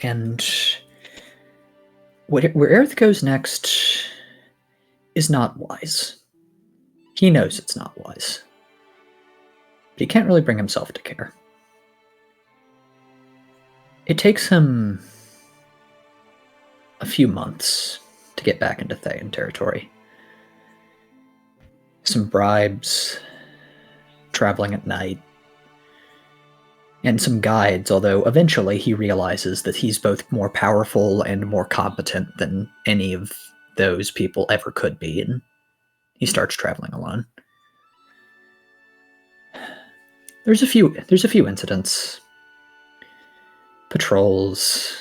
And where Aerith goes next is not wise. He knows it's not wise. But he can't really bring himself to care. It takes him a few months to get back into Thayan territory. Some bribes, traveling at night, and some guides, although eventually he realizes that he's both more powerful and more competent than any of those people ever could be, and he starts traveling alone. There's a few incidents, patrols,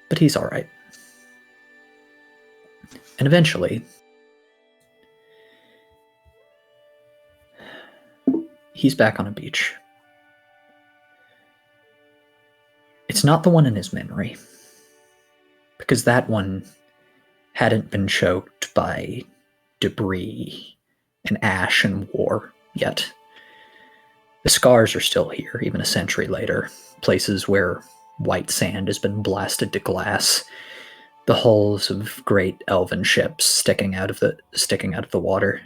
but he's all right. And eventually, he's back on a beach. It's not the one in his memory, because that one hadn't been choked by debris and ash and war yet. The scars are still here, even a century later, places where white sand has been blasted to glass, the hulls of great elven ships sticking out of the water.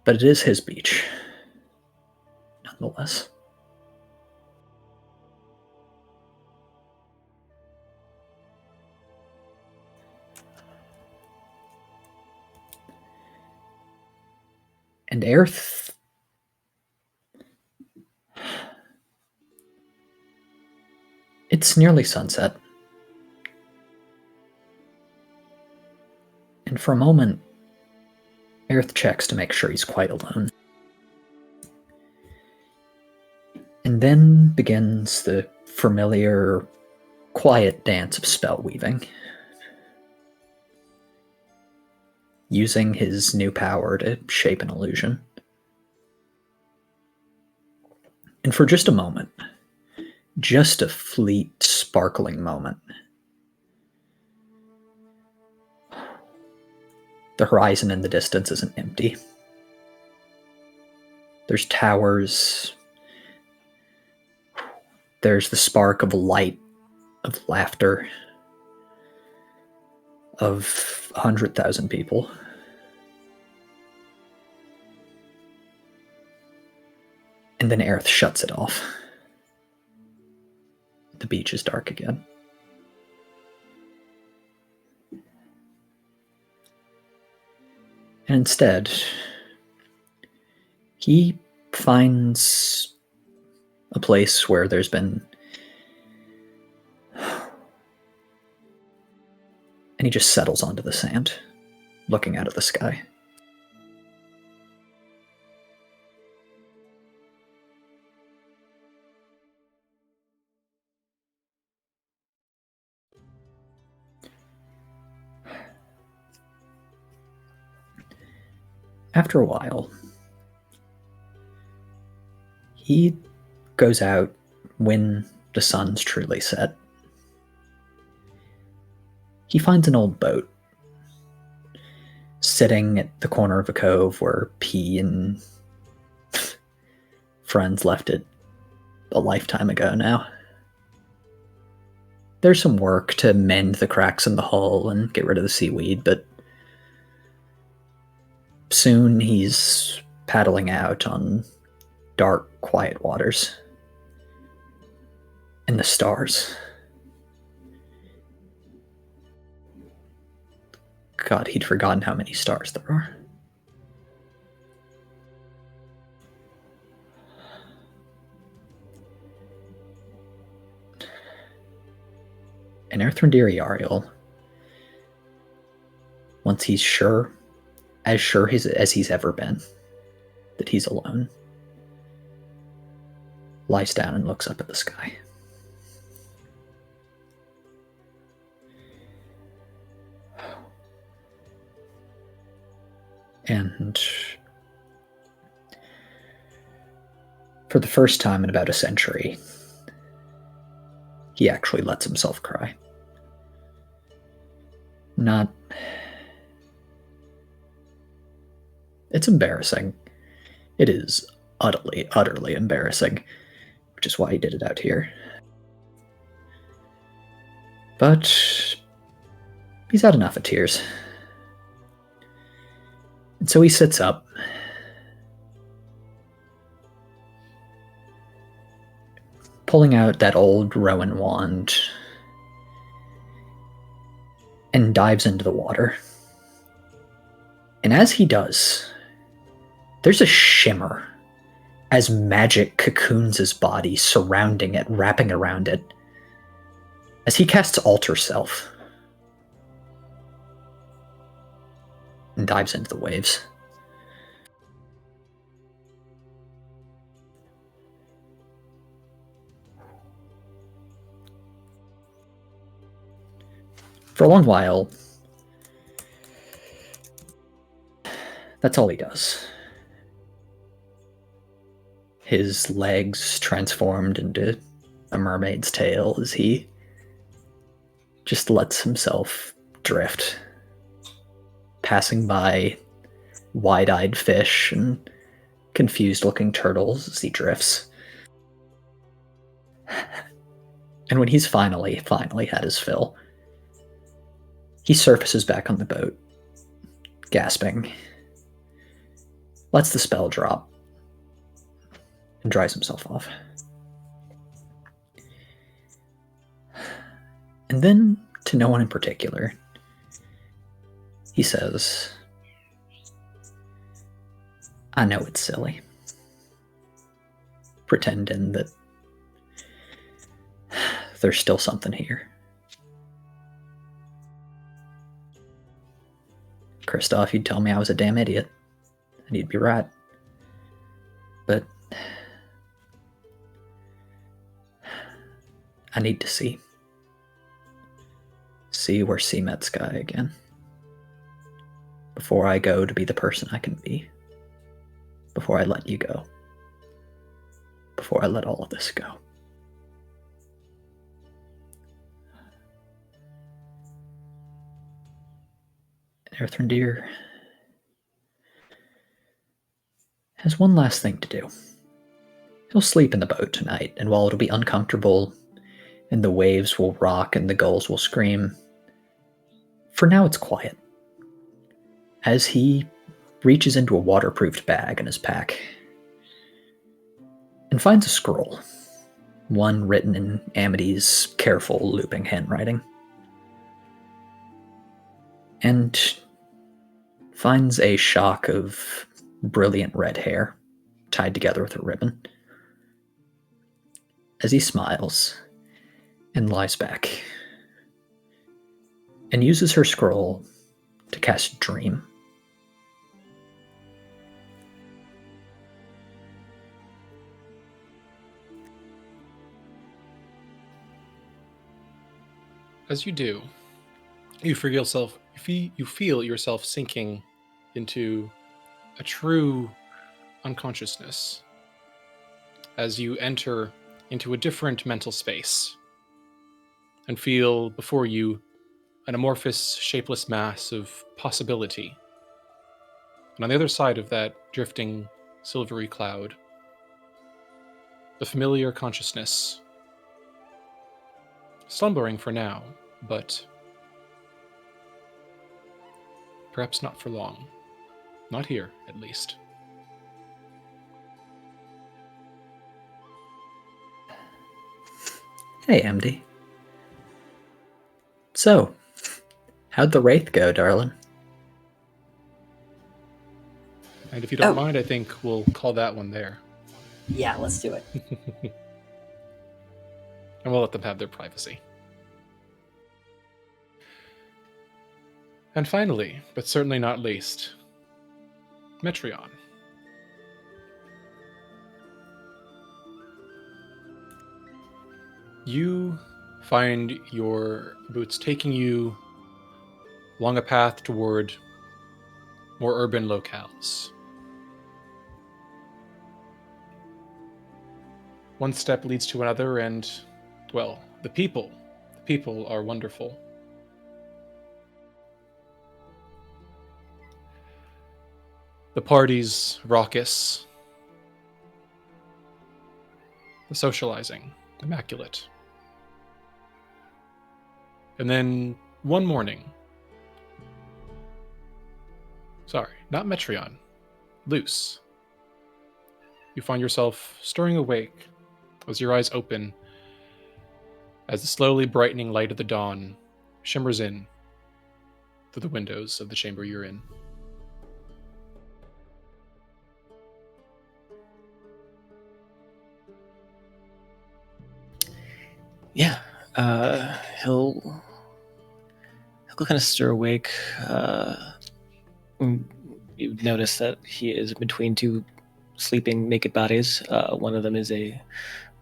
But it is his beach, nonetheless. And Aerith... It's nearly sunset. And for a moment, Aerith checks to make sure he's quite alone. And then begins the familiar, quiet dance of spell weaving. Using his new power to shape an illusion. And for just a moment, just a fleet, sparkling moment, the horizon in the distance isn't empty. There's towers. There's the spark of light, of laughter, of 100,000 people. And then Aerith shuts it off. The beach is dark again. And instead, he finds a place where there's been... And he just settles onto the sand, looking out at the sky. After a while, he goes out when the sun's truly set. He finds an old boat sitting at the corner of a cove where P and friends left it a lifetime ago now. There's some work to mend the cracks in the hull and get rid of the seaweed, but soon he's paddling out on dark, quiet waters. And the stars. God, he'd forgotten how many stars there are. And Earthrendiri Ariel once he's sure as he's ever been, that he's alone, lies down and looks up at the sky. And for the first time in about a century, he actually lets himself cry. Not... It's embarrassing. It is utterly embarrassing, which is why he did it out here. But he's had enough of tears. And so he sits up, pulling out that old Rowan wand, and dives into the water. And as he does, there's a shimmer as magic cocoons his body, surrounding it, wrapping around it, as he casts Alter Self and dives into the waves. For a long while, that's all he does. His legs transformed into a mermaid's tail as he just lets himself drift, passing by wide-eyed fish and confused-looking turtles as he drifts. And when he's finally had his fill, he surfaces back on the boat, gasping, lets the spell drop, and dries himself off. And then, to no one in particular, he says, I know it's silly, pretending that there's still something here. Kristoff, you'd tell me I was a damn idiot, and you'd be right. But I need to see where sea met sky again, before I go to be the person I can be, before I let you go, before I let all of this go. Earthrendeer has one last thing to do. He'll sleep in the boat tonight, and while it'll be uncomfortable, and the waves will rock and the gulls will scream, for now it's quiet. As he reaches into a waterproofed bag in his pack and finds a scroll, one written in Amity's careful, looping handwriting, and finds a shock of brilliant red hair tied together with a ribbon. As he smiles and lies back and uses her scroll to cast Dream. As you do, you feel yourself sinking into a true unconsciousness as you enter into a different mental space and feel before you an amorphous, shapeless mass of possibility. And on the other side of that drifting, silvery cloud, the familiar consciousness, slumbering for now, but perhaps not for long. Not here, at least. Hey, MD. So, how'd the Wraith go, darling? And if you don't mind, I think we'll call that one there. Yeah, let's do it. And we'll let them have their privacy. And finally, but certainly not least, Metreon. You find your boots taking you along a path toward more urban locales. One step leads to another, and, well, the people are wonderful. The party's raucous. The socializing, immaculate. And then one morning, sorry, not Metreon, Luce, you find yourself stirring awake as your eyes open, as the slowly brightening light of the dawn shimmers in through the windows of the chamber you're in. Yeah, he'll kind of stir awake. You notice that he is between two sleeping naked bodies. One of them is a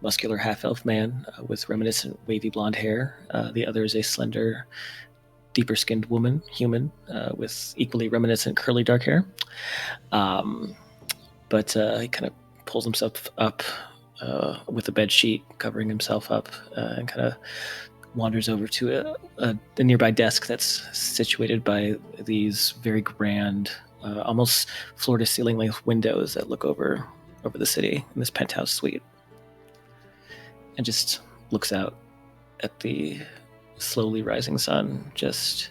muscular half-elf man with reminiscent wavy blonde hair. The other is a slender, deeper-skinned human, with equally reminiscent curly dark hair. But he kind of pulls himself up with a bed sheet covering himself up and kind of wanders over to a nearby desk that's situated by these very grand, almost floor-to-ceiling length windows that look over the city in this penthouse suite, and just looks out at the slowly rising sun, just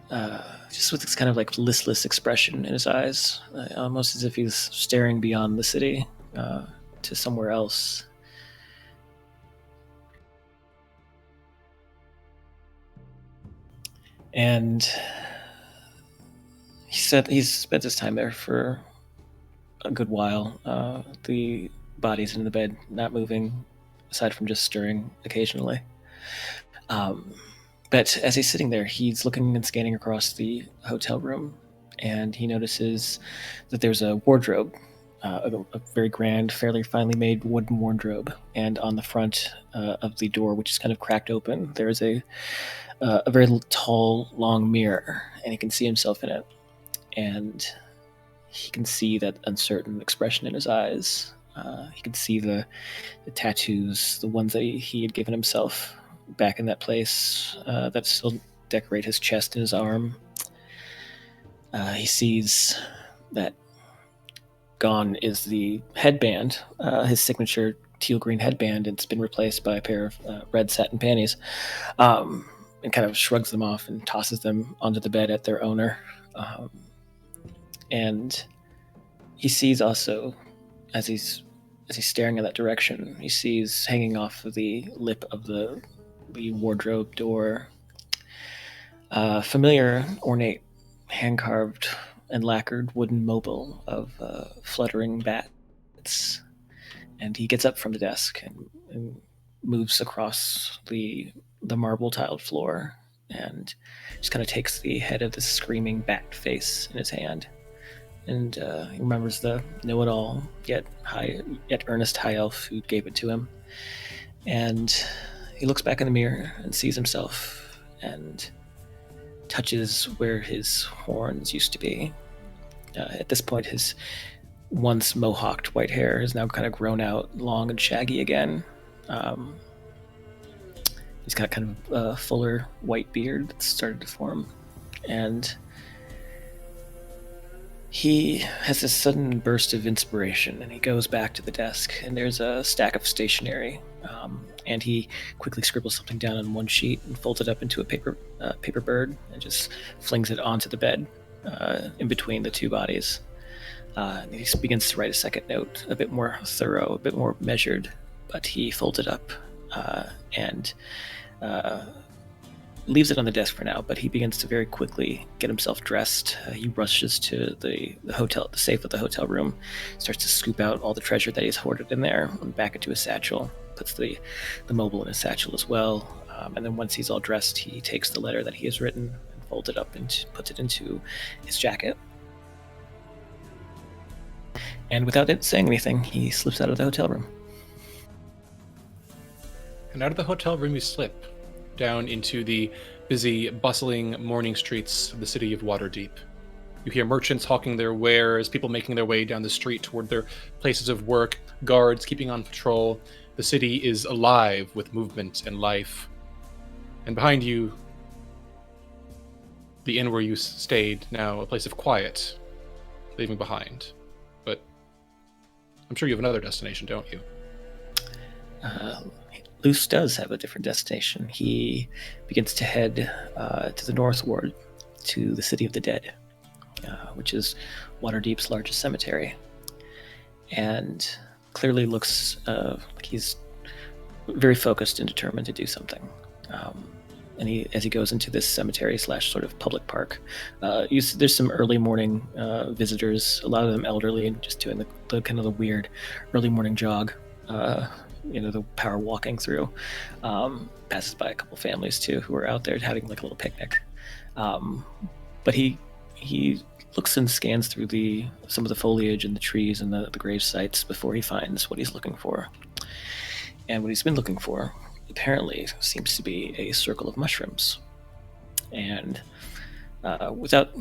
with this kind of like listless expression in his eyes, almost as if he's staring beyond the city to somewhere else. And he said he's spent his time there for a good while. The bodies in the bed not moving, aside from just stirring occasionally. But as he's sitting there, he's looking and scanning across the hotel room, and he notices that there's a wardrobe, a very grand, fairly finely made wooden wardrobe, and on the front of the door, which is kind of cracked open, there is a very tall, long mirror, and he can see himself in it, and he can see that uncertain expression in his eyes. He can see the tattoos, the ones that he had given himself back in that place, that still decorate his chest and his arm. He sees that gone is the headband, his signature teal green headband, and it's been replaced by a pair of red satin panties, and kind of shrugs them off and tosses them onto the bed at their owner. And he sees also, as he's staring in that direction, he sees hanging off of the lip of the wardrobe door, familiar, ornate, hand-carved and lacquered wooden mobile of fluttering bats. And he gets up from the desk and moves across the marble-tiled floor and just kind of takes the head of this screaming bat face in his hand. And he remembers the know-it-all, yet earnest high elf who gave it to him. And he looks back in the mirror and sees himself and touches where his horns used to be. At this point, his once mohawked white hair has now kind of grown out long and shaggy again. He's got kind of a fuller white beard that's started to form. And he has this sudden burst of inspiration, and he goes back to the desk, and there's a stack of stationery, and he quickly scribbles something down on one sheet and folds it up into a paper bird and just flings it onto the bed in between the two bodies. And he begins to write a second note, a bit more thorough, a bit more measured, but he folds it up and leaves it on the desk for now, but he begins to very quickly get himself dressed. He rushes to the safe of the hotel room, starts to scoop out all the treasure that he's hoarded in there and back into his satchel, puts the mobile in his satchel as well. And then once he's all dressed, he takes the letter that he has written and folds it up and puts it into his jacket. And without it saying anything, he slips out of the hotel room. And out of the hotel room you slip down into the busy, bustling morning streets of the city of Waterdeep. You hear merchants hawking their wares, people making their way down the street toward their places of work, guards keeping on patrol. The city is alive with movement and life. And behind you, the inn where you stayed, now a place of quiet, leaving behind. But I'm sure you have another destination, don't you? Luce does have a different destination. He begins to head to the northward, to the City of the Dead, which is Waterdeep's largest cemetery. And clearly looks like he's very focused and determined to do something. And as he goes into this cemetery / sort of public park, there's some early morning visitors, a lot of them elderly, and just doing the kind of the weird early morning jog. The power walking through. Passes by a couple families too who are out there having like a little picnic. But he looks and scans through some of the foliage and the trees and the grave sites before he finds what he's looking for. And what he's been looking for apparently seems to be a circle of mushrooms. And without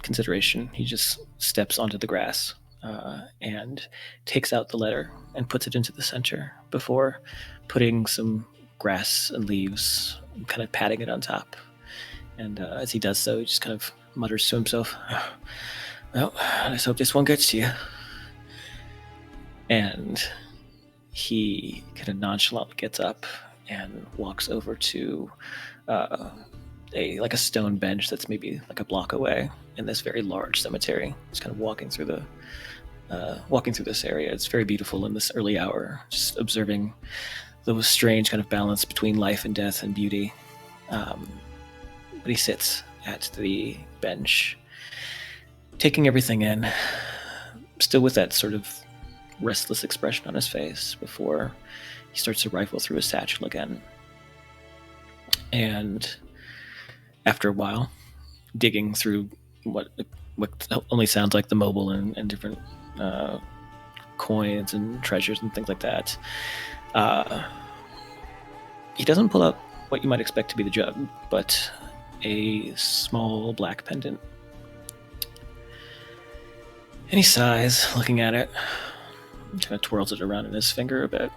consideration, he just steps onto the grass and takes out the letter and puts it into the center before putting some grass and leaves and kind of patting it on top. And as he does so, he just kind of mutters to himself, "Well, let's hope this one gets to you." And he kind of nonchalantly gets up and walks over to a stone bench that's maybe like a block away in this very large cemetery. He's kind of walking through this area. It's very beautiful in this early hour, just observing the strange kind of balance between life and death and beauty. But he sits at the bench, taking everything in, still with that sort of restless expression on his face, before he starts to rifle through his satchel again. And after a while, digging through what only sounds like the mobile and different coins and treasures and things like that, he doesn't pull out what you might expect to be the jug, but a small black pendant. And he sighs, looking at it, kind of twirls it around in his finger a bit.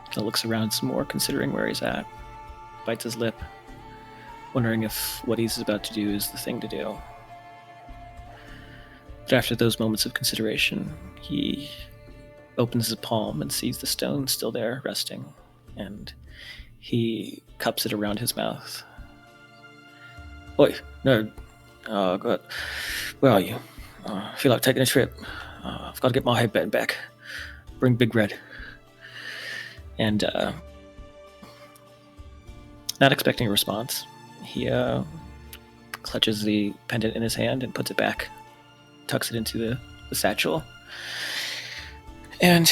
Kind of looks around some more, considering where he's at. Bites his lip, wondering if what he's about to do is the thing to do. But after those moments of consideration, he opens his palm and sees the stone still there, resting, and he cups it around his mouth. "Oi, nerd. God. Where are you? I feel like taking a trip. I've got to get my headband back. Bring Big Red." And not expecting a response, he clutches the pendant in his hand and puts it back, tucks it into the satchel, and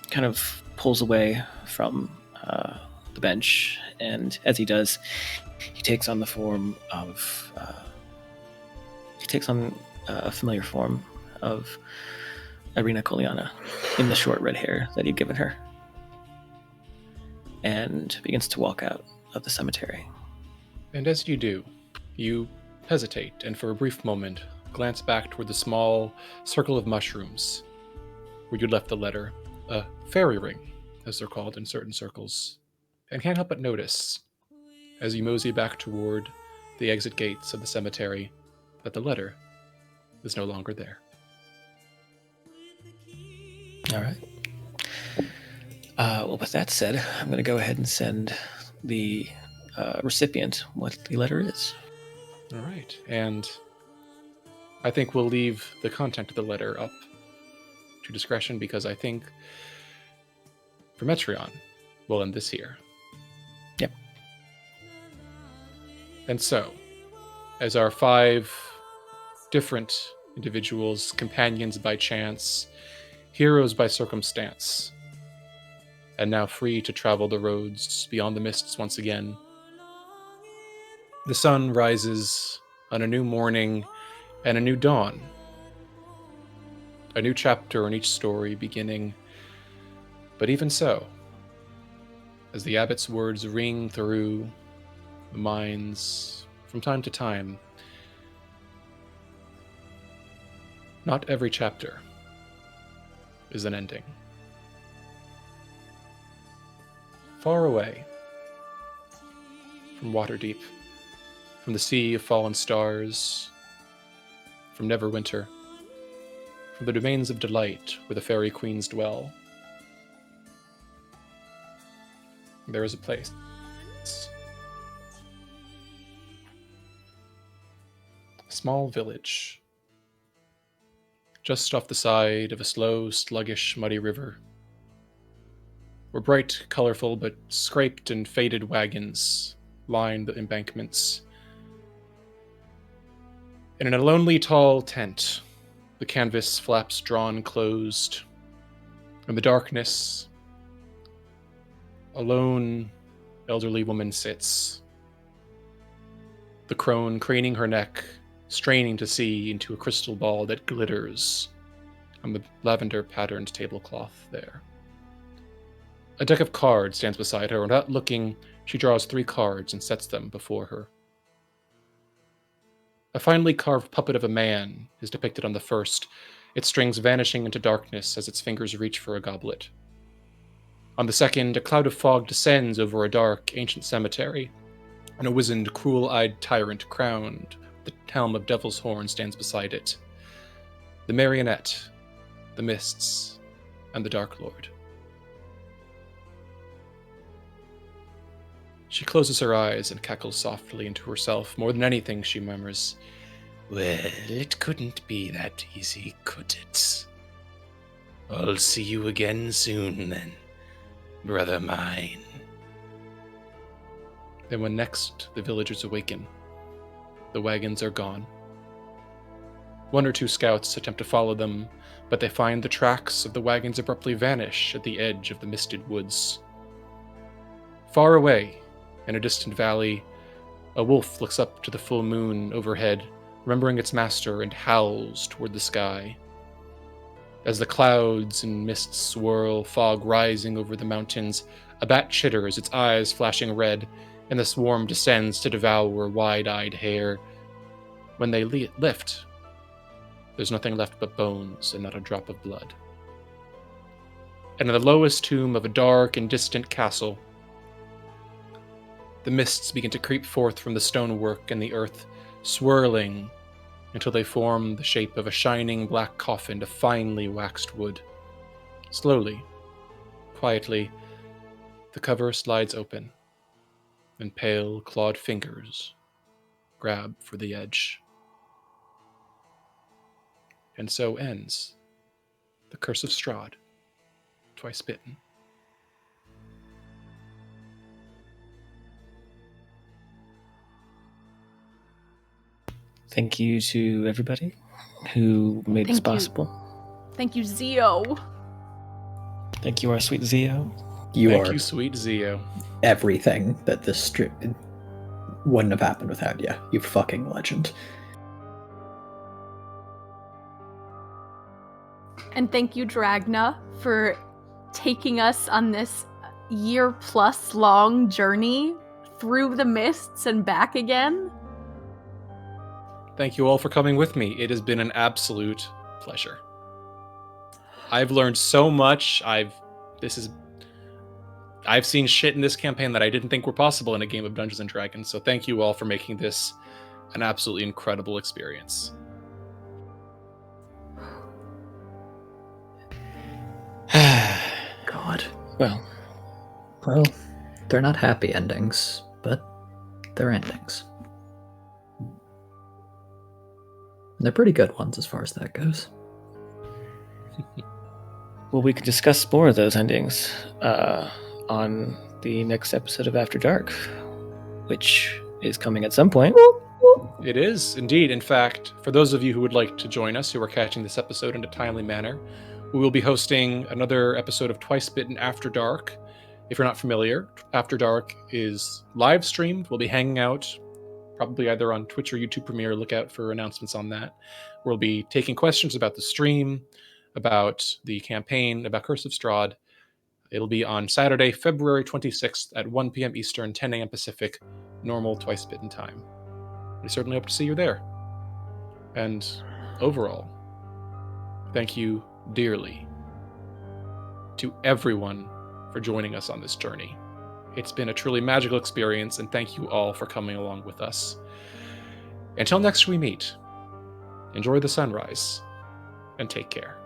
kind of pulls away from the bench. And as he does, he takes on the form of a familiar form of Irina Koliana in the short red hair that he'd given her, and begins to walk out of the cemetery. And as you do, you hesitate and for a brief moment glance back toward the small circle of mushrooms where you left the letter, a fairy ring, as they're called in certain circles, and can't help but notice, as you mosey back toward the exit gates of the cemetery, that the letter is no longer there. All right. Well, with that said, I'm going to go ahead and send the recipient what the letter is. All right. And I think we'll leave the content of the letter up to discretion, because I think for Metreon, we'll end this here. Yep. And so, as our 5 different individuals, companions by chance, heroes by circumstance, and now free to travel the roads beyond the mists once again, The sun rises on a new morning and a new dawn. A new chapter in each story beginning. But even so, as the abbot's words ring through the minds from time to time, not every chapter is an ending. Far away from Waterdeep, from the sea of fallen stars, from Neverwinter, from the domains of delight where the fairy queens dwell, there is a place. A small village, just off the side of a slow, sluggish, muddy river, where bright, colorful, but scraped and faded wagons line the embankments. And in a lonely, tall tent, the canvas flaps drawn closed. In the darkness, a lone, elderly woman sits, the crone craning her neck, straining to see into a crystal ball that glitters on the lavender-patterned tablecloth there. A deck of cards stands beside her, and without looking, she draws 3 cards and sets them before her. A finely carved puppet of a man is depicted on the first, its strings vanishing into darkness as its fingers reach for a goblet. On the second, a cloud of fog descends over a dark, ancient cemetery, and a wizened, cruel-eyed tyrant crowned with the helm of devil's horn stands beside it. The marionette, the mists, and the Dark Lord. She closes her eyes and cackles softly into herself. More than anything, she murmurs, Well, it couldn't be that easy, could it? I'll see you again soon, then, brother mine. Then when next the villagers awaken, the wagons are gone. 1 or 2 scouts attempt to follow them, but they find the tracks of the wagons abruptly vanish at the edge of the misted woods. Far away, in a distant valley, a wolf looks up to the full moon overhead, remembering its master, and howls toward the sky. As the clouds and mists swirl, fog rising over the mountains, a bat chitters, its eyes flashing red, and the swarm descends to devour wide-eyed hair. When they lift, there's nothing left but bones and not a drop of blood. And in the lowest tomb of a dark and distant castle, the mists begin to creep forth from the stonework and the earth, swirling until they form the shape of a shining black coffin of finely waxed wood. Slowly, quietly, the cover slides open, and pale, clawed fingers grab for the edge. And so ends The Curse of Strahd, Twice Bitten. Thank you to everybody who made this possible. Thank you, Zio. Thank you, our sweet Zio. Thank you, sweet Zio. Everything that this strip wouldn't have happened without you. You fucking legend. And thank you, Dragna, for taking us on this year-plus long journey through the mists and back again. Thank you all for coming with me. It has been an absolute pleasure. I've learned so much. I've seen shit in this campaign that I didn't think were possible in a game of Dungeons & Dragons, so thank you all for making this an absolutely incredible experience. God. Well, they're not happy endings, but they're endings. And they're pretty good ones as far as that goes. well, we can discuss more of those endings on the next episode of After Dark, which is coming at some point. It is, indeed. In fact, for those of you who would like to join us, who are catching this episode in a timely manner, we will be hosting another episode of Twice Bitten After Dark. If you're not familiar, After Dark is live streamed. We'll be hanging out probably either on Twitch or YouTube Premiere. Look out for announcements on that. We'll be taking questions about the stream, about the campaign, about Curse of Strahd. It'll be on Saturday, February 26th at 1 p.m. Eastern, 10 a.m. Pacific, normal Twice Bitten time. We certainly hope to see you there. And overall, thank you dearly to everyone for joining us on this journey. It's been a truly magical experience, and thank you all for coming along with us. Until next we meet, enjoy the sunrise, and take care.